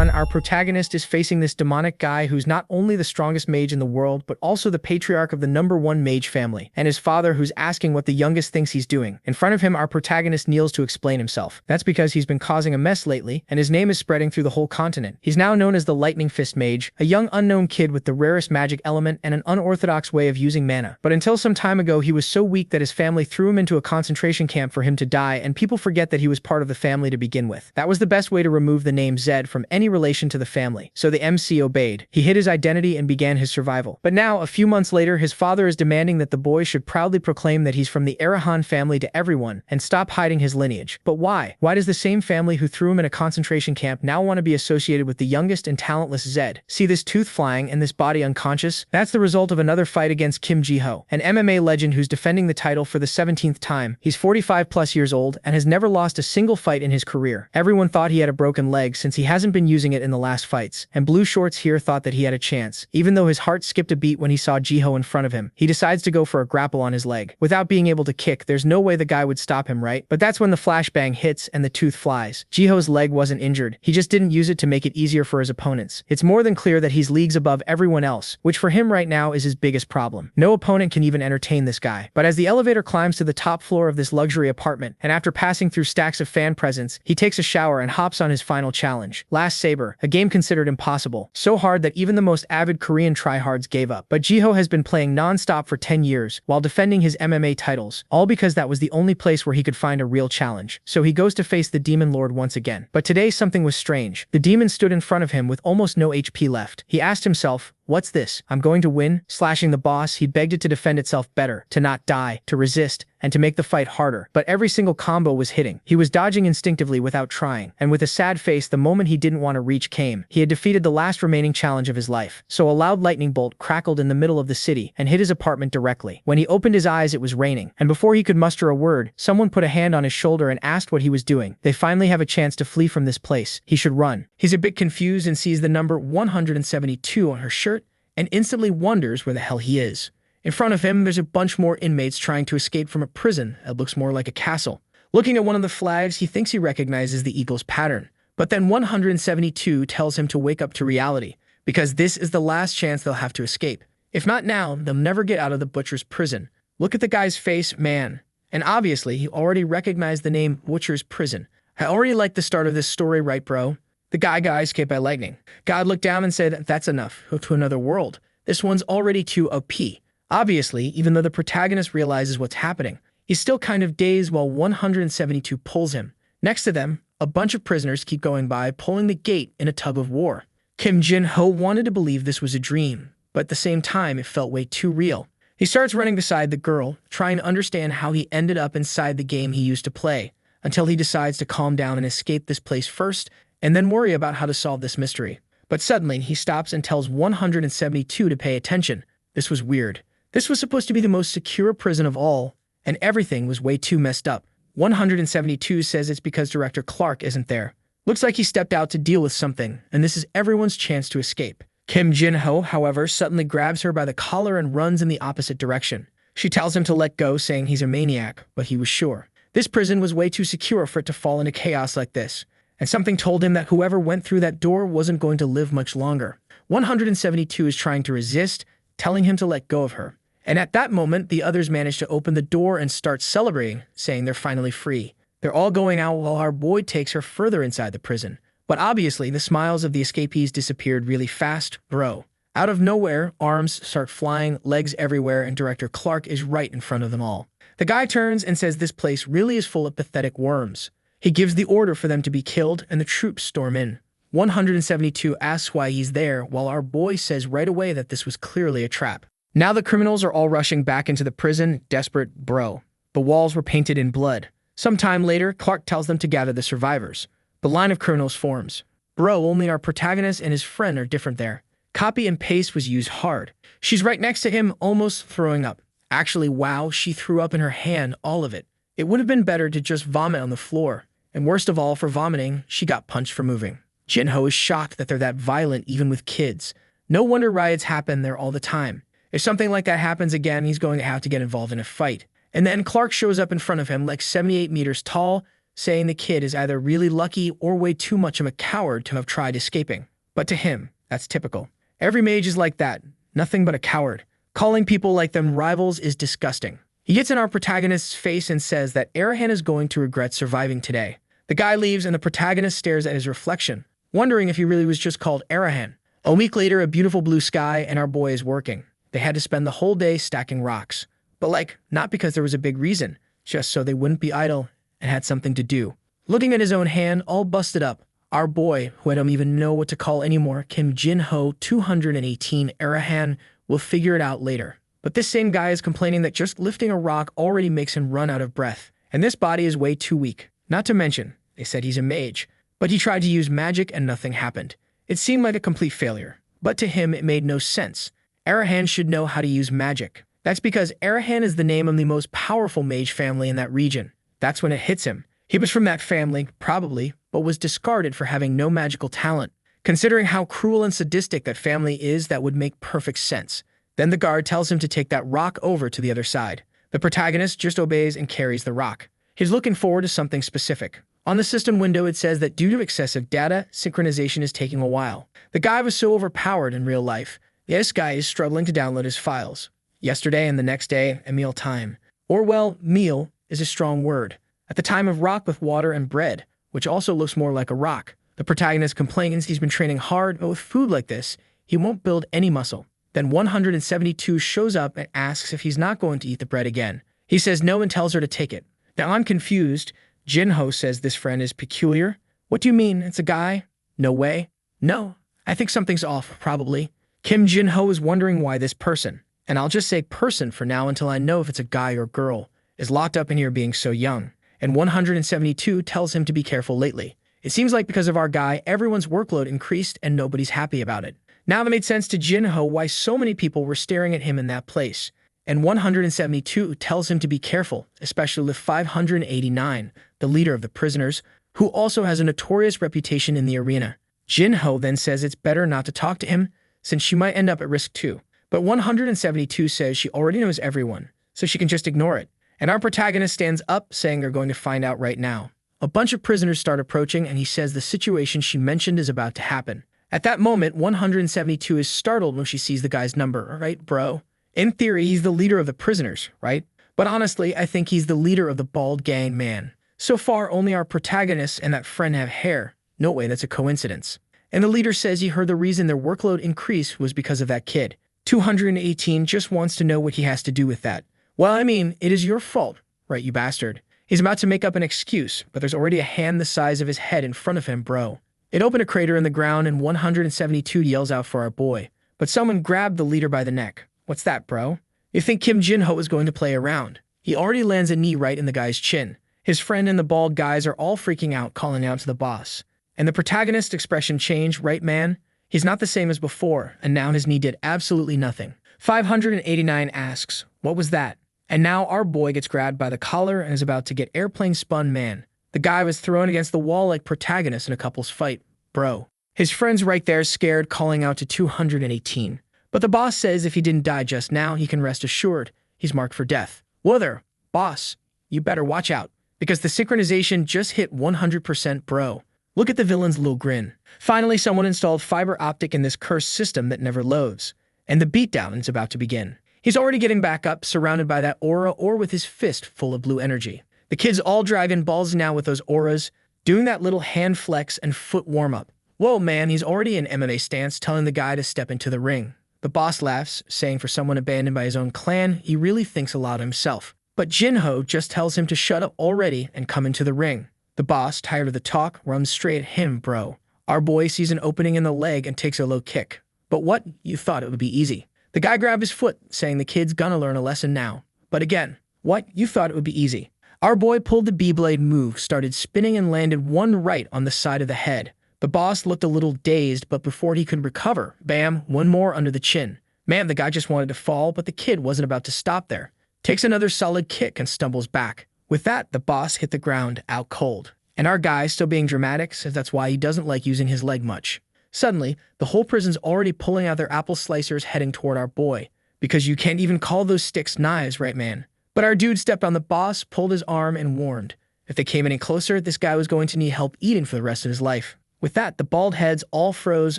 on, our protagonist is facing this demonic guy who's not only the strongest mage in the world, but also the patriarch of the #1 mage family, and his father who's asking what the youngest thinks he's doing. In front of him, our protagonist kneels to explain himself. That's because he's been causing a mess lately, and his name is spreading through the whole continent. He's now known as the Lightning Fist Mage, a young unknown kid with the rarest magic element and an unorthodox way of using mana. But until some time ago, he was so weak that his family threw him into a concentration camp for him to die, and people forget that he was part of the family to begin with. That was the best way to remove the name Zed from any relation to the family. So the MC obeyed. He hid his identity and began his survival. But now, a few months later, his father is demanding that the boy should proudly proclaim that he's from the Arahan family to everyone and stop hiding his lineage. But why? Why does the same family who threw him in a concentration camp now want to be associated with the youngest and talentless Zed? See this tooth flying and this body unconscious? That's the result of another fight against Kim Ji-ho, an MMA legend who's defending the title for the 17th time. He's 45 plus years old and has never lost a single fight in his career. Everyone thought he had a broken leg since he hasn't been using it in the last fights, and Blue Shorts here thought that he had a chance. Even though his heart skipped a beat when he saw Ji-ho in front of him, he decides to go for a grapple on his leg. Without being able to kick, there's no way the guy would stop him, right? But that's when the flashbang hits and the tooth flies. Ji-ho's leg wasn't injured. He just didn't use it to make it easier for his opponents. It's more than clear that he's leagues above everyone else, which for him right now is his biggest problem. No opponent can even entertain this guy. But as the elevator climbs to the top floor of this luxury apartment, and after passing through stacks of fan presents, he takes a shower and hops on his final challenge. Last Saber, a game considered impossible. So hard that even the most avid Korean tryhards gave up. But Ji-ho has been playing non-stop for 10 years, while defending his MMA titles, all because that was the only place where he could find a real challenge. So he goes to face the Demon Lord once again. But today something was strange. The demon stood in front of him with almost no HP left. He asked himself, "What's this? I'm going to win?" Slashing the boss, he begged it to defend itself better, to not die, to resist, and to make the fight harder. But every single combo was hitting. He was dodging instinctively without trying, and with a sad face the moment he didn't want to reach came. He had defeated the last remaining challenge of his life. So a loud lightning bolt crackled in the middle of the city and hit his apartment directly. When he opened his eyes, it was raining, and before he could muster a word, someone put a hand on his shoulder and asked what he was doing. They finally have a chance to flee from this place. He should run. He's a bit confused and sees the number 172 on her shirt and instantly wonders where the hell he is. In front of him, there's a bunch more inmates trying to escape from a prison that looks more like a castle. Looking at one of the flags, he thinks he recognizes the eagle's pattern. But then 172 tells him to wake up to reality, because this is the last chance they'll have to escape. If not now, they'll never get out of the butcher's prison. Look at the guy's face, man. And obviously, he already recognized the name Butcher's Prison. I already like the start of this story, right, bro? The guy got escaped by lightning. God looked down and said, "That's enough. Go to another world. This one's already too OP." Obviously, even though the protagonist realizes what's happening, he's still kind of dazed while 172 pulls him. Next to them, a bunch of prisoners keep going by, pulling the gate in a tug of war. Kim Jin-ho wanted to believe this was a dream, but at the same time, it felt way too real. He starts running beside the girl, trying to understand how he ended up inside the game he used to play, until he decides to calm down and escape this place first, and then worry about how to solve this mystery. But suddenly, he stops and tells 172 to pay attention. This was weird. This was supposed to be the most secure prison of all, and everything was way too messed up. 172 says it's because Director Clark isn't there. Looks like he stepped out to deal with something, and this is everyone's chance to escape. Kim Jin-ho, however, suddenly grabs her by the collar and runs in the opposite direction. She tells him to let go, saying he's a maniac, but he was sure. This prison was way too secure for it to fall into chaos like this. And something told him that whoever went through that door wasn't going to live much longer. 172 is trying to resist, telling him to let go of her. And at that moment, the others manage to open the door and start celebrating, saying they're finally free. They're all going out while our boy takes her further inside the prison. But obviously, the smiles of the escapees disappeared really fast, bro. Out of nowhere, arms start flying, legs everywhere, and Director Clark is right in front of them all. The guy turns and says this place really is full of pathetic worms. He gives the order for them to be killed, and the troops storm in. 172 asks why he's there, while our boy says right away that this was clearly a trap. Now the criminals are all rushing back into the prison, desperate, bro. The walls were painted in blood. Sometime later, Clark tells them to gather the survivors. The line of criminals forms. Bro, only our protagonist and his friend are different there. Copy and paste was used hard. She's right next to him, almost throwing up. Actually, wow, she threw up in her hand, all of it. It would have been better to just vomit on the floor. And worst of all, for vomiting, she got punched for moving. Jin-ho is shocked that they're that violent even with kids. No wonder riots happen there all the time. If something like that happens again, he's going to have to get involved in a fight. And then Clark shows up in front of him like 78 meters tall, saying the kid is either really lucky or way too much of a coward to have tried escaping. But to him, that's typical. Every mage is like that, nothing but a coward. Calling people like them rivals is disgusting. He gets in our protagonist's face and says that Arahan is going to regret surviving today. The guy leaves and the protagonist stares at his reflection, wondering if he really was just called Arahan. A week later, a beautiful blue sky and our boy is working. They had to spend the whole day stacking rocks. But not because there was a big reason, just so they wouldn't be idle and had something to do. Looking at his own hand, all busted up, our boy, who I don't even know what to call anymore, Kim Jin-ho 218 Arahan, will figure it out later. But this same guy is complaining that just lifting a rock already makes him run out of breath. And this body is way too weak. Not to mention, they said he's a mage. But he tried to use magic and nothing happened. It seemed like a complete failure. But to him, it made no sense. Arahan should know how to use magic. That's because Arahan is the name of the most powerful mage family in that region. That's when it hits him. He was from that family, probably, but was discarded for having no magical talent. Considering how cruel and sadistic that family is, that would make perfect sense. Then the guard tells him to take that rock over to the other side. The protagonist just obeys and carries the rock. He's looking forward to something specific. On the system window, it says that due to excessive data, synchronization is taking a while. The guy was so overpowered in real life. This guy is struggling to download his files. Yesterday and the next day, a meal time. Or well, meal is a strong word. At the time of rock with water and bread, which also looks more like a rock. The protagonist complains he's been training hard, but with food like this, he won't build any muscle. Then 172 shows up and asks if he's not going to eat the bread again. He says no and tells her to take it. Now I'm confused. Jinho says this friend is peculiar. What do you mean? It's a guy? No way. No, I think something's off, probably. Kim Jinho is wondering why this person, and I'll just say person for now until I know if it's a guy or girl, is locked up in here being so young. And 172 tells him to be careful lately. It seems like because of our guy, everyone's workload increased and nobody's happy about it. Now that made sense to Jinho why so many people were staring at him in that place. And 172 tells him to be careful, especially with 589, the leader of the prisoners, who also has a notorious reputation in the arena. Jinho then says it's better not to talk to him, since she might end up at risk too. But 172 says she already knows everyone, so she can just ignore it. And our protagonist stands up, saying they're going to find out right now. A bunch of prisoners start approaching, and he says the situation she mentioned is about to happen. At that moment, 172 is startled when she sees the guy's number. All right, bro. In theory, he's the leader of the prisoners, right? But honestly, I think he's the leader of the bald gang man. So far, only our protagonist and that friend have hair. No way, that's a coincidence. And the leader says he heard the reason their workload increased was because of that kid. 218 just wants to know what he has to do with that. Well, I mean, it is your fault, right, you bastard? He's about to make up an excuse, but there's already a hand the size of his head in front of him, bro. It opened a crater in the ground and 172 yells out for our boy. But someone grabbed the leader by the neck. What's that, bro? You think Kim Jinho is going to play around? He already lands a knee right in the guy's chin. His friend and the bald guys are all freaking out, calling out to the boss. And the protagonist's expression changed, right, man? He's not the same as before, and now his knee did absolutely nothing. 589 asks, what was that? And now our boy gets grabbed by the collar and is about to get airplane spun, man. The guy was thrown against the wall like protagonist in a couple's fight. Bro. His friend's right there scared, calling out to 218. But the boss says if he didn't die just now, he can rest assured he's marked for death. Whoa there, boss. You better watch out, because the synchronization just hit 100%, bro. Look at the villain's little grin. Finally, someone installed fiber optic in this cursed system that never loads. And the beatdown is about to begin. He's already getting back up, surrounded by that aura or with his fist full of blue energy. The kids all drive in balls now with those auras, doing that little hand flex and foot warm-up. Whoa, man, he's already in MMA stance, telling the guy to step into the ring. The boss laughs, saying for someone abandoned by his own clan, he really thinks a lot of himself. But Jinho just tells him to shut up already and come into the ring. The boss, tired of the talk, runs straight at him, bro. Our boy sees an opening in the leg and takes a low kick. But what? You thought it would be easy. The guy grabbed his foot, saying the kid's gonna learn a lesson now. But again, what? You thought it would be easy. Our boy pulled the B-blade move, started spinning and landed one right on the side of the head. The boss looked a little dazed, but before he could recover, bam, one more under the chin. Man, the guy just wanted to fall, but the kid wasn't about to stop there. Takes another solid kick and stumbles back. With that, the boss hit the ground out cold. And our guy, still being dramatic, says that's why he doesn't like using his leg much. Suddenly, the whole prison's already pulling out their apple slicers heading toward our boy. Because you can't even call those sticks knives, right, man? But our dude stepped on the boss, pulled his arm, and warned. If they came any closer, this guy was going to need help eating for the rest of his life. With that, the bald heads all froze,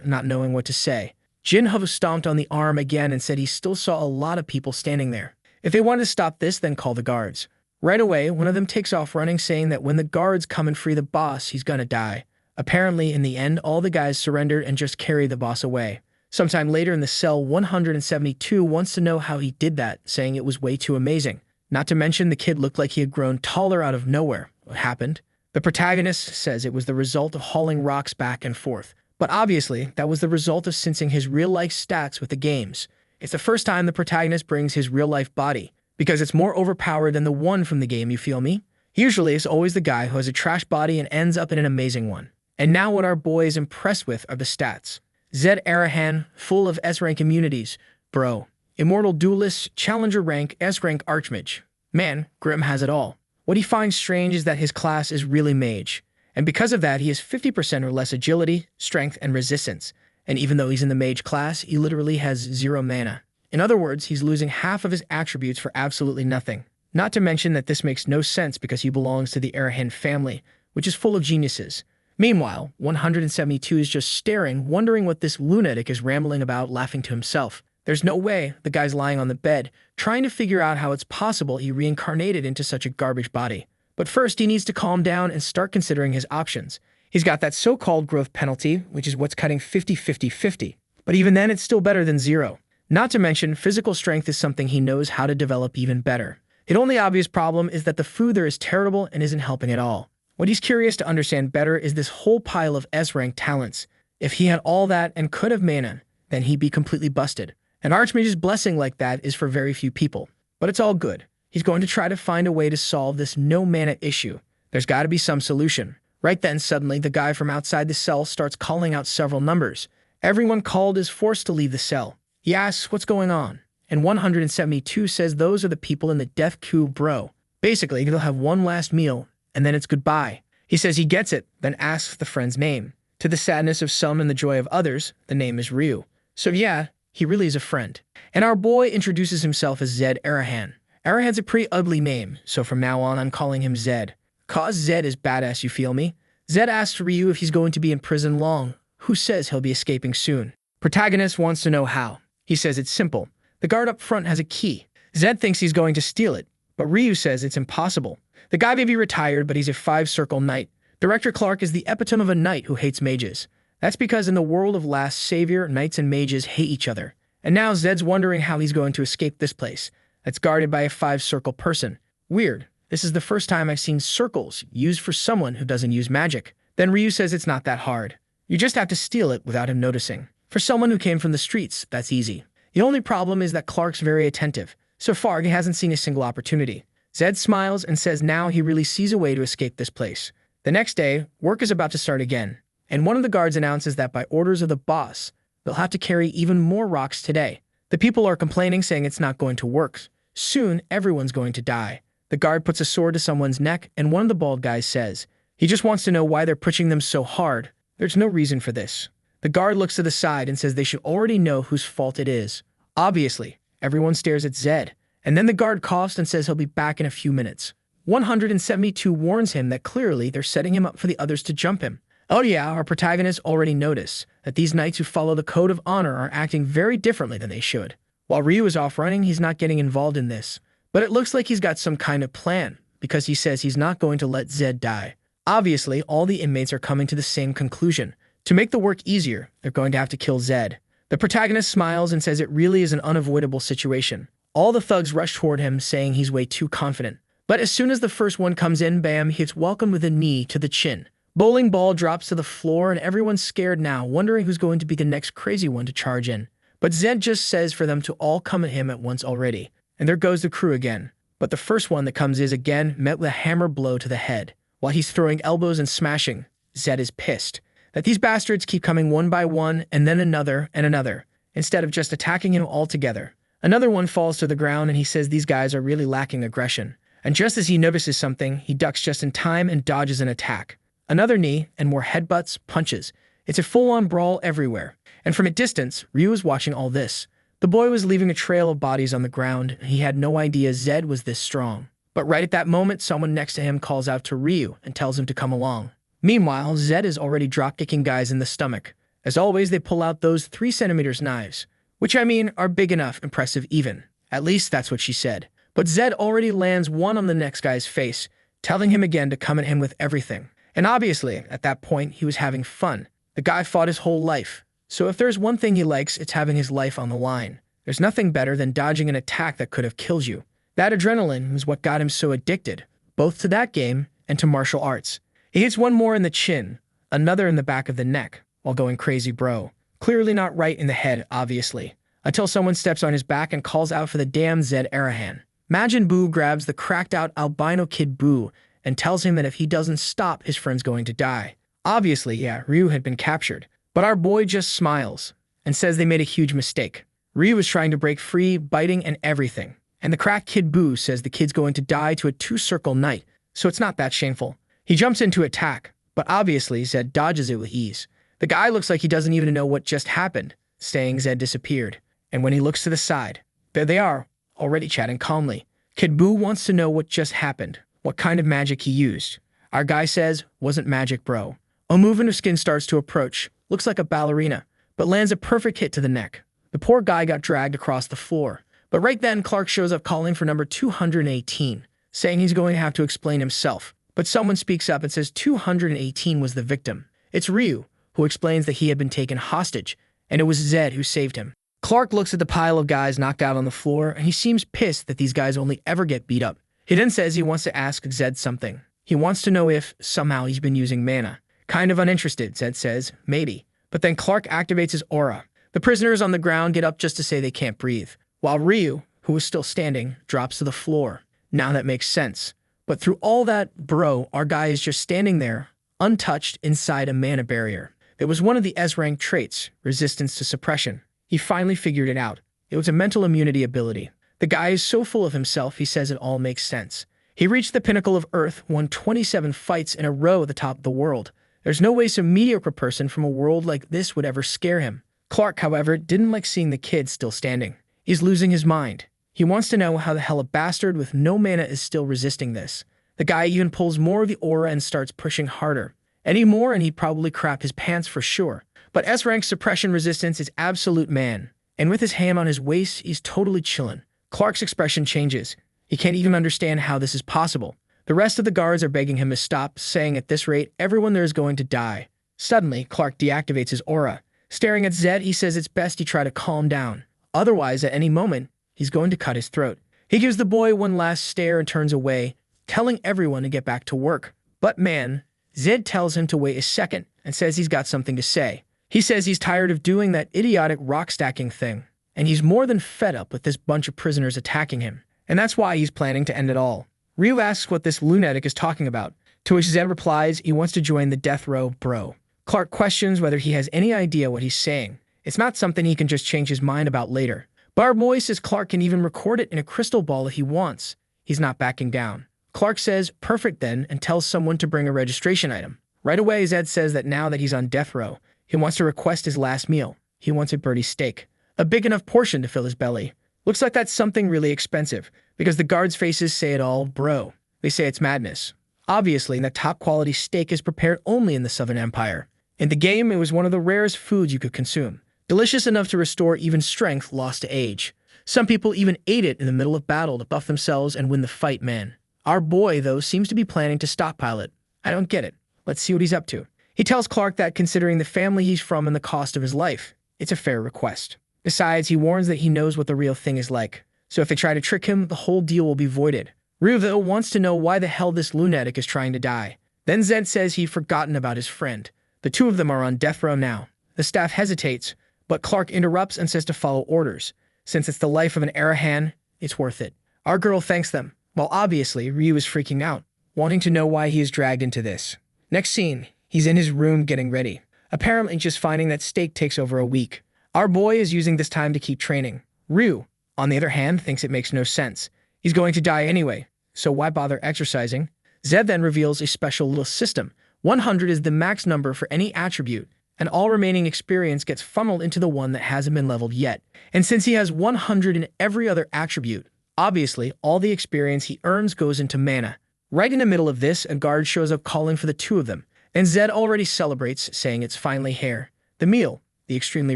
not knowing what to say. Jinho stomped on the arm again and said he still saw a lot of people standing there. If they wanted to stop this, then call the guards. Right away, one of them takes off running, saying that when the guards come and free the boss, he's gonna die. Apparently, in the end, all the guys surrendered and just carried the boss away. Sometime later in the cell, 172 wants to know how he did that, saying it was way too amazing. Not to mention, the kid looked like he had grown taller out of nowhere. What happened? The protagonist says it was the result of hauling rocks back and forth. But obviously, that was the result of syncing his real-life stats with the game's. It's the first time the protagonist brings his real-life body, because it's more overpowered than the one from the game, you feel me? Usually, it's always the guy who has a trash body and ends up in an amazing one. And now what our boy is impressed with are the stats. Zed Arahan, full of S-rank immunities. Bro. Immortal Duelist, Challenger rank, S-rank Archmage. Man, Grim has it all. What he finds strange is that his class is really mage. And because of that, he has 50% or less agility, strength, and resistance. And even though he's in the mage class, he literally has 0 mana. In other words, he's losing half of his attributes for absolutely nothing. Not to mention that this makes no sense because he belongs to the Arahan family, which is full of geniuses. Meanwhile, 172 is just staring, wondering what this lunatic is rambling about, laughing to himself. There's no way. The guy's lying on the bed, trying to figure out how it's possible he reincarnated into such a garbage body. But first, he needs to calm down and start considering his options. He's got that so-called growth penalty, which is what's cutting 50-50-50. But even then, it's still better than 0. Not to mention, physical strength is something he knows how to develop even better. The only obvious problem is that the food there is terrible and isn't helping at all. What he's curious to understand better is this whole pile of S-rank talents. If he had all that and could have mana, then he'd be completely busted. An Archmage's blessing like that is for very few people. But it's all good. He's going to try to find a way to solve this no-mana issue. There's got to be some solution. Right then, suddenly, the guy from outside the cell starts calling out several numbers. Everyone called is forced to leave the cell. He asks what's going on, and 172 says those are the people in the death queue, bro. Basically, they'll have one last meal, and then it's goodbye. He says he gets it, then asks the friend's name. To the sadness of some and the joy of others, the name is Ryu. So yeah, he really is a friend. And our boy introduces himself as Zed Arahan. Arahan's a pretty ugly name, so from now on I'm calling him Zed. Cause Zed is badass, you feel me? Zed asks Ryu if he's going to be in prison long. Who says he'll be escaping soon? Protagonist wants to know how. He says it's simple. The guard up front has a key. Zed thinks he's going to steal it, but Ryu says it's impossible. The guy may be retired, but he's a 5-circle knight. Director Clark is the epitome of a knight who hates mages. That's because in the world of Last Savior, knights and mages hate each other. And now Zed's wondering how he's going to escape this place that's guarded by a 5-circle person. Weird. This is the first time I've seen circles used for someone who doesn't use magic. Then Ryu says it's not that hard. You just have to steal it without him noticing. For someone who came from the streets, that's easy. The only problem is that Clark's very attentive. So far, he hasn't seen a single opportunity. Zed smiles and says now he really sees a way to escape this place. The next day, work is about to start again, and one of the guards announces that by orders of the boss, they'll have to carry even more rocks today. The people are complaining, saying it's not going to work. Soon, everyone's going to die. The guard puts a sword to someone's neck, and one of the bald guys says, he just wants to know why they're pushing them so hard. There's no reason for this. The guard looks to the side and says they should already know whose fault it is. Obviously, everyone stares at Zed, and then the guard coughs and says he'll be back in a few minutes. 172 warns him that clearly they're setting him up for the others to jump him. Oh yeah, our protagonists already notice that these knights who follow the code of honor are acting very differently than they should. While Ryu is off running, he's not getting involved in this. But it looks like he's got some kind of plan, because he says he's not going to let Zed die. Obviously, all the inmates are coming to the same conclusion. To make the work easier, they're going to have to kill Zed. The protagonist smiles and says it really is an unavoidable situation. All the thugs rush toward him, saying he's way too confident. But as soon as the first one comes in, bam, he hits welcome with a knee to the chin. Bowling ball drops to the floor, and everyone's scared now, wondering who's going to be the next crazy one to charge in. But Zed just says for them to all come at him at once already. And there goes the crew again. But the first one that comes is again met with a hammer blow to the head. While he's throwing elbows and smashing, Zed is pissed that these bastards keep coming one by one and then another and another, instead of just attacking him all together. Another one falls to the ground and he says these guys are really lacking aggression. And just as he notices something, he ducks just in time and dodges an attack. Another knee and more headbutts, punches. It's a full-on brawl everywhere. And from a distance, Ryu is watching all this. The boy was leaving a trail of bodies on the ground. He had no idea Zed was this strong. But right at that moment, someone next to him calls out to Ryu and tells him to come along. Meanwhile, Zed is already drop-kicking guys in the stomach. As always, they pull out those 3cm knives, which I mean are big enough, impressive even. At least that's what she said. But Zed already lands one on the next guy's face, telling him again to come at him with everything. And obviously, at that point, he was having fun. The guy fought his whole life. So if there's one thing he likes, it's having his life on the line. There's nothing better than dodging an attack that could have killed you. That adrenaline was what got him so addicted, both to that game and to martial arts. He hits one more in the chin, another in the back of the neck, while going crazy bro. Clearly not right in the head, obviously. Until someone steps on his back and calls out for the damn Zed Arahan. Majin Buu grabs the cracked-out albino kid Buu and tells him that if he doesn't stop, his friend's going to die. Obviously, yeah, Ryu had been captured. But our boy just smiles and says they made a huge mistake. Ryu was trying to break free, biting and everything. And the cracked kid Buu says the kid's going to die to a two-circle knight, so it's not that shameful. He jumps in to attack, but obviously Zed dodges it with ease. The guy looks like he doesn't even know what just happened, saying Zed disappeared. And when he looks to the side, there they are, already chatting calmly. Kid Buu wants to know what just happened, what kind of magic he used. Our guy says, wasn't magic, bro. A movement of skin starts to approach, looks like a ballerina, but lands a perfect hit to the neck. The poor guy got dragged across the floor. But right then, Clark shows up calling for number 218, saying he's going to have to explain himself. But someone speaks up and says 218 was the victim. It's Ryu, who explains that he had been taken hostage, and it was Zed who saved him. Clark looks at the pile of guys knocked out on the floor, and he seems pissed that these guys only ever get beat up. He then says he wants to ask Zed something. He wants to know if, somehow, he's been using mana. Kind of uninterested, Zed says, maybe. But then Clark activates his aura. The prisoners on the ground get up just to say they can't breathe, while Ryu, who was still standing, drops to the floor. Now that makes sense. But through all that, bro, our guy is just standing there, untouched inside a mana barrier. It was one of the S-rank traits, resistance to suppression. He finally figured it out. It was a mental immunity ability. The guy is so full of himself, he says it all makes sense. He reached the pinnacle of Earth, won 27 fights in a row at the top of the world. There's no way some mediocre person from a world like this would ever scare him. Clark, however, didn't like seeing the kid still standing. He's losing his mind. He wants to know how the hell a bastard with no mana is still resisting this. The guy even pulls more of the aura and starts pushing harder. Any more and he'd probably crap his pants for sure. But S-rank suppression resistance is absolute man. And with his hand on his waist, he's totally chillin'. Clark's expression changes. He can't even understand how this is possible. The rest of the guards are begging him to stop, saying at this rate, everyone there is going to die. Suddenly, Clark deactivates his aura. Staring at Zed, he says it's best he try to calm down. Otherwise, at any moment, he's going to cut his throat. He gives the boy one last stare and turns away, telling everyone to get back to work. But man, Zed tells him to wait a second and says he's got something to say. He says he's tired of doing that idiotic rock stacking thing, and he's more than fed up with this bunch of prisoners attacking him. And that's why he's planning to end it all. Ryu asks what this lunatic is talking about, to which Zed replies he wants to join the death row, bro. Clark questions whether he has any idea what he's saying. It's not something he can just change his mind about later. But our boy says Clark can even record it in a crystal ball if he wants. He's not backing down. Clark says, perfect then, and tells someone to bring a registration item. Right away, Zed says that now that he's on death row, he wants to request his last meal. He wants a birdie steak. A big enough portion to fill his belly. Looks like that's something really expensive, because the guards' faces say it all, bro. They say it's madness. Obviously, that top-quality steak is prepared only in the Southern Empire. In the game, it was one of the rarest foods you could consume. Delicious enough to restore even strength lost to age. Some people even ate it in the middle of battle to buff themselves and win the fight, man. Our boy, though, seems to be planning to stockpile it. I don't get it. Let's see what he's up to. He tells Clark that considering the family he's from and the cost of his life, it's a fair request. Besides, he warns that he knows what the real thing is like. So if they try to trick him, the whole deal will be voided. Ryu, though, wants to know why the hell this lunatic is trying to die. Then Zed says he'd forgotten about his friend. The two of them are on death row now. The staff hesitates, but Clark interrupts and says to follow orders. Since it's the life of an Arahan, it's worth it. Our girl thanks them, while obviously Ryu is freaking out, wanting to know why he is dragged into this. Next scene, he's in his room getting ready, apparently just finding that steak takes over a week. Our boy is using this time to keep training. Ryu, on the other hand, thinks it makes no sense. He's going to die anyway, so why bother exercising? Zed then reveals a special little system. 100 is the max number for any attribute, and all remaining experience gets funneled into the one that hasn't been leveled yet. And since he has 100 in every other attribute, Obviously, all the experience he earns goes into mana. Right in the middle of this, a guard shows up calling for the two of them, and Zed already celebrates, saying it's finally here. The meal, the extremely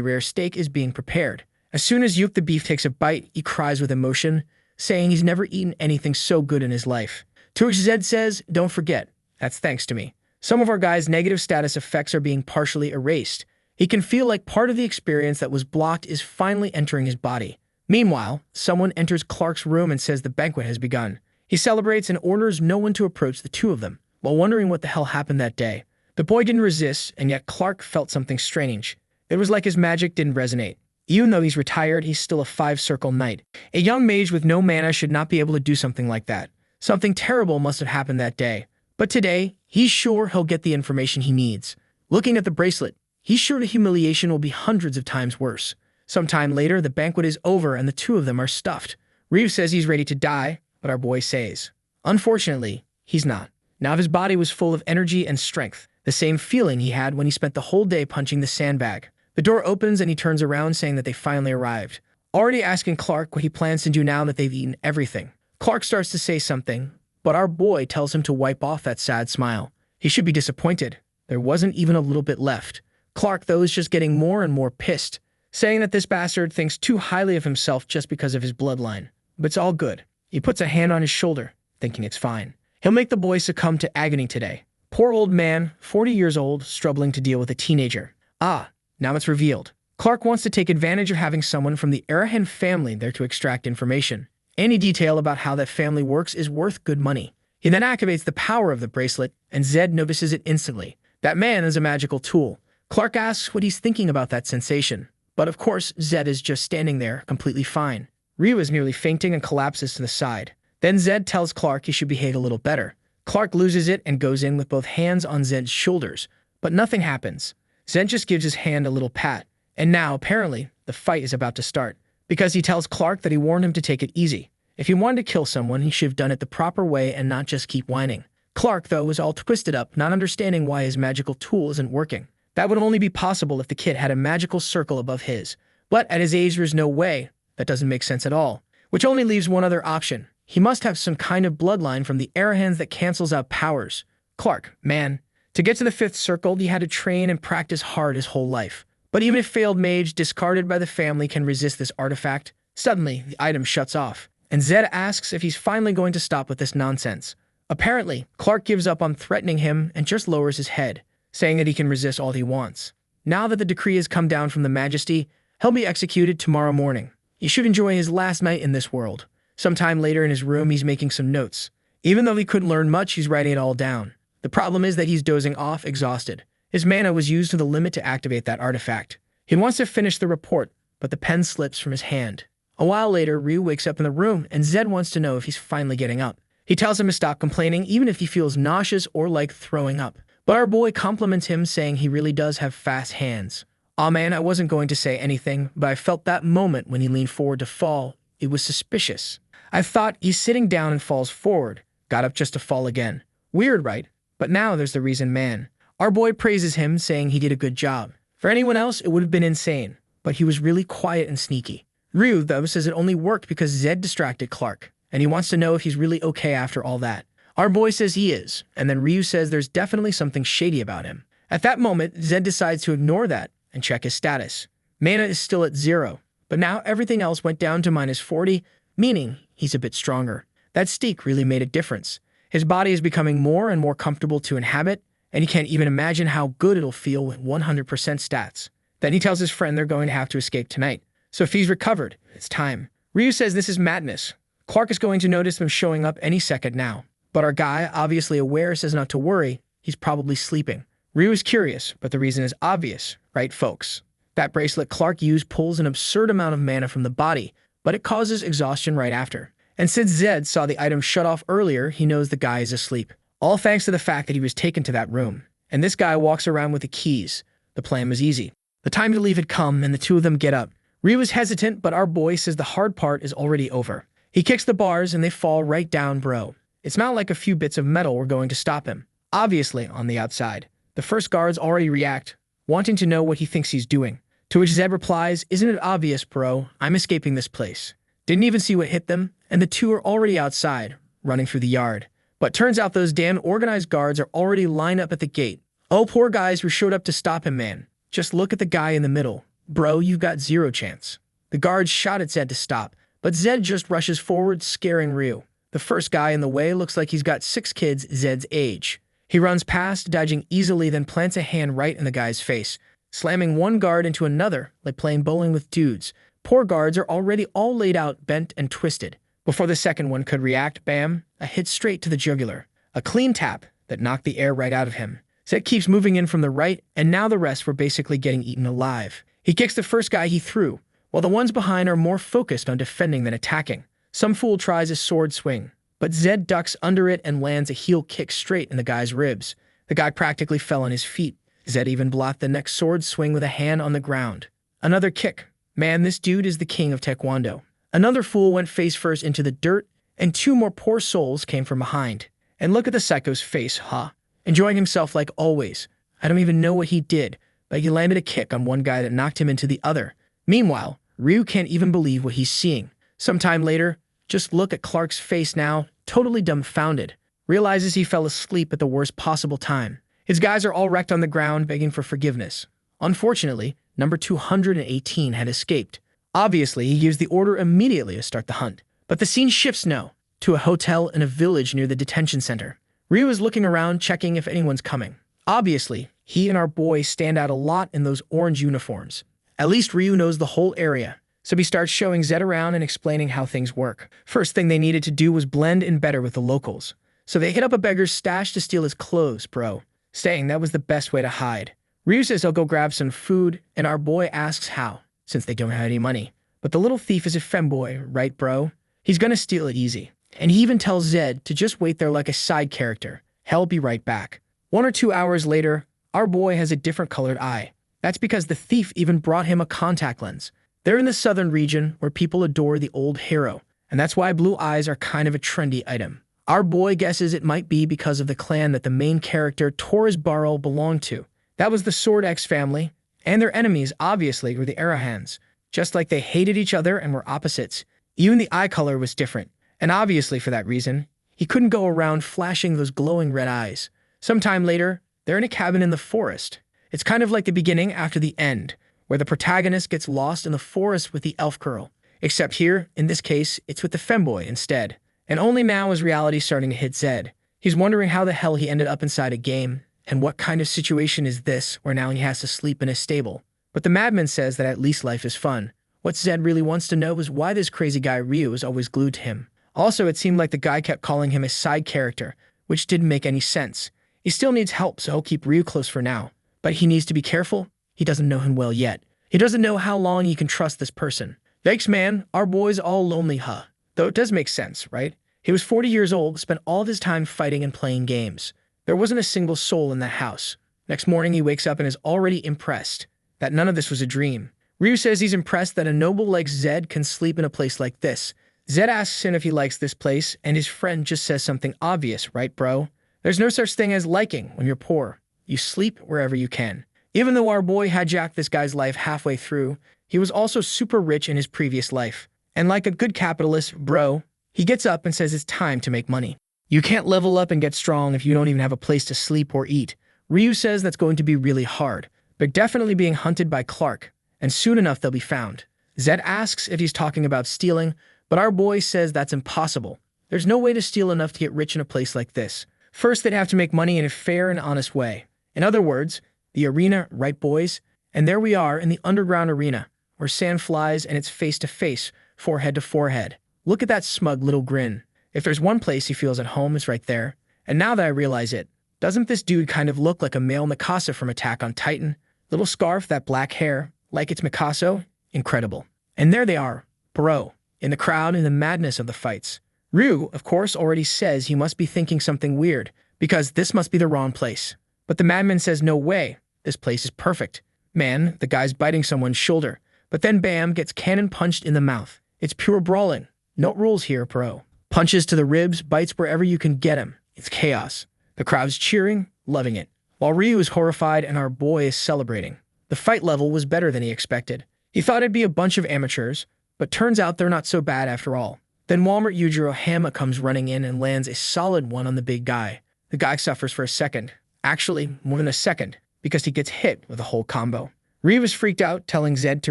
rare steak, is being prepared. As soon as Yuk the beef takes a bite, he cries with emotion, saying he's never eaten anything so good in his life. To which Zed says, "Don't forget, that's thanks to me." Some of our guy's negative status effects are being partially erased. He can feel like part of the experience that was blocked is finally entering his body. Meanwhile, someone enters Clark's room and says the banquet has begun. He celebrates and orders no one to approach the two of them, while wondering what the hell happened that day. The boy didn't resist, and yet Clark felt something strange. It was like his magic didn't resonate. Even though he's retired, he's still a five-circle knight. A young mage with no mana should not be able to do something like that. Something terrible must have happened that day. But today, he's sure he'll get the information he needs. Looking at the bracelet, he's sure the humiliation will be hundreds of times worse. Sometime later, the banquet is over and the two of them are stuffed. Ryu says he's ready to die, but our boy says, unfortunately, he's not. Now his body was full of energy and strength, the same feeling he had when he spent the whole day punching the sandbag. The door opens and he turns around saying that they finally arrived, already asking Clark what he plans to do now that they've eaten everything. Clark starts to say something, but our boy tells him to wipe off that sad smile. He should be disappointed. There wasn't even a little bit left. Clark, though, is just getting more and more pissed, saying that this bastard thinks too highly of himself just because of his bloodline. But it's all good. He puts a hand on his shoulder, thinking it's fine. He'll make the boy succumb to agony today. Poor old man, 40 years old, struggling to deal with a teenager. Now it's revealed. Clark wants to take advantage of having someone from the Arahan family there to extract information. Any detail about how that family works is worth good money. He then activates the power of the bracelet, and Zed notices it instantly. That man is a magical tool. Clark asks what he's thinking about that sensation. But of course, Zed is just standing there, completely fine. Ryu is nearly fainting and collapses to the side. Then Zed tells Clark he should behave a little better. Clark loses it and goes in with both hands on Zed's shoulders. But nothing happens. Zed just gives his hand a little pat. And now, apparently, the fight is about to start. Because he tells Clark that he warned him to take it easy. If he wanted to kill someone, he should have done it the proper way and not just keep whining. Clark, though, was all twisted up, not understanding why his magical tool isn't working. That would only be possible if the kid had a magical circle above his. But at his age, there's no way. That doesn't make sense at all. Which only leaves one other option. He must have some kind of bloodline from the Arahans that cancels out powers. Clark, man. To get to the fifth circle, he had to train and practice hard his whole life. But even a failed mage discarded by the family can resist this artifact. Suddenly, the item shuts off, and Zed asks if he's finally going to stop with this nonsense. Apparently, Clark gives up on threatening him and just lowers his head, saying that he can resist all he wants. Now that the decree has come down from the Majesty, he'll be executed tomorrow morning. He should enjoy his last night in this world. Sometime later in his room, he's making some notes. Even though he couldn't learn much, he's writing it all down. The problem is that he's dozing off, exhausted. His mana was used to the limit to activate that artifact. He wants to finish the report, but the pen slips from his hand. A while later, Ryu wakes up in the room, and Zed wants to know if he's finally getting up. He tells him to stop complaining, even if he feels nauseous or like throwing up. But our boy compliments him, saying he really does have fast hands. Aw man, I wasn't going to say anything, but I felt that moment when he leaned forward to fall. It was suspicious. I thought he's sitting down and falls forward, got up just to fall again. Weird, right? But now there's the reason, man. Our boy praises him, saying he did a good job. For anyone else, it would have been insane, but he was really quiet and sneaky. Ryu, though, says it only worked because Zed distracted Clark, and he wants to know if he's really okay after all that. Our boy says he is, and then Ryu says there's definitely something shady about him. At that moment, Zed decides to ignore that and check his status. Mana is still at 0, but now everything else went down to -40, meaning he's a bit stronger. That steak really made a difference. His body is becoming more and more comfortable to inhabit, and he can't even imagine how good it'll feel with 100% stats. Then he tells his friend they're going to have to escape tonight. So if he's recovered, it's time. Ryu says this is madness. Clark is going to notice them showing up any second now. But our guy, obviously aware, says not to worry. He's probably sleeping. Ryu is curious, but the reason is obvious, right folks? That bracelet Clark used pulls an absurd amount of mana from the body, but it causes exhaustion right after. And since Zed saw the item shut off earlier, he knows the guy is asleep. All thanks to the fact that he was taken to that room. And this guy walks around with the keys. The plan was easy. The time to leave had come, and the two of them get up. Ryu is hesitant, but our boy says the hard part is already over. He kicks the bars, and they fall right down, bro. It's not like a few bits of metal were going to stop him. Obviously, on the outside. The first guards already react, wanting to know what he thinks he's doing. To which Zed replies, "Isn't it obvious, bro? I'm escaping this place." Didn't even see what hit them, and the two are already outside, running through the yard. But turns out those damn organized guards are already lined up at the gate. Oh, poor guys who showed up to stop him, man. Just look at the guy in the middle. Bro, you've got zero chance. The guards shout at Zed to stop, but Zed just rushes forward, scaring Ryu. The first guy in the way looks like he's got 6 kids Zed's age. He runs past, dodging easily, then plants a hand right in the guy's face, slamming one guard into another like playing bowling with dudes. Poor guards are already all laid out, bent and twisted. Before the second one could react, bam, a hit straight to the jugular. A clean tap that knocked the air right out of him. Zed keeps moving in from the right, and now the rest were basically getting eaten alive. He kicks the first guy he threw, while the ones behind are more focused on defending than attacking. Some fool tries a sword swing, but Zed ducks under it and lands a heel kick straight in the guy's ribs. The guy practically fell on his feet. Zed even blocked the next sword swing with a hand on the ground. Another kick. Man, this dude is the king of Taekwondo. Another fool went face first into the dirt, and 2 more poor souls came from behind. And look at the psycho's face, huh? Enjoying himself like always. I don't even know what he did, but he landed a kick on one guy that knocked him into the other. Meanwhile, Ryu can't even believe what he's seeing. Sometime later, just look at Clark's face now, totally dumbfounded. Realizes he fell asleep at the worst possible time. His guys are all wrecked on the ground, begging for forgiveness. Unfortunately, number 218 had escaped. Obviously, he gives the order immediately to start the hunt. But the scene shifts now, to a hotel in a village near the detention center. Ryu is looking around, checking if anyone's coming. Obviously, he and our boy stand out a lot in those orange uniforms. At least Ryu knows the whole area, so he starts showing Zed around and explaining how things work. First thing they needed to do was blend in better with the locals. So they hit up a beggar's stash to steal his clothes, bro, saying that was the best way to hide. Ryu says he'll go grab some food, and our boy asks how, since they don't have any money. But the little thief is a femboy, right, bro? He's gonna steal it easy. And he even tells Zed to just wait there like a side character. He'll be right back. 1 or 2 hours later, our boy has a different colored eye. That's because the thief even brought him a contact lens. They're in the southern region where people adore the old hero, and that's why blue eyes are kind of a trendy item. Our boy guesses it might be because of the clan that the main character, Torres Barrel, belonged to. That was the Sword X family, and their enemies, obviously, were the Arahans. Just like they hated each other and were opposites. Even the eye color was different, and obviously for that reason, he couldn't go around flashing those glowing red eyes. Sometime later, they're in a cabin in the forest. It's kind of like the beginning after the end, where the protagonist gets lost in the forest with the elf girl. Except here, in this case, it's with the femboy instead. And only now is reality starting to hit Zed. He's wondering how the hell he ended up inside a game, and what kind of situation is this where now he has to sleep in a stable. But the madman says that at least life is fun. What Zed really wants to know is why this crazy guy Ryu is always glued to him. Also, it seemed like the guy kept calling him a side character, which didn't make any sense. He still needs help, so he'll keep Ryu close for now. But he needs to be careful. He doesn't know him well yet. He doesn't know how long he can trust this person. Yikes, man, our boy's all lonely, huh? Though it does make sense, right? He was 40 years old, spent all of his time fighting and playing games. There wasn't a single soul in that house. Next morning, he wakes up and is already impressed that none of this was a dream. Ryu says he's impressed that a noble like Zed can sleep in a place like this. Zed asks him if he likes this place, and his friend just says something obvious, right, bro? There's no such thing as liking when you're poor. You sleep wherever you can. Even though our boy hijacked this guy's life halfway through, he was also super rich in his previous life. And like a good capitalist, bro, he gets up and says it's time to make money. You can't level up and get strong if you don't even have a place to sleep or eat. Ryu says that's going to be really hard. They're definitely being hunted by Clark, and soon enough they'll be found. Zed asks if he's talking about stealing, but our boy says that's impossible. There's no way to steal enough to get rich in a place like this. First, they'd have to make money in a fair and honest way. In other words, the arena, right boys? And there we are in the underground arena, where sand flies and it's face-to-face, forehead to forehead. Look at that smug little grin. If there's one place he feels at home, it's right there. And now that I realize it, doesn't this dude kind of look like a male Mikasa from Attack on Titan? Little scarf, that black hair, like it's Mikasa? Incredible. And there they are, bro, in the crowd in the madness of the fights. Ryu, of course, already says he must be thinking something weird, because this must be the wrong place. But the madman says no way, this place is perfect. Man, the guy's biting someone's shoulder, but then bam, gets cannon punched in the mouth. It's pure brawling. No rules here, bro. Punches to the ribs, bites wherever you can get him. It's chaos. The crowd's cheering, loving it, while Ryu is horrified and our boy is celebrating. The fight level was better than he expected. He thought it'd be a bunch of amateurs, but turns out they're not so bad after all. Then Walmart Yujiro Hama comes running in and lands a solid one on the big guy. The guy suffers for a second. Actually, more than a second, because he gets hit with a whole combo. Ryu is freaked out, telling Zed to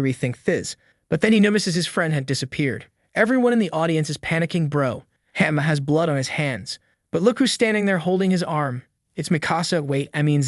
rethink this, but then he notices his friend had disappeared. Everyone in the audience is panicking, bro. Hama has blood on his hands. But look who's standing there holding his arm. It's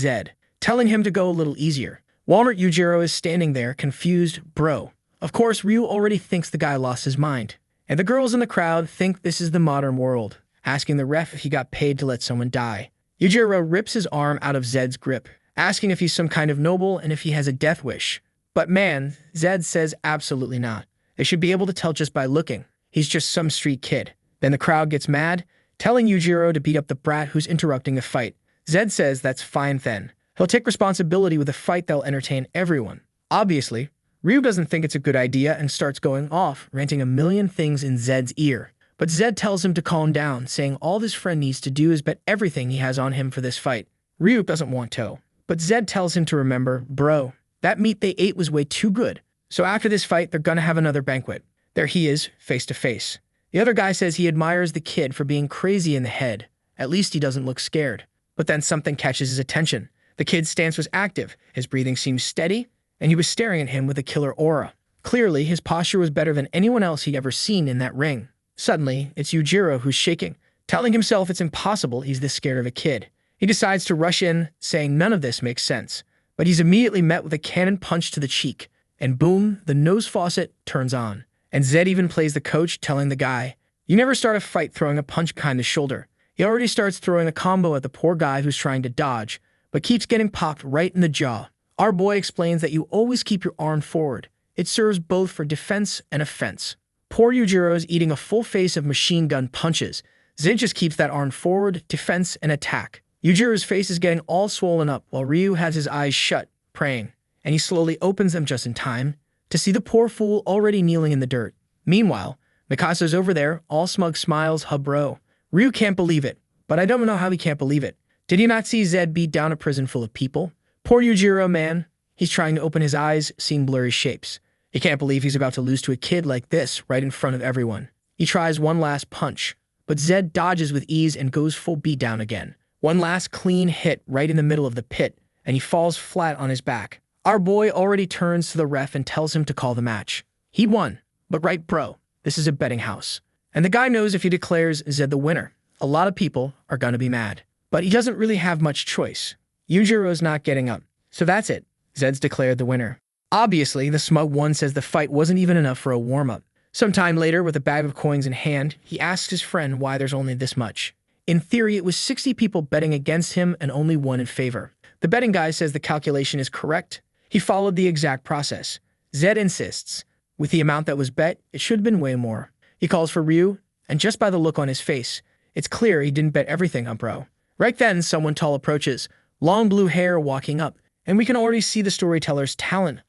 Zed, telling him to go a little easier. Walmart Yujiro is standing there, confused, bro. Of course, Ryu already thinks the guy lost his mind. And the girls in the crowd think this is the modern world, asking the ref if he got paid to let someone die. Yujiro rips his arm out of Zed's grip, asking if he's some kind of noble and if he has a death wish. But man, Zed says absolutely not. They should be able to tell just by looking. He's just some street kid. Then the crowd gets mad, telling Yujiro to beat up the brat who's interrupting the fight. Zed says that's fine then. He'll take responsibility with a fight that'll entertain everyone. Obviously, Ryu doesn't think it's a good idea and starts going off, ranting a million things in Zed's ear. But Zed tells him to calm down, saying all this friend needs to do is bet everything he has on him for this fight. Ryu doesn't want to. But Zed tells him to remember, bro, that meat they ate was way too good. So after this fight, they're gonna have another banquet. There he is, face to face. The other guy says he admires the kid for being crazy in the head. At least he doesn't look scared. But then something catches his attention. The kid's stance was active, his breathing seemed steady, and he was staring at him with a killer aura. Clearly, his posture was better than anyone else he'd ever seen in that ring. Suddenly, it's Yujiro who's shaking, telling himself it's impossible he's this scared of a kid. He decides to rush in, saying none of this makes sense. But he's immediately met with a cannon punch to the cheek, and boom, the nose faucet turns on. And Zed even plays the coach, telling the guy, you never start a fight throwing a punch behind the shoulder. He already starts throwing a combo at the poor guy who's trying to dodge, but keeps getting popped right in the jaw. Our boy explains that you always keep your arm forward. It serves both for defense and offense. Poor Yujiro is eating a full face of machine gun punches. Zed just keeps that arm forward, defense, and attack. Yujiro's face is getting all swollen up while Ryu has his eyes shut, praying, and he slowly opens them just in time to see the poor fool already kneeling in the dirt. Meanwhile, Mikasa's over there, all smug smiles, bro. Ryu can't believe it, but I don't know how he can't believe it. Did he not see Zed beat down a prison full of people? Poor Yujiro, man. He's trying to open his eyes, seeing blurry shapes. He can't believe he's about to lose to a kid like this right in front of everyone. He tries one last punch, but Zed dodges with ease and goes full beatdown again. One last clean hit right in the middle of the pit, and he falls flat on his back. Our boy already turns to the ref and tells him to call the match. He won, but right, bro, this is a betting house. And the guy knows if he declares Zed the winner, a lot of people are gonna be mad. But he doesn't really have much choice. Yujiro's not getting up. So that's it. Zed's declared the winner. Obviously, the smug one says the fight wasn't even enough for a warm-up. Sometime later, with a bag of coins in hand, he asks his friend why there's only this much. In theory, it was 60 people betting against him and only one in favor. The betting guy says the calculation is correct. He followed the exact process. Zed insists. With the amount that was bet, it should have been way more. He calls for Ryu, and just by the look on his face, it's clear he didn't bet everything on bro. Right then, someone tall approaches, long blue hair walking up, and we can already see the storyteller's talent.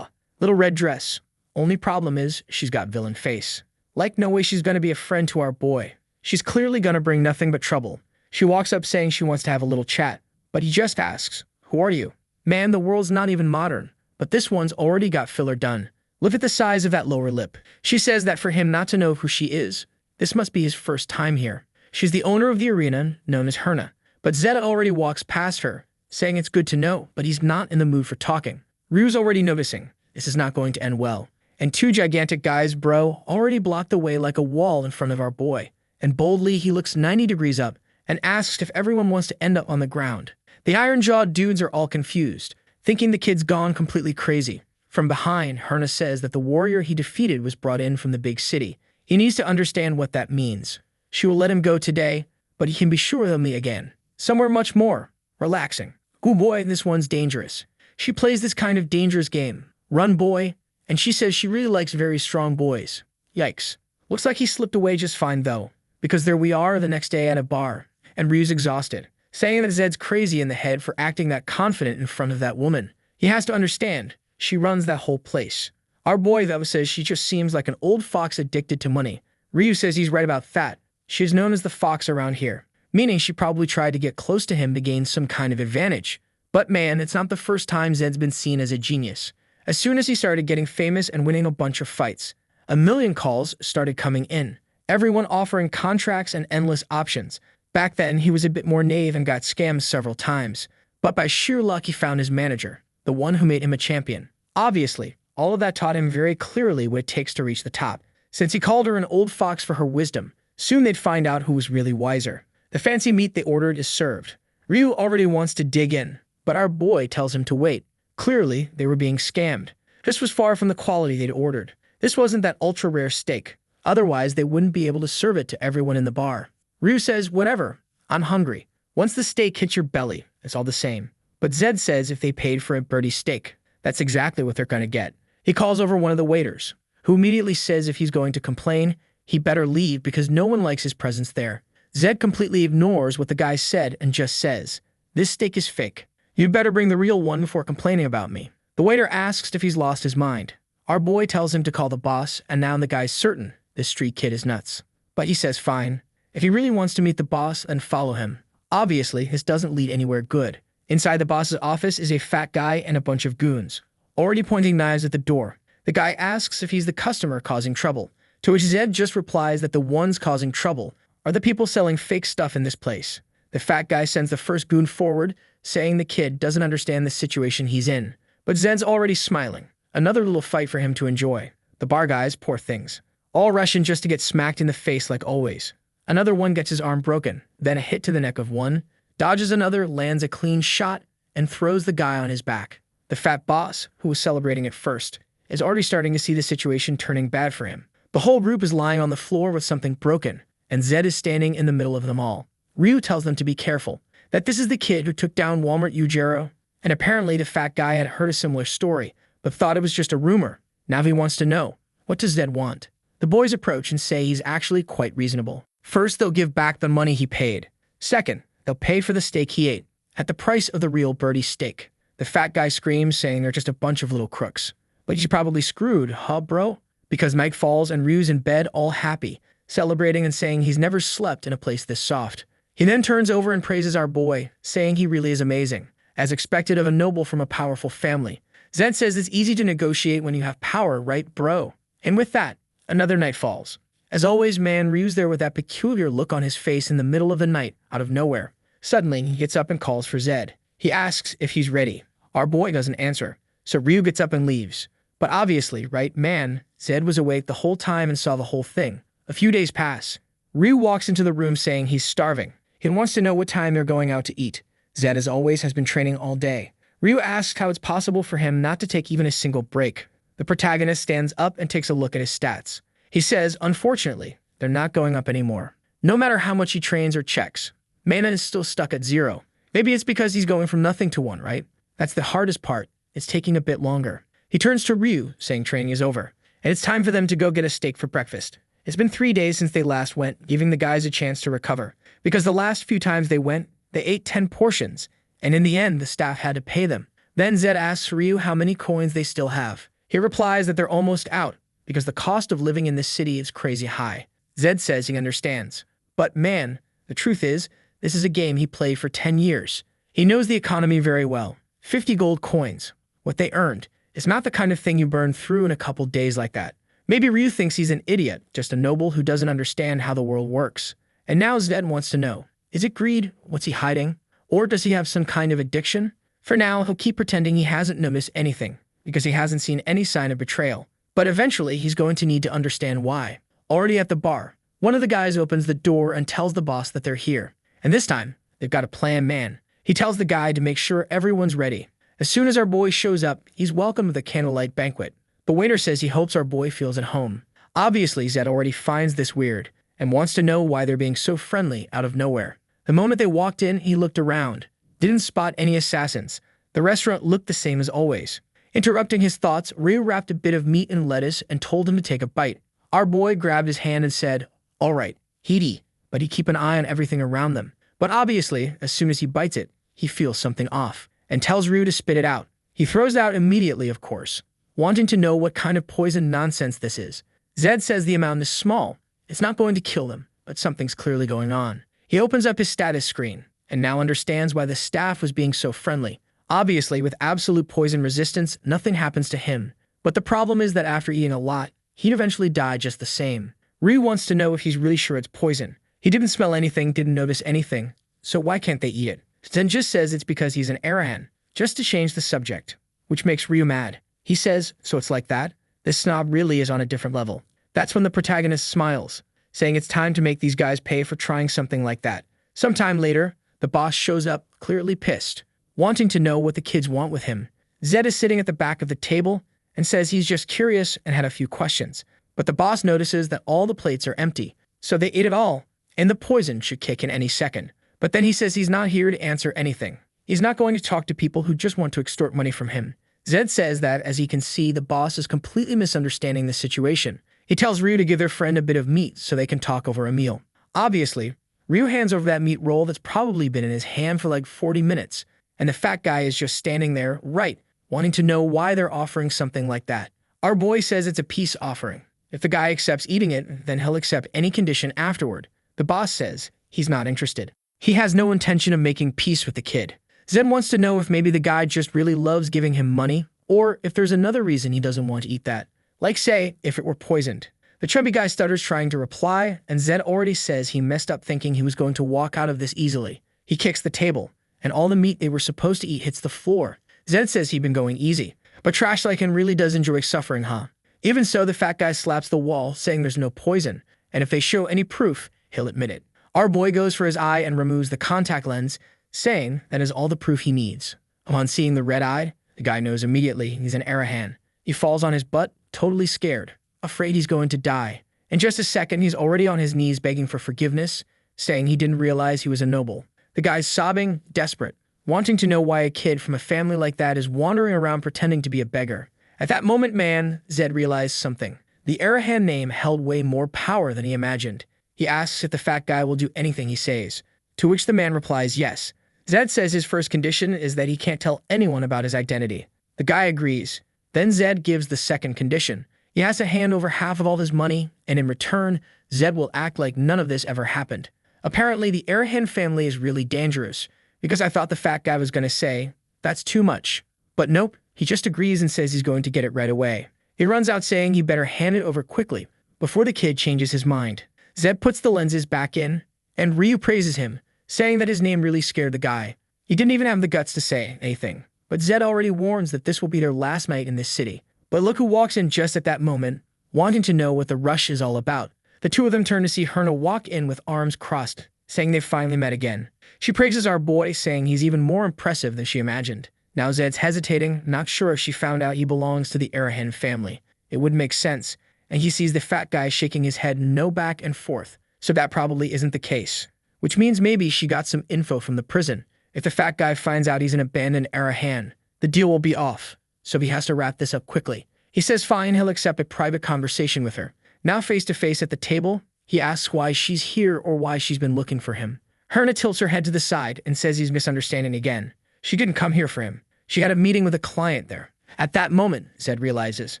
Little red dress. Only problem is, she's got villain face. Like no way she's gonna be a friend to our boy. She's clearly gonna bring nothing but trouble. She walks up saying she wants to have a little chat, but he just asks, who are you? Man, the world's not even modern, but this one's already got filler done. Look at the size of that lower lip. She says that for him not to know who she is, this must be his first time here. She's the owner of the arena, known as Herna, but Zed already walks past her, saying it's good to know, but he's not in the mood for talking. Ryu's already noticing this is not going to end well, and two gigantic guys, bro, already blocked the way like a wall in front of our boy, and boldly he looks 90 degrees up and asks if everyone wants to end up on the ground. The iron-jawed dudes are all confused, thinking the kid's gone completely crazy. From behind, Herna says that the warrior he defeated was brought in from the big city. He needs to understand what that means. She will let him go today, but he can be sure they'll meet again. Somewhere much more relaxing. Ooh boy, this one's dangerous. She plays this kind of dangerous game. Run boy, and she says she really likes very strong boys. Yikes. Looks like he slipped away just fine though, because there we are the next day at a bar, and Ryu's exhausted, saying that Zed's crazy in the head for acting that confident in front of that woman. He has to understand, she runs that whole place. Our boy though says she just seems like an old fox addicted to money. Ryu says he's right about that. She is known as the fox around here, meaning she probably tried to get close to him to gain some kind of advantage. But man, it's not the first time Zed's been seen as a genius. As soon as he started getting famous and winning a bunch of fights, A million calls started coming in, everyone offering contracts and endless options. Back then, he was a bit more naive and got scammed several times. But by sheer luck, he found his manager, the one who made him a champion. Obviously, all of that taught him very clearly what it takes to reach the top. Since he called her an old fox for her wisdom, soon they'd find out who was really wiser. The fancy meat they ordered is served. Ryu already wants to dig in, but our boy tells him to wait. Clearly, they were being scammed. This was far from the quality they'd ordered. This wasn't that ultra-rare steak. Otherwise, they wouldn't be able to serve it to everyone in the bar. Ryu says, whatever, I'm hungry. Once the steak hits your belly, it's all the same. But Zed says if they paid for a birdie steak, that's exactly what they're going to get. He calls over one of the waiters, who immediately says if he's going to complain, he better leave because no one likes his presence there. Zed completely ignores what the guy said and just says, this steak is fake. You'd better bring the real one before complaining about me. The waiter asks if he's lost his mind. Our boy tells him to call the boss, and now the guy's certain this street kid is nuts. But he says fine. If he really wants to meet the boss, then follow him. Obviously, this doesn't lead anywhere good. Inside the boss's office is a fat guy and a bunch of goons, already pointing knives at the door. The guy asks if he's the customer causing trouble, to which Zed just replies that the ones causing trouble are the people selling fake stuff in this place. The fat guy sends the first goon forward, saying the kid doesn't understand the situation he's in. But Zed's already smiling. Another little fight for him to enjoy. The bar guys, poor things, all rush in just to get smacked in the face like always. Another one gets his arm broken, then a hit to the neck of one, dodges another, lands a clean shot, and throws the guy on his back. The fat boss, who was celebrating at first, is already starting to see the situation turning bad for him. The whole group is lying on the floor with something broken, and Zed is standing in the middle of them all. Ryu tells them to be careful, that this is the kid who took down Walmart Yujiro, and apparently the fat guy had heard a similar story, but thought it was just a rumor. Now he wants to know, what does Zed want? The boys approach and say he's actually quite reasonable. First, they'll give back the money he paid. Second, they'll pay for the steak he ate, at the price of the real birdie steak. The fat guy screams, saying they're just a bunch of little crooks. But you're probably screwed, huh, bro? Because Mike falls and Ryu's in bed all happy, celebrating and saying he's never slept in a place this soft. He then turns over and praises our boy, saying he really is amazing, as expected of a noble from a powerful family. Zed says it's easy to negotiate when you have power, right, bro? And with that, another night falls. As always, man, Ryu's there with that peculiar look on his face in the middle of the night, out of nowhere. Suddenly, he gets up and calls for Zed. He asks if he's ready. Our boy doesn't answer, so Ryu gets up and leaves. But obviously, right, man, Zed was awake the whole time and saw the whole thing. A few days pass. Ryu walks into the room saying he's starving. He wants to know what time they're going out to eat. Zed, as always, has been training all day. Ryu asks how it's possible for him not to take even a single break. The protagonist stands up and takes a look at his stats. He says, unfortunately, they're not going up anymore. No matter how much he trains or checks, Mana is still stuck at 0. Maybe it's because he's going from nothing to 1, right? That's the hardest part. It's taking a bit longer. He turns to Ryu, saying training is over, and it's time for them to go get a steak for breakfast. It's been 3 days since they last went, giving the guys a chance to recover. Because the last few times they went, they ate 10 portions, and in the end, the staff had to pay them. Then Zed asks Ryu how many coins they still have. He replies that they're almost out, because the cost of living in this city is crazy high. Zed says he understands. But man, the truth is, this is a game he played for 10 years. He knows the economy very well. 50 gold coins, what they earned, is not the kind of thing you burn through in a couple days like that. Maybe Ryu thinks he's an idiot, just a noble who doesn't understand how the world works. And now Zed wants to know, is it greed? What's he hiding? Or does he have some kind of addiction? For now, he'll keep pretending he hasn't noticed anything, because he hasn't seen any sign of betrayal. But eventually, he's going to need to understand why. Already at the bar, one of the guys opens the door and tells the boss that they're here. And this time, they've got a plan, man. He tells the guy to make sure everyone's ready. As soon as our boy shows up, he's welcomed with a candlelight banquet. The waiter says he hopes our boy feels at home. Obviously, Zed already finds this weird, and wants to know why they're being so friendly out of nowhere. The moment they walked in, he looked around. Didn't spot any assassins. The restaurant looked the same as always. Interrupting his thoughts, Ryu wrapped a bit of meat in lettuce and told him to take a bite. Our boy grabbed his hand and said, all right, he'd eat, but he'd keep an eye on everything around them. But obviously, as soon as he bites it, he feels something off, and tells Ryu to spit it out. He throws it out immediately, of course, wanting to know what kind of poison nonsense this is. Zed says the amount is small. It's not going to kill them, but something's clearly going on. He opens up his status screen, and now understands why the staff was being so friendly. Obviously, with absolute poison resistance, nothing happens to him. But the problem is that after eating a lot, he'd eventually die just the same. Ryu wants to know if he's really sure it's poison. He didn't smell anything, didn't notice anything, so why can't they eat it? Zen just says it's because he's an arahan, just to change the subject, which makes Ryu mad. He says, so it's like that? This snob really is on a different level. That's when the protagonist smiles, saying it's time to make these guys pay for trying something like that. Sometime later, the boss shows up, clearly pissed, wanting to know what the kids want with him. Zed is sitting at the back of the table and says he's just curious and had a few questions. But the boss notices that all the plates are empty, so they ate it all, and the poison should kick in any second. But then he says he's not here to answer anything. He's not going to talk to people who just want to extort money from him. Zed says that, as he can see, the boss is completely misunderstanding the situation. He tells Ryu to give their friend a bit of meat so they can talk over a meal. Obviously, Ryu hands over that meat roll that's probably been in his hand for like 40 minutes, and the fat guy is just standing there, right, wanting to know why they're offering something like that. Our boy says it's a peace offering. If the guy accepts eating it, then he'll accept any condition afterward. The boss says he's not interested. He has no intention of making peace with the kid. Zed wants to know if maybe the guy just really loves giving him money, or if there's another reason he doesn't want to eat that. Like, say, if it were poisoned. The chubby guy stutters trying to reply, and Zed already says he messed up thinking he was going to walk out of this easily. He kicks the table, and all the meat they were supposed to eat hits the floor. Zed says he'd been going easy, but Trash Like Him really does enjoy suffering, huh? Even so, the fat guy slaps the wall, saying there's no poison, and if they show any proof, he'll admit it. Our boy goes for his eye and removes the contact lens, saying that is all the proof he needs. Upon seeing the red-eyed, the guy knows immediately he's an arahan. He falls on his butt, totally scared, afraid he's going to die. In just a second, he's already on his knees begging for forgiveness, saying he didn't realize he was a noble. The guy's sobbing, desperate, wanting to know why a kid from a family like that is wandering around pretending to be a beggar. At that moment, Zed realized something. The arahan name held way more power than he imagined. He asks if the fat guy will do anything he says, to which the man replies yes. Zed says his first condition is that he can't tell anyone about his identity. The guy agrees. Then Zed gives the second condition. He has to hand over half of all his money, and in return, Zed will act like none of this ever happened. Apparently, the arahan family is really dangerous, because I thought the fat guy was going to say, that's too much. But nope, he just agrees and says he's going to get it right away. He runs out saying he better hand it over quickly, before the kid changes his mind. Zed puts the lenses back in, and Ryu praises him, saying that his name really scared the guy. He didn't even have the guts to say anything, but Zed already warns that this will be their last night in this city. But look who walks in just at that moment, wanting to know what the rush is all about. The two of them turn to see Herna walk in with arms crossed, saying they've finally met again. She praises our boy, saying he's even more impressive than she imagined. Now Zed's hesitating, not sure if she found out he belongs to the arahan family. It would make sense, and he sees the fat guy shaking his head no back and forth, so that probably isn't the case. Which means maybe she got some info from the prison. If the fat guy finds out he's an abandoned arahan, the deal will be off, so he has to wrap this up quickly. He says fine, he'll accept a private conversation with her. Now face to face at the table, he asks why she's here or why she's been looking for him. Herna tilts her head to the side and says he's misunderstanding again. She didn't come here for him. She had a meeting with a client there. At that moment, Zed realizes,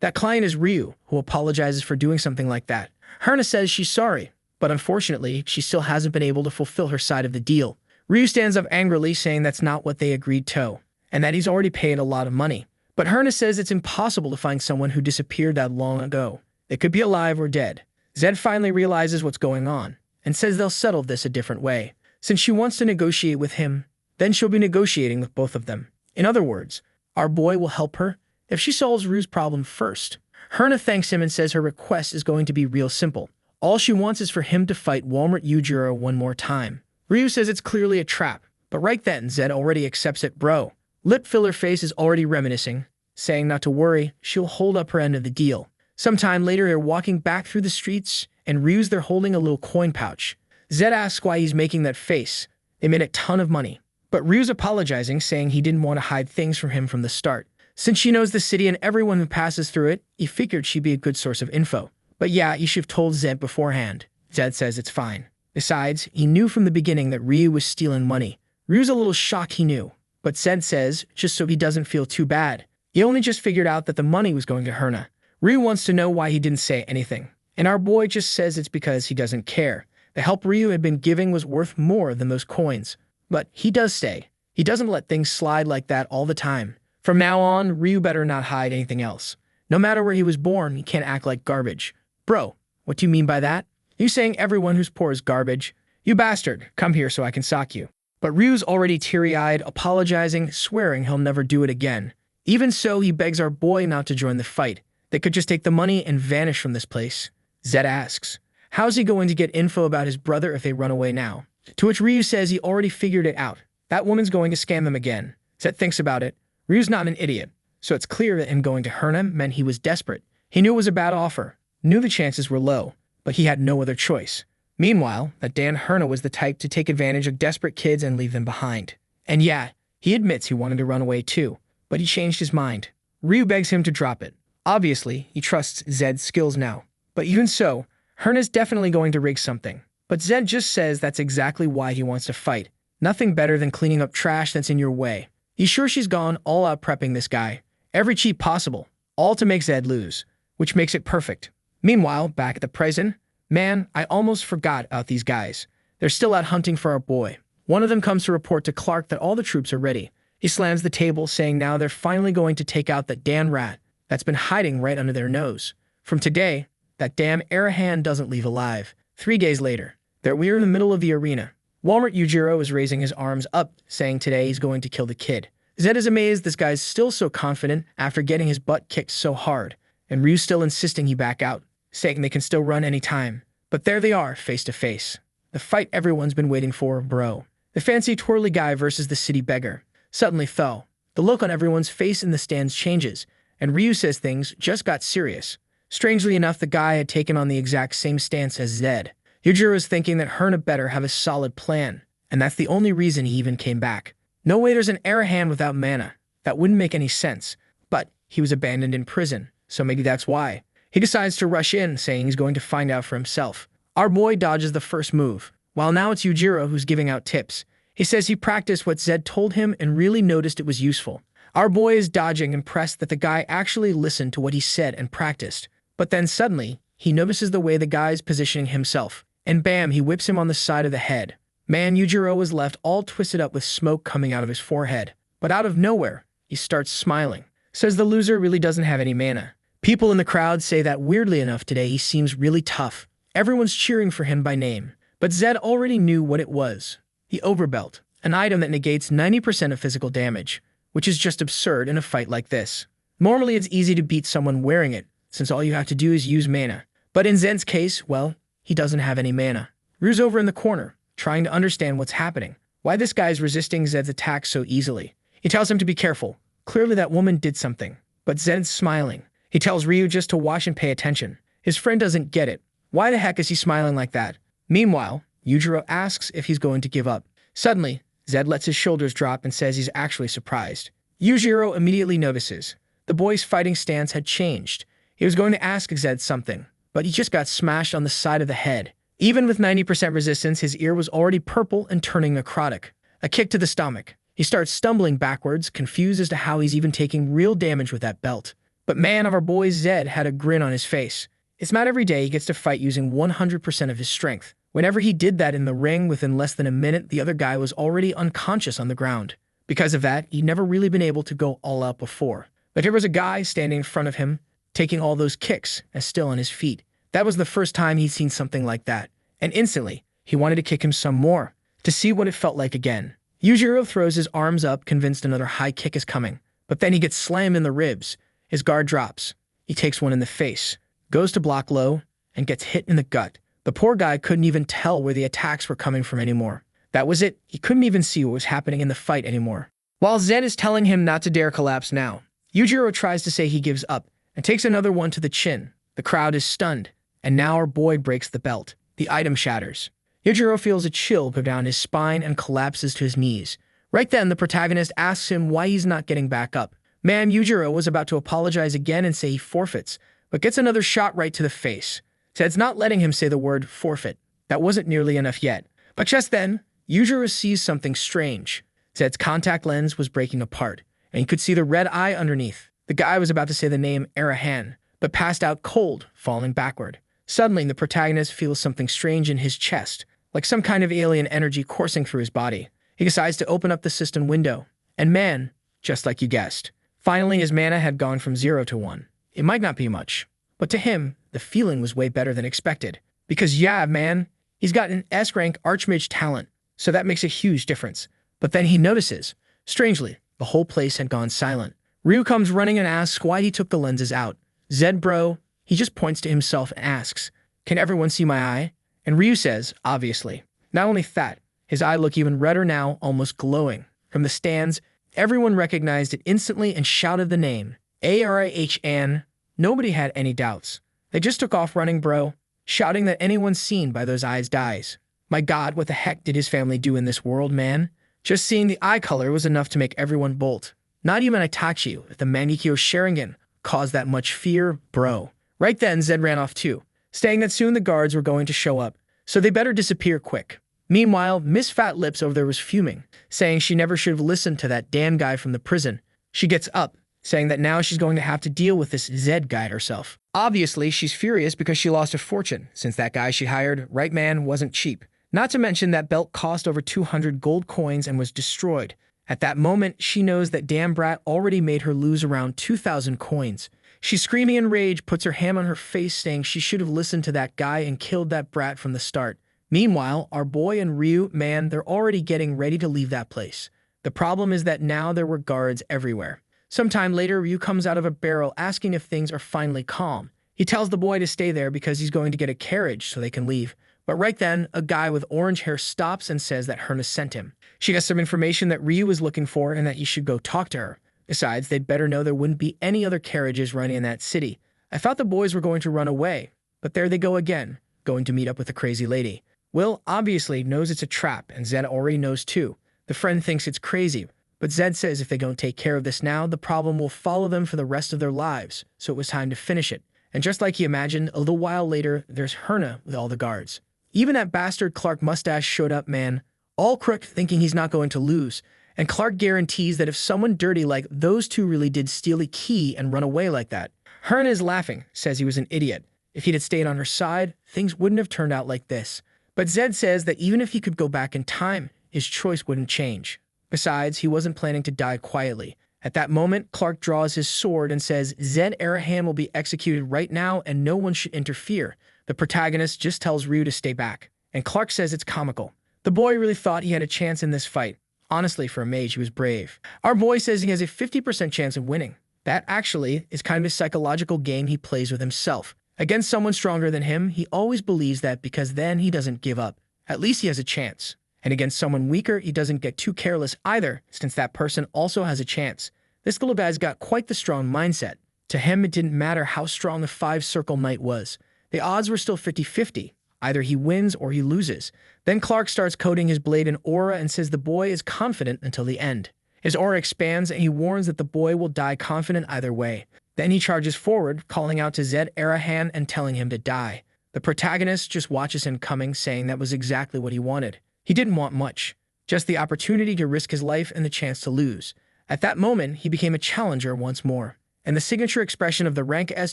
that client is Ryu, who apologizes for doing something like that. Herna says she's sorry, but unfortunately, she still hasn't been able to fulfill her side of the deal. Ryu stands up angrily, saying that's not what they agreed to, and that he's already paid a lot of money. But Herna says it's impossible to find someone who disappeared that long ago. They could be alive or dead. Zed finally realizes what's going on, and says they'll settle this a different way. Since she wants to negotiate with him, then she'll be negotiating with both of them. In other words, our boy will help her if she solves Ryu's problem first. Herna thanks him and says her request is going to be real simple. All she wants is for him to fight Walmart Yujiro one more time. Ryu says it's clearly a trap, but right then Zed already accepts it, bro. Lip filler face is already reminiscing, saying not to worry, she'll hold up her end of the deal. Sometime later, they're walking back through the streets, and Ryu's there holding a little coin pouch. Zed asks why he's making that face. They made a ton of money. But Ryu's apologizing, saying he didn't want to hide things from him from the start. Since she knows the city and everyone who passes through it, he figured she'd be a good source of info. But yeah, he should have told Zed beforehand. Zed says it's fine. Besides, he knew from the beginning that Ryu was stealing money. Ryu's a little shocked he knew, but Zed says, just so he doesn't feel too bad. He only just figured out that the money was going to Herna. Ryu wants to know why he didn't say anything, and our boy just says it's because he doesn't care. The help Ryu had been giving was worth more than those coins. But he does stay. He doesn't let things slide like that all the time. From now on, Ryu better not hide anything else. No matter where he was born, he can't act like garbage. Bro, what do you mean by that? You saying everyone who's poor is garbage? You bastard, come here so I can sock you. But Ryu's already teary-eyed, apologizing, swearing he'll never do it again. Even so, he begs our boy not to join the fight. They could just take the money and vanish from this place. Zed asks, how's he going to get info about his brother if they run away now? To which Ryu says he already figured it out. That woman's going to scam them again. Zed thinks about it. Ryu's not an idiot, so it's clear that him going to Herna meant he was desperate. He knew it was a bad offer, knew the chances were low, but he had no other choice. Meanwhile, that Dan Herna was the type to take advantage of desperate kids and leave them behind. And yeah, he admits he wanted to run away too, but he changed his mind. Ryu begs him to drop it. Obviously, he trusts Zed's skills now. But even so, Herna's definitely going to rig something. But Zed just says that's exactly why he wants to fight. Nothing better than cleaning up trash that's in your way. He's sure she's gone all out prepping this guy. Every cheat possible, all to make Zed lose, which makes it perfect. Meanwhile, back at the prison, man, I almost forgot about these guys. They're still out hunting for our boy. One of them comes to report to Clark that all the troops are ready. He slams the table, saying now they're finally going to take out that Dan rat that's been hiding right under their nose. From today, that damn Arahan doesn't leave alive. 3 days later, we're in the middle of the arena. Walmart Yujiro is raising his arms up, saying today he's going to kill the kid. Zed is amazed this guy's still so confident after getting his butt kicked so hard, and Ryu's still insisting he back out, saying they can still run any time. But there they are, face to face. The fight everyone's been waiting for, bro. The fancy twirly guy versus the city beggar. Suddenly fell. The look on everyone's face in the stands changes, and Ryu says things just got serious. Strangely enough, the guy had taken on the exact same stance as Zed. Yujiro is thinking that Herna better have a solid plan, and that's the only reason he even came back. No way there's an Arahan without mana. That wouldn't make any sense. But he was abandoned in prison, so maybe that's why. He decides to rush in, saying he's going to find out for himself. Our boy dodges the first move, while now it's Yujiro who's giving out tips. He says he practiced what Zed told him and really noticed it was useful. Our boy is dodging, impressed that the guy actually listened to what he said and practiced. But then suddenly, he notices the way the guy's positioning himself, and bam, he whips him on the side of the head. Man, Yujiro was left all twisted up with smoke coming out of his forehead. But out of nowhere, he starts smiling. Says the loser really doesn't have any mana. People in the crowd say that weirdly enough today he seems really tough. Everyone's cheering for him by name. But Zed already knew what it was. The overbelt, an item that negates 90% of physical damage, which is just absurd in a fight like this. Normally it's easy to beat someone wearing it, since all you have to do is use mana. But in Zed's case, well, he doesn't have any mana. Ryu's over in the corner, trying to understand what's happening. Why this guy's resisting Zed's attack so easily. He tells him to be careful. Clearly that woman did something. But Zed's smiling. He tells Ryu just to watch and pay attention. His friend doesn't get it. Why the heck is he smiling like that? Meanwhile, Yujiro asks if he's going to give up. Suddenly, Zed lets his shoulders drop and says he's actually surprised. Yujiro immediately notices. The boy's fighting stance had changed. He was going to ask Zed something, but he just got smashed on the side of the head. Even with 90% resistance, his ear was already purple and turning necrotic. A kick to the stomach. He starts stumbling backwards, confused as to how he's even taking real damage with that belt. But man, of our boy Zed had a grin on his face. It's not every day he gets to fight using 100% of his strength. Whenever he did that in the ring, within less than a minute, the other guy was already unconscious on the ground. Because of that, he'd never really been able to go all out before. But here was a guy standing in front of him, taking all those kicks and still on his feet. That was the first time he'd seen something like that. And instantly, he wanted to kick him some more, to see what it felt like again. Yujiro throws his arms up, convinced another high kick is coming. But then he gets slammed in the ribs. His guard drops. He takes one in the face, goes to block low, and gets hit in the gut. The poor guy couldn't even tell where the attacks were coming from anymore. That was it. He couldn't even see what was happening in the fight anymore. While Zed is telling him not to dare collapse now, Yujiro tries to say he gives up and takes another one to the chin. The crowd is stunned, and now our boy breaks the belt. The item shatters. Yujiro feels a chill go down his spine and collapses to his knees. Right then, the protagonist asks him why he's not getting back up. Man, Yujiro was about to apologize again and say he forfeits, but gets another shot right to the face. Zed's not letting him say the word forfeit. That wasn't nearly enough yet. But just then, Yujiro sees something strange. Zed's contact lens was breaking apart, and he could see the red eye underneath. The guy was about to say the name Arahan, but passed out cold, falling backward. Suddenly, the protagonist feels something strange in his chest, like some kind of alien energy coursing through his body. He decides to open up the system window. And man, just like you guessed, finally his mana had gone from 0 to 1. It might not be much, but to him, the feeling was way better than expected. Because yeah, man, he's got an S-rank Archmage talent, so that makes a huge difference. But then he notices, strangely, the whole place had gone silent. Ryu comes running and asks why he took the lenses out. Zed bro, he just points to himself and asks, "Can everyone see my eye?" And Ryu says, obviously. Not only that, his eye looked even redder now, almost glowing. From the stands, everyone recognized it instantly and shouted the name. Arhan. Nobody had any doubts. They just took off running, bro, shouting that anyone seen by those eyes dies. My god, what the heck did his family do in this world, man? Just seeing the eye color was enough to make everyone bolt. Not even Itachi, if the Mangekyo Sharingan caused that much fear, bro. Right then, Zed ran off too, saying that soon the guards were going to show up, so they better disappear quick. Meanwhile, Miss Fat Lips over there was fuming, saying she never should have listened to that damn guy from the prison. She gets up, saying that now she's going to have to deal with this Zed guy herself. Obviously, she's furious because she lost a fortune, since that guy she hired, right man, wasn't cheap. Not to mention that belt cost over 200 gold coins and was destroyed. At that moment, she knows that damn brat already made her lose around 2,000 coins. She's screaming in rage, puts her hand on her face saying she should have listened to that guy and killed that brat from the start. Meanwhile, our boy and Ryu, man, they're already getting ready to leave that place. The problem is that now there were guards everywhere. Sometime later, Ryu comes out of a barrel asking if things are finally calm. He tells the boy to stay there because he's going to get a carriage so they can leave. But right then, a guy with orange hair stops and says that Herna sent him. She has some information that Ryu is looking for and that he should go talk to her. Besides, they'd better know there wouldn't be any other carriages running in that city. I thought the boys were going to run away, but there they go again, going to meet up with the crazy lady. Will obviously knows it's a trap, and Zed already knows too. The friend thinks it's crazy, but Zed says if they don't take care of this now, the problem will follow them for the rest of their lives, so it was time to finish it. And just like he imagined, a little while later, there's Herna with all the guards. Even that bastard Clark Mustache showed up, man, all crook thinking he's not going to lose. And Clark guarantees that if someone dirty like those two really did steal a key and run away like that. Herna is laughing, says he was an idiot. If he'd have stayed on her side, things wouldn't have turned out like this. But Zed says that even if he could go back in time, his choice wouldn't change. Besides, he wasn't planning to die quietly. At that moment, Clark draws his sword and says Zed Arahan will be executed right now and no one should interfere. The protagonist just tells Ryu to stay back, and Clark says it's comical. The boy really thought he had a chance in this fight. Honestly, for a mage, he was brave. Our boy says he has a 50% chance of winning. That actually is kind of a psychological game he plays with himself. Against someone stronger than him, he always believes that because then he doesn't give up. At least he has a chance. And against someone weaker, he doesn't get too careless either, since that person also has a chance. This little guy's got quite the strong mindset. To him, it didn't matter how strong the 5-circle knight was. The odds were still 50-50. Either he wins or he loses. Then Clark starts coating his blade in aura and says the boy is confident until the end. His aura expands and he warns that the boy will die confident either way. Then he charges forward, calling out to Zed Arahan and telling him to die. The protagonist just watches him coming, saying that was exactly what he wanted. He didn't want much, just the opportunity to risk his life and the chance to lose. At that moment, he became a challenger once more. And the signature expression of the rank S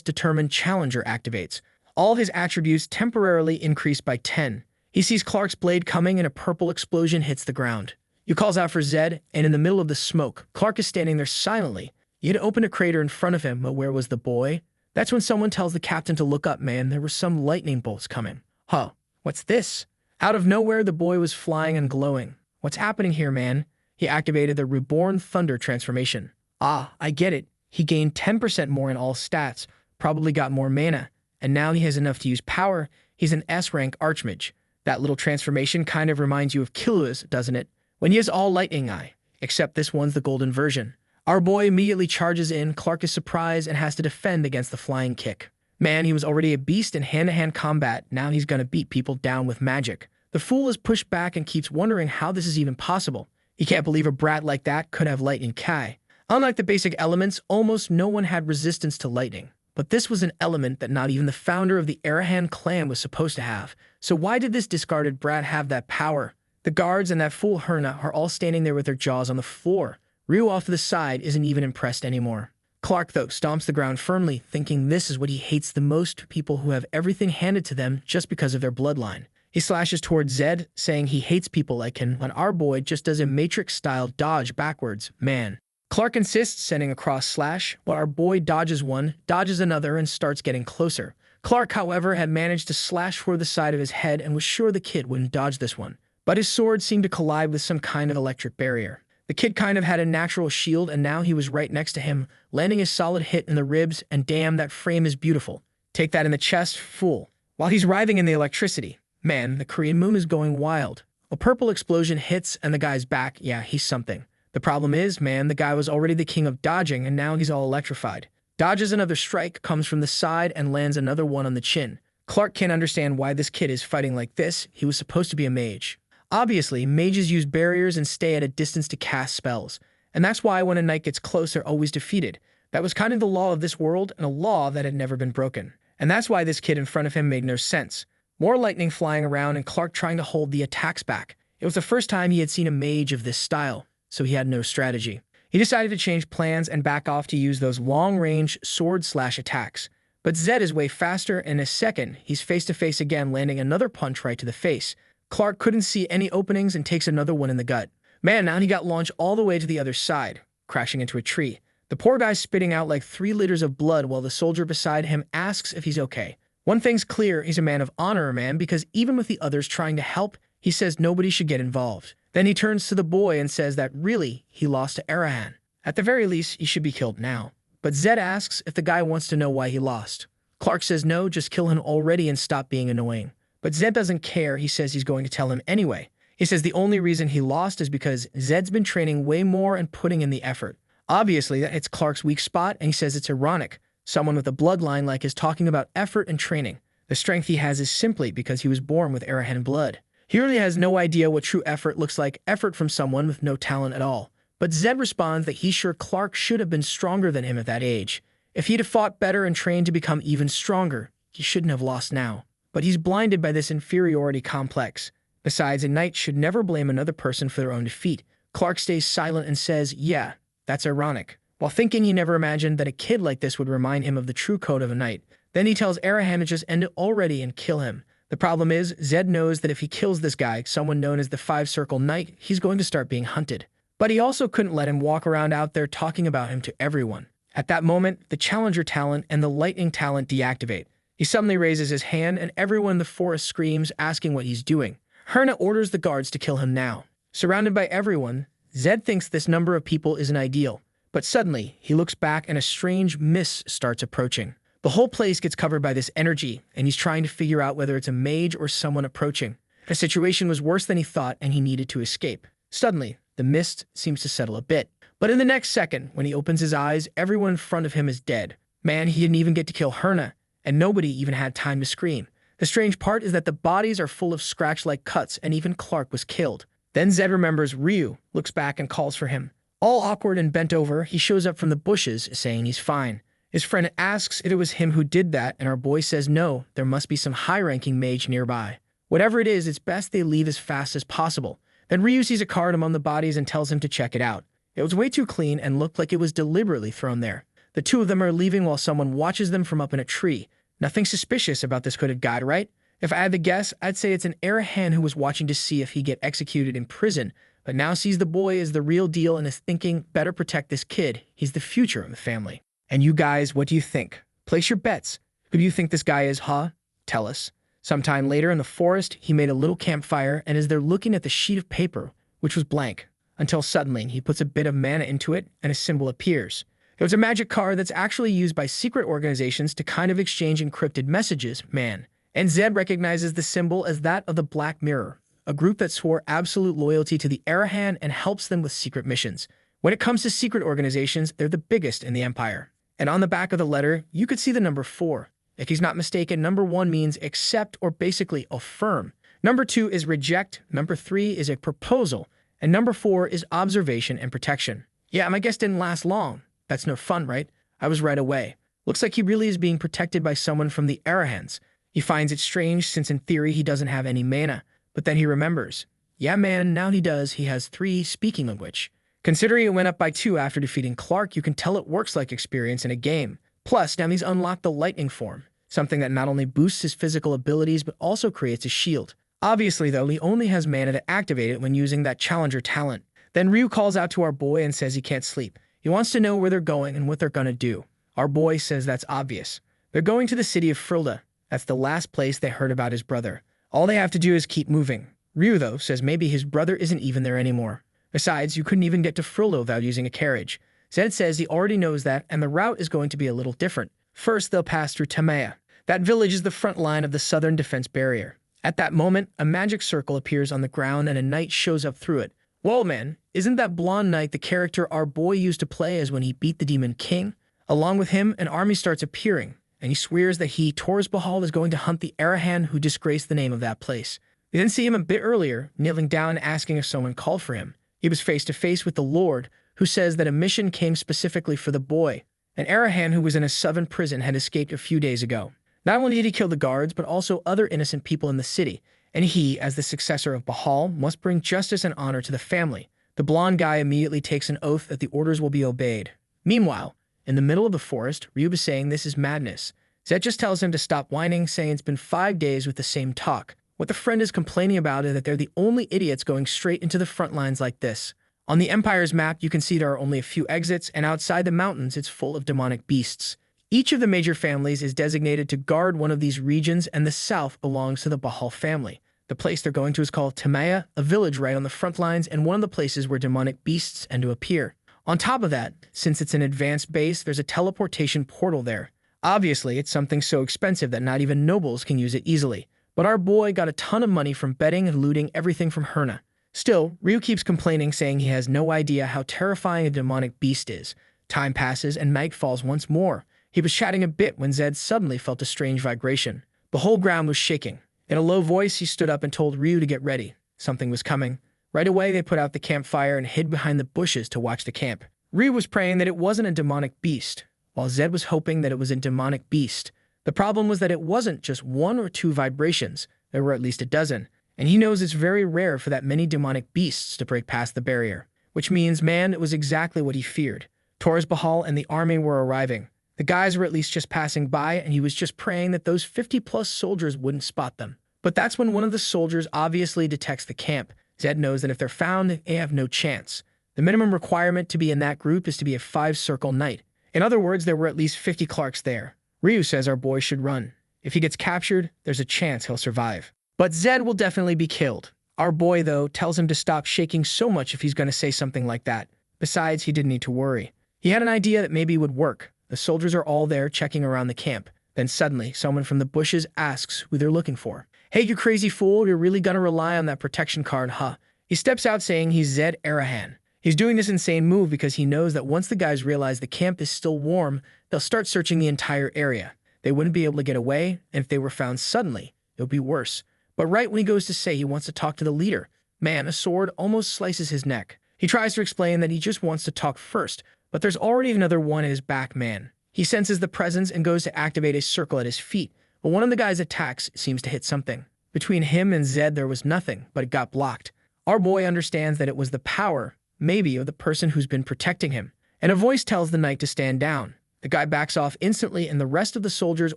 determined challenger activates. All his attributes temporarily increase by 10. He sees Clark's blade coming and a purple explosion hits the ground. He calls out for Zed, and in the middle of the smoke, Clark is standing there silently. He had opened a crater in front of him, but where was the boy? That's when someone tells the captain to look up, man. There were some lightning bolts coming. Huh, what's this? Out of nowhere, the boy was flying and glowing. What's happening here, man? He activated the Reborn Thunder transformation. Ah, I get it. He gained 10% more in all stats, probably got more mana. And now he has enough to use power. He's an S-rank Archmage. That little transformation kind of reminds you of Killua's, doesn't it? When he has all Lightning Eye, except this one's the golden version. Our boy immediately charges in, Clark is surprised and has to defend against the flying kick. Man, he was already a beast in hand-to-hand combat, now he's gonna beat people down with magic. The fool is pushed back and keeps wondering how this is even possible. He can't believe a brat like that could have Lightning Kai. Unlike the basic elements, almost no one had resistance to lightning. But this was an element that not even the founder of the Arahan clan was supposed to have. So why did this discarded brat have that power? The guards and that fool Herna are all standing there with their jaws on the floor. Ryu off to the side isn't even impressed anymore. Clark, though, stomps the ground firmly, thinking this is what he hates the most, people who have everything handed to them just because of their bloodline. He slashes towards Zed, saying he hates people like him, when our boy just does a Matrix-style dodge backwards. Man, Clark insists, sending a cross slash, while our boy dodges one, dodges another, and starts getting closer. Clark, however, had managed to slash for the side of his head and was sure the kid wouldn't dodge this one. But his sword seemed to collide with some kind of electric barrier. The kid kind of had a natural shield, and now he was right next to him, landing a solid hit in the ribs, and damn, that frame is beautiful. Take that in the chest, fool. While he's writhing in the electricity, man, the Korean moon is going wild. A purple explosion hits, and the guy's back. Yeah, he's something. The problem is, man, the guy was already the king of dodging, and now he's all electrified. Dodges another strike, comes from the side, and lands another one on the chin. Clark can't understand why this kid is fighting like this. He was supposed to be a mage. Obviously, mages use barriers and stay at a distance to cast spells. And that's why when a knight gets close, they're always defeated. That was kind of the law of this world, and a law that had never been broken. And that's why this kid in front of him made no sense. More lightning flying around and Clark trying to hold the attacks back. It was the first time he had seen a mage of this style, so he had no strategy. He decided to change plans and back off to use those long-range sword/attacks. But Zed is way faster, and in a second, he's face-to-face again, landing another punch right to the face. Clark couldn't see any openings and takes another one in the gut. Man, now he got launched all the way to the other side, crashing into a tree. The poor guy's spitting out like 3 liters of blood while the soldier beside him asks if he's okay. One thing's clear, he's a man of honor, man, because even with the others trying to help, he says nobody should get involved. Then he turns to the boy and says that really, he lost to Arahan. At the very least, he should be killed now. But Zed asks if the guy wants to know why he lost. Clark says no, just kill him already and stop being annoying. But Zed doesn't care, he says he's going to tell him anyway. He says the only reason he lost is because Zed's been training way more and putting in the effort. Obviously, that hits Clark's weak spot, and he says it's ironic. Someone with a bloodline like is talking about effort and training. The strength he has is simply because he was born with Arahan blood. He really has no idea what true effort looks like, effort from someone with no talent at all. But Zed responds that he's sure Clark should have been stronger than him at that age. If he'd have fought better and trained to become even stronger, he shouldn't have lost now. But he's blinded by this inferiority complex. Besides, a knight should never blame another person for their own defeat. Clark stays silent and says, yeah, that's ironic, while thinking he never imagined that a kid like this would remind him of the true code of a knight. Then he tells Arahan to just end it already and kill him. The problem is, Zed knows that if he kills this guy, someone known as the Five-Circle Knight, he's going to start being hunted. But he also couldn't let him walk around out there talking about him to everyone. At that moment, the Challenger talent and the Lightning talent deactivate. He suddenly raises his hand and everyone in the forest screams, asking what he's doing. Herna orders the guards to kill him now. Surrounded by everyone, Zed thinks this number of people isn't ideal. But suddenly, he looks back and a strange mist starts approaching. The whole place gets covered by this energy, and he's trying to figure out whether it's a mage or someone approaching. The situation was worse than he thought, and he needed to escape. Suddenly, the mist seems to settle a bit. But in the next second, when he opens his eyes, everyone in front of him is dead. Man, he didn't even get to kill Herna, and nobody even had time to scream. The strange part is that the bodies are full of scratch-like cuts, and even Clark was killed. Then Zed remembers Ryu, looks back and calls for him. All awkward and bent over, he shows up from the bushes, saying he's fine. His friend asks if it was him who did that, and our boy says no, there must be some high-ranking mage nearby. Whatever it is, it's best they leave as fast as possible. Then Ryu sees a card among the bodies and tells him to check it out. It was way too clean and looked like it was deliberately thrown there. The two of them are leaving while someone watches them from up in a tree. Nothing suspicious about this hooded guy, right? If I had to guess, I'd say it's an Arahan who was watching to see if he'd get executed in prison, but now sees the boy as the real deal and is thinking, better protect this kid. He's the future of the family. And you guys, what do you think? Place your bets. Who do you think this guy is, huh? Tell us. Sometime later in the forest, he made a little campfire and is there looking at the sheet of paper, which was blank, until suddenly he puts a bit of mana into it and a symbol appears. It was a magic card that's actually used by secret organizations to kind of exchange encrypted messages, man. And Zed recognizes the symbol as that of the Black Mirror, a group that swore absolute loyalty to the Arahan and helps them with secret missions. When it comes to secret organizations, they're the biggest in the Empire. And on the back of the letter, you could see the number 4. If he's not mistaken, number 1 means accept or basically affirm. Number 2 is reject, number 3 is a proposal, and number 4 is observation and protection. Yeah, my guess didn't last long. That's no fun, right? I was right away. Looks like he really is being protected by someone from the Arahans. He finds it strange since in theory he doesn't have any mana, but then he remembers. Yeah man, now he does, he has 3 speaking language. Considering it went up by 2 after defeating Clark, you can tell it works like experience in a game. Plus, now he's unlocked the lightning form, something that not only boosts his physical abilities but also creates a shield. Obviously though, he only has mana to activate it when using that Challenger talent. Then Ryu calls out to our boy and says he can't sleep. He wants to know where they're going and what they're gonna do. Our boy says that's obvious. They're going to the city of Frilda. That's the last place they heard about his brother. All they have to do is keep moving. Ryu, though, says maybe his brother isn't even there anymore. Besides, you couldn't even get to Frilda without using a carriage. Zed says he already knows that, and the route is going to be a little different. First, they'll pass through Tamaya. That village is the front line of the southern defense barrier. At that moment, a magic circle appears on the ground and a knight shows up through it. Whoa, man, isn't that blonde knight the character our boy used to play as when he beat the Demon King? Along with him, an army starts appearing, and he swears that he, Taurus Bahal, is going to hunt the Arahan who disgraced the name of that place. We then see him a bit earlier, kneeling down asking if someone called for him. He was face to face with the Lord, who says that a mission came specifically for the boy. An Arahan who was in a southern prison had escaped a few days ago. Not only did he kill the guards, but also other innocent people in the city, and he, as the successor of Bahal, must bring justice and honor to the family. The blonde guy immediately takes an oath that the orders will be obeyed. Meanwhile, in the middle of the forest, Ryub is saying this is madness. Zed just tells him to stop whining, saying it's been 5 days with the same talk. What the friend is complaining about is that they're the only idiots going straight into the front lines like this. On the Empire's map, you can see there are only a few exits, and outside the mountains, it's full of demonic beasts. Each of the major families is designated to guard one of these regions, and the south belongs to the Bahal family. The place they're going to is called Tamaya, a village right on the front lines and one of the places where demonic beasts end to appear. On top of that, since it's an advanced base, there's a teleportation portal there. Obviously, it's something so expensive that not even nobles can use it easily. But our boy got a ton of money from betting and looting everything from Herna. Still, Ryu keeps complaining, saying he has no idea how terrifying a demonic beast is. Time passes and night falls once more. He was chatting a bit when Zed suddenly felt a strange vibration. The whole ground was shaking. In a low voice, he stood up and told Ryu to get ready. Something was coming. Right away, they put out the campfire and hid behind the bushes to watch the camp. Ryu was praying that it wasn't a demonic beast, while Zed was hoping that it was a demonic beast. The problem was that it wasn't just 1 or 2 vibrations. There were at least a dozen. And he knows it's very rare for that many demonic beasts to break past the barrier. Which means, man, it was exactly what he feared. Taurus Bahal and the army were arriving. The guys were at least just passing by, and he was just praying that those 50-plus soldiers wouldn't spot them. But that's when one of the soldiers obviously detects the camp. Zed knows that if they're found, they have no chance. The minimum requirement to be in that group is to be a 5-circle knight. In other words, there were at least 50 Clarks there. Ryu says our boy should run. If he gets captured, there's a chance he'll survive. But Zed will definitely be killed. Our boy, though, tells him to stop shaking so much if he's going to say something like that. Besides, he didn't need to worry. He had an idea that maybe would work. The soldiers are all there checking around the camp. Then suddenly, someone from the bushes asks who they're looking for. Hey, you crazy fool, you're really gonna rely on that protection card, huh? He steps out saying he's Zed Arahan. He's doing this insane move because he knows that once the guys realize the camp is still warm, they'll start searching the entire area. They wouldn't be able to get away, and if they were found suddenly, it would be worse. But right when he goes to say he wants to talk to the leader, man, a sword almost slices his neck. He tries to explain that he just wants to talk first, but there's already another one at his back, man. He senses the presence and goes to activate a circle at his feet, but one of the guys' attacks seems to hit something. Between him and Zed there was nothing, but it got blocked. Our boy understands that it was the power, maybe, of the person who's been protecting him, and a voice tells the knight to stand down. The guy backs off instantly, and the rest of the soldiers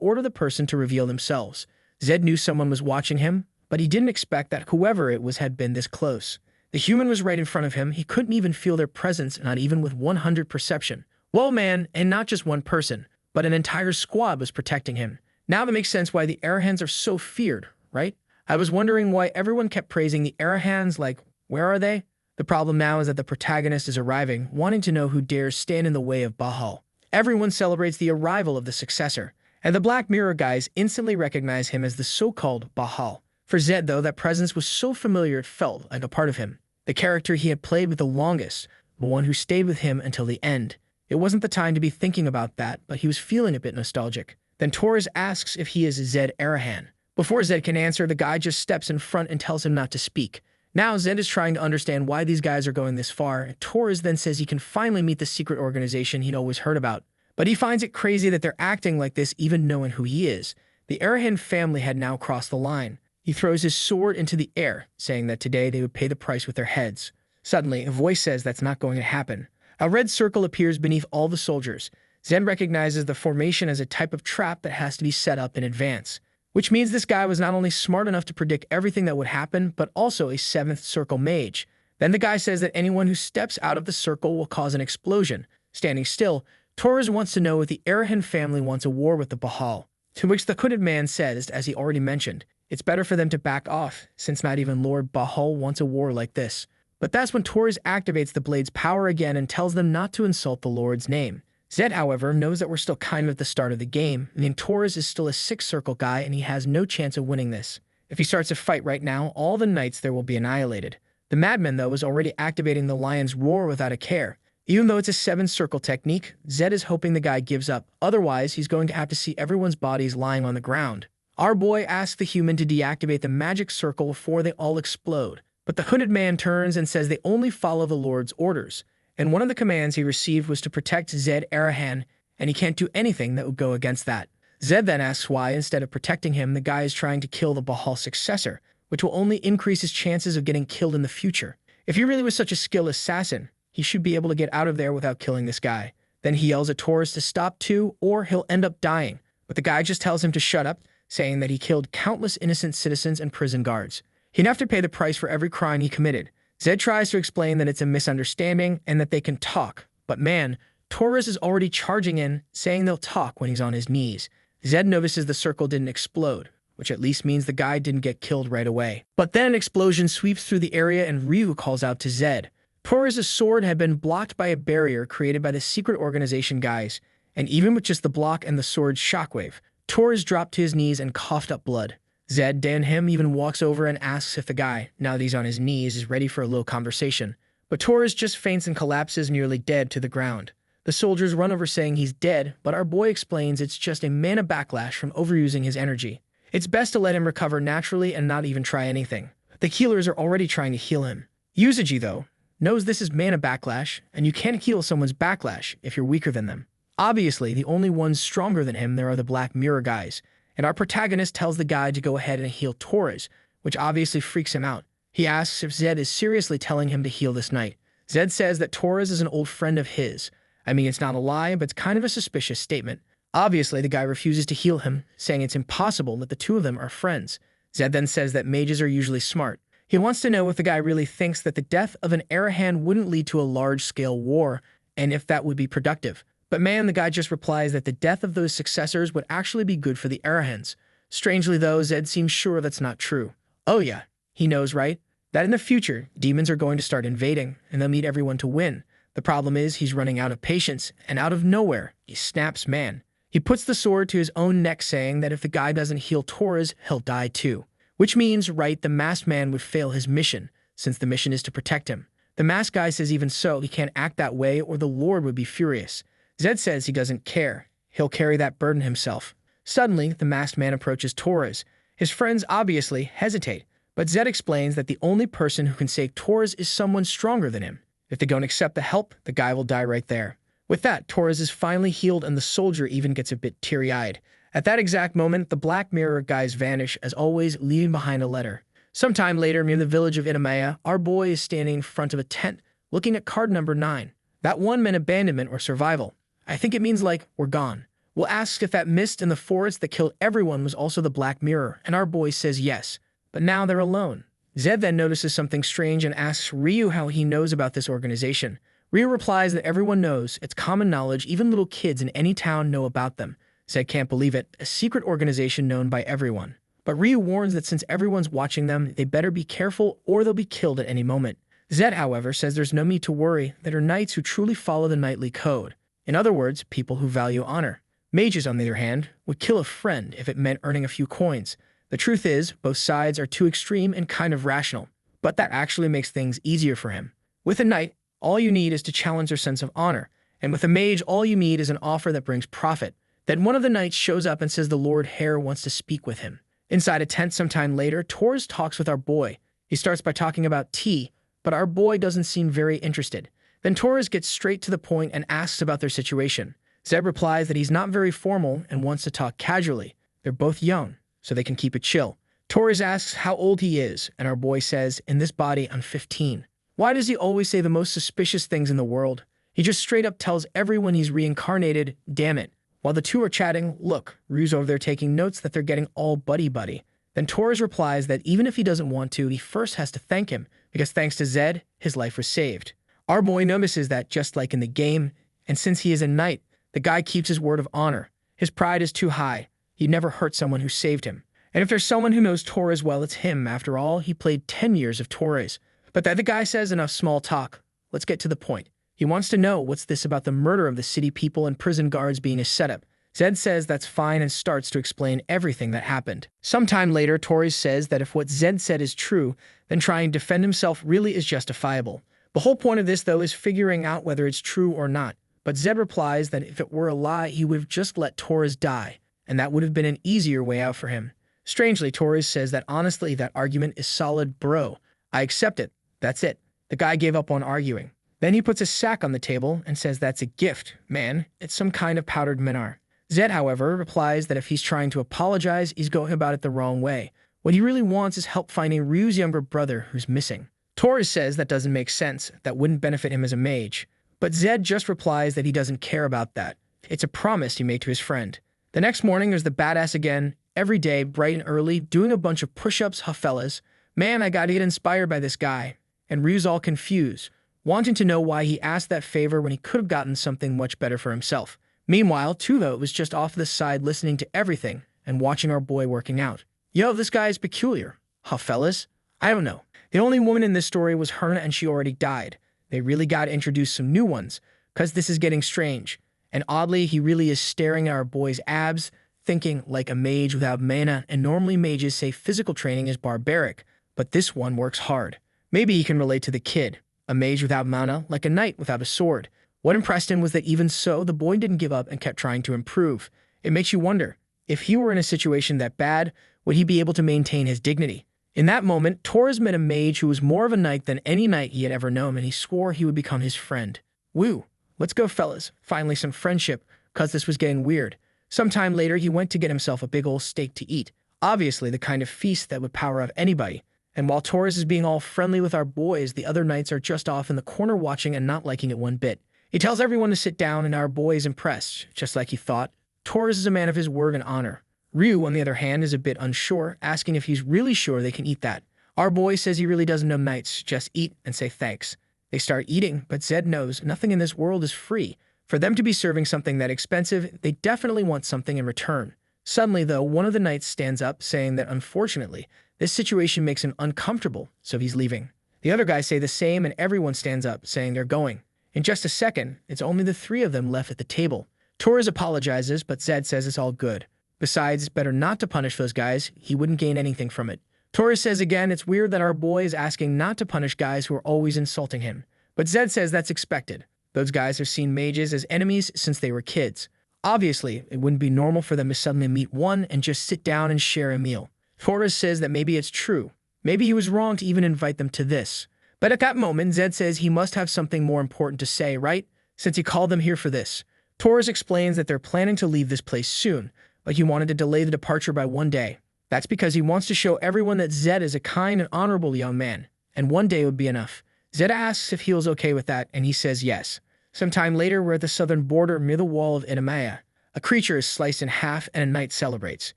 order the person to reveal themselves. Zed knew someone was watching him, but he didn't expect that whoever it was had been this close. The human was right in front of him. He couldn't even feel their presence, not even with 100 perception. Whoa, man, and not just one person, but an entire squad was protecting him. Now that makes sense why the Arahans are so feared, right? I was wondering why everyone kept praising the Arahans, like, where are they? The problem now is that the protagonist is arriving, wanting to know who dares stand in the way of Bahal. Everyone celebrates the arrival of the successor, and the Black Mirror guys instantly recognize him as the so-called Bahal. For Zed, though, that presence was so familiar it felt like a part of him. The character he had played with the longest, the one who stayed with him until the end. It wasn't the time to be thinking about that, but he was feeling a bit nostalgic. Then Taurus asks if he is Zed Arahan. Before Zed can answer, the guy just steps in front and tells him not to speak. Now Zed is trying to understand why these guys are going this far. Taurus then says he can finally meet the secret organization he'd always heard about. But he finds it crazy that they're acting like this even knowing who he is. The Arahan family had now crossed the line. He throws his sword into the air, saying that today they would pay the price with their heads. Suddenly, a voice says that's not going to happen. A red circle appears beneath all the soldiers. Zed recognizes the formation as a type of trap that has to be set up in advance. Which means this guy was not only smart enough to predict everything that would happen, but also a 7th circle mage. Then the guy says that anyone who steps out of the circle will cause an explosion, Standing still, Torres wants to know if the Arahan family wants a war with the Bahal, to which the hooded man says, as he already mentioned, it's better for them to back off, since not even Lord Bahal wants a war like this. But that's when Torres activates the blade's power again and tells them not to insult the Lord's name. Zed, however, knows that we're still kind of at the start of the game, meaning Torres is still a 6-circle guy and he has no chance of winning this. If he starts a fight right now, all the knights there will be annihilated. The madman, though, is already activating the lion's roar without a care. Even though it's a 7-circle technique, Zed is hoping the guy gives up, otherwise he's going to have to see everyone's bodies lying on the ground. Our boy asks the human to deactivate the magic circle before they all explode, but the hooded man turns and says they only follow the Lord's orders, and one of the commands he received was to protect Zed Arahan, and he can't do anything that would go against that. Zed then asks why, instead of protecting him, the guy is trying to kill the Bahal's successor, which will only increase his chances of getting killed in the future. If he really was such a skilled assassin, he should be able to get out of there without killing this guy. Then he yells at Torres to stop too, or he'll end up dying, but the guy just tells him to shut up, saying that he killed countless innocent citizens and prison guards. He'd have to pay the price for every crime he committed. Zed tries to explain that it's a misunderstanding and that they can talk, but man, Torres is already charging in, saying they'll talk when he's on his knees. Zed notices the circle didn't explode, which at least means the guy didn't get killed right away. But then an explosion sweeps through the area and Ryu calls out to Zed. Torres' sword had been blocked by a barrier created by the secret organization guys, and even with just the block and the sword's shockwave, Torres dropped to his knees and coughed up blood. Zed, Dan him, even walks over and asks if the guy, now that he's on his knees, is ready for a little conversation. But Torres just faints and collapses nearly dead to the ground. The soldiers run over saying he's dead, but our boy explains it's just a mana backlash from overusing his energy. It's best to let him recover naturally and not even try anything. The healers are already trying to heal him. Usagi, though, knows this is mana backlash, and you can't heal someone's backlash if you're weaker than them. Obviously, the only ones stronger than him there are the Black Mirror guys, and our protagonist tells the guy to go ahead and heal Torres, which obviously freaks him out. He asks if Zed is seriously telling him to heal this knight. Zed says that Torres is an old friend of his. I mean, it's not a lie, but it's kind of a suspicious statement. Obviously, the guy refuses to heal him, saying it's impossible that the two of them are friends. Zed then says that mages are usually smart. He wants to know if the guy really thinks that the death of an Arahan wouldn't lead to a large-scale war, and if that would be productive. But man, the guy just replies that the death of those successors would actually be good for the Arahans. Strangely though, Zed seems sure that's not true. Oh yeah, he knows, right? That in the future, demons are going to start invading, and they'll need everyone to win. The problem is he's running out of patience, and out of nowhere, he snaps man. He puts the sword to his own neck, saying that if the guy doesn't heal Torres, he'll die too. Which means, right, the masked man would fail his mission, since the mission is to protect him. The masked guy says even so, he can't act that way or the Lord would be furious. Zed says he doesn't care. He'll carry that burden himself. Suddenly, the masked man approaches Torres. His friends obviously hesitate, but Zed explains that the only person who can save Torres is someone stronger than him. If they don't accept the help, the guy will die right there. With that, Torres is finally healed and the soldier even gets a bit teary-eyed. At that exact moment, the Black Mirror guys vanish, as always, leaving behind a letter. Sometime later, near the village of Itamaya, our boy is standing in front of a tent, looking at card number 9. That one meant abandonment or survival. I think it means like, we're gone. We'll ask if that mist in the forest that killed everyone was also the Black Mirror, and our boy says yes. But now they're alone. Zed then notices something strange and asks Ryu how he knows about this organization. Ryu replies that everyone knows, it's common knowledge, even little kids in any town know about them. Zed can't believe it, a secret organization known by everyone. But Ryu warns that since everyone's watching them, they better be careful or they'll be killed at any moment. Zed, however, says there's no need to worry, that are knights who truly follow the knightly code. In other words, people who value honor. Mages, on the other hand, would kill a friend if it meant earning a few coins. The truth is, both sides are too extreme and kind of rational, but that actually makes things easier for him. With a knight, all you need is to challenge their sense of honor, and with a mage, all you need is an offer that brings profit. Then one of the knights shows up and says the Lord Hare wants to speak with him. Inside a tent sometime later, Torres talks with our boy. He starts by talking about tea, but our boy doesn't seem very interested. Then Torres gets straight to the point and asks about their situation. Zed replies that he's not very formal and wants to talk casually. They're both young, so they can keep it chill. Torres asks how old he is, and our boy says, in this body, I'm 15. Why does he always say the most suspicious things in the world? He just straight up tells everyone he's reincarnated, damn it. While the two are chatting, look, Ryu's over there taking notes that they're getting all buddy-buddy. Then Torres replies that even if he doesn't want to, he first has to thank him, because thanks to Zed, his life was saved. Our boy notices that, just like in the game, And since he is a knight, the guy keeps his word of honor. His pride is too high. He'd never hurt someone who saved him. And if there's someone who knows Torres well, it's him. After all, he played 10 years of Torres. But that the guy says enough small talk. Let's get to the point. He wants to know what's this about the murder of the city people and prison guards being a setup. Zed says that's fine and starts to explain everything that happened. Sometime later, Torres says that if what Zed said is true, then trying to defend himself really is justifiable. The whole point of this, though, is figuring out whether it's true or not. But Zed replies that if it were a lie, he would have just let Torres die, and that would have been an easier way out for him. Strangely, Torres says that honestly, that argument is solid, bro. I accept it. That's it. The guy gave up on arguing. Then he puts a sack on the table and says that's a gift, man. It's some kind of powdered minar. Zed, however, replies that if he's trying to apologize, he's going about it the wrong way. What he really wants is help finding Ryu's younger brother who's missing. Torres says that doesn't make sense. That wouldn't benefit him as a mage. But Zed just replies that he doesn't care about that. It's a promise he made to his friend. The next morning, there's the badass again, every day, bright and early, doing a bunch of push-ups, fellas. Man, I gotta get inspired by this guy. And Ryu's all confused, wanting to know why he asked that favor when he could have gotten something much better for himself. Meanwhile, Tuvo was just off to the side listening to everything and watching our boy working out. Yo, this guy is peculiar. Fellas? I don't know. The only woman in this story was Herna and she already died. They really gotta introduce some new ones, cause this is getting strange. And oddly, he really is staring at our boy's abs, thinking like a mage without mana, and normally mages say physical training is barbaric, but this one works hard. Maybe he can relate to the kid, a mage without mana, like a knight without a sword. What impressed him was that even so, the boy didn't give up and kept trying to improve. It makes you wonder, if he were in a situation that bad, would he be able to maintain his dignity? In that moment, Torres met a mage who was more of a knight than any knight he had ever known, and he swore he would become his friend. Woo! Let's go, fellas. Finally some friendship, cause this was getting weird. Sometime later, he went to get himself a big ol' steak to eat. Obviously, the kind of feast that would power up anybody. And while Torres is being all friendly with our boys, the other knights are just off in the corner watching and not liking it one bit. He tells everyone to sit down, and our boy is impressed, just like he thought. Torres is a man of his word and honor. Ryu, on the other hand, is a bit unsure, asking if he's really sure they can eat that. Our boy says he really doesn't know knights, just eat and say thanks. They start eating, but Zed knows nothing in this world is free. For them to be serving something that expensive, they definitely want something in return. Suddenly, though, one of the knights stands up, saying that unfortunately, this situation makes him uncomfortable, so he's leaving. The other guys say the same, and everyone stands up, saying they're going. In just a second, it's only the three of them left at the table. Torres apologizes, but Zed says it's all good. Besides, it's better not to punish those guys. He wouldn't gain anything from it. Torres says again it's weird that our boy is asking not to punish guys who are always insulting him. But Zed says that's expected. Those guys have seen mages as enemies since they were kids. Obviously, it wouldn't be normal for them to suddenly meet one and just sit down and share a meal. Torres says that maybe it's true. Maybe he was wrong to even invite them to this. But at that moment, Zed says he must have something more important to say, right? Since he called them here for this. Torres explains that they're planning to leave this place soon, but he wanted to delay the departure by one day. That's because he wants to show everyone that Zed is a kind and honorable young man, and one day would be enough. Zed asks if he was okay with that, and he says yes. Sometime later, we're at the southern border near the wall of Inamaya. A creature is sliced in half, and a knight celebrates.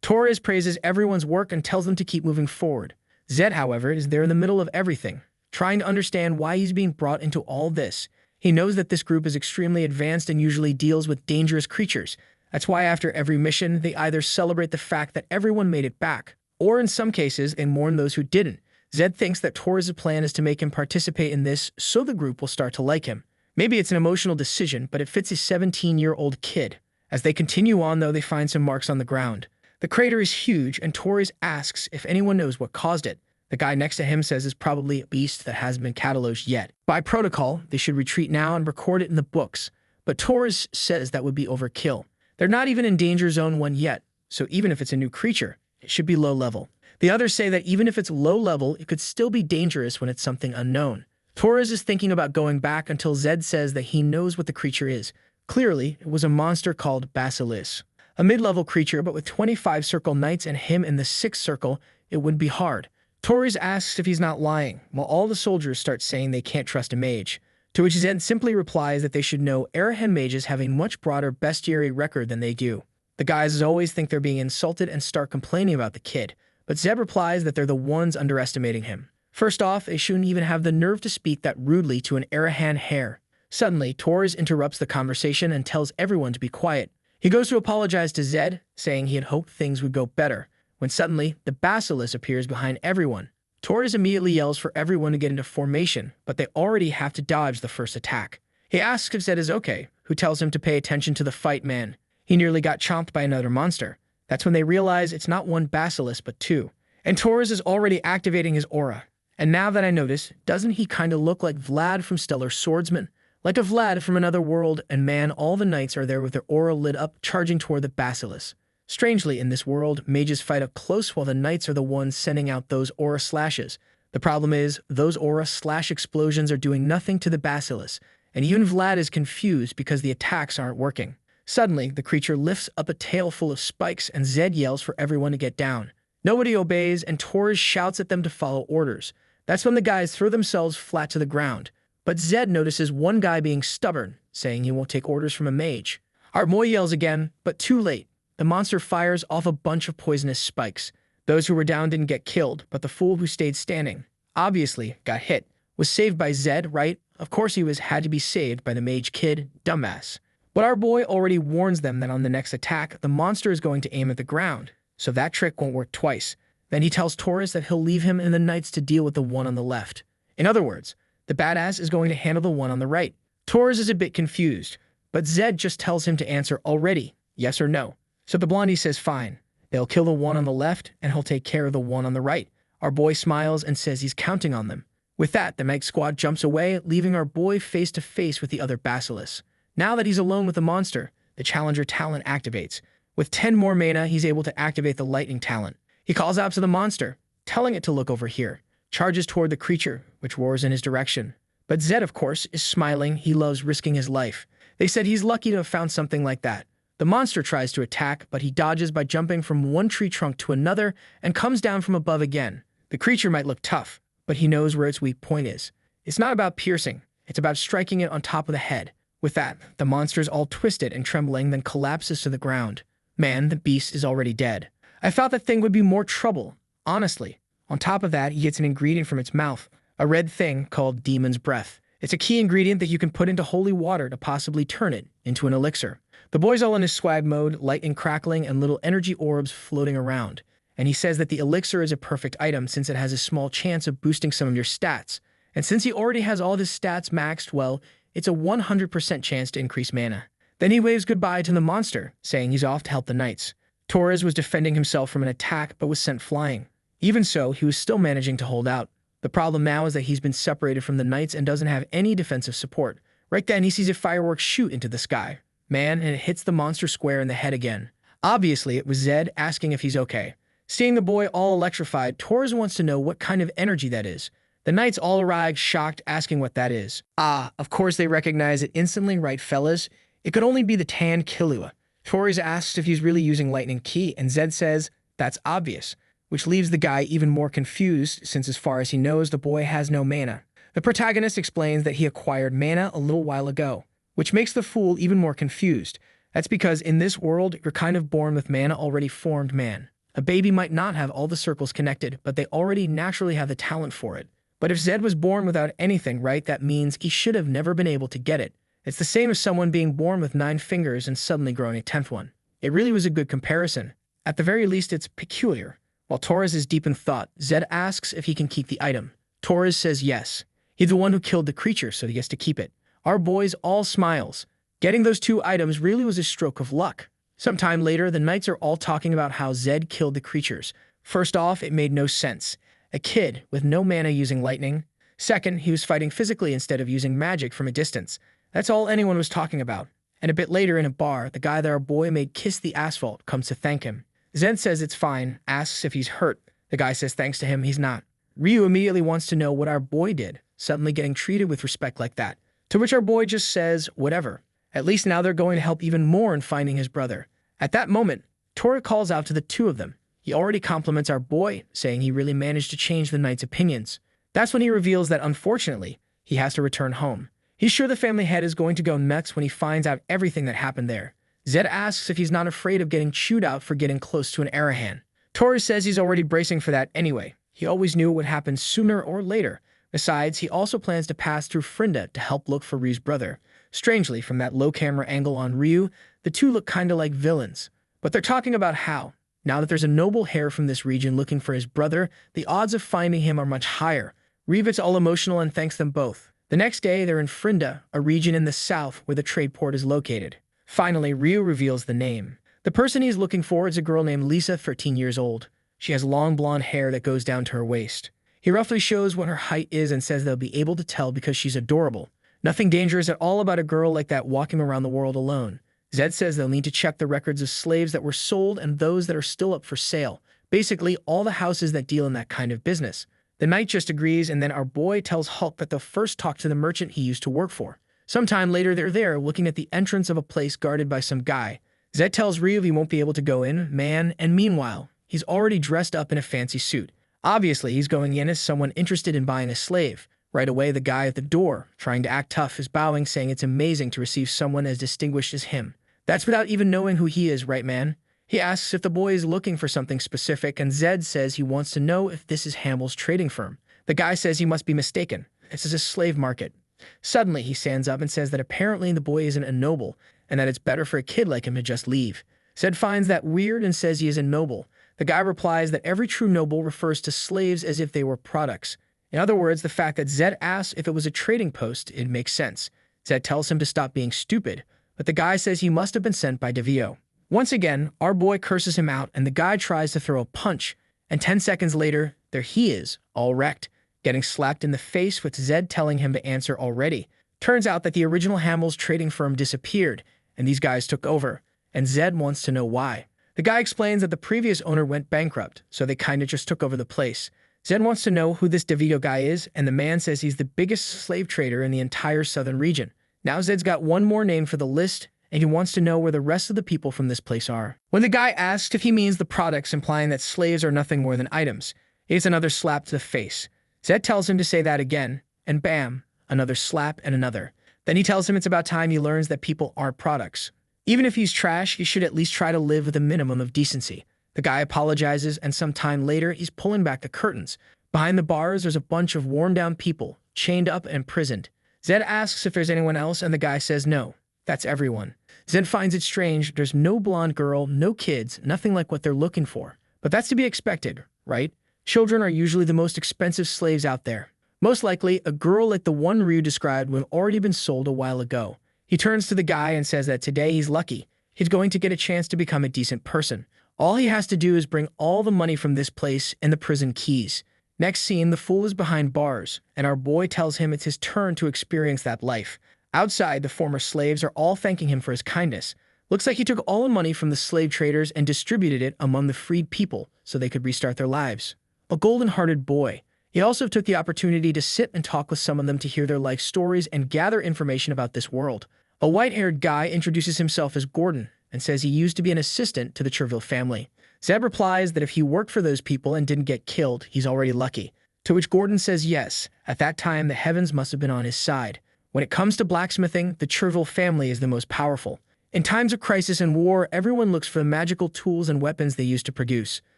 Torres praises everyone's work and tells them to keep moving forward. Zed, however, is there in the middle of everything, trying to understand why he's being brought into all this. He knows that this group is extremely advanced and usually deals with dangerous creatures. That's why after every mission, they either celebrate the fact that everyone made it back, or in some cases, they mourn those who didn't. Zed thinks that Torres' plan is to make him participate in this so the group will start to like him. Maybe it's an emotional decision, but it fits his 17-year-old kid. As they continue on, though, they find some marks on the ground. The crater is huge, and Torres asks if anyone knows what caused it. The guy next to him says it's probably a beast that hasn't been cataloged yet. By protocol, they should retreat now and record it in the books, but Torres says that would be overkill. They're not even in danger zone 1 yet, so even if it's a new creature, it should be low level. The others say that even if it's low level, it could still be dangerous when it's something unknown. Torres is thinking about going back until Zed says that he knows what the creature is. Clearly, it was a monster called Basilis. A mid-level creature, but with 25 circle knights and him in the 6th circle, it wouldn't be hard. Torres asks if he's not lying, while all the soldiers start saying they can't trust a mage. To which Zed simply replies that they should know Arahan mages have a much broader bestiary record than they do. The guys always think they're being insulted and start complaining about the kid, but Zed replies that they're the ones underestimating him. First off, they shouldn't even have the nerve to speak that rudely to an Arahan hare. Suddenly, Torres interrupts the conversation and tells everyone to be quiet. He goes to apologize to Zed, saying he had hoped things would go better, when suddenly, the basilisk appears behind everyone. Torres immediately yells for everyone to get into formation, but they already have to dodge the first attack. He asks if Zed is okay, who tells him to pay attention to the fight man. He nearly got chomped by another monster. That's when they realize it's not one basilisk but two. And Torres is already activating his aura. And now that I notice, doesn't he kinda look like Vlad from Stellar Swordsman? Like a Vlad from another world, and man, all the knights are there with their aura lit up, charging toward the basilisk. Strangely, in this world, mages fight up close while the knights are the ones sending out those aura slashes. The problem is, those aura slash explosions are doing nothing to the basilisk, and even Vlad is confused because the attacks aren't working. Suddenly, the creature lifts up a tail full of spikes and Zed yells for everyone to get down. Nobody obeys, and Torres shouts at them to follow orders. That's when the guys throw themselves flat to the ground. But Zed notices one guy being stubborn, saying he won't take orders from a mage. Our boy yells again, but too late. The monster fires off a bunch of poisonous spikes. Those who were down didn't get killed, but the fool who stayed standing, obviously got hit, was saved by Zed, right? Of course he had to be saved by the mage kid, dumbass. But our boy already warns them that on the next attack, the monster is going to aim at the ground, so that trick won't work twice. Then he tells Torres that he'll leave him and the knights to deal with the one on the left. In other words, the badass is going to handle the one on the right. Torres is a bit confused, but Zed just tells him to answer already, yes or no. So the blondie says fine. They'll kill the one on the left, and he'll take care of the one on the right. Our boy smiles and says he's counting on them. With that, the Meg squad jumps away, leaving our boy face to face with the other basilisk. Now that he's alone with the monster, the challenger talent activates. With 10 more mana, he's able to activate the lightning talent. He calls out to the monster, telling it to look over here, charges toward the creature, which roars in his direction. But Zed, of course, is smiling. He loves risking his life. They said he's lucky to have found something like that. The monster tries to attack, but he dodges by jumping from one tree trunk to another and comes down from above again. The creature might look tough, but he knows where its weak point is. It's not about piercing, it's about striking it on top of the head. With that, the monster's all twisted and trembling, then collapses to the ground. Man, the beast is already dead. I thought that thing would be more trouble, honestly. On top of that, he gets an ingredient from its mouth, a red thing called Demon's Breath. It's a key ingredient that you can put into holy water to possibly turn it into an elixir. The boy's all in his swag mode, lightning crackling and little energy orbs floating around. And he says that the elixir is a perfect item since it has a small chance of boosting some of your stats. And since he already has all of his stats maxed, well, it's a 100% chance to increase mana. Then he waves goodbye to the monster, saying he's off to help the knights. Torres was defending himself from an attack but was sent flying. Even so, he was still managing to hold out. The problem now is that he's been separated from the knights and doesn't have any defensive support. Right then, he sees a firework shoot into the sky. Man, and it hits the monster square in the head again. Obviously, it was Zed asking if he's okay. Seeing the boy all electrified, Torres wants to know what kind of energy that is. The knights all arrive, shocked, asking what that is. Ah, of course they recognize it instantly, right fellas? It could only be the Tan Killua. Torres asks if he's really using Lightning Key, and Zed says that's obvious, which leaves the guy even more confused since as far as he knows, the boy has no mana. The protagonist explains that he acquired mana a little while ago, which makes the fool even more confused. That's because in this world, you're kind of born with mana already formed, man. A baby might not have all the circles connected, but they already naturally have the talent for it. But if Zed was born without anything, right, that means he should have never been able to get it. It's the same as someone being born with 9 fingers and suddenly growing a 10th one. It really was a good comparison. At the very least, it's peculiar. While Torres is deep in thought, Zed asks if he can keep the item. Torres says yes. He's the one who killed the creature, so he gets to keep it. Our boys all smiles. Getting those 2 items really was a stroke of luck. Sometime later, the knights are all talking about how Zed killed the creatures. First off, it made no sense. A kid with no mana using lightning. Second, he was fighting physically instead of using magic from a distance. That's all anyone was talking about. And a bit later in a bar, the guy that our boy made kiss the asphalt comes to thank him. Zed says it's fine, asks if he's hurt. The guy says thanks to him, he's not. Ryu immediately wants to know what our boy did, suddenly getting treated with respect like that. To which our boy just says, whatever. At least now they're going to help even more in finding his brother. At that moment, Tora calls out to the 2 of them. He already compliments our boy, saying he really managed to change the knight's opinions. That's when he reveals that, unfortunately, he has to return home. He's sure the family head is going to go nuts when he finds out everything that happened there. Zed asks if he's not afraid of getting chewed out for getting close to an Arahan. Torres says he's already bracing for that anyway. He always knew it would happen sooner or later, Besides, he also plans to pass through Frinda to help look for Ryu's brother. Strangely, from that low camera angle on Ryu, the two look kinda like villains. But they're talking about how, now that there's a noble heir from this region looking for his brother, the odds of finding him are much higher. Ryu gets all emotional and thanks them both. The next day, they're in Frinda, a region in the south where the trade port is located. Finally, Ryu reveals the name. The person he's looking for is a girl named Lisa, 13 years old. She has long blonde hair that goes down to her waist. He roughly shows what her height is and says they'll be able to tell because she's adorable. Nothing dangerous at all about a girl like that walking around the world alone. Zed says they'll need to check the records of slaves that were sold and those that are still up for sale. Basically, all the houses that deal in that kind of business. The knight just agrees, and then our boy tells Hulk that they'll first talk to the merchant he used to work for. Sometime later, they're there looking at the entrance of a place guarded by some guy. Zed tells Ryu he won't be able to go in, and meanwhile, he's already dressed up in a fancy suit. Obviously, he's going in as someone interested in buying a slave. Right away, the guy at the door, trying to act tough, is bowing, saying it's amazing to receive someone as distinguished as him. That's without even knowing who he is, right, man? He asks if the boy is looking for something specific, and Zed says he wants to know if this is Hamill's trading firm. The guy says he must be mistaken. This is a slave market. Suddenly, he stands up and says that apparently the boy isn't a noble, and that it's better for a kid like him to just leave. Zed finds that weird and says he is a noble. The guy replies that every true noble refers to slaves as if they were products. In other words, the fact that Zed asks if it was a trading post, it makes sense. Zed tells him to stop being stupid, but the guy says he must have been sent by DeVio. Once again, our boy curses him out, and the guy tries to throw a punch, and 10 seconds later, there he is, all wrecked, getting slapped in the face with Zed telling him to answer already. Turns out that the original Hamill's trading firm disappeared, and these guys took over, and Zed wants to know why. The guy explains that the previous owner went bankrupt, so they kinda just took over the place. Zed wants to know who this DeVito guy is, and the man says he's the biggest slave trader in the entire southern region. Now Zed's got one more name for the list, and he wants to know where the rest of the people from this place are. When the guy asks if he means the products, implying that slaves are nothing more than items, he gets another slap to the face. Zed tells him to say that again, and bam, another slap and another. Then he tells him it's about time he learns that people aren't products. Even if he's trash, he should at least try to live with a minimum of decency. The guy apologizes, and some time later, he's pulling back the curtains. Behind the bars, there's a bunch of worn-down people, chained up and imprisoned. Zed asks if there's anyone else, and the guy says no. That's everyone. Zed finds it strange. There's no blonde girl, no kids, nothing like what they're looking for. But that's to be expected, right? Children are usually the most expensive slaves out there. Most likely, a girl like the one Ryu described would have already been sold a while ago. He turns to the guy and says that today he's lucky. He's going to get a chance to become a decent person. All he has to do is bring all the money from this place and the prison keys. Next scene, the fool is behind bars, and our boy tells him it's his turn to experience that life. Outside, the former slaves are all thanking him for his kindness. Looks like he took all the money from the slave traders and distributed it among the freed people so they could restart their lives. A golden-hearted boy. He also took the opportunity to sit and talk with some of them to hear their life stories and gather information about this world. A white-haired guy introduces himself as Gordon and says he used to be an assistant to the Cherville family. Zed replies that if he worked for those people and didn't get killed, he's already lucky. To which Gordon says yes. At that time, the heavens must have been on his side. When it comes to blacksmithing, the Cherville family is the most powerful. In times of crisis and war, everyone looks for the magical tools and weapons they used to produce.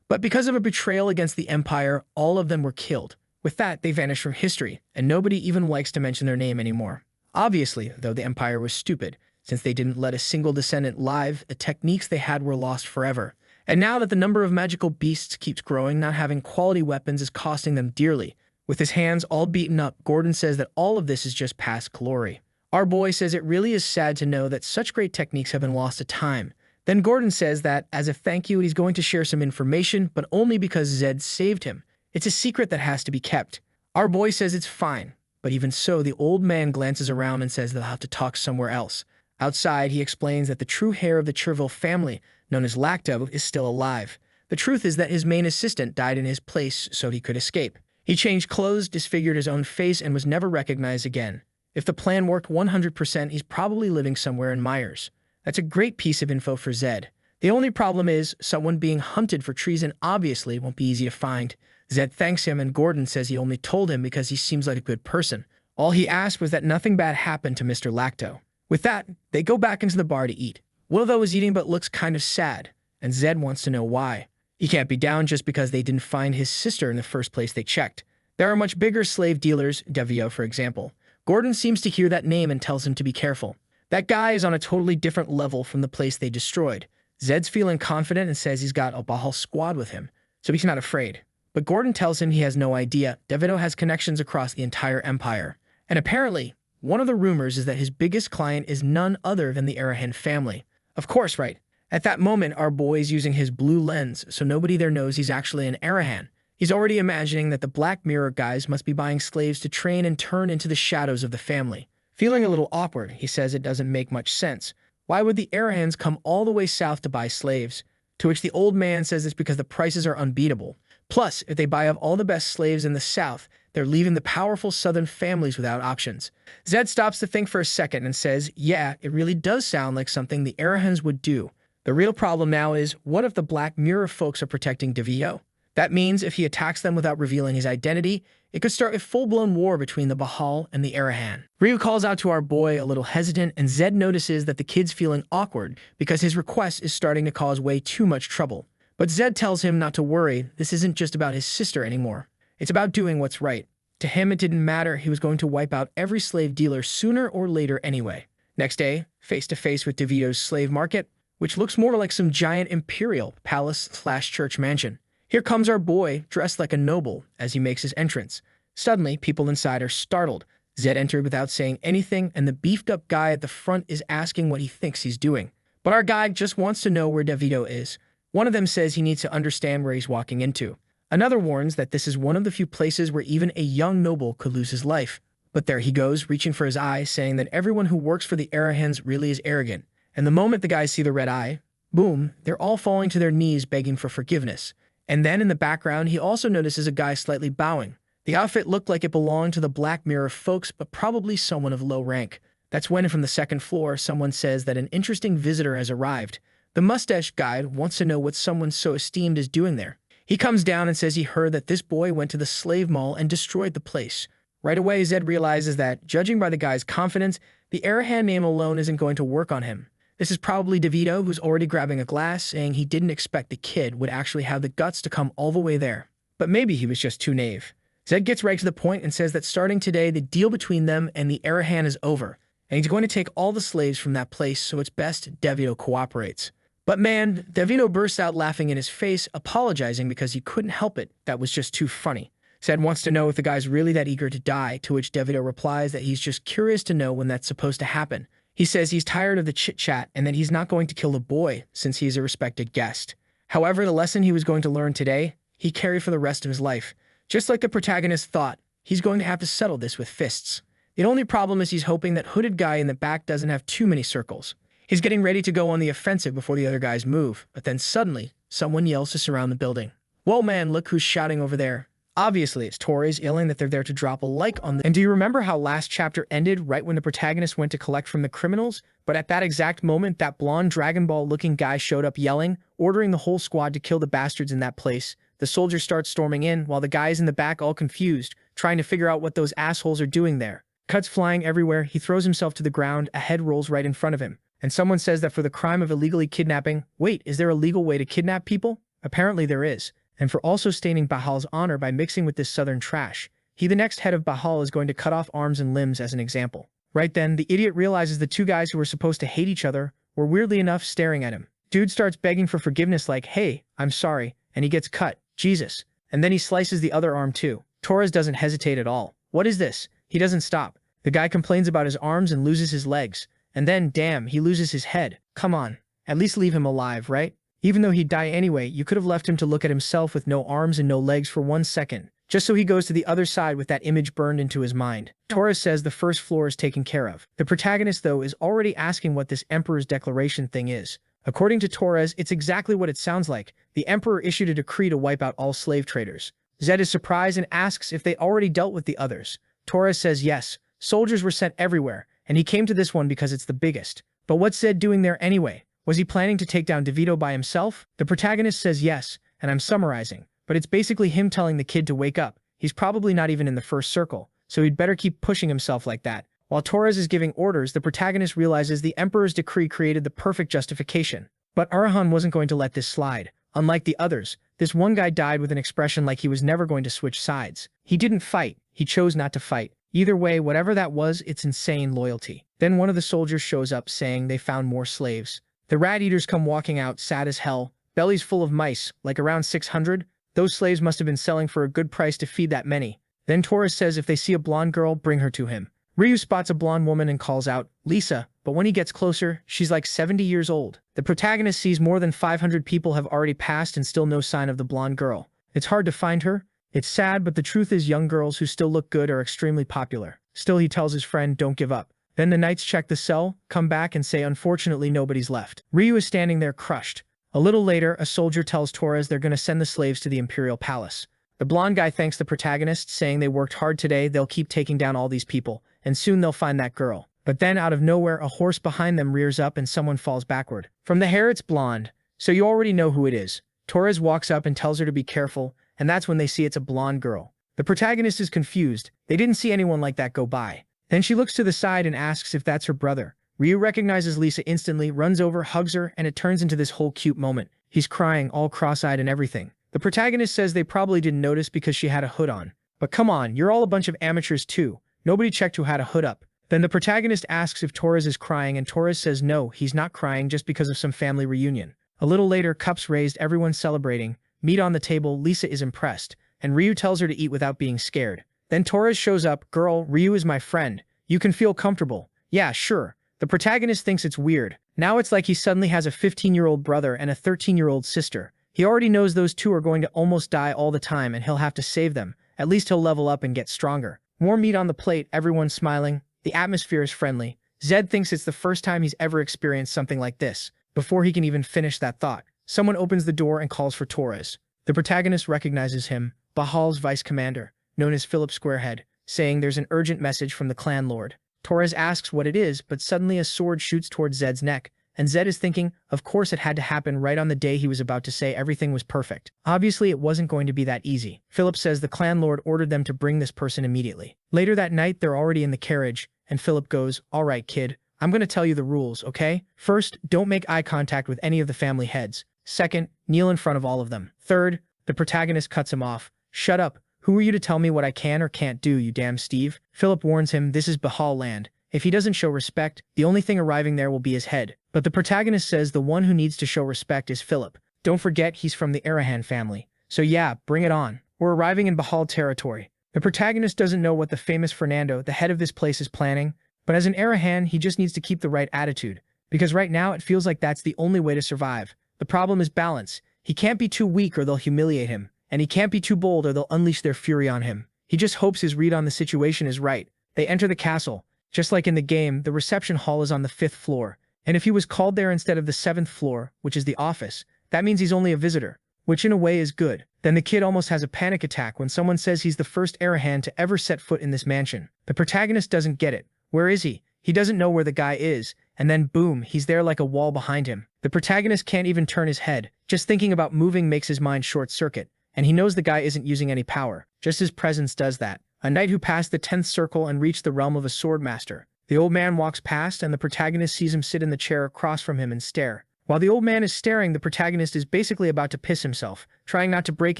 But because of a betrayal against the Empire, all of them were killed. With that, they vanish from history, and nobody even likes to mention their name anymore. Obviously, though, the Empire was stupid. Since they didn't let a single descendant live, the techniques they had were lost forever. And now that the number of magical beasts keeps growing, not having quality weapons is costing them dearly. With his hands all beaten up, Gordon says that all of this is just past glory. Our boy says it really is sad to know that such great techniques have been lost to time. Then Gordon says that, as a thank you, he's going to share some information, but only because Zed saved him. It's a secret that has to be kept. Our boy says it's fine, but even so, the old man glances around and says they'll have to talk somewhere else. Outside, he explains that the true heir of the Cherville family, known as Lacto, is still alive. The truth is that his main assistant died in his place so he could escape. He changed clothes, disfigured his own face, and was never recognized again. If the plan worked 100%, he's probably living somewhere in Myers. That's a great piece of info for Zed. The only problem is, someone being hunted for treason obviously won't be easy to find. Zed thanks him, and Gordon says he only told him because he seems like a good person. All he asked was that nothing bad happened to Mr. Lacto. With that, they go back into the bar to eat. Will, though, is eating but looks kind of sad, and Zed wants to know why. He can't be down just because they didn't find his sister in the first place they checked. There are much bigger slave dealers, Devio for example. Gordon seems to hear that name and tells him to be careful. That guy is on a totally different level from the place they destroyed. Zed's feeling confident and says he's got a Bahal squad with him, so he's not afraid. But Gordon tells him he has no idea. Devito has connections across the entire empire. And apparently, one of the rumors is that his biggest client is none other than the Arahan family. Of course, right? At that moment, our boy is using his blue lens, so nobody there knows he's actually an Arahan. He's already imagining that the Black Mirror guys must be buying slaves to train and turn into the shadows of the family. Feeling a little awkward, he says it doesn't make much sense. Why would the Arahans come all the way south to buy slaves? To which the old man says it's because the prices are unbeatable. Plus, if they buy up all the best slaves in the south, they're leaving the powerful southern families without options. Zed stops to think for a second and says, yeah, it really does sound like something the Arahans would do. The real problem now is, what if the Black Mirror folks are protecting Devio? That means if he attacks them without revealing his identity, it could start a full-blown war between the Bahal and the Arahan. Ryu calls out to our boy, a little hesitant, and Zed notices that the kid's feeling awkward because his request is starting to cause way too much trouble. But Zed tells him not to worry, this isn't just about his sister anymore. It's about doing what's right. To him, it didn't matter, he was going to wipe out every slave dealer sooner or later anyway. Next day, face-to-face with DeVito's slave market, which looks more like some giant imperial palace/church mansion. Here comes our boy, dressed like a noble, as he makes his entrance. Suddenly, people inside are startled. Zed entered without saying anything, and the beefed-up guy at the front is asking what he thinks he's doing. But our guy just wants to know where DeVito is. One of them says he needs to understand where he's walking into. Another warns that this is one of the few places where even a young noble could lose his life. But there he goes, reaching for his eye, saying that everyone who works for the Arahans really is arrogant. And the moment the guys see the red eye, boom, they're all falling to their knees begging for forgiveness. And then in the background, he also notices a guy slightly bowing. The outfit looked like it belonged to the Black Mirror folks, but probably someone of low rank. That's when, from the second floor, someone says that an interesting visitor has arrived. The mustache guy wants to know what someone so esteemed is doing there. He comes down and says he heard that this boy went to the slave mall and destroyed the place. Right away, Zed realizes that, judging by the guy's confidence, the Arahan name alone isn't going to work on him. This is probably DeVito, who's already grabbing a glass, saying he didn't expect the kid would actually have the guts to come all the way there. But maybe he was just too naive. Zed gets right to the point and says that starting today, the deal between them and the Arahan is over, and he's going to take all the slaves from that place, so it's best DeVito cooperates. But man, DeVito bursts out laughing in his face, apologizing because he couldn't help it. That was just too funny. Zed wants to know if the guy's really that eager to die, to which DeVito replies that he's just curious to know when that's supposed to happen. He says he's tired of the chit-chat and that he's not going to kill the boy since he is a respected guest. However, the lesson he was going to learn today, he carried for the rest of his life. Just like the protagonist thought, he's going to have to settle this with fists. The only problem is he's hoping that hooded guy in the back doesn't have too many circles. He's getting ready to go on the offensive before the other guys move, but then suddenly, someone yells to surround the building. Whoa man, look who's shouting over there. Obviously, it's Torres yelling that they're there to drop a like on the— And do you remember how last chapter ended right when the protagonist went to collect from the criminals? But at that exact moment, that blonde Dragon Ball-looking guy showed up yelling, ordering the whole squad to kill the bastards in that place. The soldiers start storming in, while the guys in the back all confused, trying to figure out what those assholes are doing there. Cuts flying everywhere, he throws himself to the ground, a head rolls right in front of him. And someone says that for the crime of illegally kidnapping— Wait, is there a legal way to kidnap people? Apparently there is. And for also staining Bahal's honor by mixing with this southern trash. He, the next head of Bahal, is going to cut off arms and limbs as an example. Right then, the idiot realizes the two guys who were supposed to hate each other were weirdly enough staring at him. Dude starts begging for forgiveness like, hey, I'm sorry, and he gets cut. Jesus. And then he slices the other arm too. Torres doesn't hesitate at all. What is this? He doesn't stop. The guy complains about his arms and loses his legs. And then, damn, he loses his head. Come on. At least leave him alive, right? Even though he'd die anyway, you could have left him to look at himself with no arms and no legs for 1 second, just so he goes to the other side with that image burned into his mind. Torres says the first floor is taken care of. The protagonist, though, is already asking what this Emperor's Declaration thing is. According to Torres, it's exactly what it sounds like. The Emperor issued a decree to wipe out all slave traders. Zed is surprised and asks if they already dealt with the others. Torres says yes. Soldiers were sent everywhere, and he came to this one because it's the biggest. But what's Zed doing there anyway? Was he planning to take down DeVito by himself? The protagonist says yes, and I'm summarizing, but it's basically him telling the kid to wake up. He's probably not even in the first circle, so he'd better keep pushing himself like that. While Torres is giving orders, the protagonist realizes the Emperor's decree created the perfect justification. But Arahan wasn't going to let this slide. Unlike the others, This one guy died with an expression like he was never going to switch sides. He didn't fight. He chose not to fight. Either way, whatever that was, it's insane loyalty. Then one of the soldiers shows up saying they found more slaves. The rat eaters come walking out, sad as hell, bellies full of mice, like around 600. Those slaves must have been selling for a good price to feed that many. Then Torres says if they see a blonde girl, bring her to him. Ryu spots a blonde woman and calls out, Lisa, but when he gets closer, she's like 70 years old. The protagonist sees more than 500 people have already passed and still no sign of the blonde girl. It's hard to find her. It's sad, but the truth is young girls who still look good are extremely popular. Still, he tells his friend, don't give up. Then the knights check the cell, come back and say unfortunately nobody's left. Ryu is standing there crushed. A little later, a soldier tells Torres they're going to send the slaves to the Imperial Palace. The blonde guy thanks the protagonist, saying they worked hard today, they'll keep taking down all these people, and soon they'll find that girl. But then out of nowhere, a horse behind them rears up and someone falls backward. From the hair, it's blonde, so you already know who it is. Torres walks up and tells her to be careful, and that's when they see it's a blonde girl. The protagonist is confused. They didn't see anyone like that go by. Then she looks to the side and asks if that's her brother. Ryu recognizes Lisa instantly, runs over, hugs her, and it turns into this whole cute moment. He's crying, all cross-eyed and everything. The protagonist says they probably didn't notice because she had a hood on. But come on, you're all a bunch of amateurs too. Nobody checked who had a hood up. Then the protagonist asks if Torres is crying and Torres says no, he's not crying just because of some family reunion. A little later, cups raised, everyone's celebrating. Meat on the table, Lisa is impressed, and Ryu tells her to eat without being scared. Then Torres shows up, girl, Ryu is my friend. You can feel comfortable. Yeah, sure. The protagonist thinks it's weird. Now it's like he suddenly has a 15-year-old brother and a 13-year-old sister. He already knows those two are going to almost die all the time and he'll have to save them. At least he'll level up and get stronger. More meat on the plate, everyone's smiling. The atmosphere is friendly. Zed thinks it's the first time he's ever experienced something like this. Before he can even finish that thought, someone opens the door and calls for Torres. The protagonist recognizes him, Bahal's vice commander, known as Philip Squarehead, saying there's an urgent message from the clan lord. Torres asks what it is, but suddenly a sword shoots towards Zed's neck, and Zed is thinking, of course it had to happen right on the day he was about to say everything was perfect. Obviously it wasn't going to be that easy. Philip says the clan lord ordered them to bring this person immediately. Later that night, they're already in the carriage, and Philip goes, all right kid, I'm going to tell you the rules, okay? First, don't make eye contact with any of the family heads. Second, kneel in front of all of them. Third, the protagonist cuts him off. Shut up. Who are you to tell me what I can or can't do, you damn Steve? Philip warns him this is Bahal land. If he doesn't show respect, the only thing arriving there will be his head. But the protagonist says the one who needs to show respect is Philip. Don't forget he's from the Arahan family. So yeah, bring it on. We're arriving in Bahal territory. The protagonist doesn't know what the famous Fernando, the head of this place, is planning, but as an Arahan, he just needs to keep the right attitude. Because right now it feels like that's the only way to survive. The problem is balance. He can't be too weak or they'll humiliate him, and he can't be too bold or they'll unleash their fury on him. He just hopes his read on the situation is right. They enter the castle. Just like in the game, the reception hall is on the 5th floor, and if he was called there instead of the 7th floor, which is the office, that means he's only a visitor, which in a way is good. Then the kid almost has a panic attack when someone says he's the first Arahan to ever set foot in this mansion. The protagonist doesn't get it. Where is he? He doesn't know where the guy is, and then boom, he's there like a wall behind him. The protagonist can't even turn his head. Just thinking about moving makes his mind short-circuit, and he knows the guy isn't using any power. Just his presence does that. A knight who passed the 10th circle and reached the realm of a swordmaster. The old man walks past and the protagonist sees him sit in the chair across from him and stare. While the old man is staring, the protagonist is basically about to piss himself, trying not to break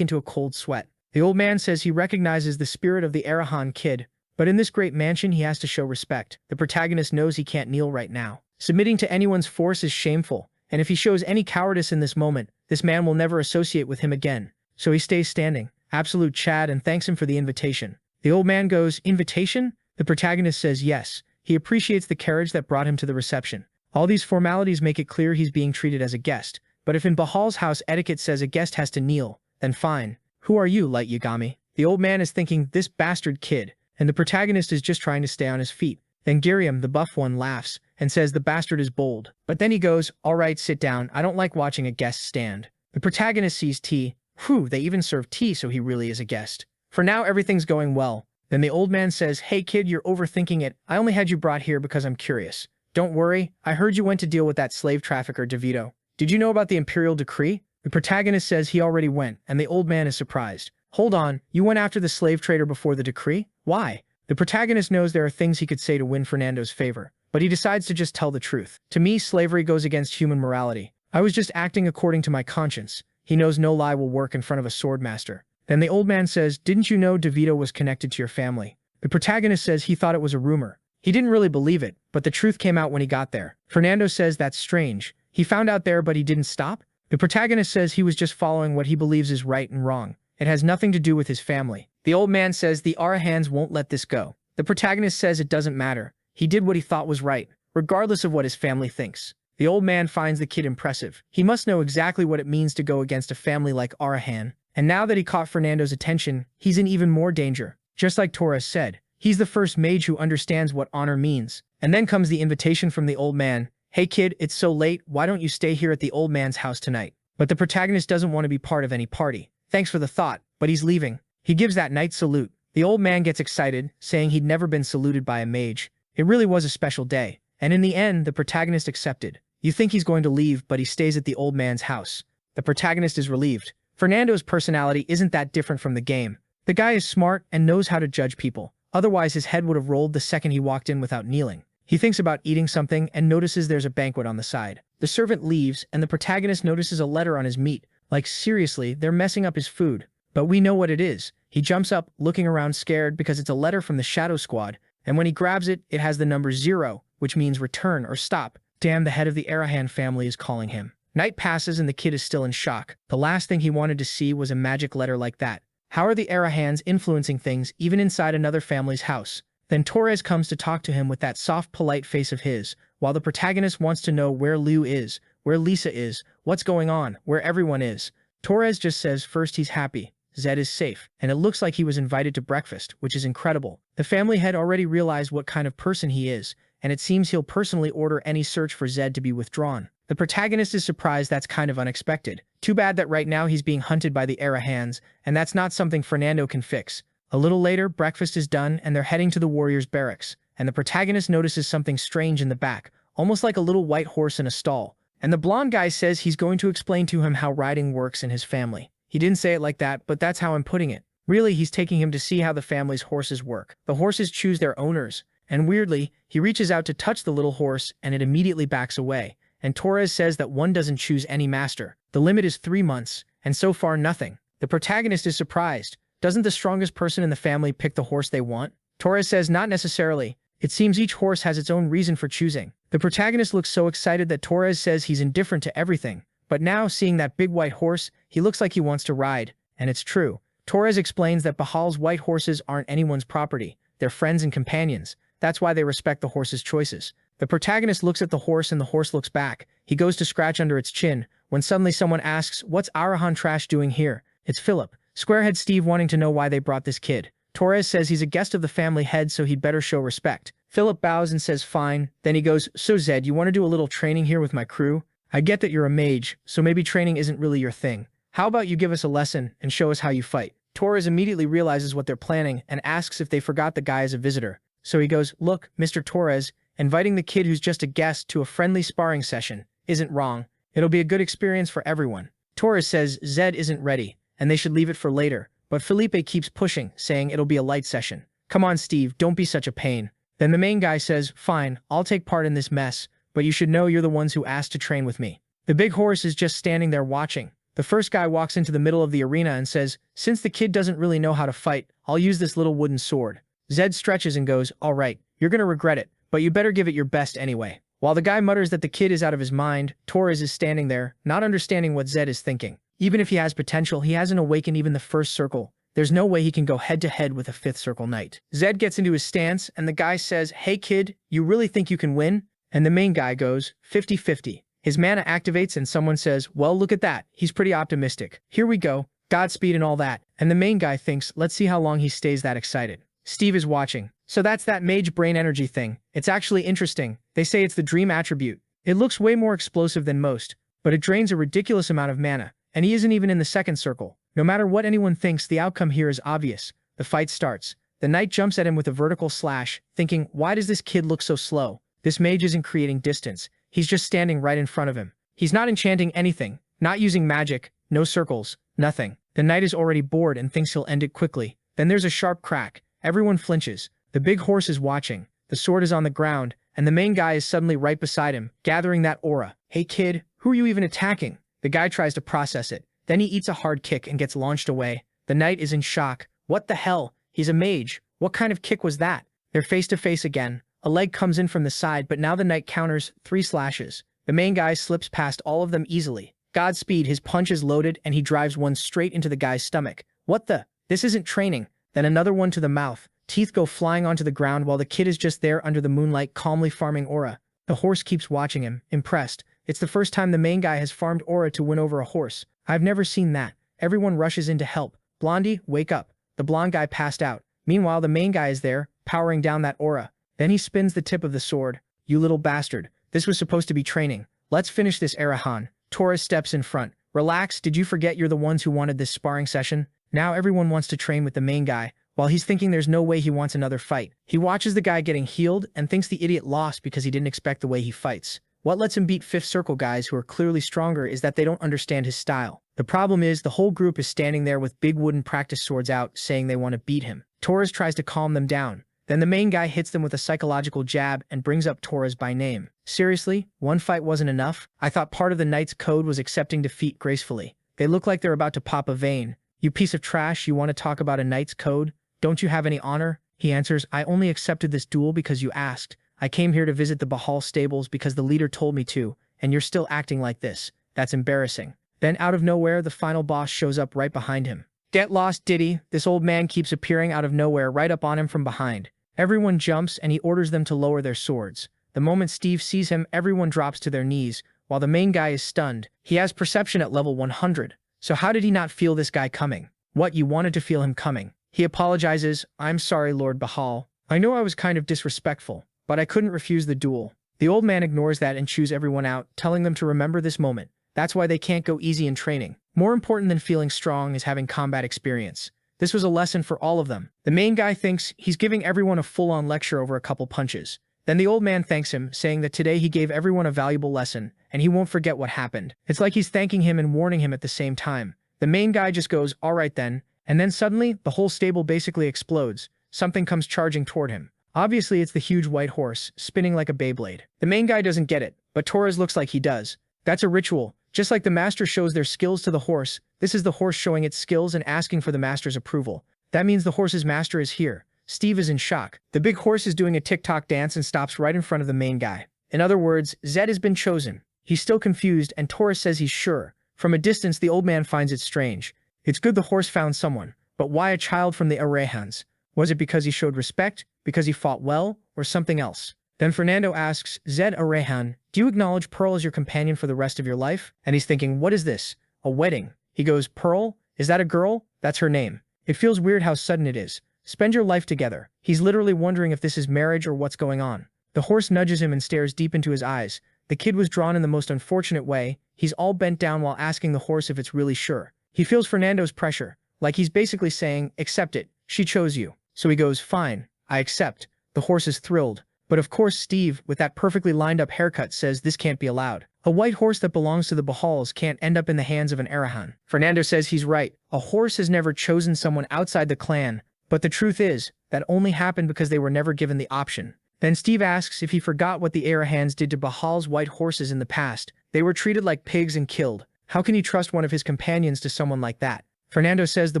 into a cold sweat. The old man says he recognizes the spirit of the Arahan kid, but in this great mansion he has to show respect. The protagonist knows he can't kneel right now. Submitting to anyone's force is shameful, and if he shows any cowardice in this moment, this man will never associate with him again. So he stays standing, absolute Chad, and thanks him for the invitation. The old man goes, invitation? The protagonist says yes. He appreciates the carriage that brought him to the reception. All these formalities make it clear he's being treated as a guest. But if in Bahal's house etiquette says a guest has to kneel, then fine. Who are you, Light Yagami? The old man is thinking, this bastard kid, and the protagonist is just trying to stay on his feet. Then Giriam, the buff one, laughs and says the bastard is bold. But then he goes, all right, sit down. I don't like watching a guest stand. The protagonist sees tea. Whew, they even serve tea, so he really is a guest. For now, everything's going well. Then the old man says, hey kid, you're overthinking it. I only had you brought here because I'm curious. Don't worry, I heard you went to deal with that slave trafficker DeVito. Did you know about the imperial decree? The protagonist says he already went, and the old man is surprised. Hold on, you went after the slave trader before the decree? Why? The protagonist knows there are things he could say to win Fernando's favor, but he decides to just tell the truth. To me, slavery goes against human morality. I was just acting according to my conscience. He knows no lie will work in front of a swordmaster. Then the old man says, "Didn't you know DeVito was connected to your family?" The protagonist says he thought it was a rumor. He didn't really believe it, but the truth came out when he got there. Fernando says that's strange. He found out there but he didn't stop? The protagonist says he was just following what he believes is right and wrong. It has nothing to do with his family. The old man says the Arahans won't let this go. The protagonist says it doesn't matter. He did what he thought was right, regardless of what his family thinks. The old man finds the kid impressive. He must know exactly what it means to go against a family like Arahan. And now that he caught Fernando's attention, he's in even more danger. Just like Torres said, he's the first mage who understands what honor means. And then comes the invitation from the old man. "Hey kid, it's so late, why don't you stay here at the old man's house tonight?" But the protagonist doesn't want to be part of any party. Thanks for the thought, but he's leaving. He gives that knight salute. The old man gets excited, saying he'd never been saluted by a mage. It really was a special day. And in the end, the protagonist accepted. You think he's going to leave, but he stays at the old man's house. The protagonist is relieved. Fernando's personality isn't that different from the game. The guy is smart and knows how to judge people. Otherwise, his head would have rolled the second he walked in without kneeling. He thinks about eating something and notices there's a banquet on the side. The servant leaves, and the protagonist notices a letter on his meat. Like, seriously, they're messing up his food. But we know what it is. He jumps up, looking around scared because it's a letter from the Shadow Squad, and when he grabs it, it has the number 0, which means return or stop. Damn, the head of the Arahan family is calling him. Night passes and the kid is still in shock. The last thing he wanted to see was a magic letter like that. How are the Arahans influencing things even inside another family's house? Then Torres comes to talk to him with that soft, polite face of his, while the protagonist wants to know where Liu is, where Lisa is, what's going on, where everyone is. Torres just says first he's happy, Zed is safe, and it looks like he was invited to breakfast, which is incredible. The family had already realized what kind of person he is, and it seems he'll personally order any search for Zed to be withdrawn. The protagonist is surprised that's kind of unexpected. Too bad that right now he's being hunted by the Arahans, and that's not something Fernando can fix. A little later, breakfast is done and they're heading to the warriors' barracks, and the protagonist notices something strange in the back, almost like a little white horse in a stall. And the blonde guy says he's going to explain to him how riding works in his family. He didn't say it like that, but that's how I'm putting it. Really, he's taking him to see how the family's horses work. The horses choose their owners, and weirdly, he reaches out to touch the little horse and it immediately backs away. And Torres says that one doesn't choose any master. The limit is 3 months, and so far nothing. The protagonist is surprised. Doesn't the strongest person in the family pick the horse they want? Torres says not necessarily. It seems each horse has its own reason for choosing. The protagonist looks so excited that Torres says he's indifferent to everything. But now, seeing that big white horse, he looks like he wants to ride. And it's true. Torres explains that Bahal's white horses aren't anyone's property. They're friends and companions. That's why they respect the horse's choices. The protagonist looks at the horse and the horse looks back. He goes to scratch under its chin, when suddenly someone asks, "What's Arahan Trash doing here?" It's Philip. Squarehead Steve wanting to know why they brought this kid. Torres says he's a guest of the family head, so he'd better show respect. Philip bows and says fine. Then he goes, "So Zed, you want to do a little training here with my crew? I get that you're a mage, so maybe training isn't really your thing. How about you give us a lesson and show us how you fight?" Torres immediately realizes what they're planning and asks if they forgot the guy as a visitor. So he goes, "Look, Mr. Torres, inviting the kid who's just a guest to a friendly sparring session isn't wrong. It'll be a good experience for everyone." Torres says Zed isn't ready, and they should leave it for later, but Felipe keeps pushing, saying it'll be a light session. "Come on, Steve, don't be such a pain." Then the main guy says, "Fine, I'll take part in this mess, but you should know you're the ones who asked to train with me." The big horse is just standing there watching. The first guy walks into the middle of the arena and says, "Since the kid doesn't really know how to fight, I'll use this little wooden sword." Zed stretches and goes, "All right, you're gonna regret it, but you better give it your best anyway." While the guy mutters that the kid is out of his mind, Torres is standing there, not understanding what Zed is thinking. Even if he has potential, he hasn't awakened even the first circle. There's no way he can go head-to-head with a 5th circle knight. Zed gets into his stance, and the guy says, "Hey kid, you really think you can win?" And the main guy goes, 50-50. His mana activates and someone says, "Well, look at that. He's pretty optimistic. Here we go. Godspeed and all that." And the main guy thinks, let's see how long he stays that excited. Steve is watching. So that's that mage brain energy thing. It's actually interesting. They say it's the dream attribute. It looks way more explosive than most, but it drains a ridiculous amount of mana, and he isn't even in the 2nd circle. No matter what anyone thinks, the outcome here is obvious. The fight starts. The knight jumps at him with a vertical slash, thinking, why does this kid look so slow? This mage isn't creating distance. He's just standing right in front of him. He's not enchanting anything, not using magic, no circles, nothing. The knight is already bored and thinks he'll end it quickly. Then there's a sharp crack. Everyone flinches. The big horse is watching. The sword is on the ground, and the main guy is suddenly right beside him, gathering that aura. "Hey kid, who are you even attacking?" The guy tries to process it. Then he eats a hard kick and gets launched away. The knight is in shock. What the hell? He's a mage. What kind of kick was that? They're face to face again. A leg comes in from the side, but now the knight counters 3 slashes. The main guy slips past all of them easily. Godspeed, his punch is loaded and he drives one straight into the guy's stomach. What the? This isn't training. Then another one to the mouth. Teeth go flying onto the ground while the kid is just there under the moonlight calmly farming aura. The horse keeps watching him, impressed. It's the first time the main guy has farmed aura to win over a horse. I've never seen that. Everyone rushes in to help. Blondie, wake up. The blonde guy passed out. Meanwhile, the main guy is there, powering down that aura. Then he spins the tip of the sword. You little bastard. This was supposed to be training. Let's finish this, Arahan. Torres steps in front. Relax, did you forget you're the ones who wanted this sparring session? Now everyone wants to train with the main guy, while he's thinking there's no way he wants another fight. He watches the guy getting healed and thinks the idiot lost because he didn't expect the way he fights. What lets him beat fifth circle guys who are clearly stronger is that they don't understand his style. The problem is the whole group is standing there with big wooden practice swords out saying they want to beat him. Torres tries to calm them down. Then the main guy hits them with a psychological jab and brings up Torres by name. Seriously? One fight wasn't enough? I thought part of the knight's code was accepting defeat gracefully. They look like they're about to pop a vein. You piece of trash, you want to talk about a knight's code? Don't you have any honor? He answers, I only accepted this duel because you asked. I came here to visit the Bahal stables because the leader told me to, and you're still acting like this. That's embarrassing. Then out of nowhere, the final boss shows up right behind him. Get lost, Diddy. This old man keeps appearing out of nowhere right up on him from behind. Everyone jumps and he orders them to lower their swords. The moment Steve sees him, everyone drops to their knees, while the main guy is stunned. He has perception at level 100. So how did he not feel this guy coming? What, you wanted to feel him coming? He apologizes, I'm sorry, Lord Bahal. I know I was kind of disrespectful, but I couldn't refuse the duel. The old man ignores that and chews everyone out, telling them to remember this moment. That's why they can't go easy in training. More important than feeling strong is having combat experience. This was a lesson for all of them. The main guy thinks he's giving everyone a full-on lecture over a couple punches. Then the old man thanks him, saying that today he gave everyone a valuable lesson, and he won't forget what happened. It's like he's thanking him and warning him at the same time. The main guy just goes, all right then, and then suddenly, the whole stable basically explodes. Something comes charging toward him. Obviously, it's the huge white horse, spinning like a Beyblade. The main guy doesn't get it, but Torres looks like he does. That's a ritual. Just like the master shows their skills to the horse, this is the horse showing its skills and asking for the master's approval. That means the horse's master is here. Steve is in shock. The big horse is doing a TikTok dance and stops right in front of the main guy. In other words, Zed has been chosen. He's still confused, and Torres says he's sure. From a distance, the old man finds it strange. It's good the horse found someone, but why a child from the Arahans? Was it because he showed respect, because he fought well, or something else? Then Fernando asks, Zed Arahan, do you acknowledge Pearl as your companion for the rest of your life? And he's thinking, what is this? A wedding? He goes, Pearl? Is that a girl? That's her name. It feels weird how sudden it is. Spend your life together. He's literally wondering if this is marriage or what's going on. The horse nudges him and stares deep into his eyes. The kid was drawn in the most unfortunate way. He's all bent down while asking the horse if it's really sure. He feels Fernando's pressure, like he's basically saying, accept it. She chose you. So he goes, fine, I accept. The horse is thrilled. But of course Steve, with that perfectly lined up haircut, says this can't be allowed. A white horse that belongs to the Bahals can't end up in the hands of an Arahan. Fernando says he's right. A horse has never chosen someone outside the clan, but the truth is, that only happened because they were never given the option. Then Steve asks if he forgot what the Arahans did to Bahal's white horses in the past. They were treated like pigs and killed. How can he trust one of his companions to someone like that? Fernando says the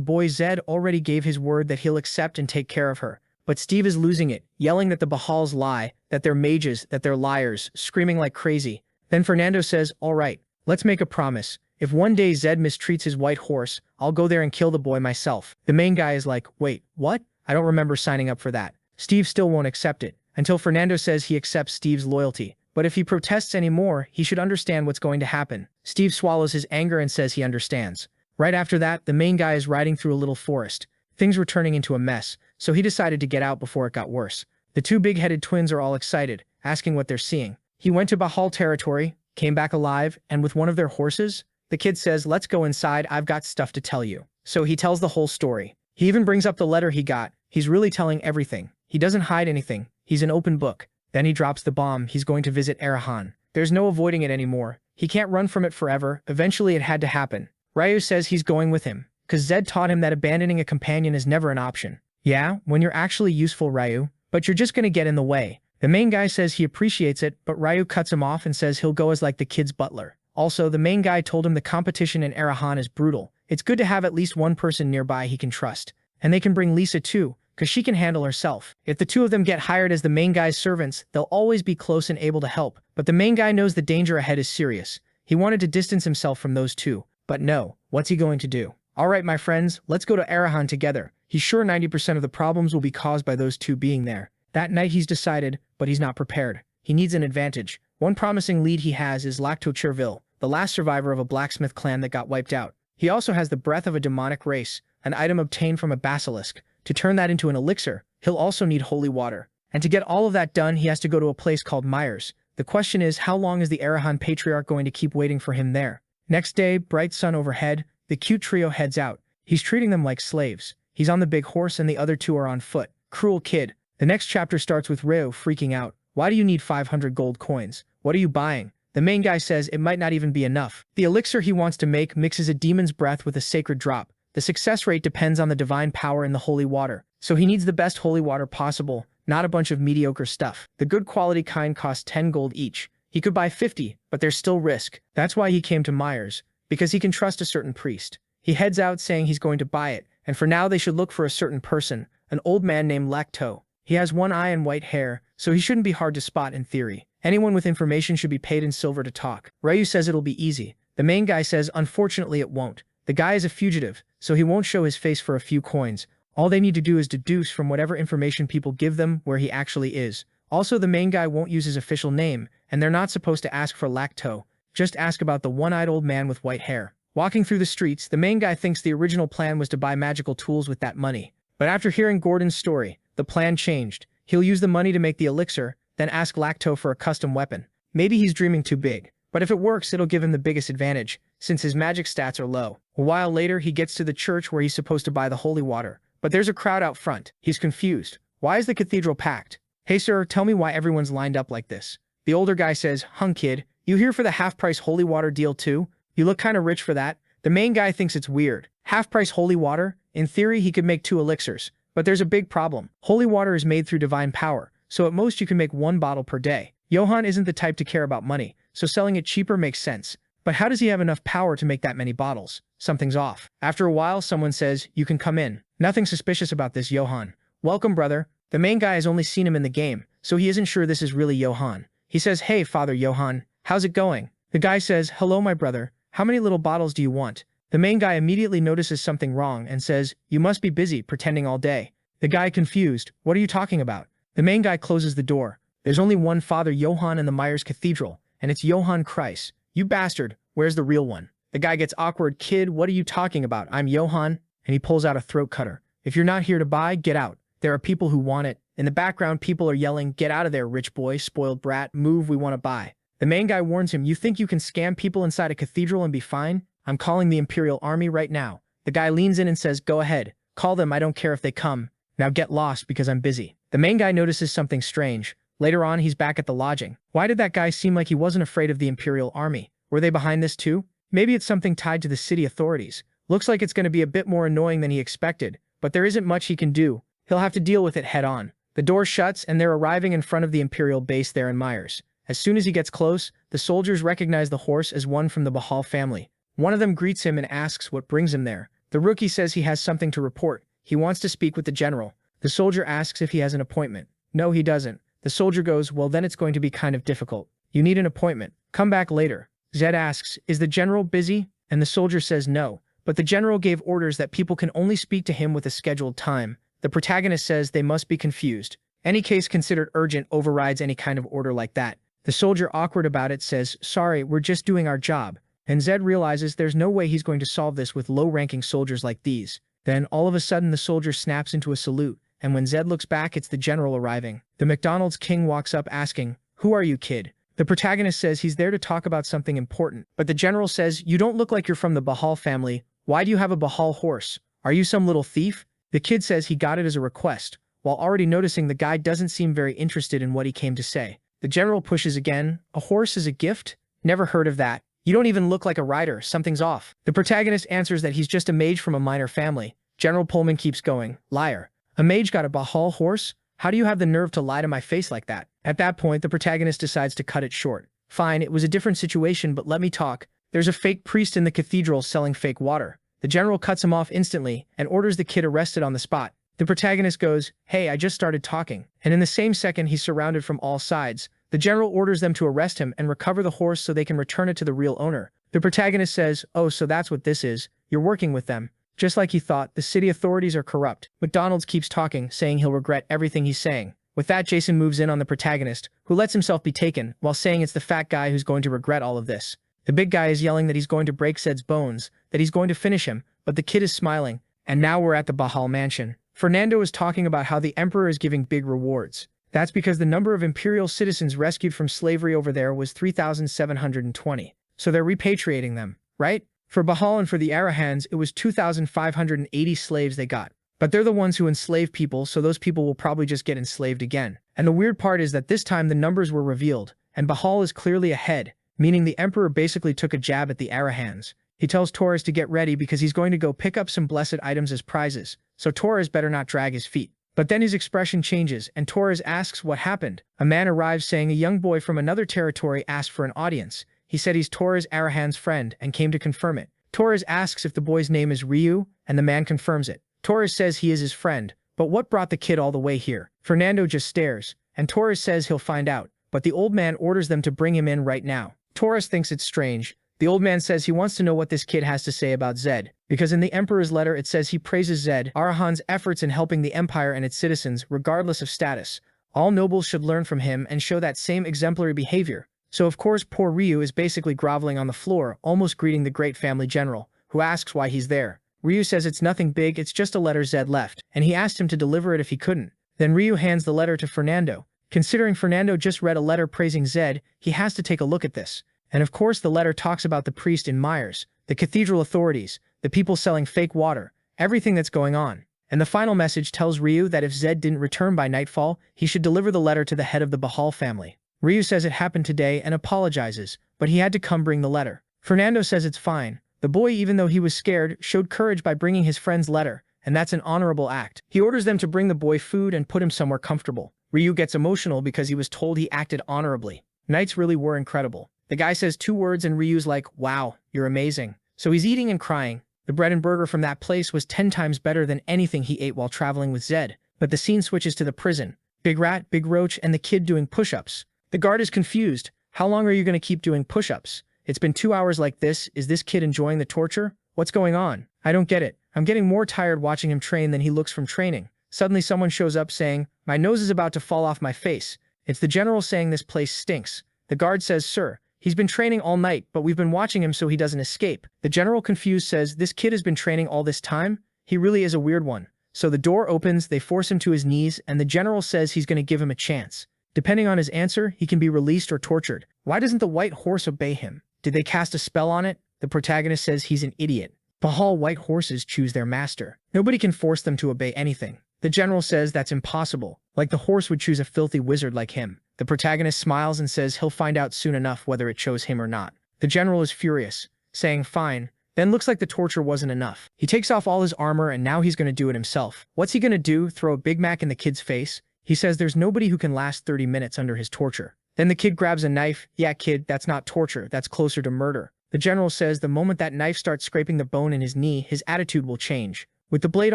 boy Zed already gave his word that he'll accept and take care of her. But Steve is losing it, yelling that the Bahals lie, that they're mages, that they're liars, screaming like crazy. Then Fernando says, all right, let's make a promise. If one day Zed mistreats his white horse, I'll go there and kill the boy myself. The main guy is like, wait, what? I don't remember signing up for that. Steve still won't accept it, until Fernando says he accepts Steve's loyalty. But if he protests anymore, he should understand what's going to happen. Steve swallows his anger and says he understands. Right after that, the main guy is riding through a little forest. Things were turning into a mess, so he decided to get out before it got worse. The two big-headed twins are all excited, asking what they're seeing. He went to Bahal territory, came back alive, and with one of their horses, the kid says, let's go inside, I've got stuff to tell you. So he tells the whole story. He even brings up the letter he got. He's really telling everything. He doesn't hide anything. He's an open book. Then he drops the bomb. He's going to visit Arahan. There's no avoiding it anymore. He can't run from it forever. Eventually it had to happen. Ryu says he's going with him, because Zed taught him that abandoning a companion is never an option. Yeah, when you're actually useful, Ryu, but you're just gonna get in the way. The main guy says he appreciates it, but Ryu cuts him off and says he'll go as like the kid's butler. Also, the main guy told him the competition in Arahan is brutal. It's good to have at least one person nearby he can trust. And they can bring Lisa too, cause she can handle herself. If the two of them get hired as the main guy's servants, they'll always be close and able to help. But the main guy knows the danger ahead is serious. He wanted to distance himself from those two. But no, what's he going to do? Alright my friends, let's go to Arahan together. He's sure 90% of the problems will be caused by those two being there. That night he's decided, but he's not prepared. He needs an advantage. One promising lead he has is Lacto Cherville, the last survivor of a blacksmith clan that got wiped out. He also has the breath of a demonic race, an item obtained from a basilisk. To turn that into an elixir, he'll also need holy water. And to get all of that done, he has to go to a place called Myers. The question is, how long is the Arahan Patriarch going to keep waiting for him there? Next day, bright sun overhead, the cute trio heads out. He's treating them like slaves. He's on the big horse and the other two are on foot. Cruel kid. The next chapter starts with Reo freaking out. Why do you need 500 gold coins? What are you buying? The main guy says it might not even be enough. The elixir he wants to make mixes a demon's breath with a sacred drop. The success rate depends on the divine power in the holy water. So he needs the best holy water possible, not a bunch of mediocre stuff. The good quality kind costs 10 gold each. He could buy 50, but there's still risk. That's why he came to Myers, because he can trust a certain priest. He heads out saying he's going to buy it, and for now they should look for a certain person, an old man named Lacto. He has one eye and white hair, so he shouldn't be hard to spot in theory. Anyone with information should be paid in silver to talk. Ryu says it'll be easy. The main guy says unfortunately it won't. The guy is a fugitive, so he won't show his face for a few coins. All they need to do is deduce from whatever information people give them where he actually is. Also, the main guy won't use his official name, and they're not supposed to ask for Lacto. Just ask about the one-eyed old man with white hair. Walking through the streets, the main guy thinks the original plan was to buy magical tools with that money. But after hearing Gordon's story, the plan changed. He'll use the money to make the elixir, then ask Lacto for a custom weapon. Maybe he's dreaming too big. But if it works, it'll give him the biggest advantage, since his magic stats are low. A while later, he gets to the church where he's supposed to buy the holy water. But there's a crowd out front. He's confused. Why is the cathedral packed? Hey sir, tell me why everyone's lined up like this. The older guy says, "Hung kid, you here for the half-price holy water deal too? You look kinda rich for that." The main guy thinks it's weird. Half-price holy water? In theory, he could make 2 elixirs. But there's a big problem. Holy water is made through divine power, so at most you can make 1 bottle per day. Johann isn't the type to care about money, so selling it cheaper makes sense. But how does he have enough power to make that many bottles? Something's off. After a while, someone says, "You can come in." Nothing suspicious about this Johann. "Welcome, brother." The main guy has only seen him in the game, so he isn't sure this is really Johann. He says, "Hey, Father Johann, how's it going?" The guy says, "Hello, my brother. How many little bottles do you want?" The main guy immediately notices something wrong and says, "You must be busy pretending all day." The guy confused, "What are you talking about?" The main guy closes the door. There's only one Father Johann in the Myers Cathedral, and it's Johann Kreis. "You bastard, where's the real one?" The guy gets awkward. "Kid, what are you talking about? I'm Johann." And he pulls out a throat cutter. "If you're not here to buy, get out. There are people who want it." In the background, people are yelling, "Get out of there, rich boy, spoiled brat, move, we want to buy." The main guy warns him, "You think you can scam people inside a cathedral and be fine? I'm calling the Imperial Army right now." The guy leans in and says, "Go ahead. Call them, I don't care if they come. Now get lost because I'm busy." The main guy notices something strange. Later on, he's back at the lodging. Why did that guy seem like he wasn't afraid of the Imperial Army? Were they behind this too? Maybe it's something tied to the city authorities. Looks like it's going to be a bit more annoying than he expected, but there isn't much he can do. He'll have to deal with it head on. The door shuts and they're arriving in front of the Imperial base there in Myers. As soon as he gets close, the soldiers recognize the horse as one from the Bahal family. One of them greets him and asks what brings him there. The rookie says he has something to report. He wants to speak with the general. The soldier asks if he has an appointment. No, he doesn't. The soldier goes, "Well, then it's going to be kind of difficult. You need an appointment. Come back later." Zed asks, "Is the general busy?" And the soldier says no. But the general gave orders that people can only speak to him with a scheduled time. The protagonist says they must be confused. Any case considered urgent overrides any kind of order like that. The soldier, awkward about it, says, "Sorry, we're just doing our job." And Zed realizes there's no way he's going to solve this with low-ranking soldiers like these. Then, all of a sudden, the soldier snaps into a salute, and when Zed looks back, it's the general arriving. The McDonald's king walks up asking, "Who are you, kid?" The protagonist says he's there to talk about something important, but the general says, "You don't look like you're from the Bahal family. Why do you have a Bahal horse? Are you some little thief?" The kid says he got it as a request, while already noticing the guy doesn't seem very interested in what he came to say. The general pushes again, "A horse is a gift? Never heard of that. You don't even look like a rider, something's off." The protagonist answers that he's just a mage from a minor family. General Pullman keeps going, "Liar. A mage got a Bahal horse? How do you have the nerve to lie to my face like that?" At that point, the protagonist decides to cut it short. Fine, it was a different situation, but let me talk. There's a fake priest in the cathedral selling fake water. The general cuts him off instantly and orders the kid arrested on the spot. The protagonist goes, "Hey, I just started talking." And in the same second, he's surrounded from all sides. The general orders them to arrest him and recover the horse so they can return it to the real owner. The protagonist says, "Oh, so that's what this is. You're working with them." Just like he thought, the city authorities are corrupt. McDonald's keeps talking, saying he'll regret everything he's saying. With that, Jason moves in on the protagonist, who lets himself be taken, while saying it's the fat guy who's going to regret all of this. The big guy is yelling that he's going to break Zed's bones, that he's going to finish him, but the kid is smiling. And now we're at the Bajal mansion. Fernando is talking about how the emperor is giving big rewards. That's because the number of imperial citizens rescued from slavery over there was 3,720. So they're repatriating them, right? For Bajal and for the Arahans, it was 2,580 slaves they got. But they're the ones who enslave people, so those people will probably just get enslaved again. And the weird part is that this time the numbers were revealed, and Bajal is clearly ahead, meaning the emperor basically took a jab at the Arahans. He tells Torres to get ready because he's going to go pick up some blessed items as prizes, so Torres better not drag his feet. But then his expression changes, and Torres asks what happened. A man arrives saying a young boy from another territory asked for an audience. He said he's Torres Arahan's friend and came to confirm it. Torres asks if the boy's name is Ryu, and the man confirms it. Torres says he is his friend, but what brought the kid all the way here? Fernando just stares, and Torres says he'll find out, but the old man orders them to bring him in right now. Torres thinks it's strange. The old man says he wants to know what this kid has to say about Zed, because in the Emperor's letter it says he praises Zed Arahan's efforts in helping the Empire and its citizens regardless of status. All nobles should learn from him and show that same exemplary behavior. So of course poor Ryu is basically groveling on the floor, almost greeting the great family general, who asks why he's there. Ryu says it's nothing big, it's just a letter Zed left, and he asked him to deliver it if he couldn't. Then Ryu hands the letter to Fernando. Considering Fernando just read a letter praising Zed, he has to take a look at this. And of course the letter talks about the priest in Myers, the cathedral authorities, the people selling fake water, everything that's going on. And the final message tells Ryu that if Zed didn't return by nightfall, he should deliver the letter to the head of the Bajal family. Ryu says it happened today and apologizes, but he had to come bring the letter. Fernando says it's fine. The boy, even though he was scared, showed courage by bringing his friend's letter, and that's an honorable act. He orders them to bring the boy food and put him somewhere comfortable. Ryu gets emotional because he was told he acted honorably. Knights really were incredible. The guy says 2 words and Ryu's like, "Wow, you're amazing." So he's eating and crying. The bread and burger from that place was 10 times better than anything he ate while traveling with Zed. But the scene switches to the prison. Big Rat, Big Roach, and the kid doing push-ups. The guard is confused. How long are you going to keep doing push-ups? It's been 2 hours like this. Is this kid enjoying the torture? What's going on? I don't get it. I'm getting more tired watching him train than he looks from training. Suddenly someone shows up saying, "My nose is about to fall off my face." It's the general saying this place stinks. The guard says, "Sir, he's been training all night, but we've been watching him so he doesn't escape." The general, confused, says, "This kid has been training all this time? He really is a weird one." So the door opens, they force him to his knees, and the general says he's going to give him a chance. Depending on his answer, he can be released or tortured. Why doesn't the white horse obey him? Did they cast a spell on it? The protagonist says he's an idiot. Bajal white horses choose their master. Nobody can force them to obey anything. The general says that's impossible, like the horse would choose a filthy wizard like him. The protagonist smiles and says he'll find out soon enough whether it chose him or not. The general is furious, saying fine. Then looks like the torture wasn't enough. He takes off all his armor and now he's going to do it himself. What's he going to do? Throw a Big Mac in the kid's face? He says there's nobody who can last 30 minutes under his torture. Then the kid grabs a knife. "Yeah, kid, that's not torture, that's closer to murder." The general says the moment that knife starts scraping the bone in his knee, his attitude will change. With the blade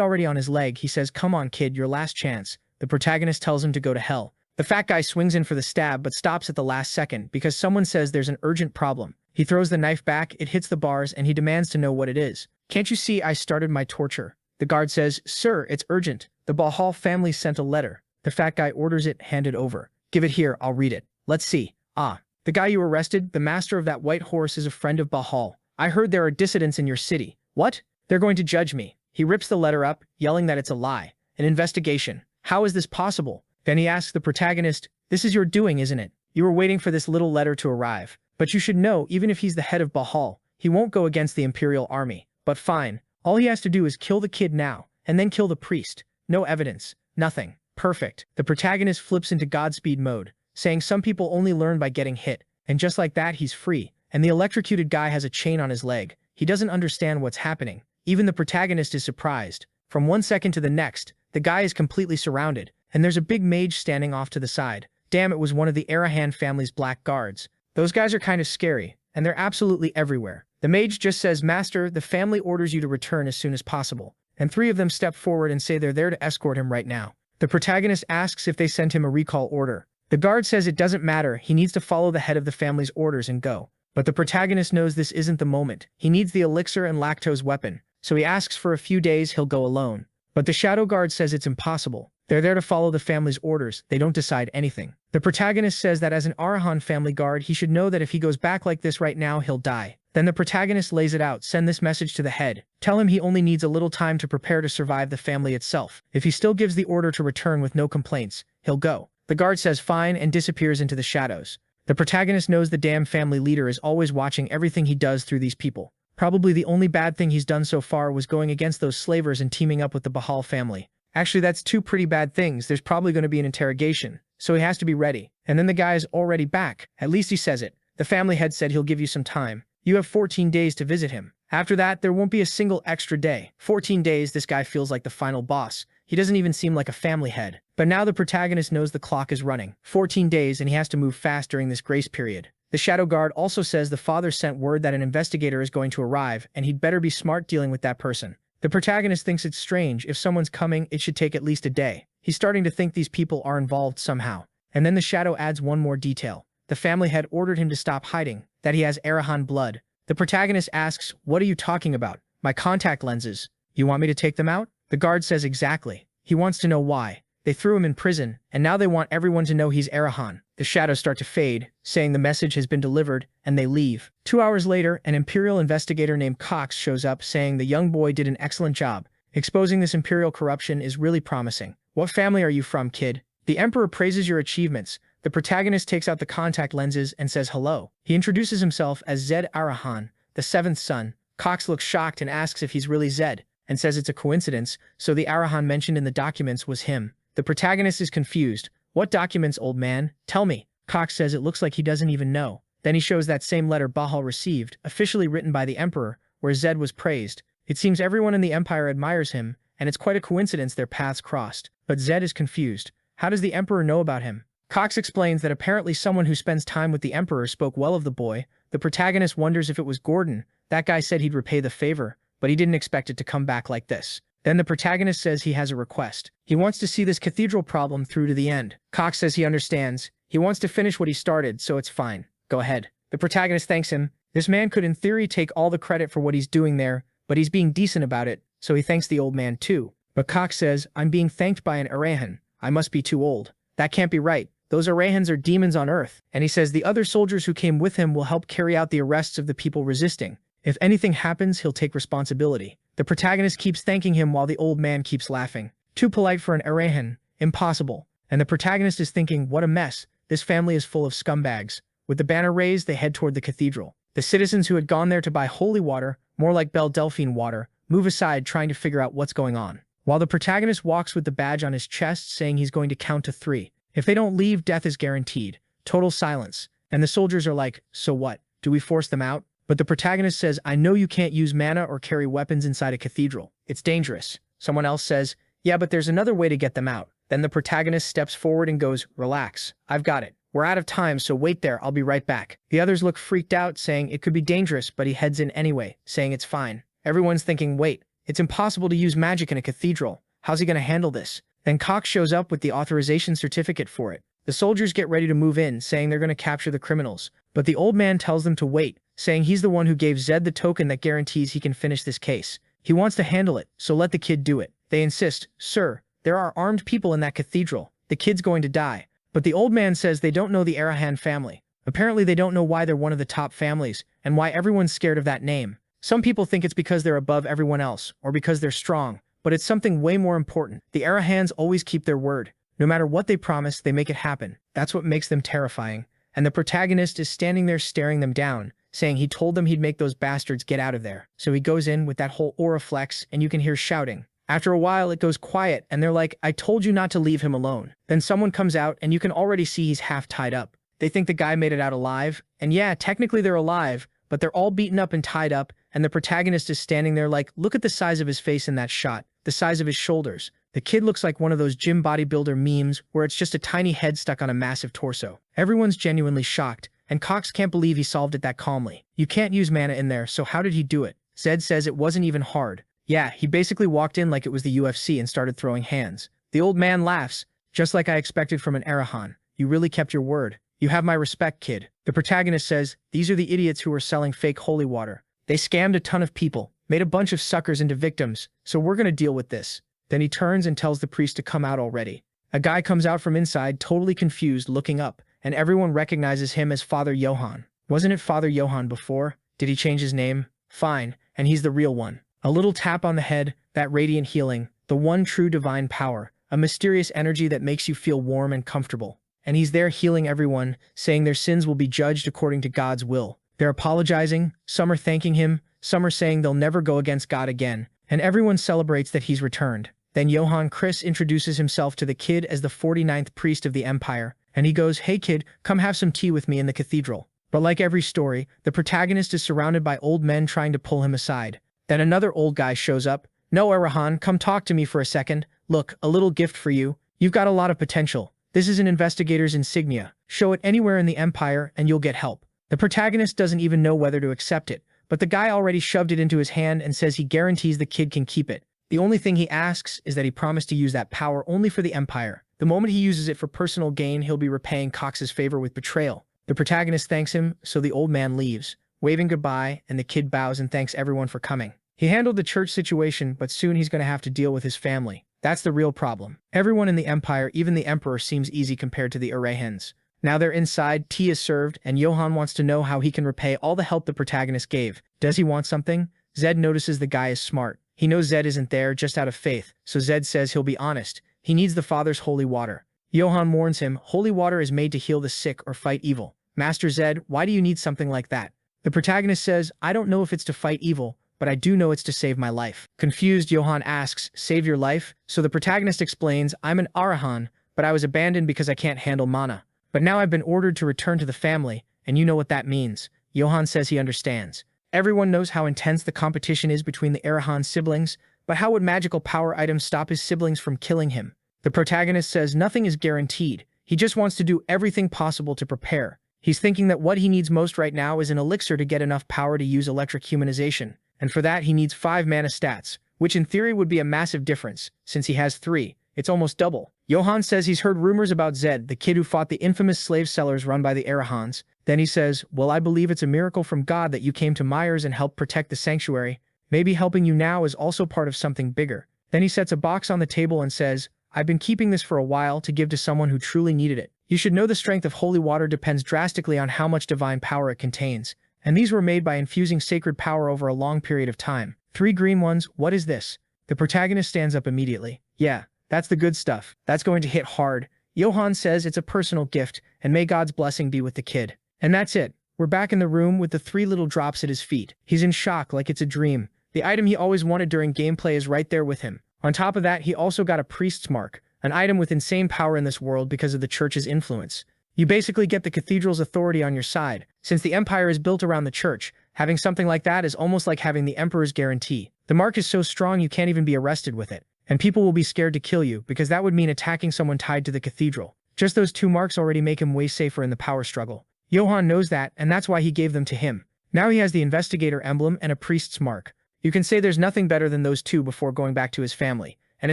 already on his leg, he says, "Come on, kid, your last chance." The protagonist tells him to go to hell. The fat guy swings in for the stab but stops at the last second because someone says there's an urgent problem. He throws the knife back, it hits the bars, and he demands to know what it is. "Can't you see I started my torture?" The guard says, "Sir, it's urgent. The Bajal family sent a letter." The fat guy orders it handed over. "Give it here, I'll read it. Let's see." "Ah, the guy you arrested, the master of that white horse, is a friend of Bajal. I heard there are dissidents in your city." "What? They're going to judge me." He rips the letter up, yelling that it's a lie. "An investigation. How is this possible?" Then he asks the protagonist, "This is your doing, isn't it? You were waiting for this little letter to arrive. But you should know, even if he's the head of Bajal, he won't go against the Imperial Army. But fine. All he has to do is kill the kid now, and then kill the priest. No evidence. Nothing. Perfect." The protagonist flips into Godspeed mode, saying some people only learn by getting hit. And just like that, he's free. And the electrocuted guy has a chain on his leg. He doesn't understand what's happening. Even the protagonist is surprised. From 1 second to the next, the guy is completely surrounded, and there's a big mage standing off to the side. Damn, it was one of the Arahan family's black guards. Those guys are kind of scary, and they're absolutely everywhere. The mage just says, "Master, the family orders you to return as soon as possible." And 3 of them step forward and say they're there to escort him right now. The protagonist asks if they sent him a recall order. The guard says it doesn't matter, he needs to follow the head of the family's orders and go. But the protagonist knows this isn't the moment. He needs the elixir and lactose weapon, so he asks for a few days he'll go alone. But the shadow guard says it's impossible. They're there to follow the family's orders, they don't decide anything. The protagonist says that as an Arahan family guard, he should know that if he goes back like this right now, he'll die. Then the protagonist lays it out, send this message to the head. Tell him he only needs a little time to prepare to survive the family itself. If he still gives the order to return with no complaints, he'll go. The guard says fine and disappears into the shadows. The protagonist knows the damn family leader is always watching everything he does through these people. Probably the only bad thing he's done so far was going against those slavers and teaming up with the Bahal family. Actually, that's 2 pretty bad things. There's probably going to be an interrogation, so he has to be ready. And then the guy is already back. At least he says it. The family head said he'll give you some time. You have 14 days to visit him. After that, there won't be a single extra day. 14 days, this guy feels like the final boss. He doesn't even seem like a family head. But now the protagonist knows the clock is running. 14 days and he has to move fast during this grace period. The shadow guard also says the father sent word that an investigator is going to arrive and he'd better be smart dealing with that person. The protagonist thinks it's strange. If someone's coming, it should take at least a day. He's starting to think these people are involved somehow. And then the shadow adds one more detail. The family head ordered him to stop hiding, that he has Arahan blood. The protagonist asks, "What are you talking about?" "My contact lenses. You want me to take them out?" The guard says exactly. He wants to know why. They threw him in prison, and now they want everyone to know he's Arahan. The shadows start to fade, saying the message has been delivered, and they leave. 2 hours later, an Imperial investigator named Cox shows up saying the young boy did an excellent job. Exposing this Imperial corruption is really promising. "What family are you from, kid?" The Emperor praises your achievements. The protagonist takes out the contact lenses and says hello. He introduces himself as Zed Arahan, the 7th son. Cox looks shocked and asks if he's really Zed, and says it's a coincidence, so the Arahan mentioned in the documents was him. The protagonist is confused. "What documents, old man? Tell me." Cox says it looks like he doesn't even know. Then he shows that same letter Bahal received, officially written by the Emperor, where Zed was praised. It seems everyone in the Empire admires him, and it's quite a coincidence their paths crossed. But Zed is confused. How does the Emperor know about him? Cox explains that apparently someone who spends time with the Emperor spoke well of the boy. The protagonist wonders if it was Gordon. That guy said he'd repay the favor, but he didn't expect it to come back like this. Then the protagonist says he has a request. He wants to see this cathedral problem through to the end. Cox says he understands. He wants to finish what he started, so it's fine. Go ahead. The protagonist thanks him. This man could in theory take all the credit for what he's doing there, but he's being decent about it, so he thanks the old man too. But Cox says, "I'm being thanked by an Arahan. I must be too old. That can't be right. Those Arahans are demons on Earth." And he says the other soldiers who came with him will help carry out the arrests of the people resisting. If anything happens, he'll take responsibility. The protagonist keeps thanking him while the old man keeps laughing. Too polite for an Arahan. Impossible. And the protagonist is thinking, what a mess. This family is full of scumbags. With the banner raised, they head toward the cathedral. The citizens who had gone there to buy holy water, more like Belle Delphine water, move aside trying to figure out what's going on. While the protagonist walks with the badge on his chest saying he's going to count to 3. If they don't leave, death is guaranteed. Total silence. And the soldiers are like, so what? Do we force them out? But the protagonist says, "I know you can't use mana or carry weapons inside a cathedral. It's dangerous." Someone else says, "Yeah, but there's another way to get them out." Then the protagonist steps forward and goes, "Relax. I've got it. We're out of time, so wait there. I'll be right back." The others look freaked out, saying it could be dangerous, but he heads in anyway, saying it's fine. Everyone's thinking, wait, it's impossible to use magic in a cathedral. How's he going to handle this? Then Cox shows up with the authorization certificate for it. The soldiers get ready to move in, saying they're going to capture the criminals. But the old man tells them to wait, saying he's the one who gave Zed the token that guarantees he can finish this case. He wants to handle it, so let the kid do it. They insist, "Sir, there are armed people in that cathedral. The kid's going to die." But the old man says they don't know the Arahan family. Apparently they don't know why they're one of the top families, and why everyone's scared of that name. Some people think it's because they're above everyone else, or because they're strong, but it's something way more important. The Arahans always keep their word. No matter what they promise, they make it happen. That's what makes them terrifying. And the protagonist is standing there staring them down, saying he told them he'd make those bastards get out of there. So he goes in with that whole aura flex, and you can hear shouting. After a while, it goes quiet, and they're like, "I told you not to leave him alone." Then someone comes out, and you can already see he's half tied up. They think the guy made it out alive, and yeah, technically they're alive, but they're all beaten up and tied up, and the protagonist is standing there like, look at the size of his face in that shot, the size of his shoulders. The kid looks like one of those gym bodybuilder memes where it's just a tiny head stuck on a massive torso. Everyone's genuinely shocked, and Cox can't believe he solved it that calmly. You can't use mana in there, so how did he do it? Zed says it wasn't even hard. Yeah, he basically walked in like it was the UFC and started throwing hands. The old man laughs, just like I expected from an Arahan. You really kept your word. You have my respect, kid. The protagonist says, these are the idiots who were selling fake holy water. They scammed a ton of people, made a bunch of suckers into victims, so we're gonna deal with this. Then he turns and tells the priest to come out already. A guy comes out from inside, totally confused, looking up, and everyone recognizes him as Father Johann. Wasn't it Father Johann before? Did he change his name? Fine, and he's the real one. A little tap on the head, that radiant healing, the one true divine power, a mysterious energy that makes you feel warm and comfortable. And he's there healing everyone, saying their sins will be judged according to God's will. They're apologizing, some are thanking him, some are saying they'll never go against God again, and everyone celebrates that he's returned. Then Johann Chris introduces himself to the kid as the 49th priest of the empire, and he goes, hey kid, come have some tea with me in the cathedral. But like every story, the protagonist is surrounded by old men trying to pull him aside. Then another old guy shows up. No, Arahan, come talk to me for a second. Look, a little gift for you. You've got a lot of potential. This is an investigator's insignia. Show it anywhere in the empire and you'll get help. The protagonist doesn't even know whether to accept it, but the guy already shoved it into his hand and says he guarantees the kid can keep it. The only thing he asks is that he promised to use that power only for the empire. The moment he uses it for personal gain, he'll be repaying Cox's favor with betrayal. The protagonist thanks him, so the old man leaves, waving goodbye, and the kid bows and thanks everyone for coming. He handled the church situation, but soon he's going to have to deal with his family. That's the real problem. Everyone in the empire, even the emperor, seems easy compared to the Arahans. Now they're inside, tea is served, and Johann wants to know how he can repay all the help the protagonist gave. Does he want something? Zed notices the guy is smart. He knows Zed isn't there just out of faith, so Zed says he'll be honest. He needs the father's holy water. Johann warns him, holy water is made to heal the sick or fight evil. Master Zed, why do you need something like that? The protagonist says, I don't know if it's to fight evil, but I do know it's to save my life. Confused, Johann asks, save your life? So the protagonist explains, I'm an Arahan, but I was abandoned because I can't handle mana. But now I've been ordered to return to the family, and you know what that means. Johann says he understands. Everyone knows how intense the competition is between the Arahan siblings, but how would magical power items stop his siblings from killing him? The protagonist says nothing is guaranteed. He just wants to do everything possible to prepare. He's thinking that what he needs most right now is an elixir to get enough power to use electric humanization, and for that he needs 5 mana stats, which in theory would be a massive difference, since he has 3. It's almost double. Johann says he's heard rumors about Zed, the kid who fought the infamous slave sellers run by the Arahans. Then he says, well, I believe it's a miracle from God that you came to Myers and helped protect the sanctuary. Maybe helping you now is also part of something bigger. Then he sets a box on the table and says, I've been keeping this for a while to give to someone who truly needed it. You should know the strength of holy water depends drastically on how much divine power it contains, and these were made by infusing sacred power over a long period of time. 3 green ones, what is this? The protagonist stands up immediately. Yeah, that's the good stuff. That's going to hit hard. Johann says it's a personal gift, and may God's blessing be with the kid. And that's it. We're back in the room with the 3 little drops at his feet. He's in shock like it's a dream. The item he always wanted during gameplay is right there with him. On top of that, he also got a priest's mark, an item with insane power in this world because of the church's influence. You basically get the cathedral's authority on your side. Since the empire is built around the church, having something like that is almost like having the emperor's guarantee. The mark is so strong you can't even be arrested with it, and people will be scared to kill you because that would mean attacking someone tied to the cathedral. Just those 2 marks already make him way safer in the power struggle. Johann knows that, and that's why he gave them to him. Now he has the investigator emblem and a priest's mark. You can say there's nothing better than those 2 before going back to his family, and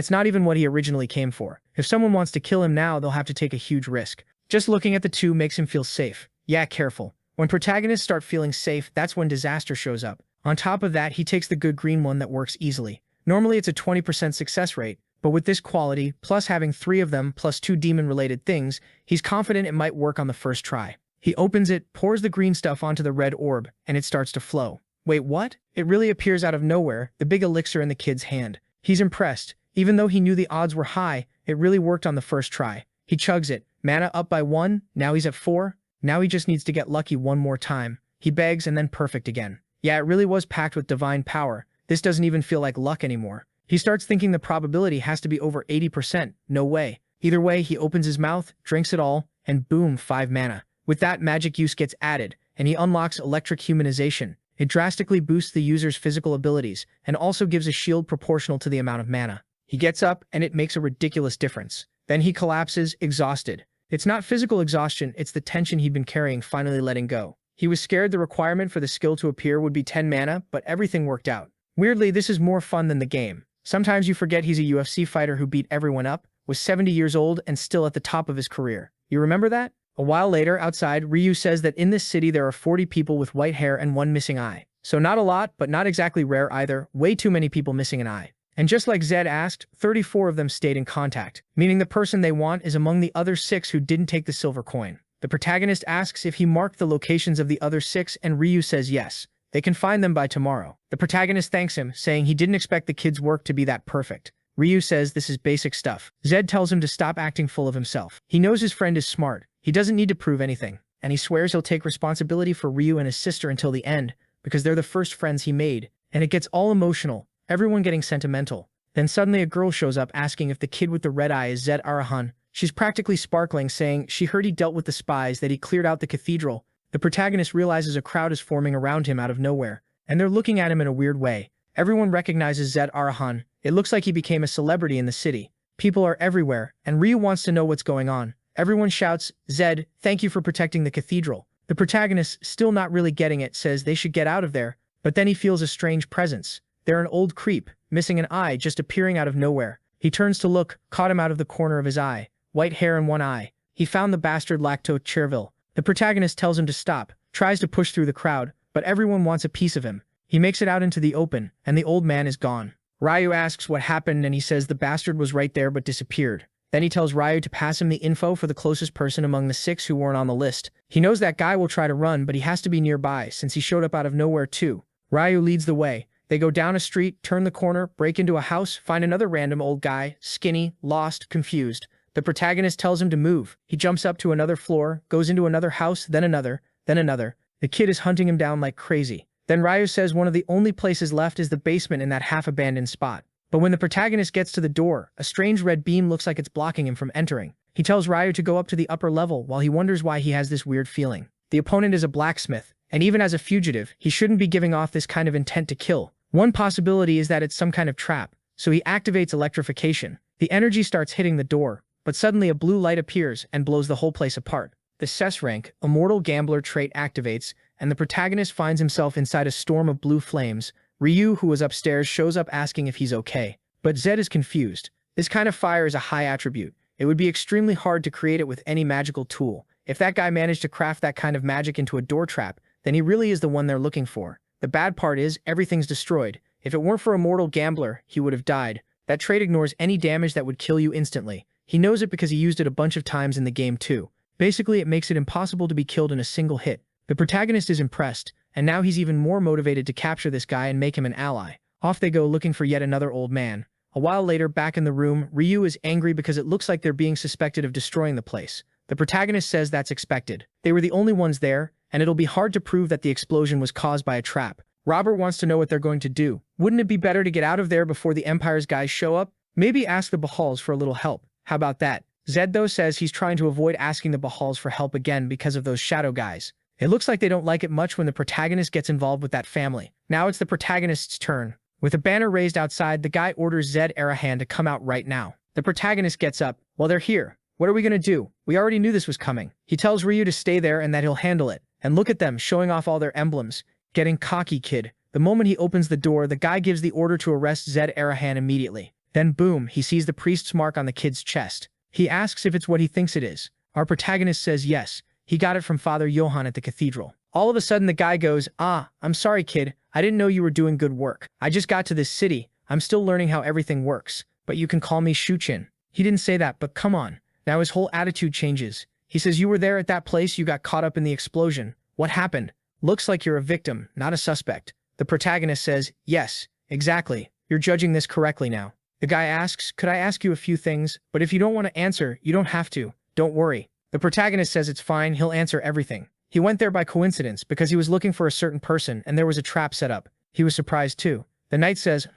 it's not even what he originally came for. If someone wants to kill him now, they'll have to take a huge risk. Just looking at the 2 makes him feel safe. Yeah, careful. When protagonists start feeling safe, that's when disaster shows up. On top of that, he takes the good green one that works easily. Normally it's a 20% success rate, but with this quality, plus having 3 of them, plus 2 demon-related things, he's confident it might work on the first try. He opens it, pours the green stuff onto the red orb, and it starts to flow. Wait, what? It really appears out of nowhere, the big elixir in the kid's hand. He's impressed. Even though he knew the odds were high, it really worked on the first try. He chugs it. Mana up by 1, now he's at 4. Now he just needs to get lucky one more time. He begs and then perfect again. Yeah, it really was packed with divine power. This doesn't even feel like luck anymore. He starts thinking the probability has to be over 80%. No way. Either way, he opens his mouth, drinks it all, and boom, 5 mana. With that, magic use gets added, and he unlocks electric humanization. It drastically boosts the user's physical abilities, and also gives a shield proportional to the amount of mana. He gets up, and it makes a ridiculous difference. Then he collapses, exhausted. It's not physical exhaustion, it's the tension he'd been carrying finally letting go. He was scared the requirement for the skill to appear would be 10 mana, but everything worked out. Weirdly, this is more fun than the game. Sometimes you forget he's a UFC fighter who beat everyone up, was 70 years old and still at the top of his career. You remember that? A while later, outside, Ryu says that in this city there are 40 people with white hair and one missing eye. So not a lot, but not exactly rare either, way too many people missing an eye. And just like Zed asked, 34 of them stayed in contact, meaning the person they want is among the other 6 who didn't take the silver coin. The protagonist asks if he marked the locations of the other 6 and Ryu says yes. They can find them by tomorrow. The protagonist thanks him, saying he didn't expect the kid's work to be that perfect. Ryu says this is basic stuff. Zed tells him to stop acting full of himself. He knows his friend is smart. He doesn't need to prove anything. And he swears he'll take responsibility for Ryu and his sister until the end, because they're the first friends he made. And it gets all emotional, everyone getting sentimental. Then suddenly a girl shows up asking if the kid with the red eye is Zed Arahan. She's practically sparkling, saying she heard he dealt with the spies, that he cleared out the cathedral. The protagonist realizes a crowd is forming around him out of nowhere, and they're looking at him in a weird way. Everyone recognizes Zed Arahan. It looks like he became a celebrity in the city. People are everywhere, and Ryu wants to know what's going on. Everyone shouts, "Zed, thank you for protecting the cathedral." The protagonist, still not really getting it, says they should get out of there, but then he feels a strange presence. They're an old creep, missing an eye, just appearing out of nowhere. He turns to look, caught him out of the corner of his eye. White hair and one eye. He found the bastard Lacto Cherville. The protagonist tells him to stop, tries to push through the crowd, but everyone wants a piece of him. He makes it out into the open, and the old man is gone. Ryu asks what happened, and he says the bastard was right there but disappeared. Then he tells Ryu to pass him the info for the closest person among the 6 who weren't on the list. He knows that guy will try to run, but he has to be nearby since he showed up out of nowhere too. Ryu leads the way. They go down a street, turn the corner, break into a house, find another random old guy, skinny, lost, confused. The protagonist tells him to move. He jumps up to another floor, goes into another house, then another, then another. The kid is hunting him down like crazy. Then Ryu says one of the only places left is the basement in that half-abandoned spot. But when the protagonist gets to the door, a strange red beam looks like it's blocking him from entering. He tells Ryu to go up to the upper level while he wonders why he has this weird feeling. The opponent is a blacksmith, and even as a fugitive, he shouldn't be giving off this kind of intent to kill. One possibility is that it's some kind of trap, so he activates electrification. The energy starts hitting the door, but suddenly a blue light appears and blows the whole place apart. The CES rank, Immortal Gambler trait activates, and the protagonist finds himself inside a storm of blue flames. Ryu, who was upstairs, shows up asking if he's okay. But Zed is confused. This kind of fire is a high attribute. It would be extremely hard to create it with any magical tool. If that guy managed to craft that kind of magic into a door trap, then he really is the one they're looking for. The bad part is, everything's destroyed. If it weren't for Immortal Gambler, he would have died. That trait ignores any damage that would kill you instantly. He knows it because he used it a bunch of times in the game too. Basically, it makes it impossible to be killed in a single hit. The protagonist is impressed, and now he's even more motivated to capture this guy and make him an ally. Off they go looking for yet another old man. A while later, back in the room, Ryu is angry because it looks like they're being suspected of destroying the place. The protagonist says that's expected. They were the only ones there, and it'll be hard to prove that the explosion was caused by a trap. Robert wants to know what they're going to do. Wouldn't it be better to get out of there before the Empire's guys show up? Maybe ask the Bahals for a little help. How about that? Zed, though, says he's trying to avoid asking the Bahals for help again because of those shadow guys. It looks like they don't like it much when the protagonist gets involved with that family. Now it's the protagonist's turn. With a banner raised outside, the guy orders Zed Arahan to come out right now. The protagonist gets up. Well, they're here. What are we gonna do? We already knew this was coming. He tells Ryu to stay there and that he'll handle it. And look at them, showing off all their emblems. Getting cocky, kid. The moment he opens the door, the guy gives the order to arrest Zed Arahan immediately. Then boom, he sees the priest's mark on the kid's chest. He asks if it's what he thinks it is. Our protagonist says yes. He got it from Father Johann at the cathedral. All of a sudden the guy goes, I'm sorry kid, I didn't know you were doing good work. I just got to this city. I'm still learning how everything works. But you can call me Shuchin. He didn't say that, but come on. Now his whole attitude changes. He says you were there at that place, you got caught up in the explosion. What happened? Looks like you're a victim, not a suspect. The protagonist says, yes, exactly. You're judging this correctly now. The guy asks, could I ask you a few things? But if you don't want to answer, you don't have to. Don't worry. The protagonist says it's fine, he'll answer everything. He went there by coincidence because he was looking for a certain person and there was a trap set up. He was surprised too. The knight says,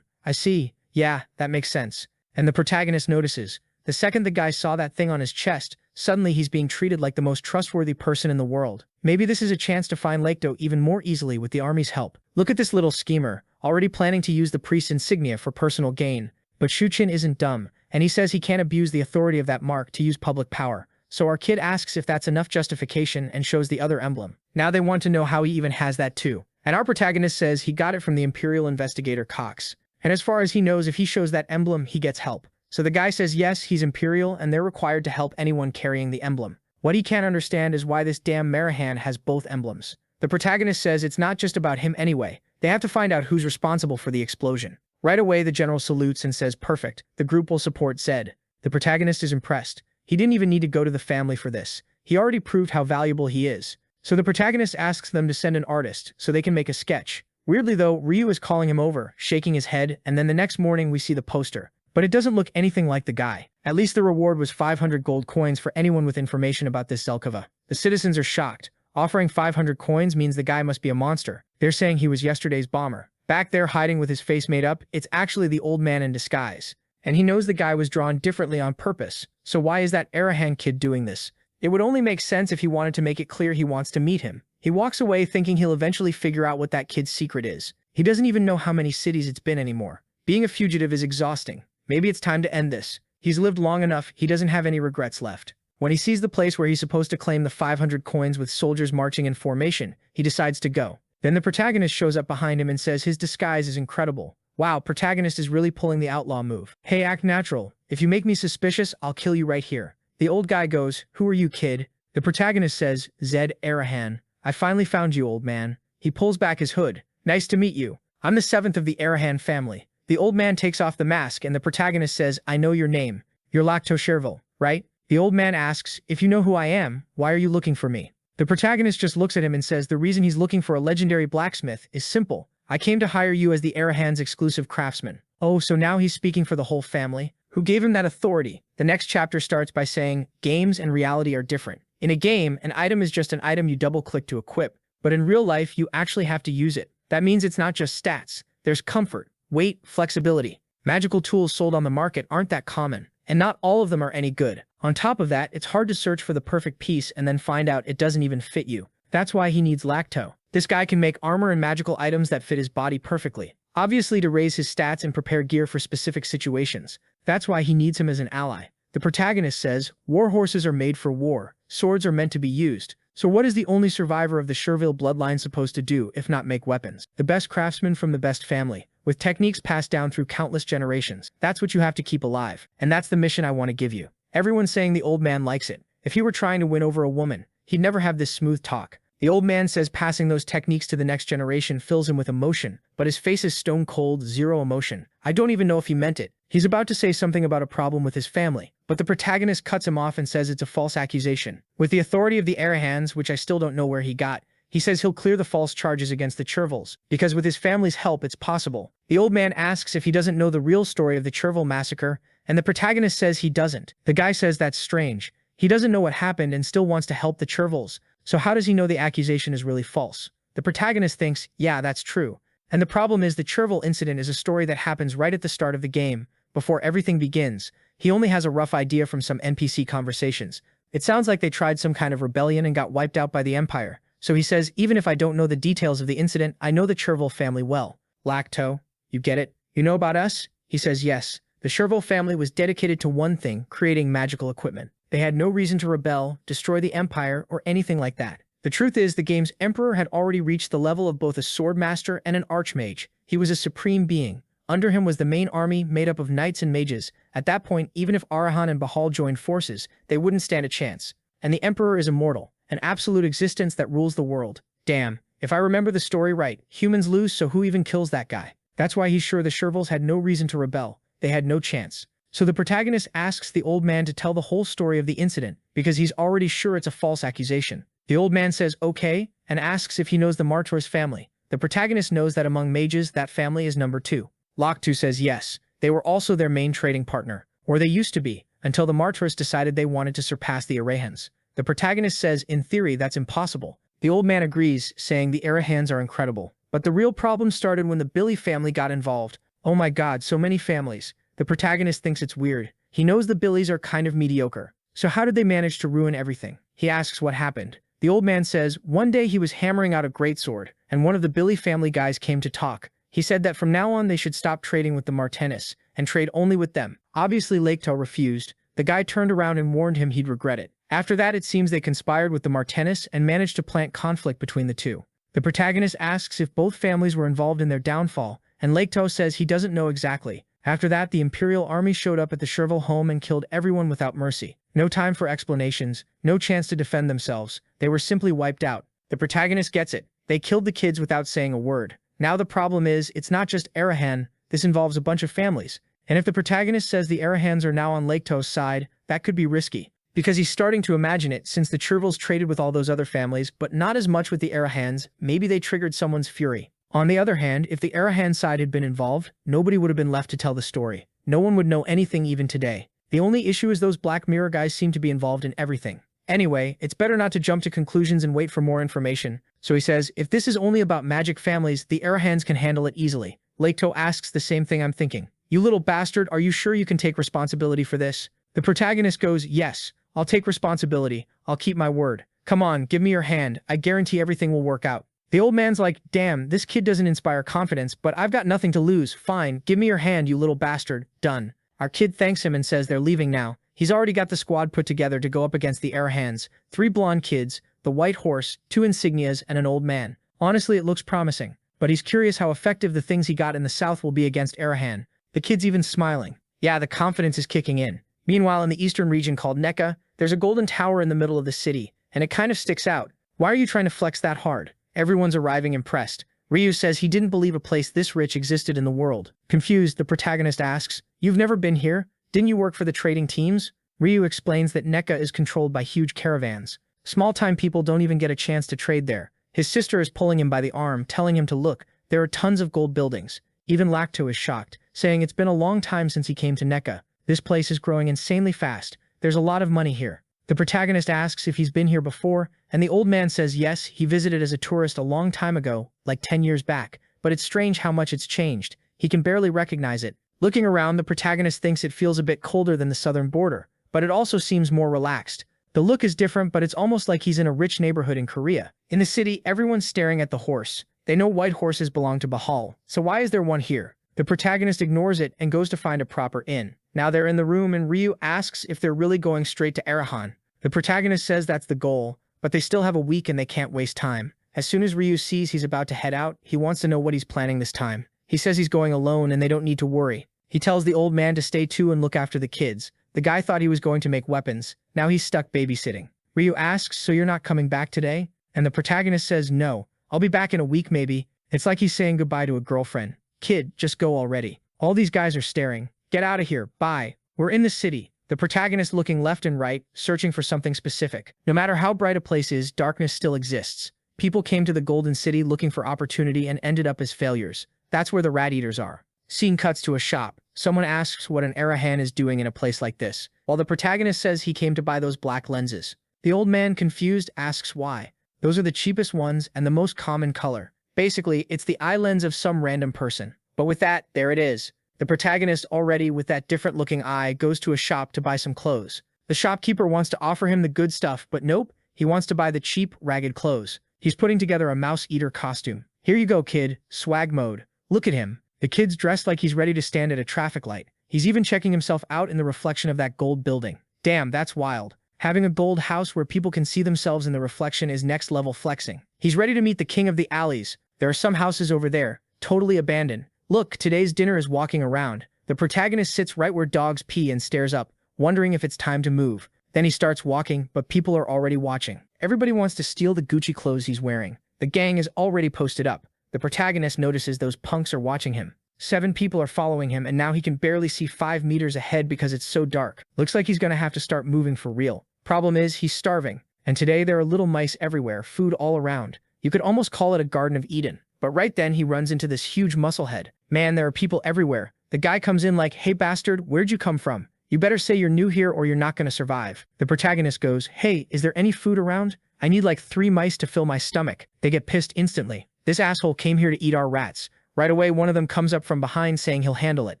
I see. Yeah, that makes sense. And the protagonist notices. The second the guy saw that thing on his chest, suddenly he's being treated like the most trustworthy person in the world. Maybe this is a chance to find Lakto even more easily with the army's help. Look at this little schemer, already planning to use the priest's insignia for personal gain. But Shuchin isn't dumb, and he says he can't abuse the authority of that mark to use public power. So our kid asks if that's enough justification and shows the other emblem. Now they want to know how he even has that too. And our protagonist says he got it from the Imperial investigator Cox. And as far as he knows, if he shows that emblem, he gets help. So the guy says yes, he's Imperial and they're required to help anyone carrying the emblem. What he can't understand is why this damn Marahan has both emblems. The protagonist says it's not just about him anyway. They have to find out who's responsible for the explosion. Right away, the general salutes and says, "Perfect, the group will support Zed." The protagonist is impressed. He didn't even need to go to the family for this. He already proved how valuable he is. So the protagonist asks them to send an artist so they can make a sketch. Weirdly though, Ryu is calling him over, shaking his head, and then the next morning we see the poster. But it doesn't look anything like the guy. At least the reward was 500 gold coins for anyone with information about this Zelkova. The citizens are shocked. Offering 500 coins means the guy must be a monster. They're saying he was yesterday's bomber. Back there hiding with his face made up, it's actually the old man in disguise. And he knows the guy was drawn differently on purpose. So why is that Arahan kid doing this? It would only make sense if he wanted to make it clear he wants to meet him. He walks away thinking he'll eventually figure out what that kid's secret is. He doesn't even know how many cities it's been anymore. Being a fugitive is exhausting. Maybe it's time to end this. He's lived long enough, he doesn't have any regrets left. When he sees the place where he's supposed to claim the 500 coins with soldiers marching in formation, he decides to go. Then the protagonist shows up behind him and says his disguise is incredible. Wow, protagonist is really pulling the outlaw move. Hey, act natural. If you make me suspicious, I'll kill you right here. The old guy goes, "Who are you, kid?" The protagonist says, "Zed Arahan. I finally found you, old man." He pulls back his hood. "Nice to meet you. I'm the 7th of the Arahan family." The old man takes off the mask and the protagonist says, "I know your name. You're Lacto Sherville, right?" The old man asks, "If you know who I am, why are you looking for me?" The protagonist just looks at him and says the reason he's looking for a legendary blacksmith is simple. "I came to hire you as the Arahan's exclusive craftsman." Oh, so now he's speaking for the whole family? Who gave him that authority? The next chapter starts by saying, games and reality are different. In a game, an item is just an item you double-click to equip. But in real life, you actually have to use it. That means it's not just stats. There's comfort, weight, flexibility. Magical tools sold on the market aren't that common. And not all of them are any good. On top of that, it's hard to search for the perfect piece and then find out it doesn't even fit you. That's why he needs Lacto. This guy can make armor and magical items that fit his body perfectly. Obviously to raise his stats and prepare gear for specific situations. That's why he needs him as an ally. The protagonist says, war horses are made for war. Swords are meant to be used. So what is the only survivor of the Sherville bloodline supposed to do if not make weapons? The best craftsman from the best family, with techniques passed down through countless generations. That's what you have to keep alive. And that's the mission I want to give you. Everyone's saying the old man likes it. If he were trying to win over a woman, he'd never have this smooth talk. The old man says passing those techniques to the next generation fills him with emotion, but his face is stone cold, zero emotion. I don't even know if he meant it. He's about to say something about a problem with his family, but the protagonist cuts him off and says it's a false accusation. With the authority of the Arahans, which I still don't know where he got, he says he'll clear the false charges against the Chervilles, because with his family's help it's possible. The old man asks if he doesn't know the real story of the Cherville massacre, and the protagonist says he doesn't. The guy says that's strange. He doesn't know what happened and still wants to help the Chervilles. So how does he know the accusation is really false? The protagonist thinks, yeah, that's true. And the problem is the Cherville incident is a story that happens right at the start of the game, before everything begins. He only has a rough idea from some NPC conversations. It sounds like they tried some kind of rebellion and got wiped out by the Empire. So he says, even if I don't know the details of the incident, I know the Cherville family well. Lacto, you get it? You know about us? He says yes. The Cherville family was dedicated to one thing, creating magical equipment. They had no reason to rebel, destroy the Empire, or anything like that. The truth is, the game's Emperor had already reached the level of both a swordmaster and an archmage. He was a supreme being. Under him was the main army made up of knights and mages. At that point, even if Arahan and Bahal joined forces, they wouldn't stand a chance. And the Emperor is immortal, an absolute existence that rules the world. Damn, if I remember the story right, humans lose, so who even kills that guy? That's why he's sure the Chervilles had no reason to rebel. They had no chance. So the protagonist asks the old man to tell the whole story of the incident, because he's already sure it's a false accusation. The old man says okay, and asks if he knows the Martors family. The protagonist knows that among mages, that family is number 2. Lacto says yes, they were also their main trading partner, or they used to be, until the Martors decided they wanted to surpass the Arahans. The protagonist says in theory that's impossible. The old man agrees, saying the Arahans are incredible. But the real problem started when the Billy family got involved. Oh my god, so many families. The protagonist thinks it's weird. He knows the Billys are kind of mediocre. So how did they manage to ruin everything? He asks what happened. The old man says, one day he was hammering out a greatsword, and one of the Billy family guys came to talk. He said that from now on they should stop trading with the Martennis, and trade only with them. Obviously Laketow refused. The guy turned around and warned him he'd regret it. After that, it seems they conspired with the Martennis and managed to plant conflict between the two. The protagonist asks if both families were involved in their downfall, and Leito says he doesn't know exactly. After that, the Imperial army showed up at the Chervil home and killed everyone without mercy. No time for explanations, no chance to defend themselves. They were simply wiped out. The protagonist gets it. They killed the kids without saying a word. Now the problem is, it's not just Arahan, this involves a bunch of families. And if the protagonist says the Arahans are now on Leito's side, that could be risky. Because he's starting to imagine it, since the Chervils traded with all those other families, but not as much with the Arahans, maybe they triggered someone's fury. On the other hand, if the Arahan side had been involved, nobody would have been left to tell the story. No one would know anything even today. The only issue is those Black Mirror guys seem to be involved in everything. Anyway, it's better not to jump to conclusions and wait for more information. So he says, if this is only about magic families, the Arahans can handle it easily. Leito asks the same thing I'm thinking. You little bastard, are you sure you can take responsibility for this? The protagonist goes, yes, I'll take responsibility. I'll keep my word. Come on, give me your hand. I guarantee everything will work out. The old man's like, damn, this kid doesn't inspire confidence, but I've got nothing to lose. Fine, give me your hand, you little bastard. Done. Our kid thanks him and says they're leaving now. He's already got the squad put together to go up against the Arahans, 3 blonde kids, the white horse, 2 insignias, and an old man. Honestly, it looks promising, but he's curious how effective the things he got in the south will be against Arahan. The kid's even smiling. Yeah, the confidence is kicking in. Meanwhile, in the eastern region called Neka, there's a golden tower in the middle of the city, and it kind of sticks out. Why are you trying to flex that hard? Everyone's arriving impressed. Ryu says he didn't believe a place this rich existed in the world. Confused, the protagonist asks, you've never been here? Didn't you work for the trading teams? Ryu explains that Neka is controlled by huge caravans. Small-time people don't even get a chance to trade there. His sister is pulling him by the arm, telling him to look. There are tons of gold buildings. Even Lacto is shocked, saying it's been a long time since he came to Neka. This place is growing insanely fast. There's a lot of money here. The protagonist asks if he's been here before, and the old man says yes, he visited as a tourist a long time ago, like 10 years back, but it's strange how much it's changed. He can barely recognize it. Looking around, the protagonist thinks it feels a bit colder than the southern border, but it also seems more relaxed. The look is different, but it's almost like he's in a rich neighborhood in Korea. In the city, everyone's staring at the horse. They know white horses belong to Bahal, so why is there one here? The protagonist ignores it and goes to find a proper inn. Now they're in the room and Ryu asks if they're really going straight to Arahan. The protagonist says that's the goal, but they still have a week and they can't waste time. As soon as Ryu sees he's about to head out, he wants to know what he's planning this time. He says he's going alone and they don't need to worry. He tells the old man to stay too and look after the kids. The guy thought he was going to make weapons. Now he's stuck babysitting. Ryu asks, so you're not coming back today? And the protagonist says, no, I'll be back in a week maybe. It's like he's saying goodbye to a girlfriend. Kid, just go already. All these guys are staring. Get out of here, bye. We're in the city. The protagonist looking left and right, searching for something specific. No matter how bright a place is, darkness still exists. People came to the Golden City looking for opportunity and ended up as failures. That's where the rat eaters are. Scene cuts to a shop. Someone asks what an Arahan is doing in a place like this, while the protagonist says he came to buy those black lenses. The old man, confused, asks why. Those are the cheapest ones and the most common color. Basically, it's the eye lens of some random person. But with that, there it is. The protagonist, already with that different-looking eye, goes to a shop to buy some clothes. The shopkeeper wants to offer him the good stuff, but nope, he wants to buy the cheap, ragged clothes. He's putting together a mouse-eater costume. Here you go, kid. Swag mode. Look at him. The kid's dressed like he's ready to stand at a traffic light. He's even checking himself out in the reflection of that gold building. Damn, that's wild. Having a gold house where people can see themselves in the reflection is next-level flexing. He's ready to meet the king of the alleys. There are some houses over there, totally abandoned. Look, today's dinner is walking around. The protagonist sits right where dogs pee and stares up, wondering if it's time to move. Then he starts walking, but people are already watching. Everybody wants to steal the Gucci clothes he's wearing. The gang is already posted up. The protagonist notices those punks are watching him. 7 people are following him, and now he can barely see 5 meters ahead because it's so dark. Looks like he's gonna have to start moving for real. Problem is, he's starving. And today there are little mice everywhere, food all around. You could almost call it a Garden of Eden. But right then he runs into this huge musclehead. Man, there are people everywhere. The guy comes in like, hey bastard, where'd you come from? You better say you're new here or you're not gonna survive. The protagonist goes, hey, is there any food around? I need like 3 mice to fill my stomach. They get pissed instantly. This asshole came here to eat our rats. Right away, one of them comes up from behind saying he'll handle it.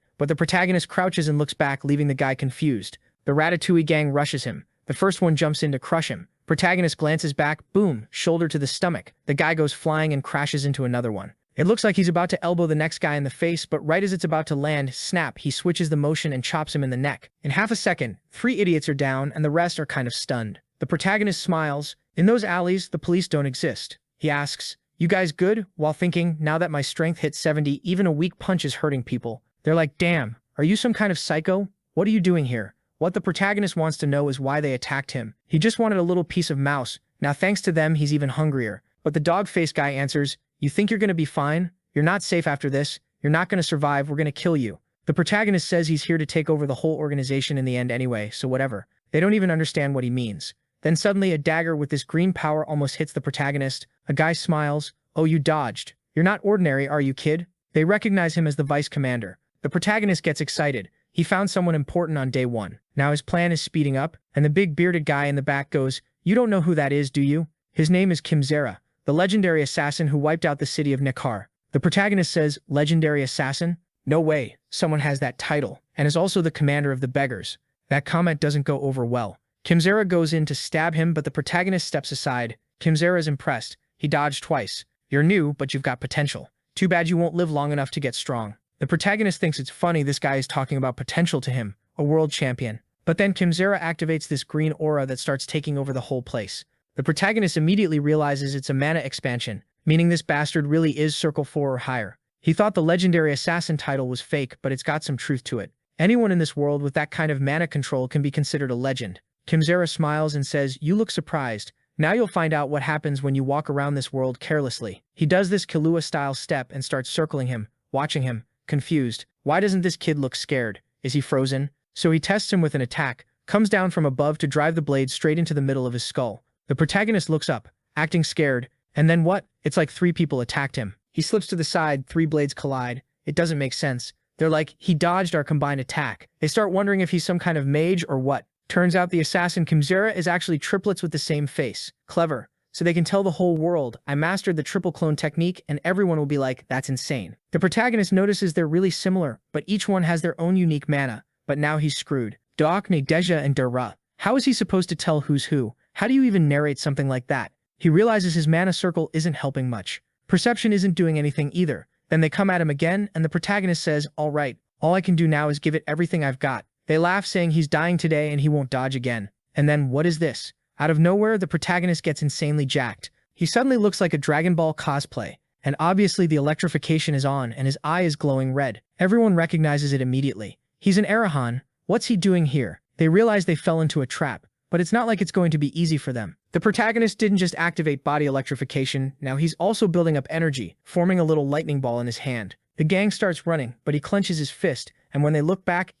But the protagonist crouches and looks back, leaving the guy confused. The Ratatouille gang rushes him. The first one jumps in to crush him. Protagonist glances back, boom, shoulder to the stomach. The guy goes flying and crashes into another one. It looks like he's about to elbow the next guy in the face, but right as it's about to land, snap, he switches the motion and chops him in the neck. In half a second, 3 idiots are down and the rest are kind of stunned. The protagonist smiles. In those alleys, the police don't exist. He asks, "You guys good?" While thinking, now that my strength hits 70, even a weak punch is hurting people. They're like, "Damn, are you some kind of psycho? What are you doing here?" What the protagonist wants to know is why they attacked him. He just wanted a little piece of mouse. Now thanks to them, he's even hungrier. But the dog-faced guy answers, "You think you're gonna be fine? You're not safe after this. You're not gonna survive. We're gonna kill you." The protagonist says he's here to take over the whole organization in the end anyway, so whatever. They don't even understand what he means. Then suddenly a dagger with this green power almost hits the protagonist. A guy smiles. "Oh, you dodged. You're not ordinary, are you, kid?" They recognize him as the vice commander. The protagonist gets excited. He found someone important on day one. Now his plan is speeding up, and the big bearded guy in the back goes, "You don't know who that is, do you? His name is Kimzera, the legendary assassin who wiped out the city of Nekar." The protagonist says, "Legendary assassin? No way, someone has that title, and is also the commander of the beggars." That comment doesn't go over well. Kimzera goes in to stab him, but the protagonist steps aside. Kimzera is impressed. He dodged twice. "You're new, but you've got potential. Too bad you won't live long enough to get strong." The protagonist thinks it's funny this guy is talking about potential to him, a world champion. But then Kimzera activates this green aura that starts taking over the whole place. The protagonist immediately realizes it's a mana expansion, meaning this bastard really is Circle 4 or higher. He thought the legendary assassin title was fake, but it's got some truth to it. Anyone in this world with that kind of mana control can be considered a legend. Kimzera smiles and says, "You look surprised. Now you'll find out what happens when you walk around this world carelessly." He does this Killua-style step and starts circling him, watching him, confused. Why doesn't this kid look scared? Is he frozen? So he tests him with an attack, comes down from above to drive the blade straight into the middle of his skull. The protagonist looks up, acting scared, and then what? It's like 3 people attacked him. He slips to the side, 3 blades collide. It doesn't make sense. They're like, "He dodged our combined attack." They start wondering if he's some kind of mage or what. Turns out the assassin Kimzera is actually triplets with the same face. Clever. So they can tell the whole world, "I mastered the triple clone technique," and everyone will be like, "That's insane." The protagonist notices they're really similar, but each one has their own unique mana. But now he's screwed. Doakne, Deja, and Dara. How is he supposed to tell who's who? How do you even narrate something like that? He realizes his mana circle isn't helping much. Perception isn't doing anything either. Then they come at him again, and the protagonist says, "All right, all I can do now is give it everything I've got." They laugh, saying he's dying today and he won't dodge again. And then, what is this? Out of nowhere, the protagonist gets insanely jacked. He suddenly looks like a Dragon Ball cosplay, and obviously the electrification is on and his eye is glowing red. Everyone recognizes it immediately. He's an Arahan. What's he doing here? They realize they fell into a trap, but it's not like it's going to be easy for them. The protagonist didn't just activate body electrification, now he's also building up energy, forming a little lightning ball in his hand. The gang starts running, but he clenches his fist, and when they look back,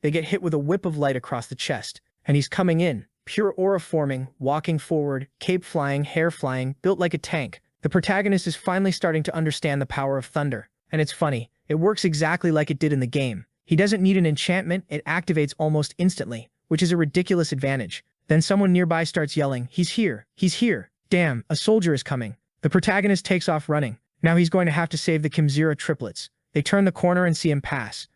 they get hit with a whip of light across the chest. And he's coming in, pure aura forming, walking forward, cape flying, hair flying, built like a tank. The protagonist is finally starting to understand the power of thunder. And it's funny, it works exactly like it did in the game. He doesn't need an enchantment, it activates almost instantly, which is a ridiculous advantage. Then someone nearby starts yelling, "He's here! He's here! Damn, a soldier is coming!" The protagonist takes off running. Now he's going to have to save the Kimzera triplets. They turn the corner and see him pass.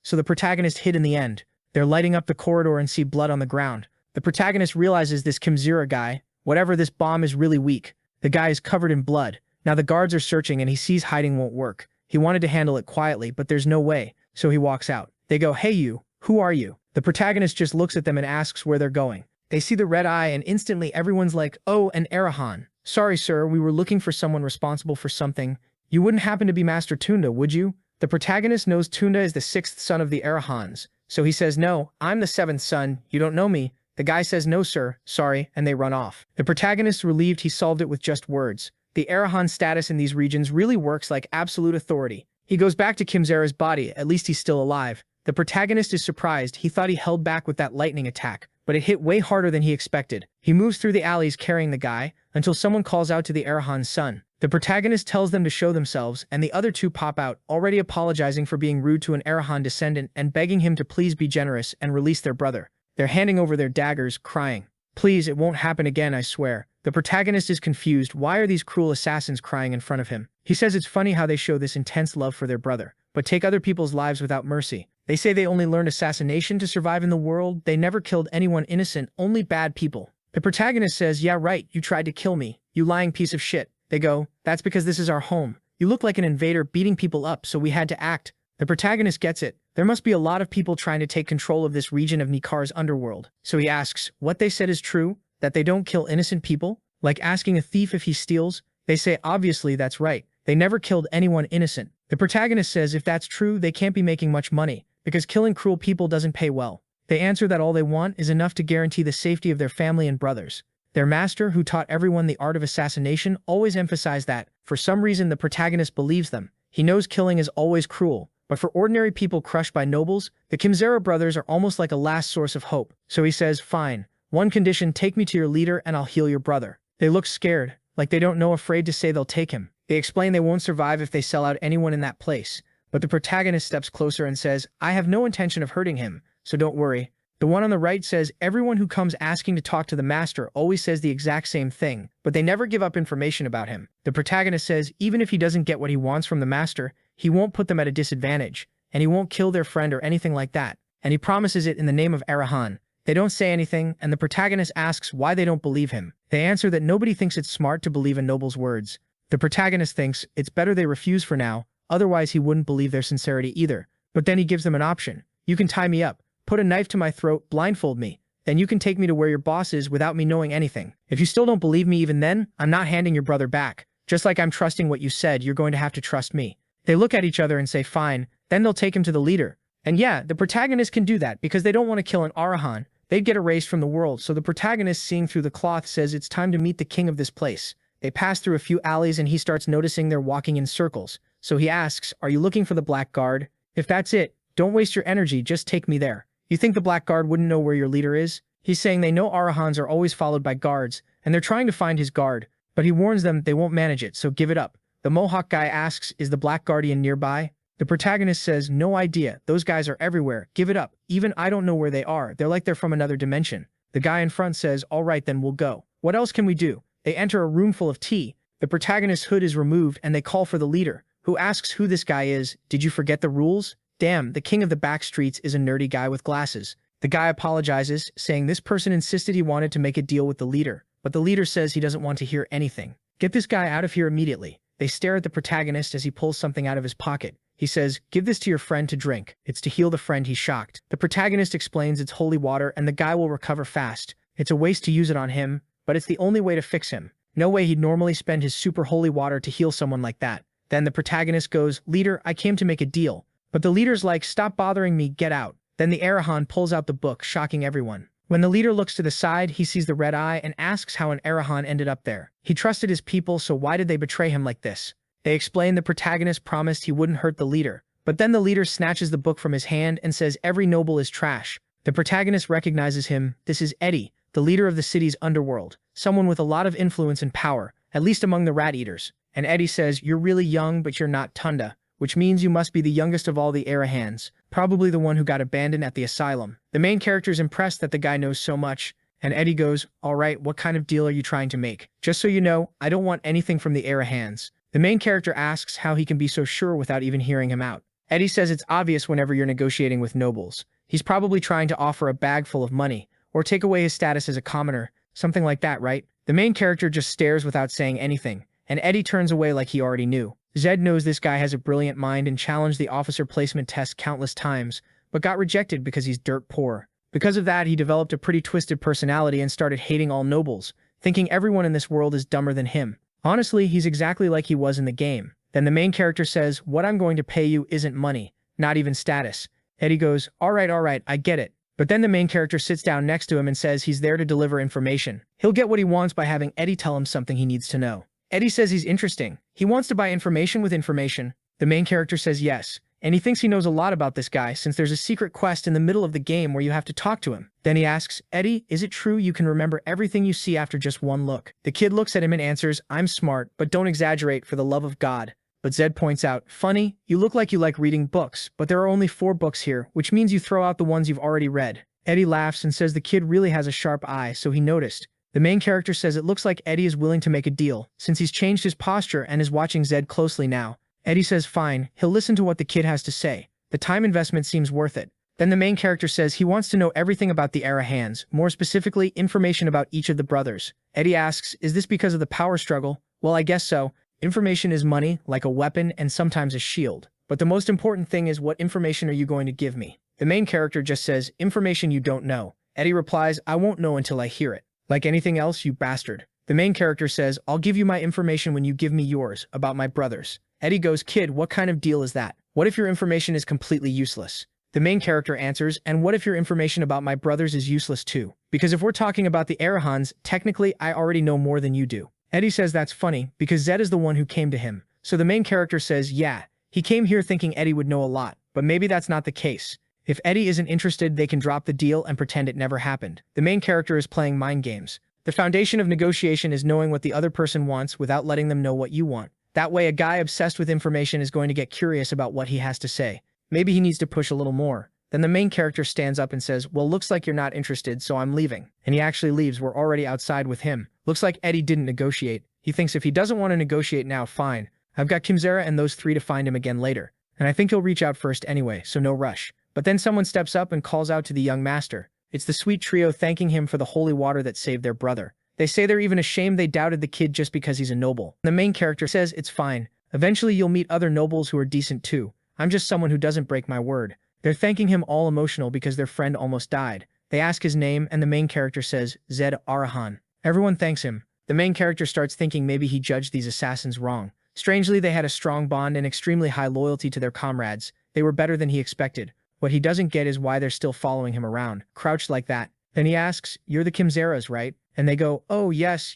So the protagonist hid in the end. They're lighting up the corridor and see blood on the ground. The protagonist realizes this Kimzera guy, whatever this bomb is really weak. The guy is covered in blood. Now the guards are searching and he sees hiding won't work. He wanted to handle it quietly, but there's no way, so he walks out. They go, "Hey you, who are you?" The protagonist just looks at them and asks where they're going. They see the red eye and instantly everyone's like, "Oh, an Arahan. Sorry sir, we were looking for someone responsible for something. You wouldn't happen to be Master Tunda, would you?" The protagonist knows Tunda is the 6th son of the Arahans, so he says, "No, I'm the 7th son, you don't know me." The guy says, "No sir, sorry," and they run off. The protagonist relieved he solved it with just words. The Arahan status in these regions really works like absolute authority. He goes back to Kimzera's body, at least he's still alive. The protagonist is surprised, he thought he held back with that lightning attack, but it hit way harder than he expected. He moves through the alleys carrying the guy, until someone calls out to the Arahan's son. The protagonist tells them to show themselves, and the other 2 pop out, already apologizing for being rude to an Arahan descendant and begging him to please be generous and release their brother. They're handing over their daggers, crying. "Please, it won't happen again, I swear." The protagonist is confused. Why are these cruel assassins crying in front of him? He says it's funny how they show this intense love for their brother, but take other people's lives without mercy. They say they only learned assassination to survive in the world. They never killed anyone innocent, only bad people. The protagonist says, "Yeah right, you tried to kill me, you lying piece of shit." They go, "That's because this is our home. You look like an invader beating people up, so we had to act." The protagonist gets it. There must be a lot of people trying to take control of this region of Nikar's underworld. So he asks, "What they said is true?" that they don't kill innocent people? Like asking a thief if he steals? They say obviously that's right. They never killed anyone innocent. The protagonist says if that's true, they can't be making much money, because killing cruel people doesn't pay well. They answer that all they want is enough to guarantee the safety of their family and brothers. Their master, who taught everyone the art of assassination, always emphasized that, for some reason the protagonist believes them. He knows killing is always cruel, but for ordinary people crushed by nobles, the Kimzera brothers are almost like a last source of hope. So he says, fine, one condition, take me to your leader and I'll heal your brother. They look scared, like they don't know, afraid to say they'll take him. They explain they won't survive if they sell out anyone in that place. But the protagonist steps closer and says, I have no intention of hurting him, so don't worry. The one on the right says everyone who comes asking to talk to the master always says the exact same thing, but they never give up information about him. The protagonist says even if he doesn't get what he wants from the master, he won't put them at a disadvantage, and he won't kill their friend or anything like that. And he promises it in the name of Arahan. They don't say anything, and the protagonist asks why they don't believe him. They answer that nobody thinks it's smart to believe a noble's words. The protagonist thinks it's better they refuse for now, otherwise he wouldn't believe their sincerity either. But then he gives them an option. You can tie me up, put a knife to my throat, blindfold me. Then you can take me to where your boss is without me knowing anything. If you still don't believe me even then, I'm not handing your brother back. Just like I'm trusting what you said, you're going to have to trust me. They look at each other and say fine, then they'll take him to the leader. And yeah, the protagonist can do that because they don't want to kill an Arahan. They'd get erased from the world, so the protagonist, seeing through the cloth, says it's time to meet the king of this place. They pass through a few alleys and he starts noticing they're walking in circles. So he asks, are you looking for the Black Guard? If that's it, don't waste your energy, just take me there. You think the Black Guard wouldn't know where your leader is? He's saying they know Arahans are always followed by guards, and they're trying to find his guard, but he warns them they won't manage it, so give it up. The Mohawk guy asks, is the Black Guardian nearby? The protagonist says, no idea, those guys are everywhere, give it up, even I don't know where they are, they're like they're from another dimension. The guy in front says, alright then we'll go. What else can we do? They enter a room full of tea. The protagonist's hood is removed and they call for the leader, who asks who this guy is. Did you forget the rules? Damn, the king of the back streets is a nerdy guy with glasses. The guy apologizes, saying this person insisted he wanted to make a deal with the leader, but the leader says he doesn't want to hear anything. Get this guy out of here immediately. They stare at the protagonist as he pulls something out of his pocket. He says, give this to your friend to drink. It's to heal the friend he's shocked. The protagonist explains it's holy water and the guy will recover fast. It's a waste to use it on him, but it's the only way to fix him. No way he'd normally spend his super holy water to heal someone like that. Then the protagonist goes, leader, I came to make a deal. But the leader's like, stop bothering me, get out. Then the Arahan pulls out the book, shocking everyone. When the leader looks to the side, he sees the red eye and asks how an Arahan ended up there. He trusted his people, so why did they betray him like this? They explain the protagonist promised he wouldn't hurt the leader. But then the leader snatches the book from his hand and says every noble is trash. The protagonist recognizes him. This is Eddie, the leader of the city's underworld. Someone with a lot of influence and power, at least among the rat eaters. And Eddie says, you're really young, but you're not Tunda, which means you must be the youngest of all the Arahans, probably the one who got abandoned at the asylum. The main character's impressed that the guy knows so much, and Eddie goes, alright, what kind of deal are you trying to make? Just so you know, I don't want anything from the Arahans. The main character asks how he can be so sure without even hearing him out. Eddie says it's obvious whenever you're negotiating with nobles. He's probably trying to offer a bag full of money, or take away his status as a commoner, something like that, right? The main character just stares without saying anything, and Eddie turns away like he already knew. Zed knows this guy has a brilliant mind and challenged the officer placement test countless times, but got rejected because he's dirt poor. Because of that, he developed a pretty twisted personality and started hating all nobles, thinking everyone in this world is dumber than him. Honestly, he's exactly like he was in the game. Then the main character says, what I'm going to pay you isn't money, not even status. Eddie goes, alright, I get it. But then the main character sits down next to him and says he's there to deliver information. He'll get what he wants by having Eddie tell him something he needs to know. Eddie says he's interesting. He wants to buy information with information. The main character says yes, and he thinks he knows a lot about this guy since there's a secret quest in the middle of the game where you have to talk to him. Then he asks, Eddie, is it true you can remember everything you see after just one look? The kid looks at him and answers, I'm smart, but don't exaggerate for the love of God. But Zed points out, funny, you look like you like reading books, but there are only 4 books here, which means you throw out the ones you've already read. Eddie laughs and says the kid really has a sharp eye, so he noticed. The main character says it looks like Eddie is willing to make a deal, since he's changed his posture and is watching Zed closely now. Eddie says fine, he'll listen to what the kid has to say. The time investment seems worth it. Then the main character says he wants to know everything about the Arahans, more specifically, information about each of the brothers. Eddie asks, is this because of the power struggle? Well, I guess so. Information is money, like a weapon and sometimes a shield. But the most important thing is, what information are you going to give me? The main character just says, information you don't know. Eddie replies, I won't know until I hear it. Like anything else, you bastard. The main character says, I'll give you my information when you give me yours, about my brothers. Eddie goes, kid, what kind of deal is that? What if your information is completely useless? The main character answers, and what if your information about my brothers is useless too? Because if we're talking about the Arahans, technically I already know more than you do. Eddie says that's funny, because Zed is the one who came to him. So the main character says, yeah, he came here thinking Eddie would know a lot, but maybe that's not the case. If Eddie isn't interested, they can drop the deal and pretend it never happened. The main character is playing mind games. The foundation of negotiation is knowing what the other person wants without letting them know what you want. That way, a guy obsessed with information is going to get curious about what he has to say. Maybe he needs to push a little more. Then the main character stands up and says, well, looks like you're not interested, so I'm leaving. And he actually leaves. We're already outside with him. Looks like Eddie didn't negotiate. He thinks if he doesn't want to negotiate now, fine. I've got Kimzera and those three to find him again later. And I think he'll reach out first anyway, so no rush. But then someone steps up and calls out to the young master. It's the sweet trio thanking him for the holy water that saved their brother. They say they're even ashamed they doubted the kid just because he's a noble. The main character says it's fine. Eventually you'll meet other nobles who are decent too. I'm just someone who doesn't break my word. They're thanking him all emotional because their friend almost died. They ask his name and the main character says, Zed Arahan. Everyone thanks him. The main character starts thinking maybe he judged these assassins wrong. Strangely, they had a strong bond and extremely high loyalty to their comrades. They were better than he expected. What he doesn't get is why they're still following him around, crouched like that. Then he asks, you're the Kimzeras, right? And they go, oh yes,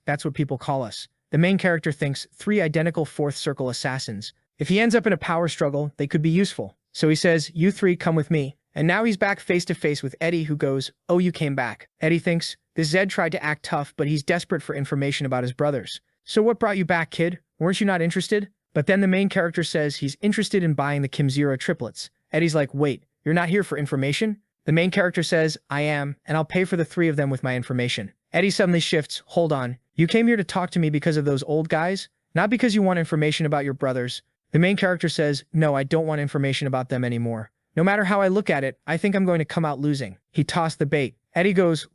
that's what people call us. The main character thinks, 3 identical fourth circle assassins. If he ends up in a power struggle, they could be useful. So he says, you 3 come with me. And now he's back face to face with Eddie, who goes, oh, you came back. Eddie thinks, this Zed tried to act tough, but he's desperate for information about his brothers. So what brought you back, kid? Weren't you not interested? But then the main character says he's interested in buying the Kimzera triplets. Eddie's like, wait, you're not here for information? The main character says, I am, and I'll pay for the 3 of them with my information. Eddie suddenly shifts, hold on, you came here to talk to me because of those old guys? Not because you want information about your brothers. The main character says, no, I don't want information about them anymore. No matter how I look at it, I think I'm going to come out losing. He tossed the bait. Eddie goes,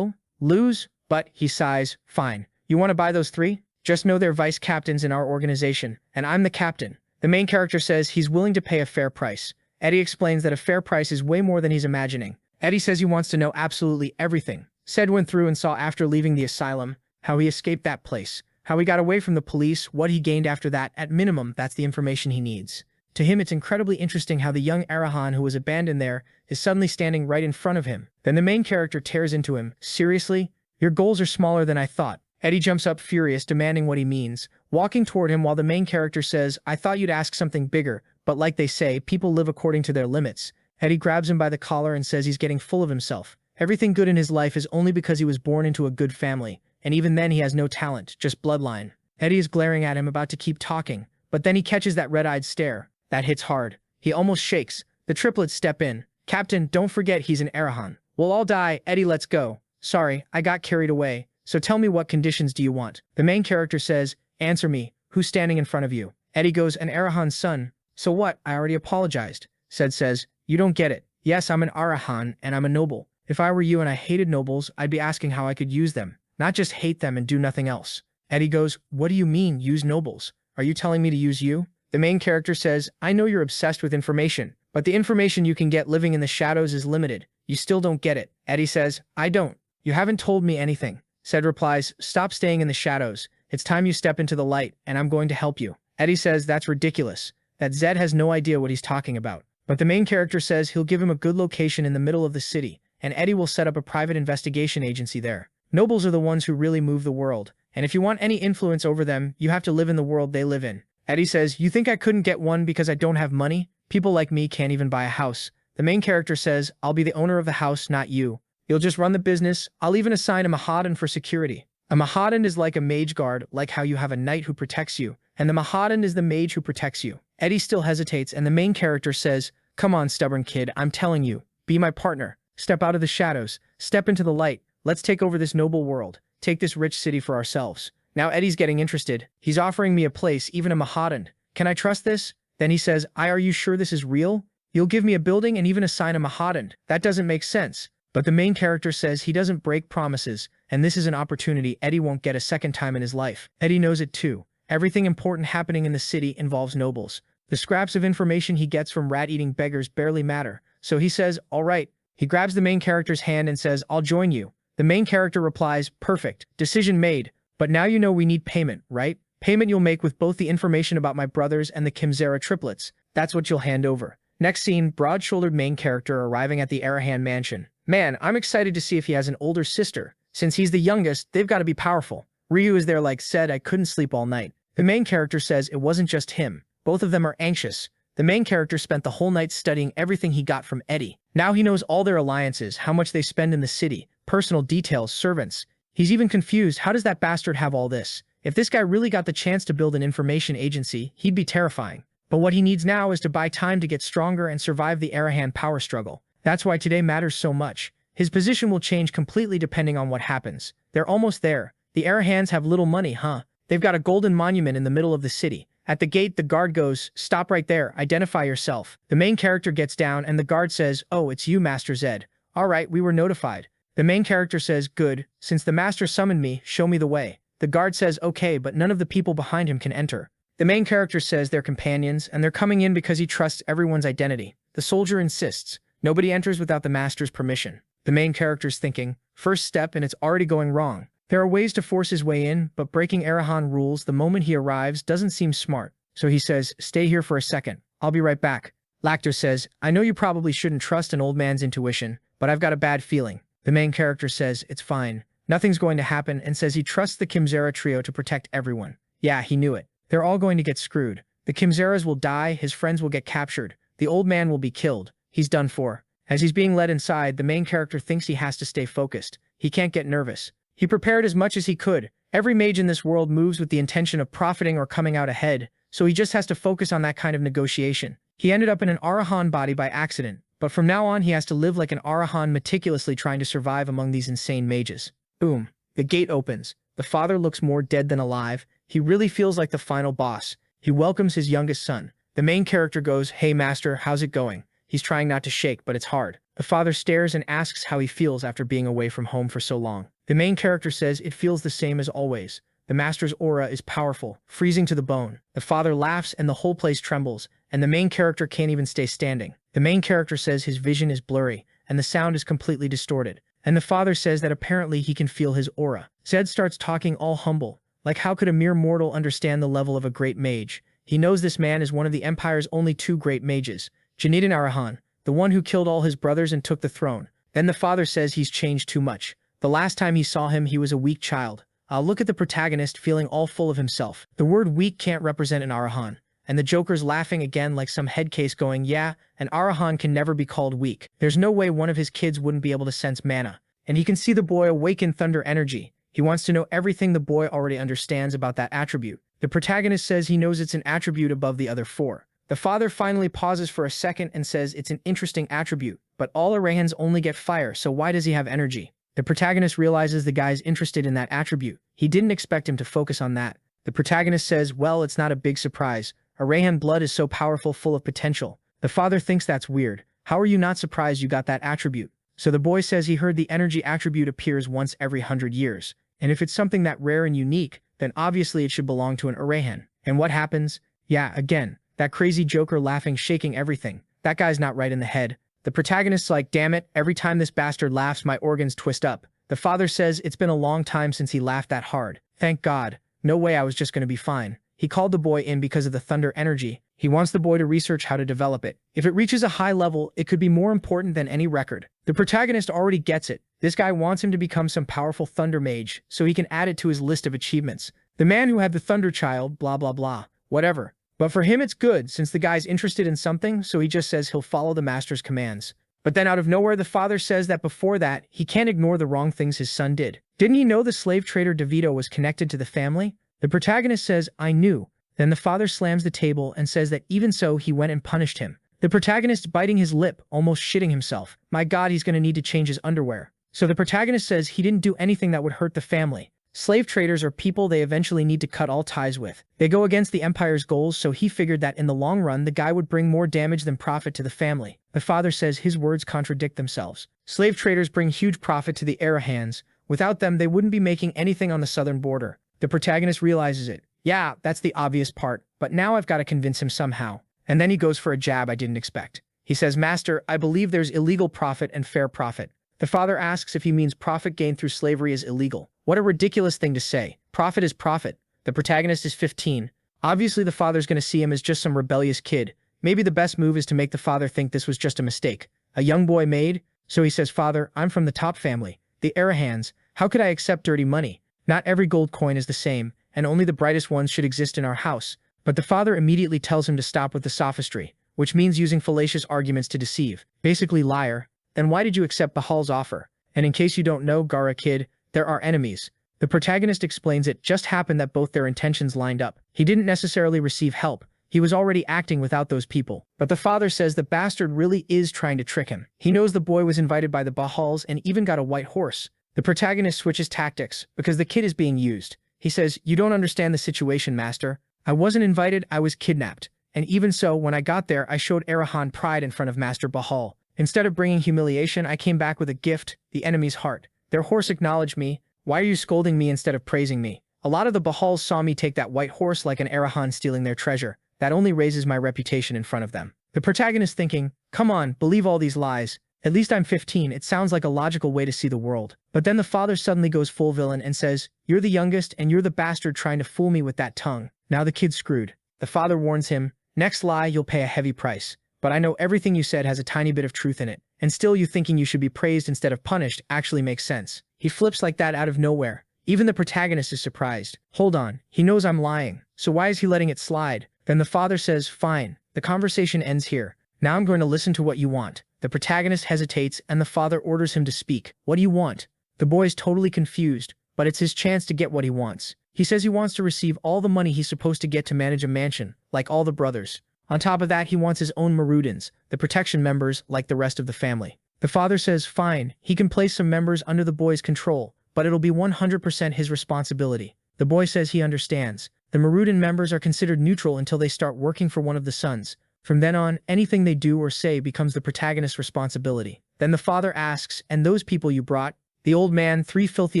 lose? But, he sighs, fine. You want to buy those 3? Just know they're vice captains in our organization, and I'm the captain. The main character says he's willing to pay a fair price. Eddie explains that a fair price is way more than he's imagining. Eddie says he wants to know absolutely everything. Zed went through and saw after leaving the asylum, how he escaped that place, how he got away from the police, what he gained after that. At minimum, that's the information he needs. To him, it's incredibly interesting how the young Arahan who was abandoned there is suddenly standing right in front of him. Then the main character tears into him. Seriously? Your goals are smaller than I thought. Eddie jumps up furious, demanding what he means, walking toward him while the main character says, I thought you'd ask something bigger, but like they say, people live according to their limits. Eddie grabs him by the collar and says he's getting full of himself. Everything good in his life is only because he was born into a good family, and even then he has no talent, just bloodline. Eddie is glaring at him, about to keep talking, but then he catches that red-eyed stare. That hits hard. He almost shakes. The triplets step in. Captain, don't forget he's an Arahan. We'll all die. Eddie, let's go. Sorry, I got carried away. So tell me, what conditions do you want? The main character says, answer me. Who's standing in front of you? Eddie goes, an Arahan's son. So what? I already apologized. Zed says, you don't get it. Yes, I'm an Arahan, and I'm a noble. If I were you and I hated nobles, I'd be asking how I could use them, not just hate them and do nothing else. Eddie goes, what do you mean, use nobles? Are you telling me to use you? The main character says, I know you're obsessed with information, but the information you can get living in the shadows is limited. You still don't get it. Eddie says, I don't. You haven't told me anything. Zed replies, stop staying in the shadows. It's time you step into the light, and I'm going to help you. Eddie says that's ridiculous, that Zed has no idea what he's talking about. But the main character says he'll give him a good location in the middle of the city, and Eddie will set up a private investigation agency there. Nobles are the ones who really move the world, and if you want any influence over them, you have to live in the world they live in. Eddie says, you think I couldn't get one because I don't have money? People like me can't even buy a house. The main character says, I'll be the owner of the house, not you. You'll just run the business. I'll even assign a Mahadan for security. A Mahadan is like a mage guard, like how you have a knight who protects you, and the Mahadan is the mage who protects you. Eddie still hesitates, and the main character says, come on, stubborn kid, I'm telling you. Be my partner. Step out of the shadows. Step into the light. Let's take over this noble world. Take this rich city for ourselves. Now Eddie's getting interested. He's offering me a place, even a Mahadan. Can I trust this? Then he says, are you sure this is real? You'll give me a building and even assign a Mahadan. That doesn't make sense. But the main character says he doesn't break promises, and this is an opportunity Eddie won't get a second time in his life. Eddie knows it too. Everything important happening in the city involves nobles. The scraps of information he gets from rat-eating beggars barely matter, so he says, all right. He grabs the main character's hand and says, I'll join you. The main character replies, perfect, decision made, but now you know we need payment, right? Payment you'll make with both the information about my brothers and the Kimzera triplets. That's what you'll hand over. Next scene, broad-shouldered main character arriving at the Arahan mansion. Man, I'm excited to see if he has an older sister. Since he's the youngest, they've got to be powerful. Ryu is there like said, I couldn't sleep all night. The main character says it wasn't just him. Both of them are anxious. The main character spent the whole night studying everything he got from Eddie. Now he knows all their alliances, how much they spend in the city, personal details, servants. He's even confused, how does that bastard have all this? If this guy really got the chance to build an information agency, he'd be terrifying. But what he needs now is to buy time to get stronger and survive the Arahan power struggle. That's why today matters so much. His position will change completely depending on what happens. They're almost there. The Arahans have little money, huh? They've got a golden monument in the middle of the city. At the gate, the guard goes, stop right there, identify yourself. The main character gets down and the guard says, oh, it's you, Master Zed. All right, we were notified. The main character says, good, since the master summoned me, show me the way. The guard says, okay, but none of the people behind him can enter. The main character says they're companions, and they're coming in because he trusts everyone's identity. The soldier insists. Nobody enters without the master's permission. The main character's thinking, first step and it's already going wrong. There are ways to force his way in, but breaking Arahan rules the moment he arrives doesn't seem smart. So he says, stay here for a second. I'll be right back. Lacter says, I know you probably shouldn't trust an old man's intuition, but I've got a bad feeling. The main character says, it's fine. Nothing's going to happen, and says he trusts the Kimzera trio to protect everyone. Yeah, he knew it. They're all going to get screwed. The Kimzeras will die, his friends will get captured. The old man will be killed. He's done for. As he's being led inside, the main character thinks he has to stay focused. He can't get nervous. He prepared as much as he could. Every mage in this world moves with the intention of profiting or coming out ahead, so he just has to focus on that kind of negotiation. He ended up in an Arahan body by accident, but from now on he has to live like an Arahan, meticulously trying to survive among these insane mages. Boom. The gate opens. The father looks more dead than alive. He really feels like the final boss. He welcomes his youngest son. The main character goes, hey master, how's it going? He's trying not to shake, but it's hard. The father stares and asks how he feels after being away from home for so long. The main character says it feels the same as always. The master's aura is powerful, freezing to the bone. The father laughs and the whole place trembles, and the main character can't even stay standing. The main character says his vision is blurry, and the sound is completely distorted. And the father says that apparently he can feel his aura. Zed starts talking all humble, like how could a mere mortal understand the level of a great mage? He knows this man is one of the Empire's only two great mages, Janiden Arahan, the one who killed all his brothers and took the throne. Then the father says he's changed too much. The last time he saw him, he was a weak child. Look at the protagonist feeling all full of himself. The word weak can't represent an Arahan. And the Joker's laughing again like some head case going, yeah, an Arahan can never be called weak. There's no way one of his kids wouldn't be able to sense mana. And he can see the boy awaken thunder energy. He wants to know everything the boy already understands about that attribute. The protagonist says he knows it's an attribute above the other four. The father finally pauses for a second and says it's an interesting attribute, but all Arahans only get fire, so why does he have energy? The protagonist realizes the guy's interested in that attribute. He didn't expect him to focus on that. The protagonist says, well, it's not a big surprise. Arahan blood is so powerful, full of potential. The father thinks that's weird. How are you not surprised you got that attribute? So the boy says he heard the energy attribute appears once every 100 years. And if it's something that rare and unique, then obviously it should belong to an Arahan. And what happens? Yeah, again, that crazy Joker laughing, shaking everything. That guy's not right in the head. The protagonist's like, damn it, every time this bastard laughs, my organs twist up. The father says it's been a long time since he laughed that hard. Thank God. No way, I was just gonna be fine. He called the boy in because of the thunder energy. He wants the boy to research how to develop it. If it reaches a high level, it could be more important than any record. The protagonist already gets it. This guy wants him to become some powerful thunder mage, so he can add it to his list of achievements. The man who had the thunder child, blah blah blah. Whatever. But for him it's good, since the guy's interested in something, so he just says he'll follow the master's commands. But then out of nowhere, the father says that before that, he can't ignore the wrong things his son did. Didn't he know the slave trader DeVito was connected to the family? The protagonist says, I knew. Then the father slams the table and says that even so, he went and punished him. The protagonist biting his lip, almost shitting himself. My God, he's gonna need to change his underwear. So the protagonist says he didn't do anything that would hurt the family. Slave traders are people they eventually need to cut all ties with. They go against the Empire's goals, so he figured that in the long run, the guy would bring more damage than profit to the family. The father says his words contradict themselves. Slave traders bring huge profit to the Arahans. Without them, they wouldn't be making anything on the southern border. The protagonist realizes it. Yeah, that's the obvious part, but now I've got to convince him somehow. And then he goes for a jab I didn't expect. He says, Master, I believe there's illegal profit and fair profit. The father asks if he means profit gained through slavery is illegal. What a ridiculous thing to say. Profit is profit. The protagonist is 15. Obviously, the father's going to see him as just some rebellious kid. Maybe the best move is to make the father think this was just a mistake. A young boy made? So he says, "Father, I'm from the top family, the Arahans. How could I accept dirty money? Not every gold coin is the same, and only the brightest ones should exist in our house." But the father immediately tells him to stop with the sophistry, which means using fallacious arguments to deceive. Basically, liar. Then why did you accept Bahal's offer? And in case you don't know, Gara kid, there are enemies. The protagonist explains it just happened that both their intentions lined up. He didn't necessarily receive help. He was already acting without those people. But the father says the bastard really is trying to trick him. He knows the boy was invited by the Bahals and even got a white horse. The protagonist switches tactics because the kid is being used. He says, "You don't understand the situation, master. I wasn't invited, I was kidnapped. And even so, when I got there, I showed Arahan pride in front of Master Bahal. Instead of bringing humiliation, I came back with a gift, the enemy's heart. Their horse acknowledged me. Why are you scolding me instead of praising me? A lot of the Bahals saw me take that white horse like an Arahan stealing their treasure. That only raises my reputation in front of them." The protagonist thinking, come on, believe all these lies. At least I'm 15, it sounds like a logical way to see the world. But then the father suddenly goes full villain and says, "You're the youngest and you're the bastard trying to fool me with that tongue." Now the kid's screwed. The father warns him, "Next lie, you'll pay a heavy price. But I know everything you said has a tiny bit of truth in it. And still you thinking you should be praised instead of punished actually makes sense." He flips like that out of nowhere. Even the protagonist is surprised. Hold on, he knows I'm lying. So why is he letting it slide? Then the father says, "Fine, the conversation ends here. Now I'm going to listen to what you want." The protagonist hesitates and the father orders him to speak. "What do you want?" The boy's totally confused, but it's his chance to get what he wants. He says he wants to receive all the money he's supposed to get to manage a mansion, like all the brothers. On top of that, he wants his own Marudans, the protection members, like the rest of the family. The father says, fine, he can place some members under the boy's control, but it'll be 100% his responsibility. The boy says he understands. The Marudan members are considered neutral until they start working for one of the sons. From then on, anything they do or say becomes the protagonist's responsibility. Then the father asks, "And those people you brought?" The old man, 3 filthy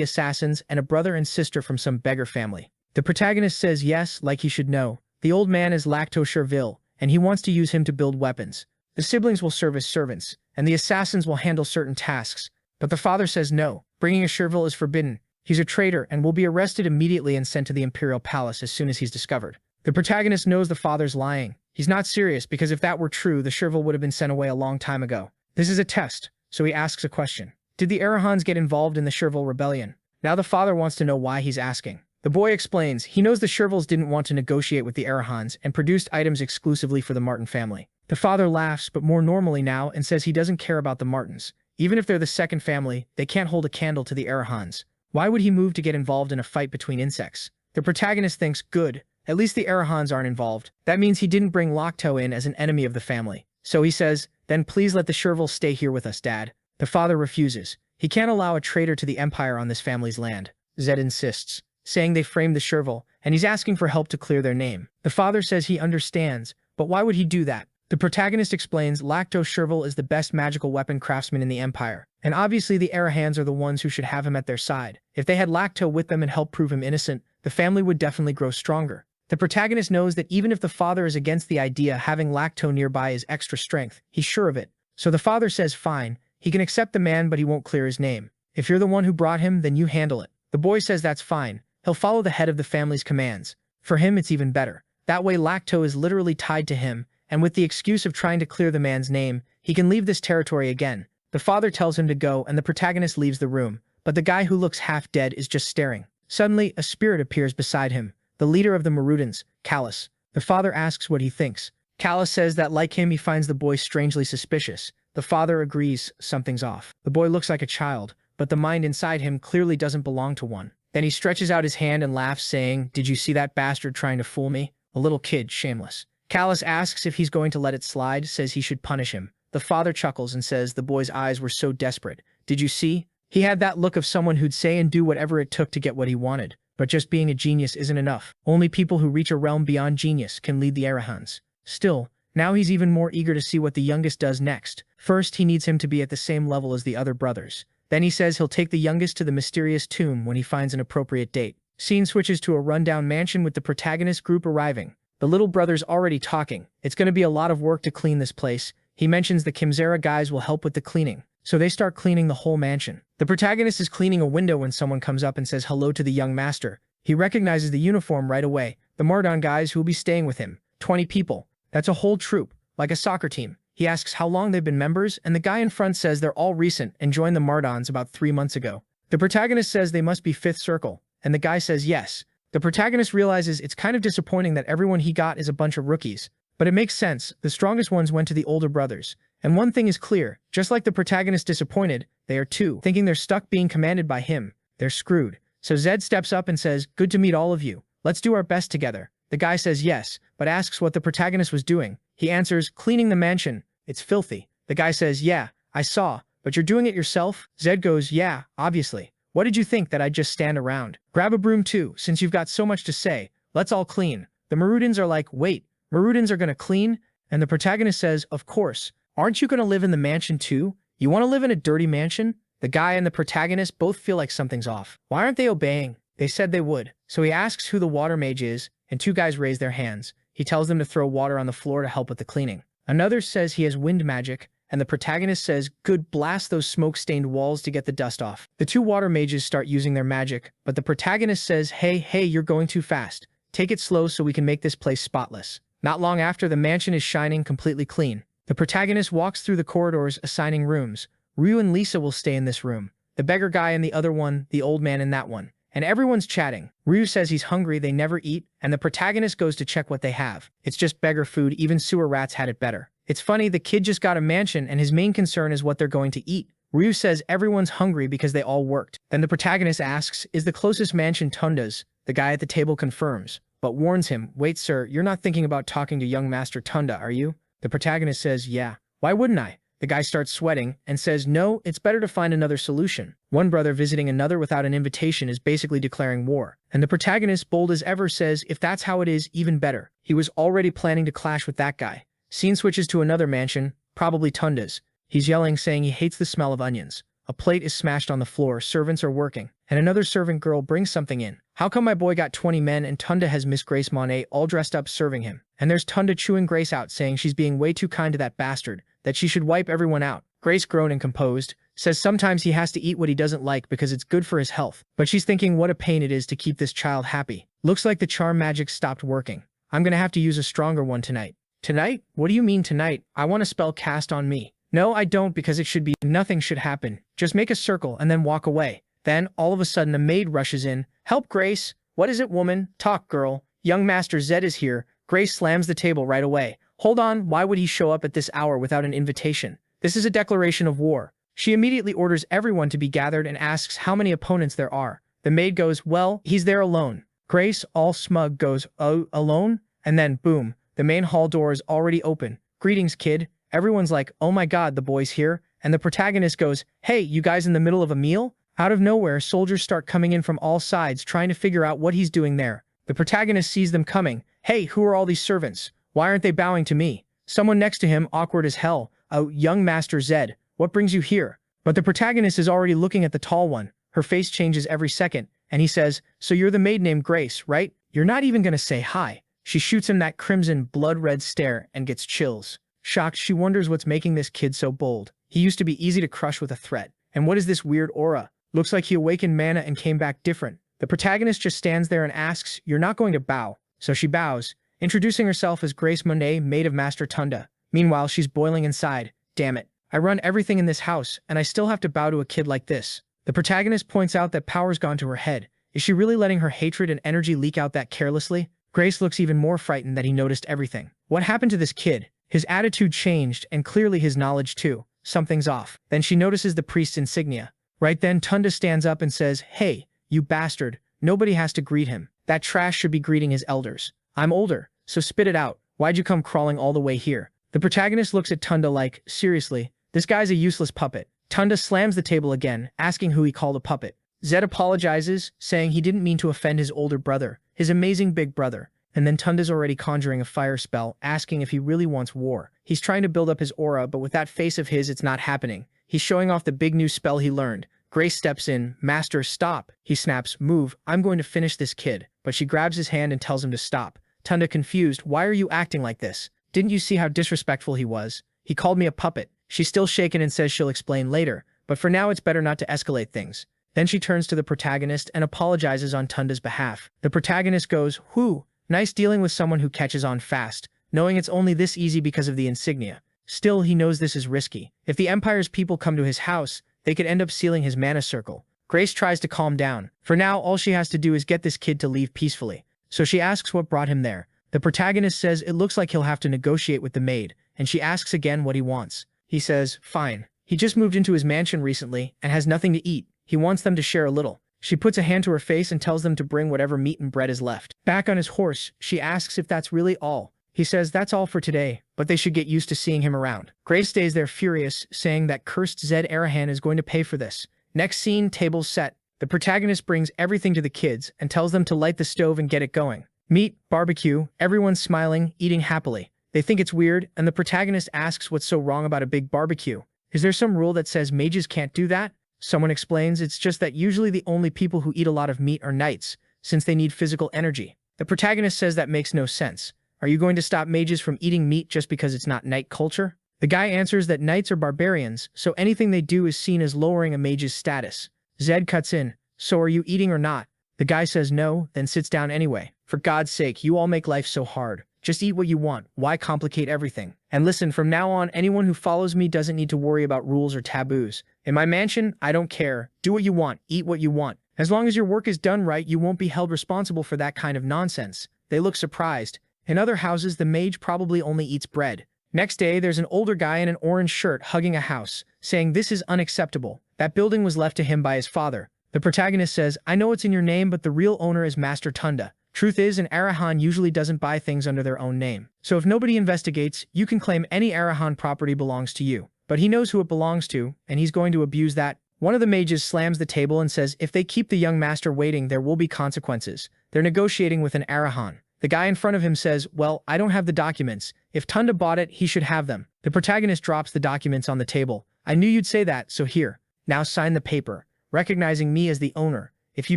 assassins, and a brother and sister from some beggar family. The protagonist says yes, like he should know. The old man is lacto-servile, and he wants to use him to build weapons. The siblings will serve as servants, and the assassins will handle certain tasks. But the father says no, bringing a servile is forbidden. He's a traitor and will be arrested immediately and sent to the imperial palace as soon as he's discovered. The protagonist knows the father's lying. He's not serious because if that were true, the servile would have been sent away a long time ago. This is a test, so he asks a question. Did the Arahans get involved in the servile rebellion? Now the father wants to know why he's asking. The boy explains he knows the serviles didn't want to negotiate with the Arahans and produced items exclusively for the Martin family. The father laughs, but more normally now, and says he doesn't care about the Martins. Even if they're the second family, they can't hold a candle to the Arahans. Why would he move to get involved in a fight between insects? The protagonist thinks, good, at least the Arahans aren't involved. That means he didn't bring Lacto in as an enemy of the family. So he says, then please let the serviles stay here with us, Dad. The father refuses. He can't allow a traitor to the empire on this family's land. Zed insists, saying they framed the servile, and he's asking for help to clear their name. The father says he understands, but why would he do that? The protagonist explains Lacto Servile is the best magical weapon craftsman in the empire, and obviously the Arahans are the ones who should have him at their side. If they had Lacto with them and helped prove him innocent, the family would definitely grow stronger. The protagonist knows that even if the father is against the idea, having Lacto nearby is extra strength. He's sure of it. So the father says fine, he can accept the man but he won't clear his name. If you're the one who brought him, then you handle it. The boy says that's fine. He'll follow the head of the family's commands. For him, it's even better. That way Lacto is literally tied to him, and with the excuse of trying to clear the man's name, he can leave this territory again. The father tells him to go and the protagonist leaves the room, but the guy who looks half dead is just staring. Suddenly, a spirit appears beside him, the leader of the Marudans, Callus. The father asks what he thinks. Callus says that like him he finds the boy strangely suspicious. The father agrees something's off. The boy looks like a child, but the mind inside him clearly doesn't belong to one. Then he stretches out his hand and laughs, saying, "Did you see that bastard trying to fool me? A little kid, shameless." Callus asks if he's going to let it slide, says he should punish him. The father chuckles and says the boy's eyes were so desperate. Did you see? He had that look of someone who'd say and do whatever it took to get what he wanted. But just being a genius isn't enough. Only people who reach a realm beyond genius can lead the Arahans. Still, now he's even more eager to see what the youngest does next. First, he needs him to be at the same level as the other brothers. Then he says he'll take the youngest to the mysterious tomb when he finds an appropriate date. Scene switches to a rundown mansion with the protagonist group arriving. The little brother's already talking. It's going to be a lot of work to clean this place. He mentions the Kimzera guys will help with the cleaning. So they start cleaning the whole mansion. The protagonist is cleaning a window when someone comes up and says hello to the young master. He recognizes the uniform right away. The Mardon guys who will be staying with him. 20 people. That's a whole troop, like a soccer team. He asks how long they've been members, and the guy in front says they're all recent and joined the Mardons about 3 months ago. The protagonist says they must be 5th circle, and the guy says yes. The protagonist realizes it's kind of disappointing that everyone he got is a bunch of rookies. But it makes sense, the strongest ones went to the older brothers. And one thing is clear, just like the protagonist disappointed, they are too, thinking they're stuck being commanded by him. They're screwed. So Zed steps up and says, "Good to meet all of you. Let's do our best together." The guy says yes, but asks what the protagonist was doing. He answers, "Cleaning the mansion. It's filthy." The guy says, "Yeah, I saw, but you're doing it yourself?" Zed goes, "Yeah, obviously. What did you think, that I'd just stand around? Grab a broom too, since you've got so much to say. Let's all clean." The Marudans are like, "Wait, Marudans are gonna clean?" And the protagonist says, "Of course. Aren't you gonna live in the mansion too? You wanna live in a dirty mansion?" The guy and the protagonist both feel like something's off. Why aren't they obeying? They said they would. So he asks who the water mage is, and 2 guys raise their hands. He tells them to throw water on the floor to help with the cleaning. Another says he has wind magic, and the protagonist says, "Good, blast those smoke-stained walls to get the dust off." The 2 water mages start using their magic, but the protagonist says, hey, you're going too fast. Take it slow so we can make this place spotless." Not long after, the mansion is shining completely clean. The protagonist walks through the corridors, assigning rooms. Ryu and Lisa will stay in this room. The beggar guy in the other one, the old man in that one. And everyone's chatting. Ryu says he's hungry, they never eat, and the protagonist goes to check what they have. It's just beggar food, even sewer rats had it better. It's funny, the kid just got a mansion and his main concern is what they're going to eat. Ryu says everyone's hungry because they all worked. Then the protagonist asks, "Is the closest mansion Tunda's?" The guy at the table confirms, but warns him, "Wait sir, you're not thinking about talking to young Master Tunda, are you?" The protagonist says, "Yeah. Why wouldn't I?" The guy starts sweating and says, "No, it's better to find another solution." One brother visiting another without an invitation is basically declaring war. And the protagonist, bold as ever, says, "If that's how it is, even better." He was already planning to clash with that guy. Scene switches to another mansion, probably Tunda's. He's yelling, saying he hates the smell of onions. A plate is smashed on the floor, servants are working, and another servant girl brings something in. How come my boy got 20 men and Tunda has Miss Grace Monet all dressed up serving him? And there's Tunda chewing Grace out, saying she's being way too kind to that bastard, that she should wipe everyone out. Grace, grown and composed, says sometimes he has to eat what he doesn't like because it's good for his health. But she's thinking what a pain it is to keep this child happy. Looks like the charm magic stopped working. I'm gonna have to use a stronger one tonight. Tonight? What do you mean tonight? I want a spell cast on me. No, I don't, because it should be nothing should happen. Just make a circle and then walk away. Then, all of a sudden, a maid rushes in. "Help, Grace." "What is it, woman? Talk, girl." "Young Master Zed is here." Grace slams the table right away. "Hold on, why would he show up at this hour without an invitation? This is a declaration of war." She immediately orders everyone to be gathered and asks how many opponents there are. The maid goes, "Well, he's there alone." Grace, all smug, goes, "Oh, alone?" And then, boom, the main hall door is already open. "Greetings, kid." Everyone's like, "Oh my god, the boy's here." And the protagonist goes, "Hey, you guys in the middle of a meal?" Out of nowhere, soldiers start coming in from all sides trying to figure out what he's doing there. The protagonist sees them coming. "Hey, who are all these servants? Why aren't they bowing to me?" Someone next to him, awkward as hell, "Oh, young Master Zed, what brings you here?" But the protagonist is already looking at the tall one. Her face changes every second, and he says, "So you're the maid named Grace, right? You're not even gonna say hi." She shoots him that crimson, blood-red stare and gets chills. Shocked, she wonders what's making this kid so bold. He used to be easy to crush with a threat. And what is this weird aura? Looks like he awakened mana and came back different. The protagonist just stands there and asks, "You're not going to bow?" So she bows, introducing herself as Grace Monet, maid of Master Tunda. Meanwhile, she's boiling inside. "Damn it. I run everything in this house, and I still have to bow to a kid like this." The protagonist points out that power's gone to her head. Is she really letting her hatred and energy leak out that carelessly? Grace looks even more frightened that he noticed everything. What happened to this kid? His attitude changed, and clearly his knowledge too. Something's off. Then she notices the priest's insignia. Right then, Tunda stands up and says, "Hey, you bastard. Nobody has to greet him. That trash should be greeting his elders. I'm older, so spit it out. Why'd you come crawling all the way here?" The protagonist looks at Tunda like, "Seriously, this guy's a useless puppet." Tunda slams the table again, asking who he called a puppet. Zed apologizes, saying he didn't mean to offend his older brother, his amazing big brother. And then Tunda's already conjuring a fire spell, asking if he really wants war. He's trying to build up his aura, but with that face of his, it's not happening. He's showing off the big new spell he learned. Grace steps in. "Master, stop." He snaps, "Move, I'm going to finish this kid." But she grabs his hand and tells him to stop. Tunda, confused, "Why are you acting like this? Didn't you see how disrespectful he was? He called me a puppet." She's still shaken and says she'll explain later, but for now it's better not to escalate things. Then she turns to the protagonist and apologizes on Tunda's behalf. The protagonist goes, "Whew, nice dealing with someone who catches on fast," knowing it's only this easy because of the insignia. Still, he knows this is risky. If the Empire's people come to his house, they could end up sealing his mana circle. Grace tries to calm down. For now, all she has to do is get this kid to leave peacefully. So she asks what brought him there. The protagonist says it looks like he'll have to negotiate with the maid, and she asks again what he wants. He says, fine. He just moved into his mansion recently and has nothing to eat. He wants them to share a little. She puts a hand to her face and tells them to bring whatever meat and bread is left. Back on his horse, she asks if that's really all. He says that's all for today, but they should get used to seeing him around. Grace stays there furious, saying that cursed Zed Arahan is going to pay for this. Next scene, tables set. The protagonist brings everything to the kids and tells them to light the stove and get it going. Meat, barbecue, everyone's smiling, eating happily. They think it's weird, and the protagonist asks what's so wrong about a big barbecue. Is there some rule that says mages can't do that? Someone explains it's just that usually the only people who eat a lot of meat are knights, since they need physical energy. The protagonist says that makes no sense. Are you going to stop mages from eating meat just because it's not knight culture? The guy answers that knights are barbarians, so anything they do is seen as lowering a mage's status. Zed cuts in. So are you eating or not? The guy says no, then sits down anyway. For God's sake, you all make life so hard. Just eat what you want. Why complicate everything? And listen, from now on, anyone who follows me doesn't need to worry about rules or taboos. In my mansion, I don't care. Do what you want. Eat what you want. As long as your work is done right, you won't be held responsible for that kind of nonsense. They look surprised. In other houses, the mage probably only eats bread. Next day, there's an older guy in an orange shirt hugging a house, saying this is unacceptable. That building was left to him by his father. The protagonist says, I know it's in your name, but the real owner is Master Tunda. Truth is, an Arahan usually doesn't buy things under their own name. So if nobody investigates, you can claim any Arahan property belongs to you. But he knows who it belongs to, and he's going to abuse that. One of the mages slams the table and says if they keep the young master waiting, there will be consequences. They're negotiating with an Arahan. The guy in front of him says, well, I don't have the documents. If Tunda bought it, he should have them. The protagonist drops the documents on the table. I knew you'd say that, so here. Now sign the paper, recognizing me as the owner. If you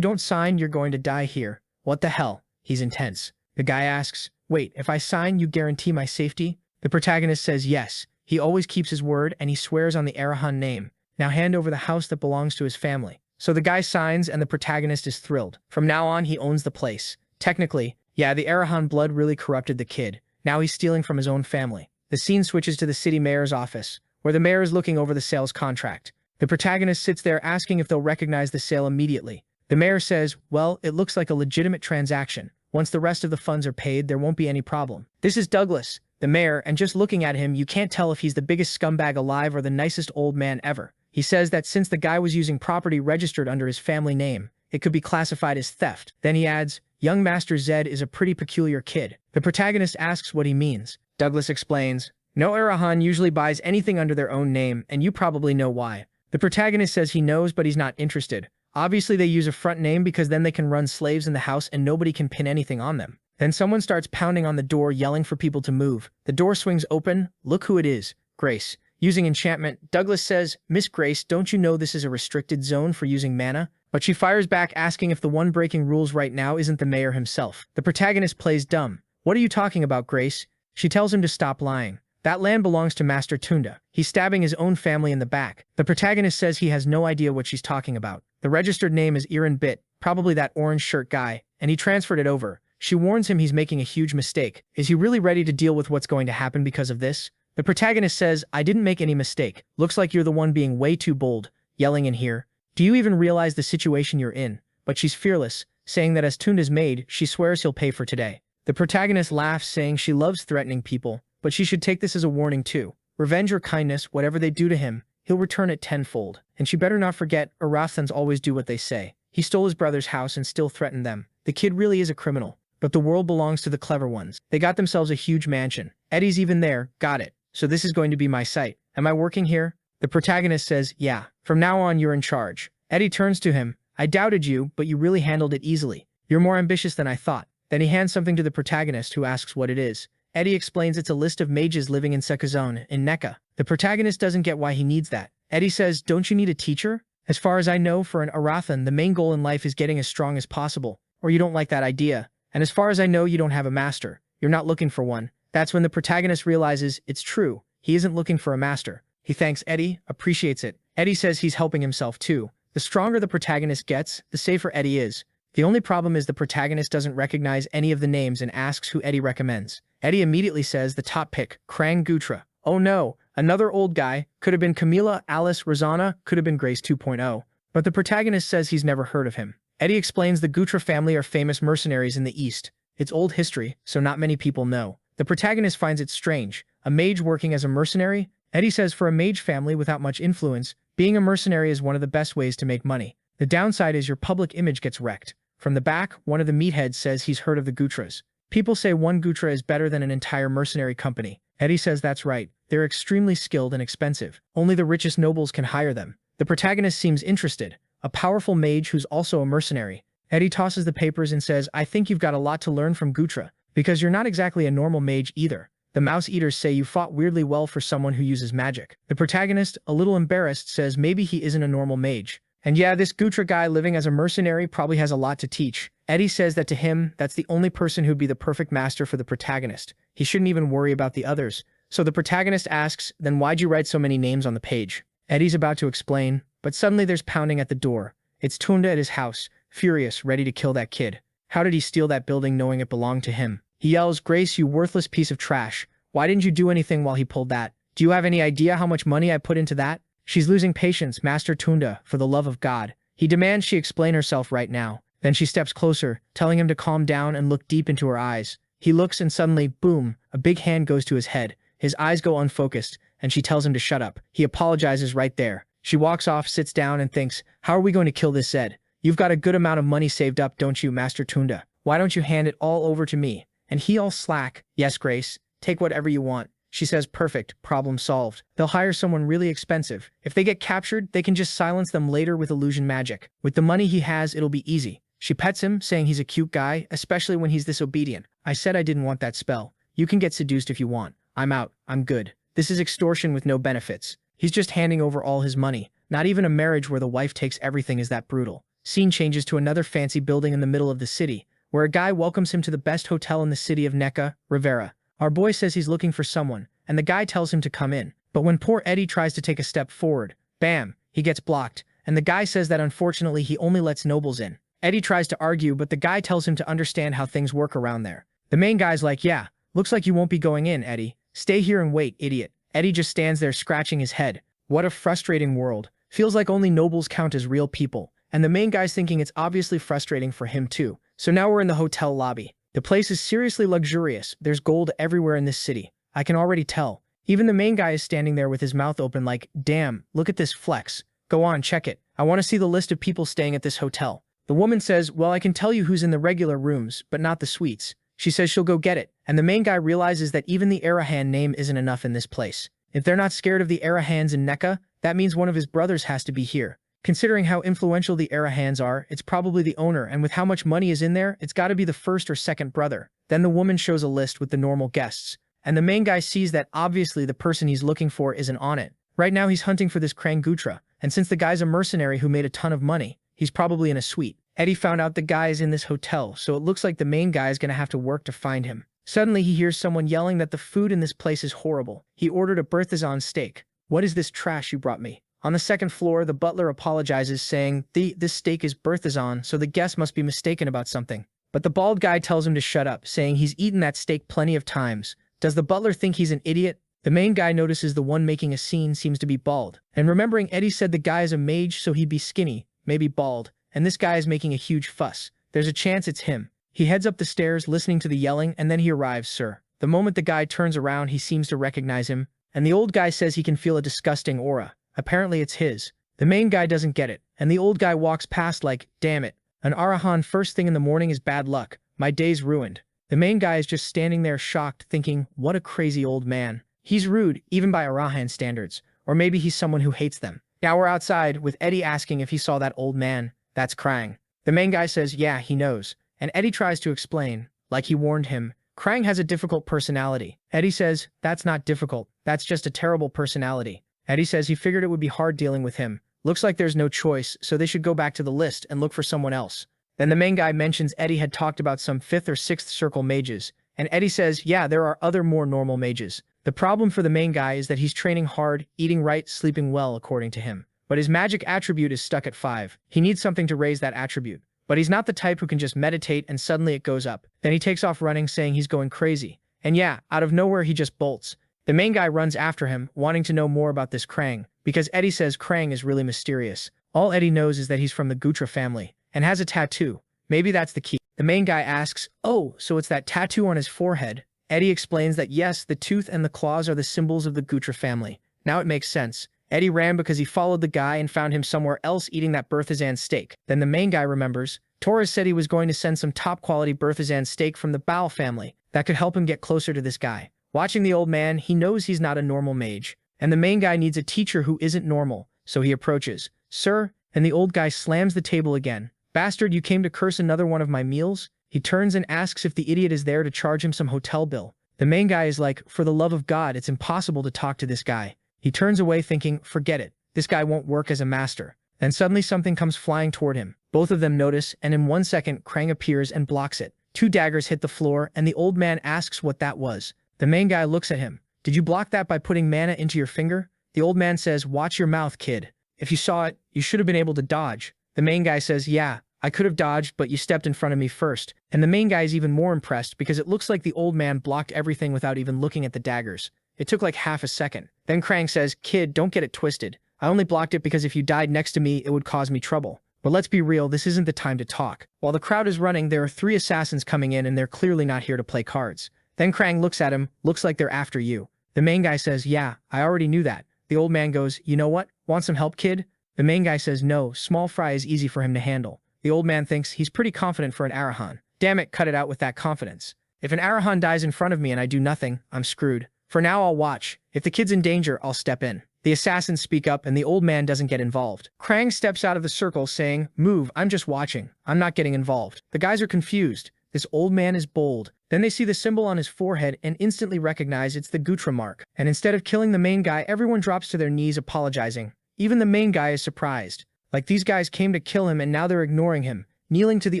don't sign, you're going to die here. What the hell? He's intense. The guy asks, wait, if I sign, you guarantee my safety? The protagonist says yes. He always keeps his word, and he swears on the Arahan name. Now hand over the house that belongs to his family. So the guy signs, and the protagonist is thrilled. From now on, he owns the place. Technically, yeah, the Arahan blood really corrupted the kid. Now he's stealing from his own family. The scene switches to the city mayor's office, where the mayor is looking over the sales contract. The protagonist sits there asking if they'll recognize the sale immediately. The mayor says, well, it looks like a legitimate transaction. Once the rest of the funds are paid, there won't be any problem. This is Douglas, the mayor, and just looking at him, you can't tell if he's the biggest scumbag alive or the nicest old man ever. He says that since the guy was using property registered under his family name, it could be classified as theft. Then he adds, young Master Zed is a pretty peculiar kid. The protagonist asks what he means. Douglas explains, no Arahan usually buys anything under their own name, and you probably know why. The protagonist says he knows, but he's not interested. Obviously, they use a front name because then they can run slaves in the house and nobody can pin anything on them. Then someone starts pounding on the door, yelling for people to move. The door swings open. Look who it is. Grace. Using enchantment, Douglas says, Miss Grace, don't you know this is a restricted zone for using mana? But she fires back asking if the one breaking rules right now isn't the mayor himself. The protagonist plays dumb. What are you talking about, Grace? She tells him to stop lying. That land belongs to Master Tunda. He's stabbing his own family in the back. The protagonist says he has no idea what she's talking about. The registered name is Iran Bit, probably that orange shirt guy, and he transferred it over. She warns him he's making a huge mistake. Is he really ready to deal with what's going to happen because of this? The protagonist says, I didn't make any mistake. Looks like you're the one being way too bold, yelling in here. Do you even realize the situation you're in? But she's fearless, saying that as Tunda's maid, she swears he'll pay for today. The protagonist laughs, saying she loves threatening people, but she should take this as a warning too. Revenge or kindness, whatever they do to him, he'll return it tenfold. And she better not forget, Arathans always do what they say. He stole his brother's house and still threatened them. The kid really is a criminal. But the world belongs to the clever ones. They got themselves a huge mansion. Eddie's even there, got it. So this is going to be my site. Am I working here? The protagonist says, yeah. From now on, you're in charge. Eddie turns to him. I doubted you, but you really handled it easily. You're more ambitious than I thought. Then he hands something to the protagonist, who asks what it is. Eddie explains it's a list of mages living in Sekazone, in Nekka. The protagonist doesn't get why he needs that. Eddie says, don't you need a teacher? As far as I know, for an Arathan, the main goal in life is getting as strong as possible. Or you don't like that idea. And as far as I know, you don't have a master. You're not looking for one. That's when the protagonist realizes it's true. He isn't looking for a master. He thanks Eddie, appreciates it. Eddie says he's helping himself too. The stronger the protagonist gets, the safer Eddie is. The only problem is the protagonist doesn't recognize any of the names and asks who Eddie recommends. Eddie immediately says the top pick, Krang Gutra. Oh no, another old guy, could have been Camila, Alice, Rosanna, could have been Grace 2.0. But the protagonist says he's never heard of him. Eddie explains the Gutra family are famous mercenaries in the East. It's old history, so not many people know. The protagonist finds it strange. A mage working as a mercenary? Eddie says for a mage family without much influence, being a mercenary is one of the best ways to make money. The downside is your public image gets wrecked. From the back, one of the meatheads says he's heard of the Gutras. People say one Gutra is better than an entire mercenary company. Eddie says that's right. They're extremely skilled and expensive. Only the richest nobles can hire them. The protagonist seems interested. A powerful mage who's also a mercenary. Eddie tosses the papers and says, I think you've got a lot to learn from Gutra, because you're not exactly a normal mage either. The mouse eaters say you fought weirdly well for someone who uses magic. The protagonist, a little embarrassed, says maybe he isn't a normal mage. And yeah, this Gutra guy living as a mercenary probably has a lot to teach. Eddie says that to him, that's the only person who'd be the perfect master for the protagonist. He shouldn't even worry about the others. So the protagonist asks, then why'd you write so many names on the page? Eddie's about to explain, but suddenly there's pounding at the door. It's Tunda at his house, furious, ready to kill that kid. How did he steal that building knowing it belonged to him? He yells, Grace, you worthless piece of trash. Why didn't you do anything while he pulled that? Do you have any idea how much money I put into that? She's losing patience, Master Tunda, for the love of God. He demands she explain herself right now. Then she steps closer, telling him to calm down and look deep into her eyes. He looks and suddenly, boom, a big hand goes to his head. His eyes go unfocused, and she tells him to shut up. He apologizes right there. She walks off, sits down, and thinks, how are we going to kill this Zed? You've got a good amount of money saved up, don't you, Master Tunda? Why don't you hand it all over to me? And he all slack. Yes, Grace, take whatever you want. She says, perfect, problem solved. They'll hire someone really expensive. If they get captured, they can just silence them later with illusion magic. With the money he has, it'll be easy. She pets him, saying he's a cute guy, especially when he's this obedient. I said I didn't want that spell. You can get seduced if you want. I'm out. I'm good. This is extortion with no benefits. He's just handing over all his money. Not even a marriage where the wife takes everything is that brutal. Scene changes to another fancy building in the middle of the city, where a guy welcomes him to the best hotel in the city of Neca, Rivera. Our boy says he's looking for someone, and the guy tells him to come in. But when poor Eddie tries to take a step forward, bam, he gets blocked, and the guy says that unfortunately he only lets nobles in. Eddie tries to argue, but the guy tells him to understand how things work around there. The main guy's like, yeah, looks like you won't be going in, Eddie. Stay here and wait, idiot. Eddie just stands there scratching his head. What a frustrating world. Feels like only nobles count as real people. And the main guy's thinking it's obviously frustrating for him too. So now we're in the hotel lobby. The place is seriously luxurious. There's gold everywhere in this city. I can already tell. Even the main guy is standing there with his mouth open like, damn, look at this flex. Go on, check it. I want to see the list of people staying at this hotel. The woman says, well, I can tell you who's in the regular rooms, but not the suites. She says she'll go get it. And the main guy realizes that even the Arahan name isn't enough in this place. If they're not scared of the Arahans in Neca, that means one of his brothers has to be here. Considering how influential the Arahans are, it's probably the owner, and with how much money is in there, it's gotta be the first or second brother. Then the woman shows a list with the normal guests. And the main guy sees that obviously the person he's looking for isn't on it. Right now he's hunting for this Krang Gutra, and since the guy's a mercenary who made a ton of money, he's probably in a suite. Eddie found out the guy is in this hotel, so it looks like the main guy is gonna have to work to find him. Suddenly he hears someone yelling that the food in this place is horrible. He ordered a Berthazon steak. What is this trash you brought me? On the second floor, the butler apologizes, saying, this steak is Berthazon, so the guest must be mistaken about something. But the bald guy tells him to shut up, saying he's eaten that steak plenty of times. Does the butler think he's an idiot? The main guy notices the one making a scene seems to be bald. And remembering Eddie said the guy is a mage, so he'd be skinny, maybe bald. And this guy is making a huge fuss. There's a chance it's him. He heads up the stairs, listening to the yelling, and then he arrives, sir. The moment the guy turns around, he seems to recognize him. And the old guy says he can feel a disgusting aura. Apparently it's his. The main guy doesn't get it, and the old guy walks past like, damn it. An Arahan first thing in the morning is bad luck. My day's ruined. The main guy is just standing there shocked, thinking, what a crazy old man. He's rude, even by Arahan standards. Or maybe he's someone who hates them. Now we're outside, with Eddie asking if he saw that old man. That's Krang. The main guy says, yeah, he knows. And Eddie tries to explain, like he warned him. Krang has a difficult personality. Eddie says, that's not difficult. That's just a terrible personality. Eddie says he figured it would be hard dealing with him. Looks like there's no choice, so they should go back to the list and look for someone else. Then the main guy mentions Eddie had talked about some 5th or 6th circle mages, and Eddie says, yeah, there are other more normal mages. The problem for the main guy is that he's training hard, eating right, sleeping well, according to him. But his magic attribute is stuck at 5. He needs something to raise that attribute. But he's not the type who can just meditate and suddenly it goes up. Then he takes off running, saying he's going crazy. And yeah, out of nowhere he just bolts. The main guy runs after him, wanting to know more about this Krang, because Eddie says Krang is really mysterious. All Eddie knows is that he's from the Gutra family, and has a tattoo. Maybe that's the key. The main guy asks, oh, so it's that tattoo on his forehead. Eddie explains that yes, the tooth and the claws are the symbols of the Gutra family. Now it makes sense. Eddie ran because he followed the guy and found him somewhere else eating that Berthazan steak. Then the main guy remembers. Torres said he was going to send some top-quality Berthazan steak from the Bao family that could help him get closer to this guy. Watching the old man, he knows he's not a normal mage. And the main guy needs a teacher who isn't normal, so he approaches. Sir? And the old guy slams the table again. Bastard, you came to curse another one of my meals? He turns and asks if the idiot is there to charge him some hotel bill. The main guy is like, for the love of God, it's impossible to talk to this guy. He turns away thinking, forget it. This guy won't work as a master. Then suddenly something comes flying toward him. Both of them notice, and in 1 second, Krang appears and blocks it. 2 daggers hit the floor, and the old man asks what that was. The main guy looks at him. Did you block that by putting mana into your finger? The old man says, watch your mouth, kid. If you saw it, you should have been able to dodge. The main guy says, yeah, I could have dodged, but you stepped in front of me first. And the main guy is even more impressed because it looks like the old man blocked everything without even looking at the daggers. It took like half a second. Then Krang says, kid, don't get it twisted. I only blocked it because if you died next to me, it would cause me trouble. But let's be real, this isn't the time to talk. While the crowd is running, there are 3 assassins coming in and they're clearly not here to play cards. Then Krang looks at him, looks like they're after you. The main guy says, yeah, I already knew that. The old man goes, you know what? Want some help, kid? The main guy says, no, small fry is easy for him to handle. The old man thinks he's pretty confident for an Arahan. Damn it, cut it out with that confidence. If an Arahan dies in front of me and I do nothing, I'm screwed. For now, I'll watch. If the kid's in danger, I'll step in. The assassins speak up and the old man doesn't get involved. Krang steps out of the circle saying, move, I'm just watching. I'm not getting involved. The guys are confused. This old man is bold. Then they see the symbol on his forehead and instantly recognize it's the Gutra mark. And instead of killing the main guy, everyone drops to their knees apologizing. Even the main guy is surprised. Like these guys came to kill him and now they're ignoring him, kneeling to the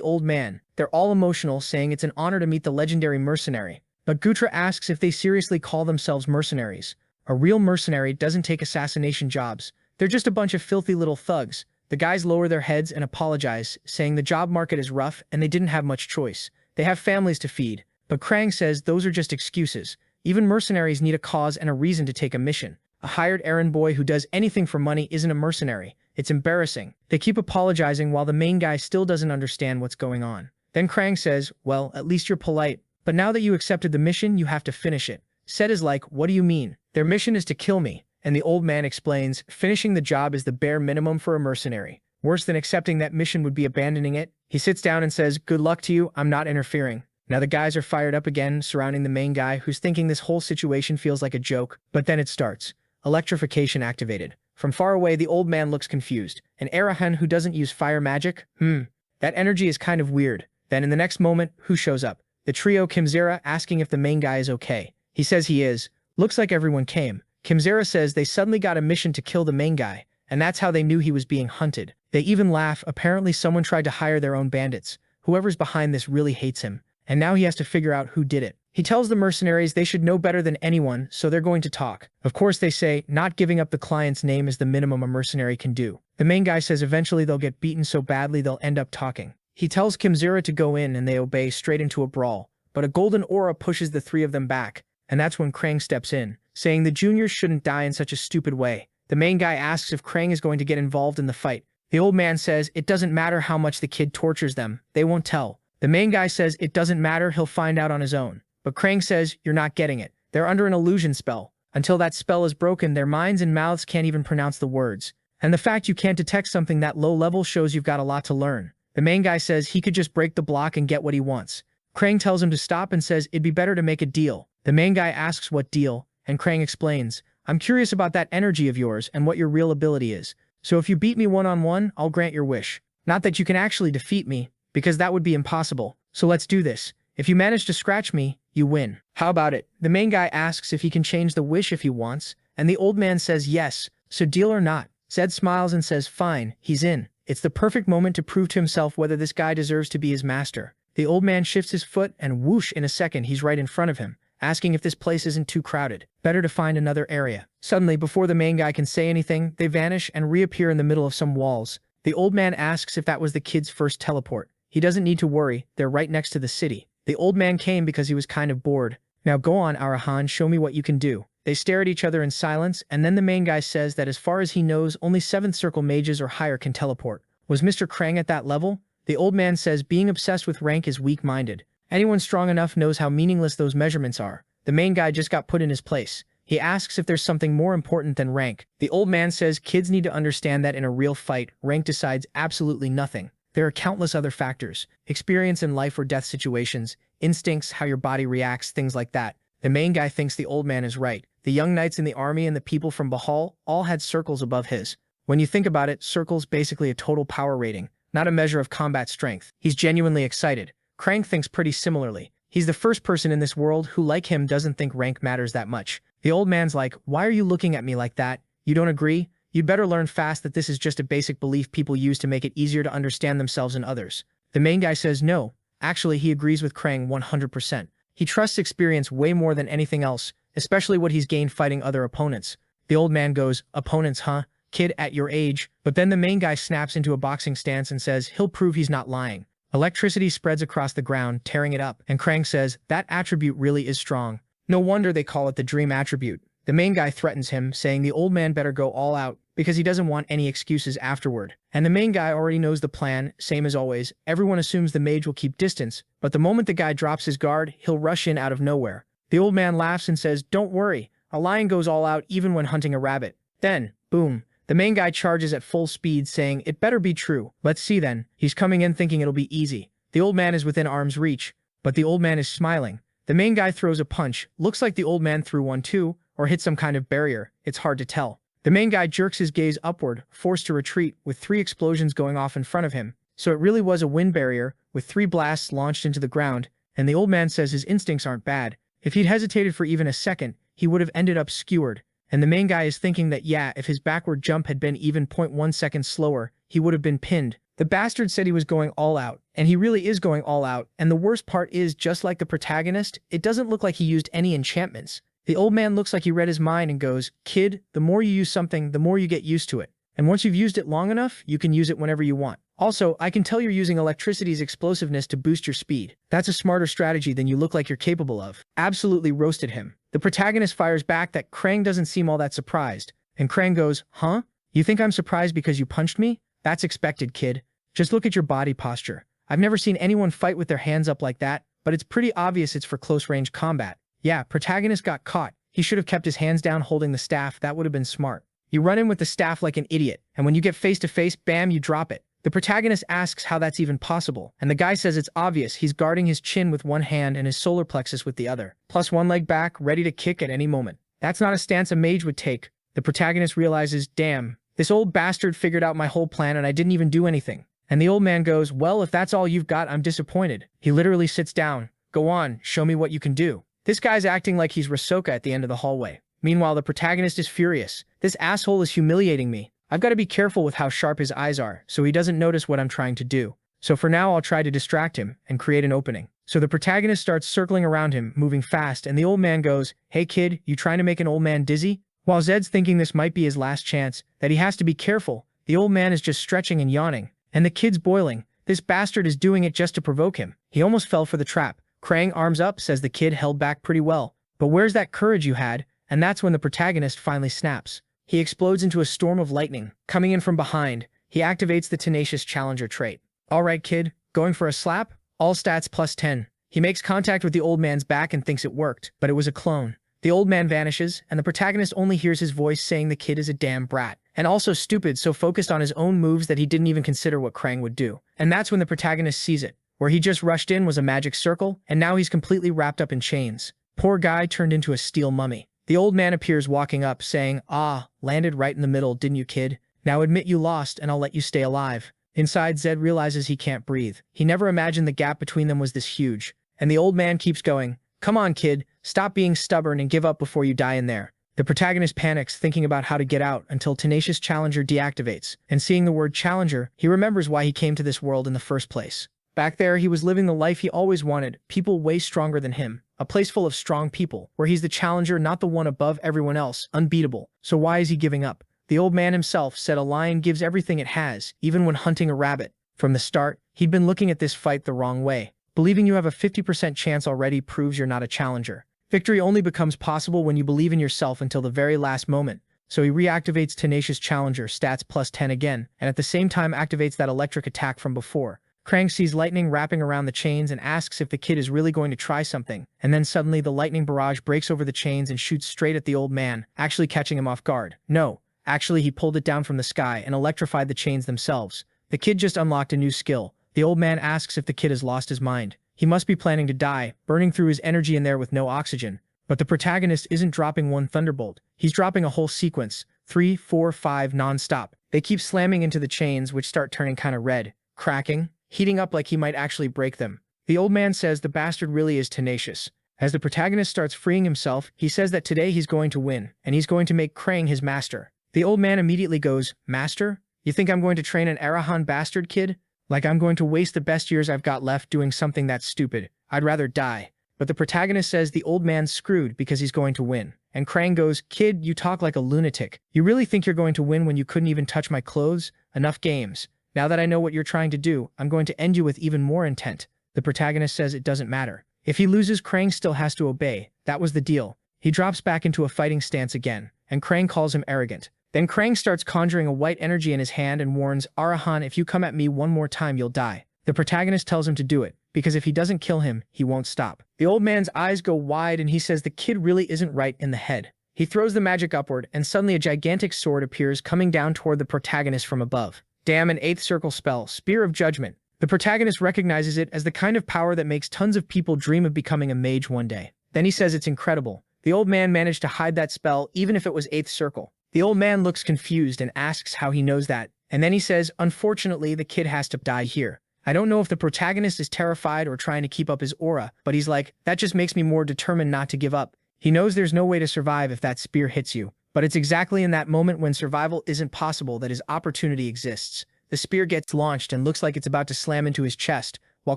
old man. They're all emotional, saying it's an honor to meet the legendary mercenary. But Gutra asks if they seriously call themselves mercenaries. A real mercenary doesn't take assassination jobs. They're just a bunch of filthy little thugs. The guys lower their heads and apologize, saying the job market is rough and they didn't have much choice. They have families to feed. But Krang says those are just excuses. Even mercenaries need a cause and a reason to take a mission. A hired errand boy who does anything for money isn't a mercenary. It's embarrassing. They keep apologizing while the main guy still doesn't understand what's going on. Then Krang says, well, at least you're polite. But now that you accepted the mission, you have to finish it. Set is like, what do you mean? Their mission is to kill me. And the old man explains, finishing the job is the bare minimum for a mercenary. Worse than accepting that mission would be abandoning it. He sits down and says, good luck to you, I'm not interfering. Now the guys are fired up again, surrounding the main guy, who's thinking this whole situation feels like a joke. But then it starts. Electrification activated. From far away, the old man looks confused. An Arahan who doesn't use fire magic? That energy is kind of weird. Then in the next moment, who shows up? The trio Kimzera asking if the main guy is okay. He says he is. Looks like everyone came. Kimzera says they suddenly got a mission to kill the main guy, and that's how they knew he was being hunted. They even laugh. Apparently someone tried to hire their own bandits. Whoever's behind this really hates him. And now he has to figure out who did it. He tells the mercenaries they should know better than anyone, so they're going to talk. Of course, they say not giving up the client's name is the minimum a mercenary can do. The main guy says eventually they'll get beaten so badly they'll end up talking. He tells Kimzera to go in and they obey straight into a brawl. But a golden aura pushes the 3 of them back, and that's when Krang steps in, saying the juniors shouldn't die in such a stupid way. The main guy asks if Krang is going to get involved in the fight. The old man says it doesn't matter how much the kid tortures them, they won't tell. The main guy says it doesn't matter, he'll find out on his own. But Krang says, you're not getting it. They're under an illusion spell. Until that spell is broken, their minds and mouths can't even pronounce the words. And the fact you can't detect something that low level shows you've got a lot to learn. The main guy says he could just break the block and get what he wants. Krang tells him to stop and says it'd be better to make a deal. The main guy asks what deal, and Krang explains, I'm curious about that energy of yours and what your real ability is. So if you beat me one-on-one, I'll grant your wish. Not that you can actually defeat me, because that would be impossible. So let's do this. If you manage to scratch me, you win. How about it? The main guy asks if he can change the wish if he wants, and the old man says yes, so deal or not. Zed smiles and says fine, he's in. It's the perfect moment to prove to himself whether this guy deserves to be his master. The old man shifts his foot and whoosh, in a second he's right in front of him. asking if this place isn't too crowded. Better to find another area. Suddenly, before the main guy can say anything, they vanish and reappear in the middle of some walls. The old man asks if that was the kid's first teleport. He doesn't need to worry, they're right next to the city. The old man came because he was kind of bored. Now go on, Arahan, show me what you can do. They stare at each other in silence, and then the main guy says that as far as he knows, only 7th circle mages or higher can teleport. Was Mr. Krang at that level? The old man says being obsessed with rank is weak-minded. Anyone strong enough knows how meaningless those measurements are. The main guy just got put in his place. He asks if there's something more important than rank. The old man says kids need to understand that in a real fight, rank decides absolutely nothing. There are countless other factors. Experience in life or death situations, instincts, how your body reacts, things like that. The main guy thinks the old man is right. The young knights in the army and the people from Bahal all had circles above his. When you think about it, circle's basically a total power rating, not a measure of combat strength. He's genuinely excited. Krang thinks pretty similarly. He's the first person in this world who, like him, doesn't think rank matters that much. The old man's like, why are you looking at me like that? You don't agree? You'd better learn fast that this is just a basic belief people use to make it easier to understand themselves and others. The main guy says no. Actually, he agrees with Krang 100%. He trusts experience way more than anything else, especially what he's gained fighting other opponents. The old man goes, opponents, huh? Kid, at your age. But then the main guy snaps into a boxing stance and says he'll prove he's not lying. Electricity spreads across the ground, tearing it up, and Krang says that attribute really is strong. No wonder they call it the dream attribute. The main guy threatens him, saying the old man better go all out, because he doesn't want any excuses afterward. And the main guy already knows the plan, same as always. Everyone assumes the mage will keep distance, but the moment the guy drops his guard, he'll rush in out of nowhere. The old man laughs and says, don't worry, a lion goes all out even when hunting a rabbit. Then, boom, the main guy charges at full speed, saying, it better be true. Let's see then. He's coming in thinking it'll be easy. The old man is within arm's reach, but the old man is smiling. The main guy throws a punch. Looks like the old man threw one too, or hit some kind of barrier. It's hard to tell. The main guy jerks his gaze upward, forced to retreat, with 3 explosions going off in front of him. So it really was a wind barrier, with 3 blasts launched into the ground, and the old man says his instincts aren't bad. If he'd hesitated for even a second, he would have ended up skewered. And the main guy is thinking that yeah, if his backward jump had been even 0.1 seconds slower, he would have been pinned. The bastard said he was going all out, and he really is going all out, and the worst part is, just like the protagonist, it doesn't look like he used any enchantments. The old man looks like he read his mind and goes, kid, the more you use something, the more you get used to it. And once you've used it long enough, you can use it whenever you want. Also, I can tell you're using electricity's explosiveness to boost your speed. That's a smarter strategy than you look like you're capable of. Absolutely roasted him. The protagonist fires back that Krang doesn't seem all that surprised. And Krang goes, huh? You think I'm surprised because you punched me? That's expected, kid. Just look at your body posture. I've never seen anyone fight with their hands up like that, but it's pretty obvious it's for close-range combat. Yeah, protagonist got caught. He should have kept his hands down holding the staff. That would have been smart. You run in with the staff like an idiot, and when you get face-to-face, bam, you drop it. The protagonist asks how that's even possible, and the guy says it's obvious. He's guarding his chin with one hand and his solar plexus with the other, plus one leg back, ready to kick at any moment. That's not a stance a mage would take. The protagonist realizes, damn, this old bastard figured out my whole plan and I didn't even do anything. And the old man goes, well, if that's all you've got, I'm disappointed. He literally sits down. Go on, show me what you can do. This guy's acting like he's Rasoka at the end of the hallway. Meanwhile, the protagonist is furious. This asshole is humiliating me. I've got to be careful with how sharp his eyes are, so he doesn't notice what I'm trying to do. So for now, I'll try to distract him and create an opening. So the protagonist starts circling around him, moving fast, and the old man goes, hey kid, you trying to make an old man dizzy? While Zed's thinking this might be his last chance, that he has to be careful, the old man is just stretching and yawning. And the kid's boiling. This bastard is doing it just to provoke him. He almost fell for the trap. Krang, arms up, says the kid held back pretty well. But where's that courage you had? And that's when the protagonist finally snaps. He explodes into a storm of lightning. Coming in from behind, he activates the tenacious challenger trait. Alright kid, going for a slap? All stats plus 10. He makes contact with the old man's back and thinks it worked, but it was a clone. The old man vanishes, and the protagonist only hears his voice saying the kid is a damn brat. And also stupid, so focused on his own moves that he didn't even consider what Krang would do. And that's when the protagonist sees it. Where he just rushed in was a magic circle, and now he's completely wrapped up in chains. Poor guy turned into a steel mummy. The old man appears walking up, saying, ah, landed right in the middle, didn't you kid? Now admit you lost, and I'll let you stay alive. Inside, Zed realizes he can't breathe. He never imagined the gap between them was this huge. And the old man keeps going, come on kid, stop being stubborn and give up before you die in there. The protagonist panics, thinking about how to get out until Tenacious Challenger deactivates, and seeing the word Challenger, he remembers why he came to this world in the first place. Back there, he was living the life he always wanted, people way stronger than him. A place full of strong people, where he's the challenger, not the one above everyone else, unbeatable. So why is he giving up? The old man himself said a lion gives everything it has, even when hunting a rabbit. From the start, he'd been looking at this fight the wrong way. Believing you have a 50% chance already proves you're not a challenger. Victory only becomes possible when you believe in yourself until the very last moment. So he reactivates Tenacious Challenger stats plus 10 again, and at the same time activates that electric attack from before. Krang sees lightning wrapping around the chains and asks if the kid is really going to try something, and then suddenly the lightning barrage breaks over the chains and shoots straight at the old man, actually catching him off guard. No, actually he pulled it down from the sky and electrified the chains themselves. The kid just unlocked a new skill. The old man asks if the kid has lost his mind. He must be planning to die, burning through his energy in there with no oxygen. But the protagonist isn't dropping one thunderbolt. He's dropping a whole sequence, 3, 4, 5 non-stop. They keep slamming into the chains, which start turning kinda red, cracking, heating up like he might actually break them. The old man says the bastard really is tenacious. As the protagonist starts freeing himself, he says that today he's going to win, and he's going to make Krang his master. The old man immediately goes, "Master? You think I'm going to train an Arahan bastard kid? Like I'm going to waste the best years I've got left doing something that's stupid. I'd rather die." But the protagonist says the old man's screwed because he's going to win. And Krang goes, "Kid, you talk like a lunatic. You really think you're going to win when you couldn't even touch my clothes? Enough games. Now that I know what you're trying to do, I'm going to end you with even more intent." The protagonist says it doesn't matter. If he loses, Krang still has to obey. That was the deal. He drops back into a fighting stance again, and Krang calls him arrogant. Then Krang starts conjuring a white energy in his hand and warns, "Arahan, if you come at me one more time, you'll die." The protagonist tells him to do it, because if he doesn't kill him, he won't stop. The old man's eyes go wide and he says the kid really isn't right in the head. He throws the magic upward, and suddenly a gigantic sword appears coming down toward the protagonist from above. Damn, an 8th circle spell, Spear of Judgment. The protagonist recognizes it as the kind of power that makes tons of people dream of becoming a mage one day. Then he says it's incredible. The old man managed to hide that spell even if it was 8th circle. The old man looks confused and asks how he knows that, and then he says, "Unfortunately, the kid has to die here." I don't know if the protagonist is terrified or trying to keep up his aura, but he's like, "That just makes me more determined not to give up." He knows there's no way to survive if that spear hits you, but it's exactly in that moment when survival isn't possible that his opportunity exists. The spear gets launched and looks like it's about to slam into his chest, while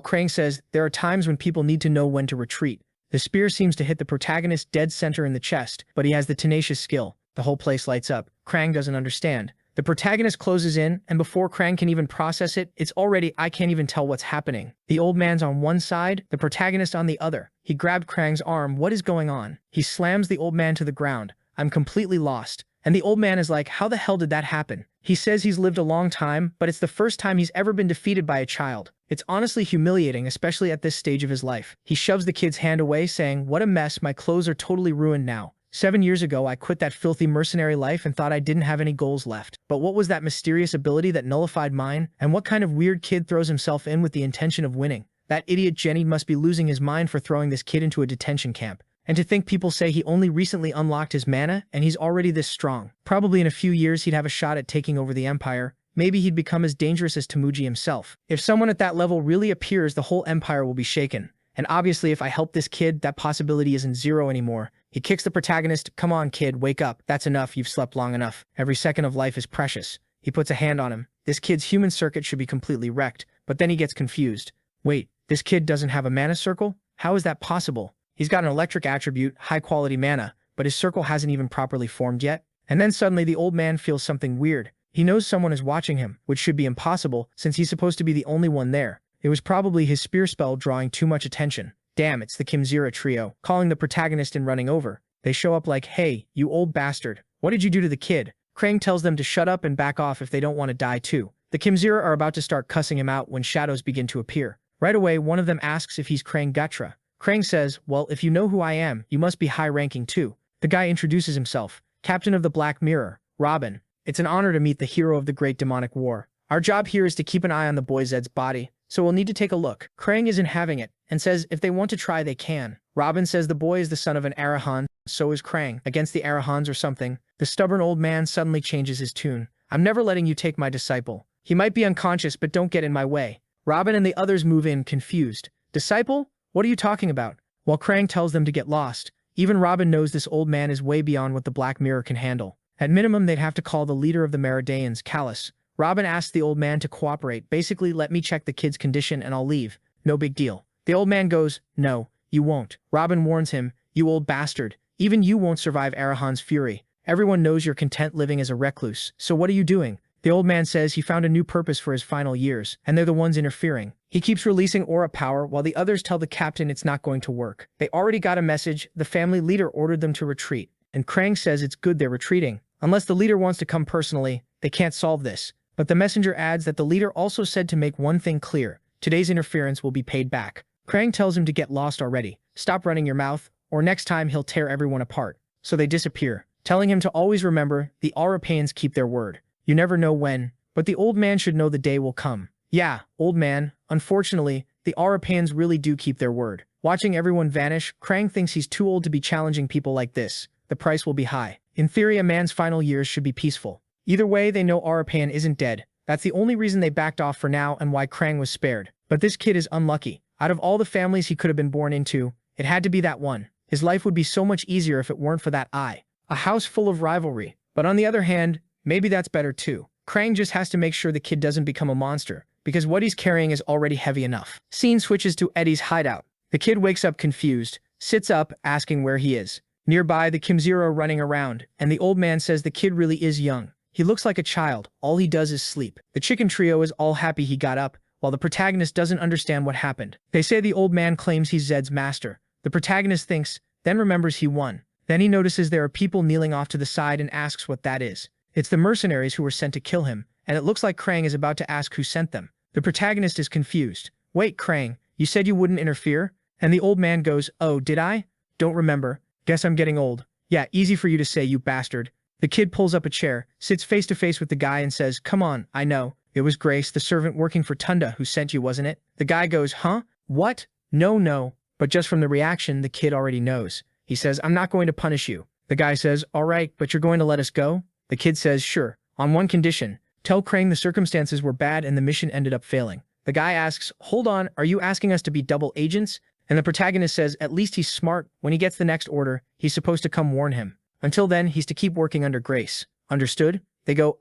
Krang says, "There are times when people need to know when to retreat." The spear seems to hit the protagonist dead center in the chest, but he has the tenacious skill. The whole place lights up. Krang doesn't understand. The protagonist closes in, and before Krang can even process it, it's already I can't even tell what's happening. The old man's on one side, the protagonist on the other. He grabbed Krang's arm. What is going on? He slams the old man to the ground. "I'm completely lost." And the old man is like, "How the hell did that happen?" He says he's lived a long time, but it's the first time he's ever been defeated by a child. It's honestly humiliating, especially at this stage of his life. He shoves the kid's hand away, saying, "What a mess, my clothes are totally ruined now. 7 years ago, I quit that filthy mercenary life and thought I didn't have any goals left. But what was that mysterious ability that nullified mine? And what kind of weird kid throws himself in with the intention of winning? That idiot Jenny must be losing his mind for throwing this kid into a detention camp. And to think people say he only recently unlocked his mana and he's already this strong. Probably in a few years he'd have a shot at taking over the empire. Maybe he'd become as dangerous as Temuji himself. If someone at that level really appears, the whole empire will be shaken. And obviously if I help this kid, that possibility isn't zero anymore." He kicks the protagonist. "Come on, kid, wake up. That's enough. You've slept long enough. Every second of life is precious." He puts a hand on him. This kid's human circuit should be completely wrecked, but then he gets confused. Wait, this kid doesn't have a mana circle? How is that possible? He's got an electric attribute, high-quality mana, but his circle hasn't even properly formed yet. And then suddenly the old man feels something weird. He knows someone is watching him, which should be impossible since he's supposed to be the only one there. It was probably his spear spell drawing too much attention. Damn, it's the Kimzira trio, calling the protagonist and running over. They show up like, "Hey, you old bastard. What did you do to the kid?" Krang tells them to shut up and back off if they don't want to die too. The Kimzira are about to start cussing him out when shadows begin to appear. Right away, one of them asks if he's Krang Gutra. Krang says, "Well, if you know who I am, you must be high-ranking too." The guy introduces himself. "Captain of the Black Mirror, Robin. It's an honor to meet the hero of the Great Demonic War. Our job here is to keep an eye on the boy Zed's body, so we'll need to take a look." Krang isn't having it, and says if they want to try, they can. Robin says the boy is the son of an Arahan, so is Krang. Against the Arahans or something. The stubborn old man suddenly changes his tune. "I'm never letting you take my disciple. He might be unconscious, but don't get in my way." Robin and the others move in, confused. "Disciple? What are you talking about?" While Krang tells them to get lost. Even Robin knows this old man is way beyond what the Black Mirror can handle. At minimum, they'd have to call the leader of the Meridians, Callus, Robin asks the old man to cooperate, basically let me check the kid's condition and I'll leave. No big deal. The old man goes, no, you won't. Robin warns him, you old bastard. Even you won't survive Arahan's fury. Everyone knows you're content living as a recluse, so what are you doing? The old man says he found a new purpose for his final years, and they're the ones interfering. He keeps releasing aura power while the others tell the captain it's not going to work. They already got a message, the family leader ordered them to retreat, and Krang says it's good they're retreating. Unless the leader wants to come personally, they can't solve this. But the messenger adds that the leader also said to make one thing clear, today's interference will be paid back. Krang tells him to get lost already, stop running your mouth, or next time he'll tear everyone apart. So they disappear, telling him to always remember, the Arapaeans keep their word. You never know when, but the old man should know the day will come. Yeah, old man, unfortunately, the Arapaeans really do keep their word. Watching everyone vanish, Krang thinks he's too old to be challenging people like this. The price will be high. In theory, a man's final years should be peaceful. Either way, they know Arapaean isn't dead. That's the only reason they backed off for now and why Krang was spared. But this kid is unlucky. Out of all the families he could have been born into, it had to be that one. His life would be so much easier if it weren't for that eye. A house full of rivalry. But on the other hand, maybe that's better too. Krang just has to make sure the kid doesn't become a monster, because what he's carrying is already heavy enough. Scene switches to Eddie's hideout. The kid wakes up confused, sits up, asking where he is. Nearby, the Kimzero are running around, and the old man says the kid really is young. He looks like a child, all he does is sleep. The chicken trio is all happy he got up, while the protagonist doesn't understand what happened. They say the old man claims he's Zed's master. The protagonist thinks, then remembers he won. Then he notices there are people kneeling off to the side and asks what that is. It's the mercenaries who were sent to kill him, and it looks like Krang is about to ask who sent them. The protagonist is confused. Wait, Krang, you said you wouldn't interfere? And the old man goes, oh, did I? Don't remember. Guess I'm getting old. Yeah, easy for you to say, you bastard. The kid pulls up a chair, sits face to face with the guy and says, come on, I know. It was Grace, the servant working for Tunda, who sent you, wasn't it? The guy goes, huh? What? No. But just from the reaction, the kid already knows. He says, I'm not going to punish you. The guy says, all right, but you're going to let us go? The kid says, sure, on one condition. Tell Krang the circumstances were bad and the mission ended up failing. The guy asks, hold on, are you asking us to be double agents? And the protagonist says, at least he's smart. When he gets the next order, he's supposed to come warn him. Until then, he's to keep working under Grace. Understood? They go,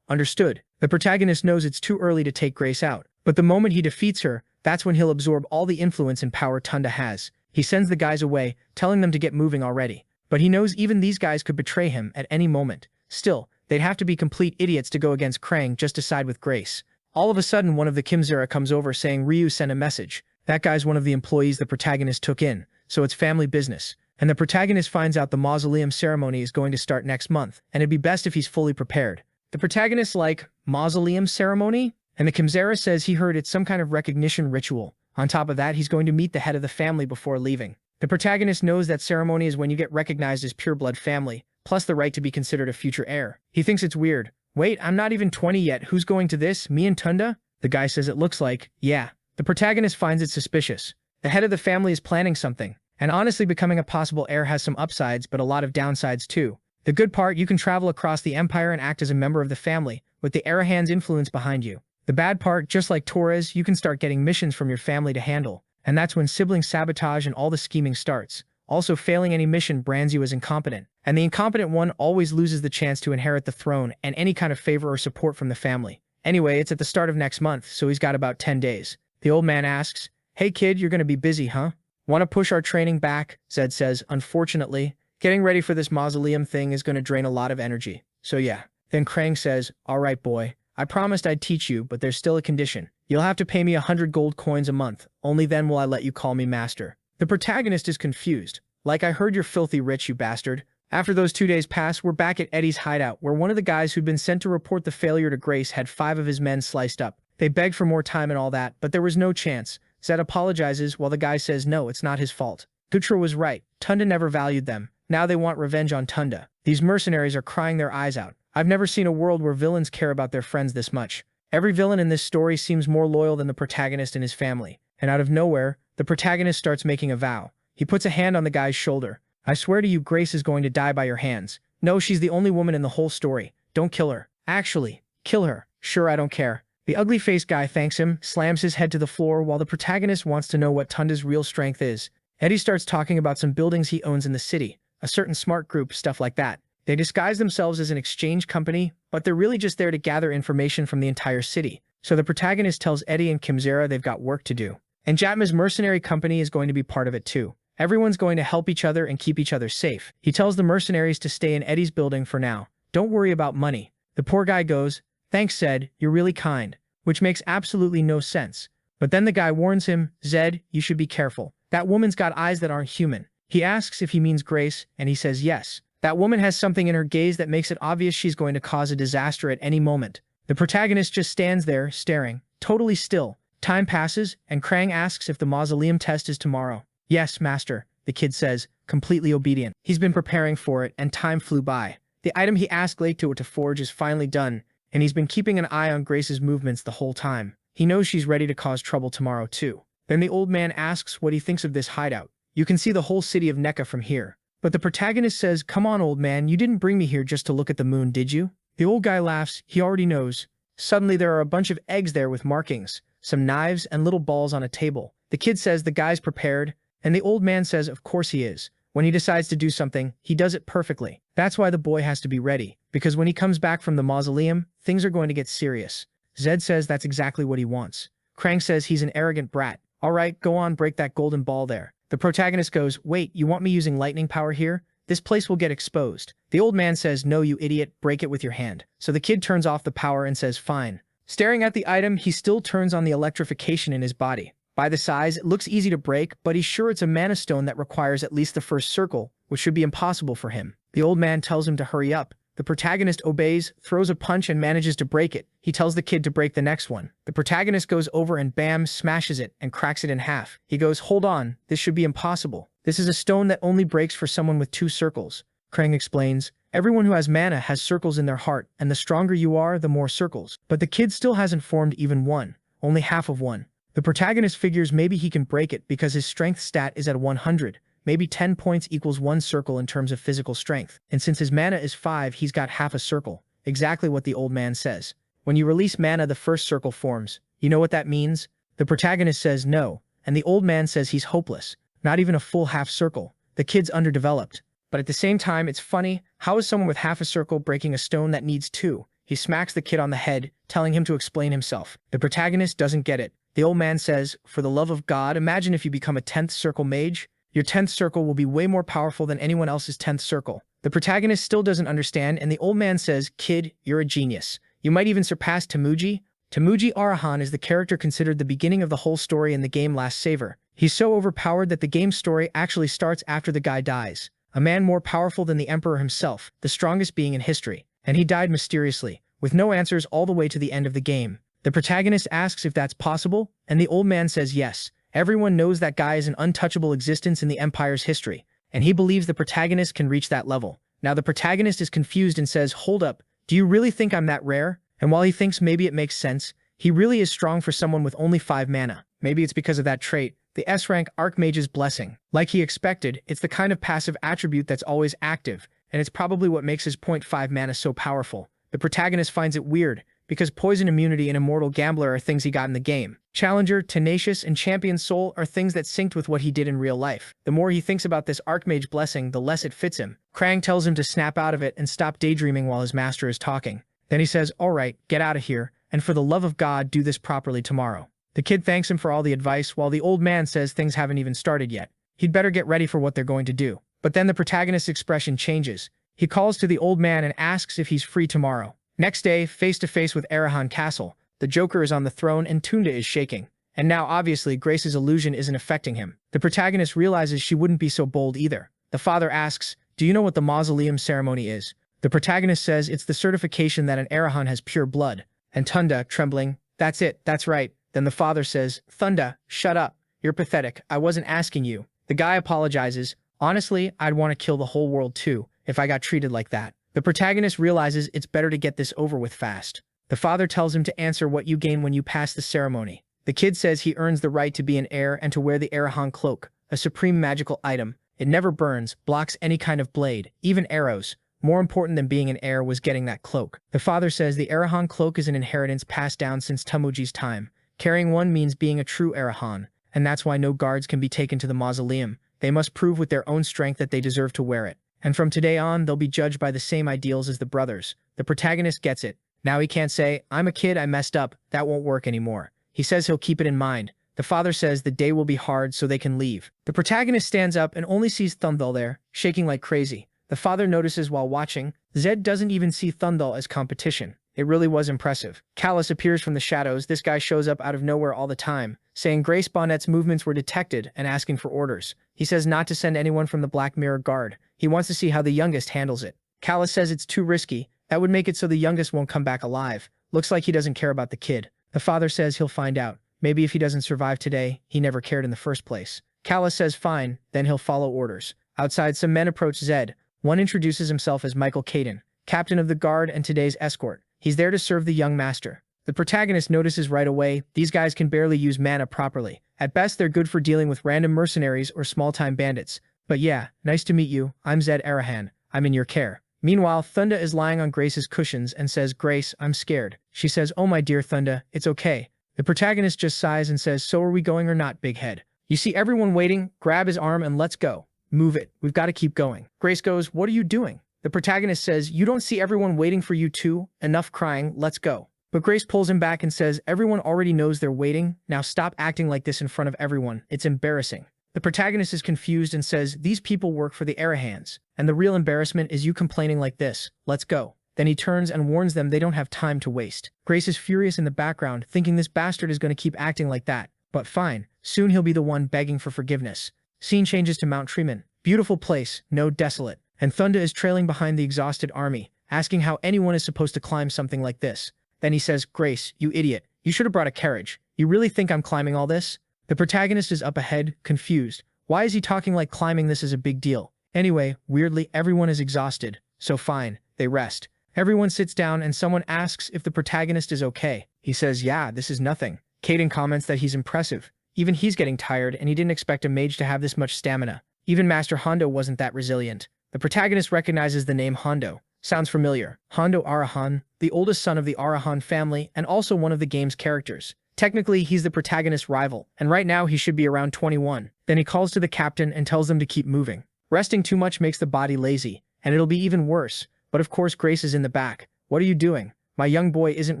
understood. The protagonist knows it's too early to take Grace out. But the moment he defeats her, that's when he'll absorb all the influence and power Tunda has. He sends the guys away, telling them to get moving already. But he knows even these guys could betray him at any moment. Still, they'd have to be complete idiots to go against Krang just to side with Grace. All of a sudden, one of the Kimzera comes over saying Ryu sent a message. That guy's one of the employees the protagonist took in, so it's family business. And the protagonist finds out the mausoleum ceremony is going to start next month, and it'd be best if he's fully prepared. The protagonist's like, mausoleum ceremony? And the Kimzera says he heard it's some kind of recognition ritual. On top of that, he's going to meet the head of the family before leaving. The protagonist knows that ceremony is when you get recognized as pure-blood family, plus the right to be considered a future heir. He thinks it's weird. Wait, I'm not even 20 yet, who's going to this, me and Tunda? The guy says it looks like, yeah. The protagonist finds it suspicious. The head of the family is planning something. And honestly, becoming a possible heir has some upsides, but a lot of downsides too. The good part, you can travel across the empire and act as a member of the family, with the Arahan's influence behind you. The bad part, just like Torres, you can start getting missions from your family to handle. And that's when sibling sabotage and all the scheming starts. Also, failing any mission brands you as incompetent. And the incompetent one always loses the chance to inherit the throne and any kind of favor or support from the family. Anyway, it's at the start of next month, so he's got about 10 days. The old man asks, hey kid, you're gonna be busy, huh? Want to push our training back? Zed says, unfortunately, getting ready for this mausoleum thing is gonna drain a lot of energy. So yeah. Then Krang says, all right boy, I promised I'd teach you, but there's still a condition. You'll have to pay me 100 gold coins a month. Only then will I let you call me master. The protagonist is confused. Like, I heard you're filthy rich, you bastard. After those 2 days pass, we're back at Eddie's hideout, where one of the guys who'd been sent to report the failure to Grace had 5 of his men sliced up. They begged for more time and all that, but there was no chance. Zed apologizes while the guy says no, it's not his fault. Gutra was right. Tunda never valued them. Now they want revenge on Tunda. These mercenaries are crying their eyes out. I've never seen a world where villains care about their friends this much. Every villain in this story seems more loyal than the protagonist and his family. And out of nowhere, the protagonist starts making a vow. He puts a hand on the guy's shoulder. I swear to you, Grace is going to die by your hands. No, she's the only woman in the whole story. Don't kill her. Actually, kill her. Sure, I don't care. The ugly-faced guy thanks him, slams his head to the floor while the protagonist wants to know what Tunda's real strength is. Eddie starts talking about some buildings he owns in the city, a certain smart group, stuff like that. They disguise themselves as an exchange company, but they're really just there to gather information from the entire city. So the protagonist tells Eddie and Kimzera they've got work to do. And Jatma's mercenary company is going to be part of it too. Everyone's going to help each other and keep each other safe. He tells the mercenaries to stay in Eddie's building for now. Don't worry about money. The poor guy goes, "Thanks, Zed, you're really kind," which makes absolutely no sense. But then the guy warns him, "Zed, you should be careful. That woman's got eyes that aren't human." He asks if he means Grace, and he says yes. That woman has something in her gaze that makes it obvious she's going to cause a disaster at any moment. The protagonist just stands there, staring, totally still. Time passes, and Krang asks if the mausoleum test is tomorrow. "Yes, master," the kid says, completely obedient. He's been preparing for it, and time flew by. The item he asked Leito to forge is finally done, and he's been keeping an eye on Grace's movements the whole time. He knows she's ready to cause trouble tomorrow too. Then the old man asks what he thinks of this hideout. "You can see the whole city of Nekka from here." But the protagonist says, "Come on, old man, you didn't bring me here just to look at the moon, did you?" The old guy laughs, he already knows. Suddenly there are a bunch of eggs there with markings, some knives and little balls on a table. The kid says the guy's prepared, and the old man says of course he is. When he decides to do something, he does it perfectly. That's why the boy has to be ready, because when he comes back from the mausoleum, things are going to get serious. Zed says that's exactly what he wants. Krang says he's an arrogant brat. "All right, go on, break that golden ball there." The protagonist goes, "Wait, you want me using lightning power here? This place will get exposed." The old man says, "No, you idiot, break it with your hand." So the kid turns off the power and says, "Fine." Staring at the item, he still turns on the electrification in his body. By the size, it looks easy to break, but he's sure it's a mana stone that requires at least the first circle, which should be impossible for him. The old man tells him to hurry up. The protagonist obeys, throws a punch and manages to break it. He tells the kid to break the next one. The protagonist goes over and bam, smashes it and cracks it in half. He goes, "Hold on, this should be impossible. This is a stone that only breaks for someone with 2 circles." Krang explains, "Everyone who has mana has circles in their heart, and the stronger you are, the more circles." But the kid still hasn't formed even one, only half of one. The protagonist figures maybe he can break it because his strength stat is at 100. Maybe 10 points equals 1 circle in terms of physical strength. And since his mana is 5, he's got half a circle. Exactly what the old man says. When you release mana, the first circle forms. You know what that means? The protagonist says no, and the old man says he's hopeless. Not even a full half circle. The kid's underdeveloped. But at the same time, it's funny. How is someone with half a circle breaking a stone that needs 2? He smacks the kid on the head, telling him to explain himself. The protagonist doesn't get it. The old man says, "For the love of God, imagine if you become a 10th circle mage. Your 10th circle will be way more powerful than anyone else's 10th circle." The protagonist still doesn't understand, and the old man says, "Kid, you're a genius. You might even surpass Temuji." Temuji Arahan is the character considered the beginning of the whole story in the game Last Savor. He's so overpowered that the game's story actually starts after the guy dies. A man more powerful than the Emperor himself, the strongest being in history. And he died mysteriously, with no answers all the way to the end of the game. The protagonist asks if that's possible, and the old man says yes. Everyone knows that guy is an untouchable existence in the Empire's history, and he believes the protagonist can reach that level. Now the protagonist is confused and says, "Hold up, do you really think I'm that rare?" And while he thinks maybe it makes sense, he really is strong for someone with only 5 mana. Maybe it's because of that trait, the S-rank Archmage's Blessing. Like he expected, it's the kind of passive attribute that's always active, and it's probably what makes his 0.5 mana so powerful. The protagonist finds it weird, because Poison Immunity and Immortal Gambler are things he got in the game. Challenger, Tenacious, and Champion Soul are things that synced with what he did in real life. The more he thinks about this Archmage Blessing, the less it fits him. Krang tells him to snap out of it and stop daydreaming while his master is talking. Then he says, "All right, get out of here, and for the love of God, do this properly tomorrow." The kid thanks him for all the advice, while the old man says things haven't even started yet. He'd better get ready for what they're going to do. But then the protagonist's expression changes. He calls to the old man and asks if he's free tomorrow. Next day, face-to-face with Arahan Castle, the Joker is on the throne and Tunda is shaking. And now, obviously, Grace's illusion isn't affecting him. The protagonist realizes she wouldn't be so bold either. The father asks, "Do you know what the mausoleum ceremony is?" The protagonist says it's the certification that an Arahan has pure blood. And Tunda, trembling, "That's it, that's right." Then the father says, "Thunda, shut up. You're pathetic. I wasn't asking you." The guy apologizes. "Honestly, I'd want to kill the whole world too, if I got treated like that." The protagonist realizes it's better to get this over with fast. The father tells him to answer what you gain when you pass the ceremony. The kid says he earns the right to be an heir and to wear the Arahan cloak, a supreme magical item. It never burns, blocks any kind of blade, even arrows. More important than being an heir was getting that cloak. The father says the Arahan cloak is an inheritance passed down since Temuji's time. Carrying one means being a true Arahan, and that's why no guards can be taken to the mausoleum. They must prove with their own strength that they deserve to wear it. and from today on, they'll be judged by the same ideals as the brothers. The protagonist gets it. Now he can't say, "I'm a kid, I messed up." That won't work anymore. He says he'll keep it in mind. The father says the day will be hard so they can leave. The protagonist stands up and only sees Thundel there, shaking like crazy. The father notices while watching. Zed doesn't even see Thundel as competition. It really was impressive. Callus appears from the shadows. This guy shows up out of nowhere all the time, saying Grace Bonnet's movements were detected and asking for orders. He says not to send anyone from the Black Mirror Guard. He wants to see how the youngest handles it. Callus says it's too risky. That would make it so the youngest won't come back alive. Looks like he doesn't care about the kid. The father says he'll find out. Maybe if he doesn't survive today, he never cared in the first place. Callus says fine, then he'll follow orders. Outside, some men approach Zed. One introduces himself as Michael Caden, captain of the guard and today's escort. He's there to serve the young master. The protagonist notices right away, these guys can barely use mana properly. At best, they're good for dealing with random mercenaries or small-time bandits. But yeah, nice to meet you. I'm Zed Arahan. I'm in your care. Meanwhile, Thunda is lying on Grace's cushions and says, Grace, I'm scared. She says, oh my dear Thunda, it's okay. The protagonist just sighs and says, so are we going or not, big head? You see everyone waiting, grab his arm and let's go. Move it. We've got to keep going. Grace goes, what are you doing? The protagonist says, you don't see everyone waiting for you too? Enough crying, let's go. But Grace pulls him back and says, everyone already knows they're waiting. Now stop acting like this in front of everyone. It's embarrassing. The protagonist is confused and says, these people work for the Arahans, and the real embarrassment is you complaining like this. Let's go. Then he turns and warns them they don't have time to waste. Grace is furious in the background, thinking this bastard is going to keep acting like that. But fine, soon he'll be the one begging for forgiveness. Scene changes to Mount Treman. Beautiful place, no desolate. And Thunda is trailing behind the exhausted army, asking how anyone is supposed to climb something like this. Then he says, Grace, you idiot. You should have brought a carriage. You really think I'm climbing all this? The protagonist is up ahead, confused. Why is he talking like climbing this is a big deal? Anyway, weirdly, everyone is exhausted. So fine, they rest. Everyone sits down and someone asks if the protagonist is okay. He says, yeah, this is nothing. Caden comments that he's impressive. Even he's getting tired and he didn't expect a mage to have this much stamina. Even Master Hondo wasn't that resilient. The protagonist recognizes the name Hondo. Sounds familiar. Hondo Arahan, the oldest son of the Arahan family and also one of the game's characters. Technically, he's the protagonist's rival, and right now he should be around 21. Then he calls to the captain and tells them to keep moving. Resting too much makes the body lazy, and it'll be even worse. But of course Grace is in the back. What are you doing? My young boy isn't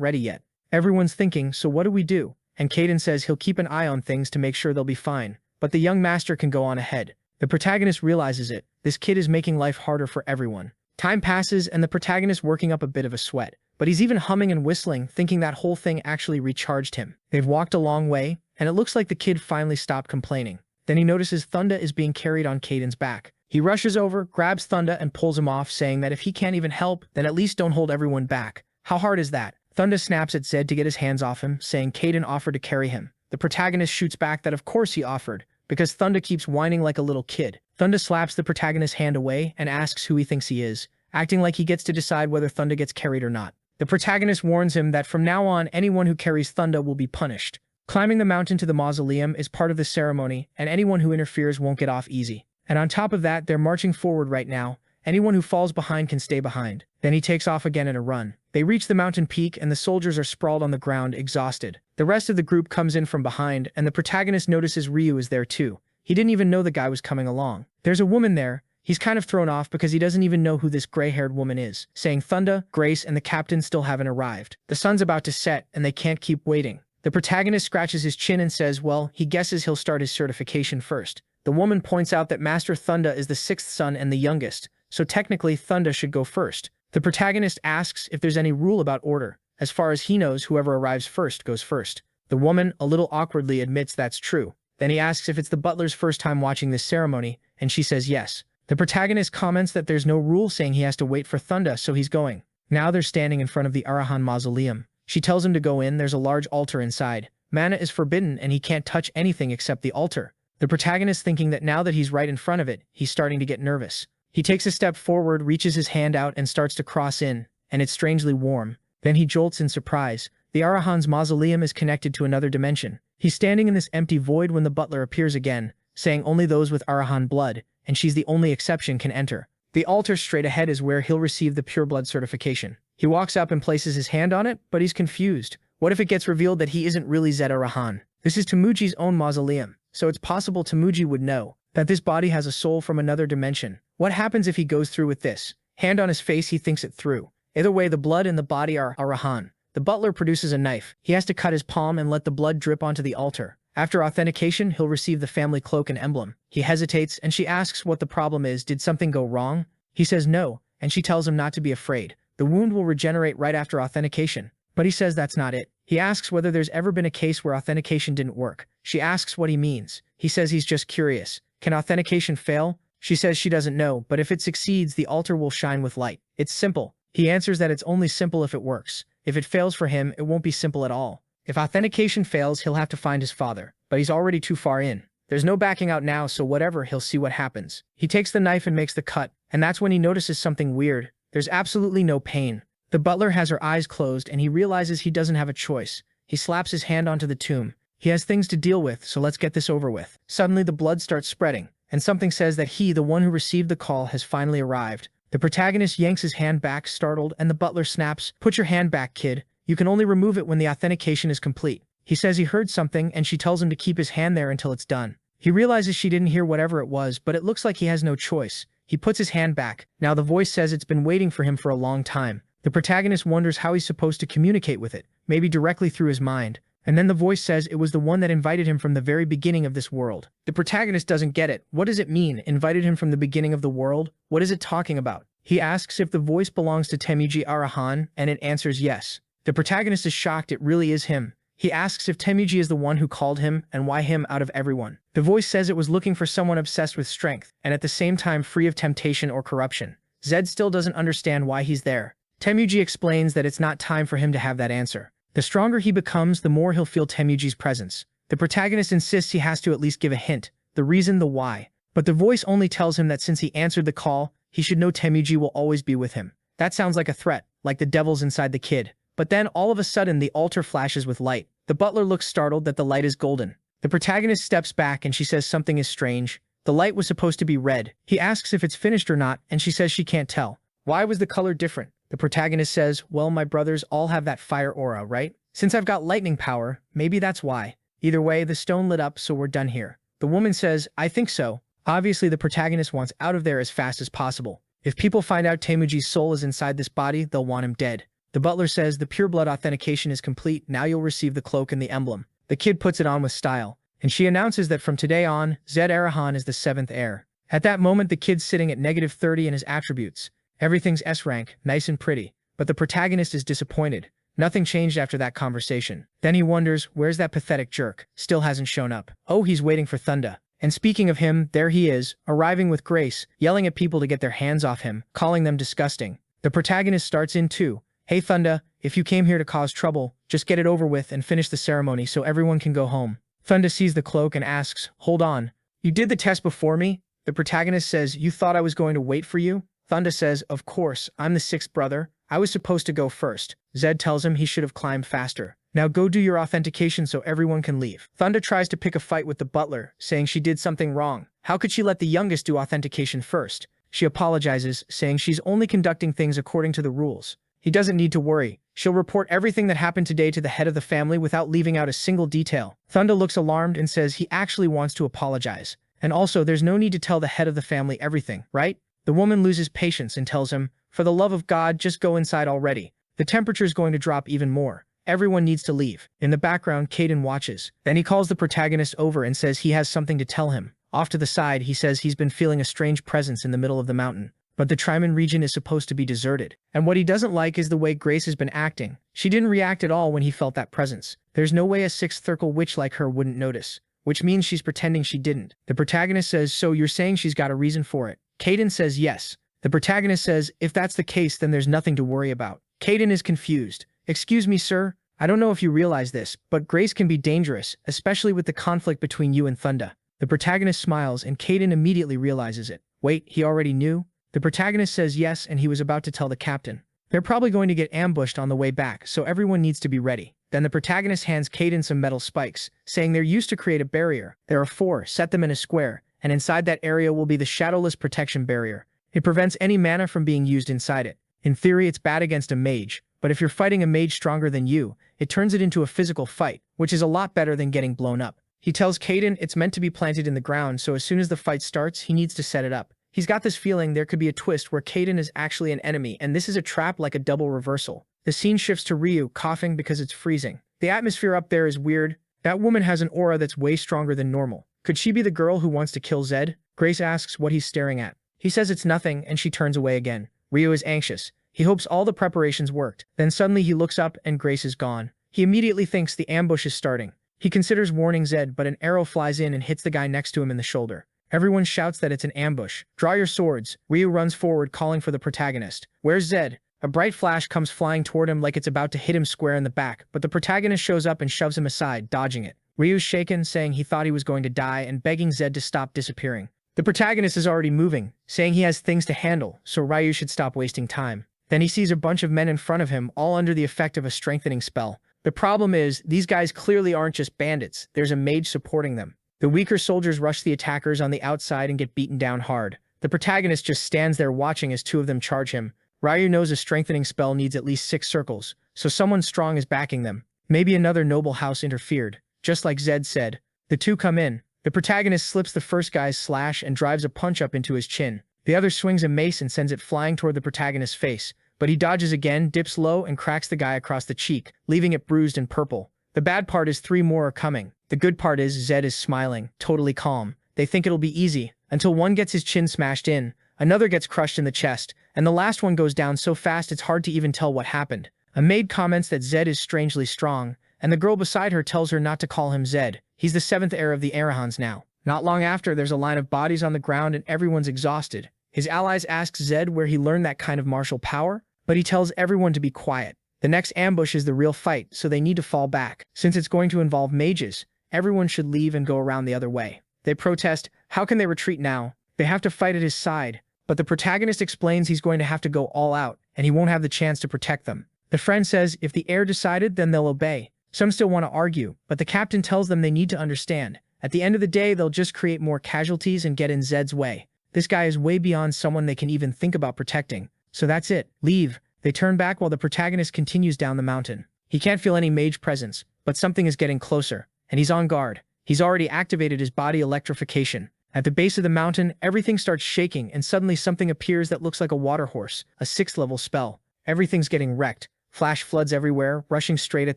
ready yet. Everyone's thinking, so what do we do? And Caden says he'll keep an eye on things to make sure they'll be fine. But the young master can go on ahead. The protagonist realizes it. This kid is making life harder for everyone. Time passes and the protagonist working up a bit of a sweat. But he's even humming and whistling, thinking that whole thing actually recharged him. They've walked a long way, and it looks like the kid finally stopped complaining. Then he notices Thunda is being carried on Caden's back. He rushes over, grabs Thunda, and pulls him off, saying that if he can't even help, then at least don't hold everyone back. How hard is that? Thunda snaps at Zed to get his hands off him, saying Caden offered to carry him. The protagonist shoots back that of course he offered, because Thunda keeps whining like a little kid. Thunda slaps the protagonist's hand away and asks who he thinks he is, acting like he gets to decide whether Thunda gets carried or not. The protagonist warns him that from now on, anyone who carries Thunda will be punished. Climbing the mountain to the mausoleum is part of the ceremony, and anyone who interferes won't get off easy. And on top of that, they're marching forward right now. Anyone who falls behind can stay behind. Then he takes off again in a run. They reach the mountain peak and the soldiers are sprawled on the ground, exhausted. The rest of the group comes in from behind, and the protagonist notices Ryu is there too. He didn't even know the guy was coming along. There's a woman there. He's kind of thrown off because he doesn't even know who this gray-haired woman is, saying Thunda, Grace, and the captain still haven't arrived. The sun's about to set, and they can't keep waiting. The protagonist scratches his chin and says, well, he guesses he'll start his certification first. The woman points out that Master Thunda is the sixth son and the youngest, so technically Thunda should go first. The protagonist asks if there's any rule about order. As far as he knows, whoever arrives first goes first. The woman, a little awkwardly, admits that's true. Then he asks if it's the butler's first time watching this ceremony, and she says yes. The protagonist comments that there's no rule, saying he has to wait for Thunda, so he's going. Now they're standing in front of the Arahan mausoleum. She tells him to go in. There's a large altar inside. Mana is forbidden and he can't touch anything except the altar. The protagonist, thinking that now that he's right in front of it, he's starting to get nervous. He takes a step forward, reaches his hand out and starts to cross in, and it's strangely warm. Then he jolts in surprise. The Arahan's mausoleum is connected to another dimension. He's standing in this empty void when the butler appears again, saying only those with Arahan blood, and she's the only exception, can enter. The altar straight ahead is where he'll receive the pureblood certification. He walks up and places his hand on it, but he's confused. What if it gets revealed that he isn't really Zed Arahan? This is Temuji's own mausoleum, so it's possible Temuji would know. that this body has a soul from another dimension. What happens if he goes through with this? Hand on his face, he thinks it through. Either way, the blood and the body are Arahan. The butler produces a knife. He has to cut his palm and let the blood drip onto the altar. After authentication, he'll receive the family cloak and emblem. He hesitates, and she asks what the problem is. Did something go wrong? He says no, and she tells him not to be afraid. The wound will regenerate right after authentication. But he says that's not it. He asks whether there's ever been a case where authentication didn't work. She asks what he means. He says he's just curious. Can authentication fail? She says she doesn't know, but if it succeeds, the altar will shine with light. It's simple. He answers that it's only simple if it works. If it fails for him, it won't be simple at all. If authentication fails, he'll have to find his father. But he's already too far in. There's no backing out now, so whatever, he'll see what happens. He takes the knife and makes the cut, and that's when he notices something weird. There's absolutely no pain. The butler has her eyes closed, and he realizes he doesn't have a choice. He slaps his hand onto the tomb. He has things to deal with, so let's get this over with. Suddenly, the blood starts spreading, and something says that he, the one who received the call, has finally arrived. The protagonist yanks his hand back, startled, and the butler snaps, "Put your hand back, kid. You can only remove it when the authentication is complete." He says he heard something, and she tells him to keep his hand there until it's done. He realizes she didn't hear whatever it was, but it looks like he has no choice. He puts his hand back. Now the voice says it's been waiting for him for a long time. The protagonist wonders how he's supposed to communicate with it, maybe directly through his mind. And then the voice says it was the one that invited him from the very beginning of this world. The protagonist doesn't get it. What does it mean, invited him from the beginning of the world? What is it talking about? He asks if the voice belongs to Temuji Arahan, and it answers yes. The protagonist is shocked it really is him. He asks if Temuji is the one who called him, and why him out of everyone. The voice says it was looking for someone obsessed with strength, and at the same time free of temptation or corruption. Zed still doesn't understand why he's there. Temuji explains that it's not time for him to have that answer. The stronger he becomes, the more he'll feel Temuji's presence. The protagonist insists he has to at least give a hint, the reason, the why. But the voice only tells him that since he answered the call, he should know Temuji will always be with him. That sounds like a threat, like the devil's inside the kid. But then, all of a sudden, the altar flashes with light. The butler looks startled that the light is golden. The protagonist steps back and she says something is strange. The light was supposed to be red. He asks if it's finished or not, and she says she can't tell. Why was the color different? The protagonist says, well, my brothers all have that fire aura, right? Since I've got lightning power, maybe that's why. Either way, the stone lit up, so we're done here. The woman says, I think so. Obviously, the protagonist wants out of there as fast as possible. If people find out Temuji's soul is inside this body, they'll want him dead. The butler says the pure blood authentication is complete, now you'll receive the cloak and the emblem. The kid puts it on with style, and she announces that from today on, Zed Arahan is the 7th heir. At that moment, the kid's sitting at -30 in his attributes. Everything's S-rank, nice and pretty, but the protagonist is disappointed. Nothing changed after that conversation. Then he wonders, where's that pathetic jerk? Still hasn't shown up. Oh, he's waiting for Thunda. And speaking of him, there he is, arriving with grace, yelling at people to get their hands off him, calling them disgusting. The protagonist starts in too. Hey Thunda, if you came here to cause trouble, just get it over with and finish the ceremony so everyone can go home. Thunda sees the cloak and asks, hold on. You did the test before me? The protagonist says, you thought I was going to wait for you? Thunda says, of course, I'm the 6th brother. I was supposed to go first. Zed tells him he should have climbed faster. Now go do your authentication so everyone can leave. Thunda tries to pick a fight with the butler, saying she did something wrong. How could she let the youngest do authentication first? She apologizes, saying she's only conducting things according to the rules. He doesn't need to worry. She'll report everything that happened today to the head of the family without leaving out a single detail. Thunda looks alarmed and says he actually wants to apologize. And also, there's no need to tell the head of the family everything, right? The woman loses patience and tells him, for the love of God, just go inside already. The temperature's going to drop even more. Everyone needs to leave. In the background, Caden watches. Then he calls the protagonist over and says he has something to tell him. Off to the side, he says he's been feeling a strange presence in the middle of the mountain. But the Triman region is supposed to be deserted. And what he doesn't like is the way Grace has been acting. She didn't react at all when he felt that presence. There's no way a 6th Circle witch like her wouldn't notice. Which means she's pretending she didn't. The protagonist says, so you're saying she's got a reason for it? Caden says yes. The protagonist says, if that's the case, then there's nothing to worry about. Caden is confused. Excuse me, sir? I don't know if you realize this, but Grace can be dangerous, especially with the conflict between you and Thunda. The protagonist smiles and Caden immediately realizes it. Wait, he already knew? The protagonist says yes, and he was about to tell the captain. They're probably going to get ambushed on the way back, so everyone needs to be ready. Then the protagonist hands Caden some metal spikes, saying they're used to create a barrier. There are 4, set them in a square, and inside that area will be the shadowless protection barrier. It prevents any mana from being used inside it. In theory, it's bad against a mage, but if you're fighting a mage stronger than you, it turns it into a physical fight, which is a lot better than getting blown up. He tells Kaden it's meant to be planted in the ground, so as soon as the fight starts, he needs to set it up. He's got this feeling there could be a twist where Kaden is actually an enemy, and this is a trap like a double reversal. The scene shifts to Ryu, coughing because it's freezing. The atmosphere up there is weird. That woman has an aura that's way stronger than normal. Could she be the girl who wants to kill Zed? Grace asks what he's staring at. He says it's nothing, and she turns away again. Ryu is anxious. He hopes all the preparations worked. Then suddenly he looks up and Grace is gone. He immediately thinks the ambush is starting. He considers warning Zed, but an arrow flies in and hits the guy next to him in the shoulder. Everyone shouts that it's an ambush. Draw your swords. Ryu runs forward, calling for the protagonist. Where's Zed? A bright flash comes flying toward him like it's about to hit him square in the back, but the protagonist shows up and shoves him aside, dodging it. Ryu's shaken, saying he thought he was going to die and begging Zed to stop disappearing. The protagonist is already moving, saying he has things to handle, so Ryu should stop wasting time. Then he sees a bunch of men in front of him, all under the effect of a strengthening spell. The problem is, these guys clearly aren't just bandits, there's a mage supporting them. The weaker soldiers rush the attackers on the outside and get beaten down hard. The protagonist just stands there watching as two of them charge him. Ryu knows a strengthening spell needs at least 6 circles, so someone strong is backing them. Maybe another noble house interfered. Just like Zed said. The two come in. The protagonist slips the first guy's slash and drives a punch up into his chin. The other swings a mace and sends it flying toward the protagonist's face, but he dodges again, dips low, and cracks the guy across the cheek, leaving it bruised and purple. The bad part is 3 more are coming. The good part is Zed is smiling, totally calm. They think it'll be easy, until one gets his chin smashed in, another gets crushed in the chest, and the last one goes down so fast it's hard to even tell what happened. A maid comments that Zed is strangely strong, and the girl beside her tells her not to call him Zed. He's the 7th heir of the Arahans now. Not long after, there's a line of bodies on the ground and everyone's exhausted. His allies ask Zed where he learned that kind of martial power, but he tells everyone to be quiet. The next ambush is the real fight, so they need to fall back. Since it's going to involve mages, everyone should leave and go around the other way. They protest, how can they retreat now? They have to fight at his side, but the protagonist explains he's going to have to go all out, and he won't have the chance to protect them. The friend says if the heir decided, then they'll obey. Some still want to argue, but the captain tells them they need to understand. At the end of the day, they'll just create more casualties and get in Zed's way. This guy is way beyond someone they can even think about protecting. So that's it. Leave. They turn back while the protagonist continues down the mountain. He can't feel any mage presence, but something is getting closer, and he's on guard. He's already activated his body electrification. At the base of the mountain, everything starts shaking, and suddenly something appears that looks like a water horse, a 6th level spell. Everything's getting wrecked. Flash floods everywhere, rushing straight at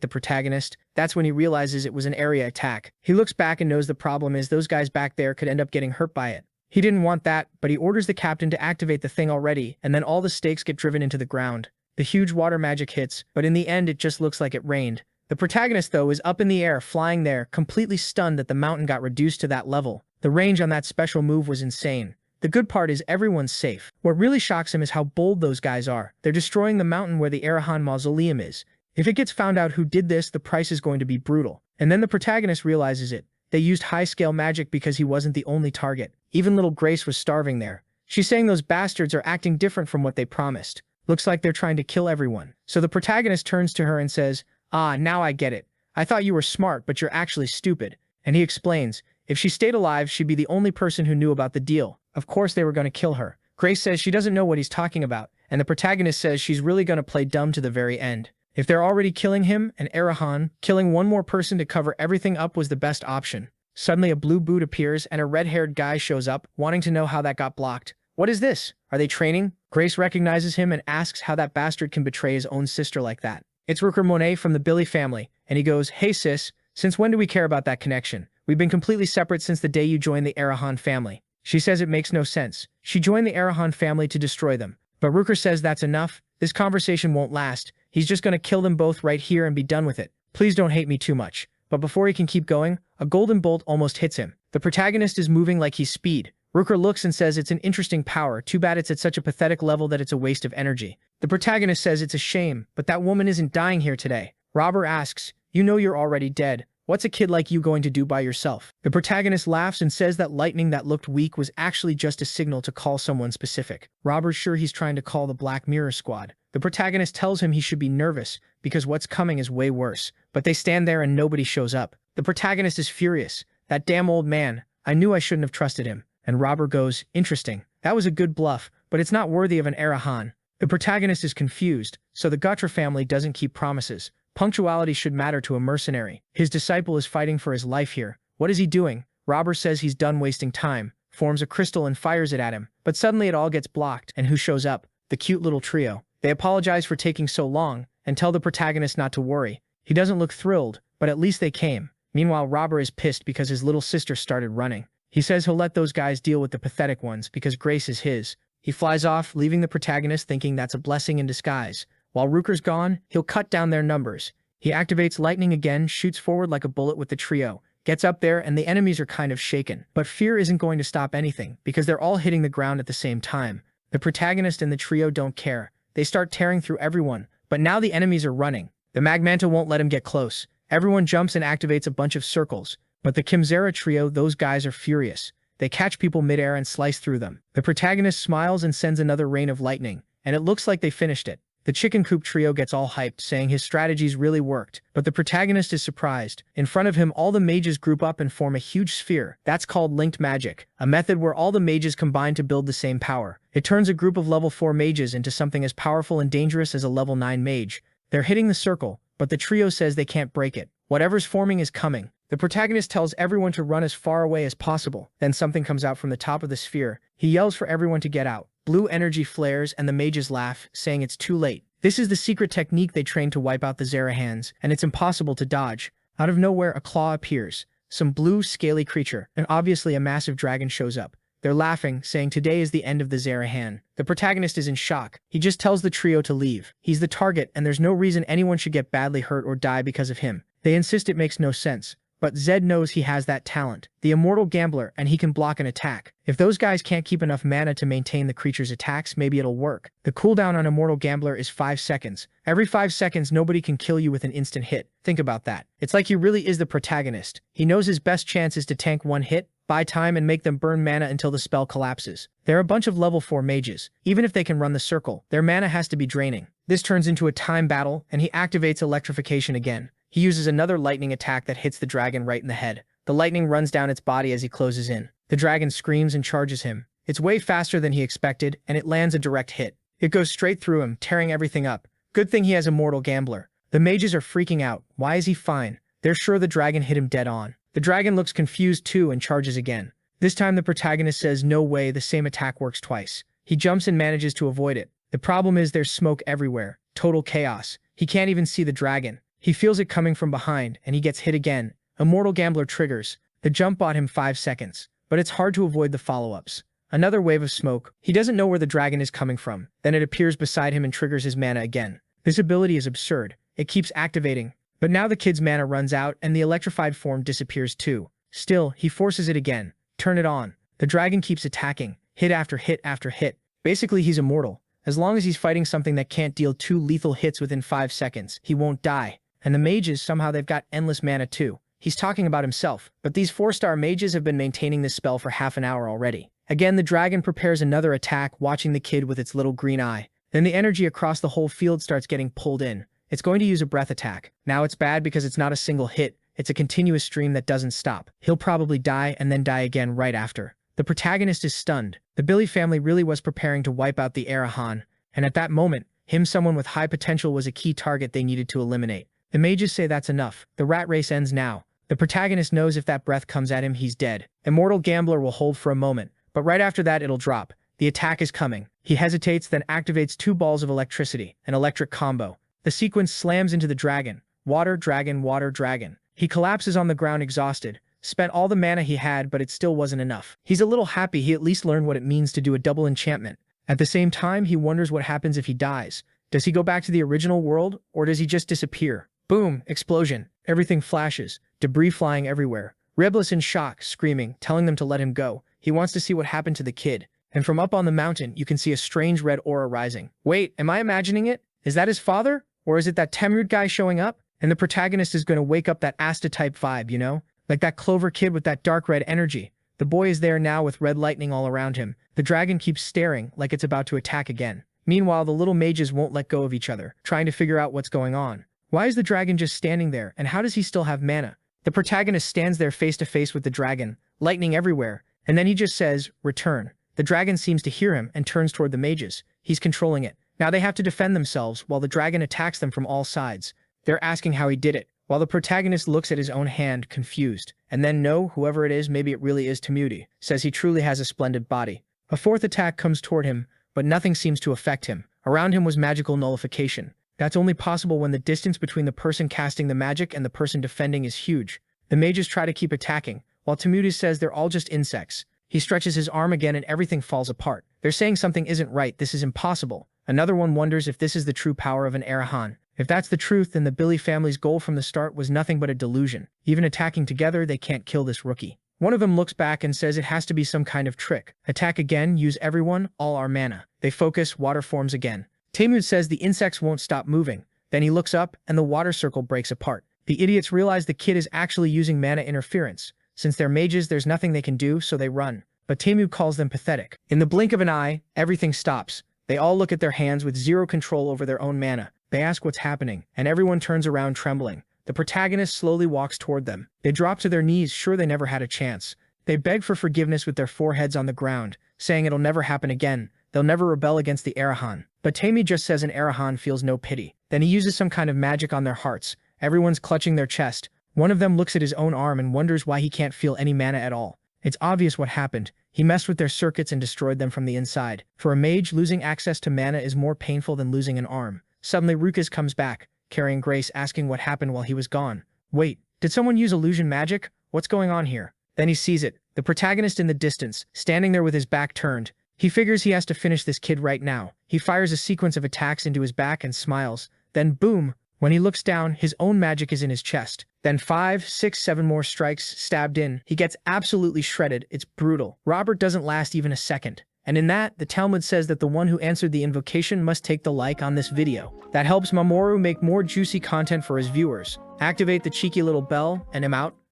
the protagonist. That's when he realizes it was an area attack. He looks back and knows the problem is those guys back there could end up getting hurt by it. He didn't want that, but he orders the captain to activate the thing already, and then all the stakes get driven into the ground. The huge water magic hits, but in the end it just looks like it rained. The protagonist, though, is up in the air, flying there, completely stunned that the mountain got reduced to that level. The range on that special move was insane. The good part is everyone's safe. What really shocks him is how bold those guys are. They're destroying the mountain where the Arahan mausoleum is. If it gets found out who did this, the price is going to be brutal. And then the protagonist realizes it. They used high-scale magic because he wasn't the only target. Even little Grace was starving there. She's saying those bastards are acting different from what they promised. Looks like they're trying to kill everyone. So the protagonist turns to her and says, "Ah, now I get it. I thought you were smart, but you're actually stupid." And he explains, if she stayed alive, she'd be the only person who knew about the deal. Of course they were going to kill her. Grace says she doesn't know what he's talking about, and the protagonist says she's really going to play dumb to the very end. If they're already killing him and Arahan, killing one more person to cover everything up was the best option. Suddenly a blue boot appears and a red-haired guy shows up, wanting to know how that got blocked. What is this? Are they training? Grace recognizes him and asks how that bastard can betray his own sister like that. It's Rooker Monet from the Billy family, and he goes, "Hey sis, since when do we care about that connection? We've been completely separate since the day you joined the Arahan family." She says it makes no sense. She joined the Arahan family to destroy them. But Rooker says that's enough. This conversation won't last. He's just going to kill them both right here and be done with it. Please don't hate me too much. But before he can keep going, a golden bolt almost hits him. The protagonist is moving like he's speed. Rooker looks and says it's an interesting power, too bad it's at such a pathetic level that it's a waste of energy. The protagonist says it's a shame, but that woman isn't dying here today. Robber asks, "You know you're already dead. What's a kid like you going to do by yourself?" The protagonist laughs and says that lightning that looked weak was actually just a signal to call someone specific. Robber's sure he's trying to call the Black Mirror Squad. The protagonist tells him he should be nervous because what's coming is way worse. But they stand there and nobody shows up. The protagonist is furious. That damn old man. I knew I shouldn't have trusted him. And Robber goes, "Interesting. That was a good bluff, but it's not worthy of an Arahan." The protagonist is confused, so the Gutra family doesn't keep promises. Punctuality should matter to a mercenary. His disciple is fighting for his life here. What is he doing? Robber says he's done wasting time, forms a crystal and fires it at him. But suddenly it all gets blocked, and who shows up? The cute little trio. They apologize for taking so long, and tell the protagonist not to worry. He doesn't look thrilled, but at least they came. Meanwhile, Robber is pissed because his little sister started running. He says he'll let those guys deal with the pathetic ones because Grace is his. He flies off, leaving the protagonist thinking that's a blessing in disguise. While Ruker's gone, he'll cut down their numbers. He activates lightning again, shoots forward like a bullet with the trio, gets up there, and the enemies are kind of shaken. But fear isn't going to stop anything, because they're all hitting the ground at the same time. The protagonist and the trio don't care. They start tearing through everyone, but now the enemies are running. The Magmanta won't let him get close. Everyone jumps and activates a bunch of circles. But the Kimzera trio, those guys are furious. They catch people midair and slice through them. The protagonist smiles and sends another rain of lightning, and it looks like they finished it. The Chicken Coop trio gets all hyped, saying his strategies really worked, but the protagonist is surprised. In front of him, all the mages group up and form a huge sphere. That's called linked magic, a method where all the mages combine to build the same power. It turns a group of level 4 mages into something as powerful and dangerous as a level 9 mage. They're hitting the circle, but the trio says they can't break it. Whatever's forming is coming. The protagonist tells everyone to run as far away as possible. Then something comes out from the top of the sphere. He yells for everyone to get out. Blue energy flares and the mages laugh, saying it's too late. This is the secret technique they trained to wipe out the Zerahans, and it's impossible to dodge. Out of nowhere, a claw appears. Some blue, scaly creature, and obviously a massive dragon shows up. They're laughing, saying today is the end of the Zerahan. The protagonist is in shock. He just tells the trio to leave. He's the target, and there's no reason anyone should get badly hurt or die because of him. They insist it makes no sense. But Zed knows he has that talent, the immortal gambler, and he can block an attack. If those guys can't keep enough mana to maintain the creature's attacks, maybe it'll work. The cooldown on immortal gambler is 5 seconds. Every 5 seconds, nobody can kill you with an instant hit. Think about that. It's like he really is the protagonist. He knows his best chance is to tank one hit, buy time, and make them burn mana until the spell collapses. They're a bunch of level 4 mages. Even if they can run the circle, their mana has to be draining. This turns into a time battle, and he activates electrification again. He uses another lightning attack that hits the dragon right in the head. The lightning runs down its body as he closes in. The dragon screams and charges him. It's way faster than he expected, and it lands a direct hit. It goes straight through him, tearing everything up. Good thing he has Immortal Gambler. The mages are freaking out. Why is he fine? They're sure the dragon hit him dead on. The dragon looks confused too and charges again. This time the protagonist says no way, the same attack works twice. He jumps and manages to avoid it. The problem is there's smoke everywhere. Total chaos. He can't even see the dragon. He feels it coming from behind, and he gets hit again. Immortal Gambler triggers. The jump bought him 5 seconds, but it's hard to avoid the follow-ups. Another wave of smoke. He doesn't know where the dragon is coming from. Then it appears beside him and triggers his mana again. This ability is absurd. It keeps activating. But now the kid's mana runs out, and the electrified form disappears too. Still, he forces it again. Turn it on. The dragon keeps attacking, hit after hit after hit. Basically, he's immortal. As long as he's fighting something that can't deal 2 lethal hits within 5 seconds, he won't die. And the mages, somehow they've got endless mana too. He's talking about himself, but these 4-star mages have been maintaining this spell for half an hour already. Again, the dragon prepares another attack, watching the kid with its little green eye. Then the energy across the whole field starts getting pulled in. It's going to use a breath attack. Now it's bad because it's not a single hit, it's a continuous stream that doesn't stop. He'll probably die and then die again right after. The protagonist is stunned. The Billy family really was preparing to wipe out the Arahan, and at that moment, someone with high potential was a key target they needed to eliminate. The mages say that's enough. The rat race ends now. The protagonist knows if that breath comes at him, he's dead. Immortal Gambler will hold for a moment, but right after that it'll drop. The attack is coming. He hesitates, then activates 2 balls of electricity, an electric combo. The sequence slams into the dragon. Water, dragon, water, dragon. He collapses on the ground exhausted. Spent all the mana he had, but it still wasn't enough. He's a little happy he at least learned what it means to do a double enchantment. At the same time, he wonders what happens if he dies. Does he go back to the original world, or does he just disappear? Boom! Explosion. Everything flashes. Debris flying everywhere. Reblis in shock, screaming, telling them to let him go. He wants to see what happened to the kid. And from up on the mountain, you can see a strange red aura rising. Wait, am I imagining it? Is that his father? Or is it that Temrud guy showing up? And the protagonist is going to wake up that Asta-type vibe, you know? Like that Clover kid with that dark red energy. The boy is there now with red lightning all around him. The dragon keeps staring like it's about to attack again. Meanwhile, the little mages won't let go of each other, trying to figure out what's going on. Why is the dragon just standing there, and how does he still have mana? The protagonist stands there face to face with the dragon, lightning everywhere, and then he just says, "Return." The dragon seems to hear him and turns toward the mages. He's controlling it. Now they have to defend themselves while the dragon attacks them from all sides. They're asking how he did it. while the protagonist looks at his own hand, confused. And then no, whoever it is, maybe it really is Temudi, says he truly has a splendid body. A fourth attack comes toward him, but nothing seems to affect him. Around him was magical nullification. That's only possible when the distance between the person casting the magic and the person defending is huge. The mages try to keep attacking, while Temudi says they're all just insects. He stretches his arm again and everything falls apart. They're saying something isn't right, this is impossible. Another one wonders if this is the true power of an Arahan. If that's the truth, then the Billy family's goal from the start was nothing but a delusion. Even attacking together, they can't kill this rookie. One of them looks back and says it has to be some kind of trick. Attack again, use everyone, all our mana. They focus, water forms again. Temud says the insects won't stop moving. Then he looks up, and the water circle breaks apart. The idiots realize the kid is actually using mana interference. Since they're mages, there's nothing they can do, so they run. But Temud calls them pathetic. In the blink of an eye, everything stops. They all look at their hands with zero control over their own mana. They ask what's happening, and everyone turns around trembling. The protagonist slowly walks toward them. They drop to their knees, sure they never had a chance. They beg for forgiveness with their foreheads on the ground, saying it'll never happen again. They'll never rebel against the Arahan. But Temud just says an Arahan feels no pity. Then he uses some kind of magic on their hearts. Everyone's clutching their chest. One of them looks at his own arm and wonders why he can't feel any mana at all. It's obvious what happened. He messed with their circuits and destroyed them from the inside. For a mage, losing access to mana is more painful than losing an arm. Suddenly, Rukas comes back, carrying Grace, asking what happened while he was gone. Wait, did someone use illusion magic? What's going on here? Then he sees it. The protagonist in the distance, standing there with his back turned. He figures he has to finish this kid right now. He fires a sequence of attacks into his back and smiles. Then boom! When he looks down, his own magic is in his chest. Then 5, 6, 7 more strikes stabbed in. He gets absolutely shredded. It's brutal. Robert doesn't last even a second. And in that, the Talmud says that the one who answered the invocation must take the like on this video. That helps Mamoru make more juicy content for his viewers. Activate the cheeky little bell, and I'm out.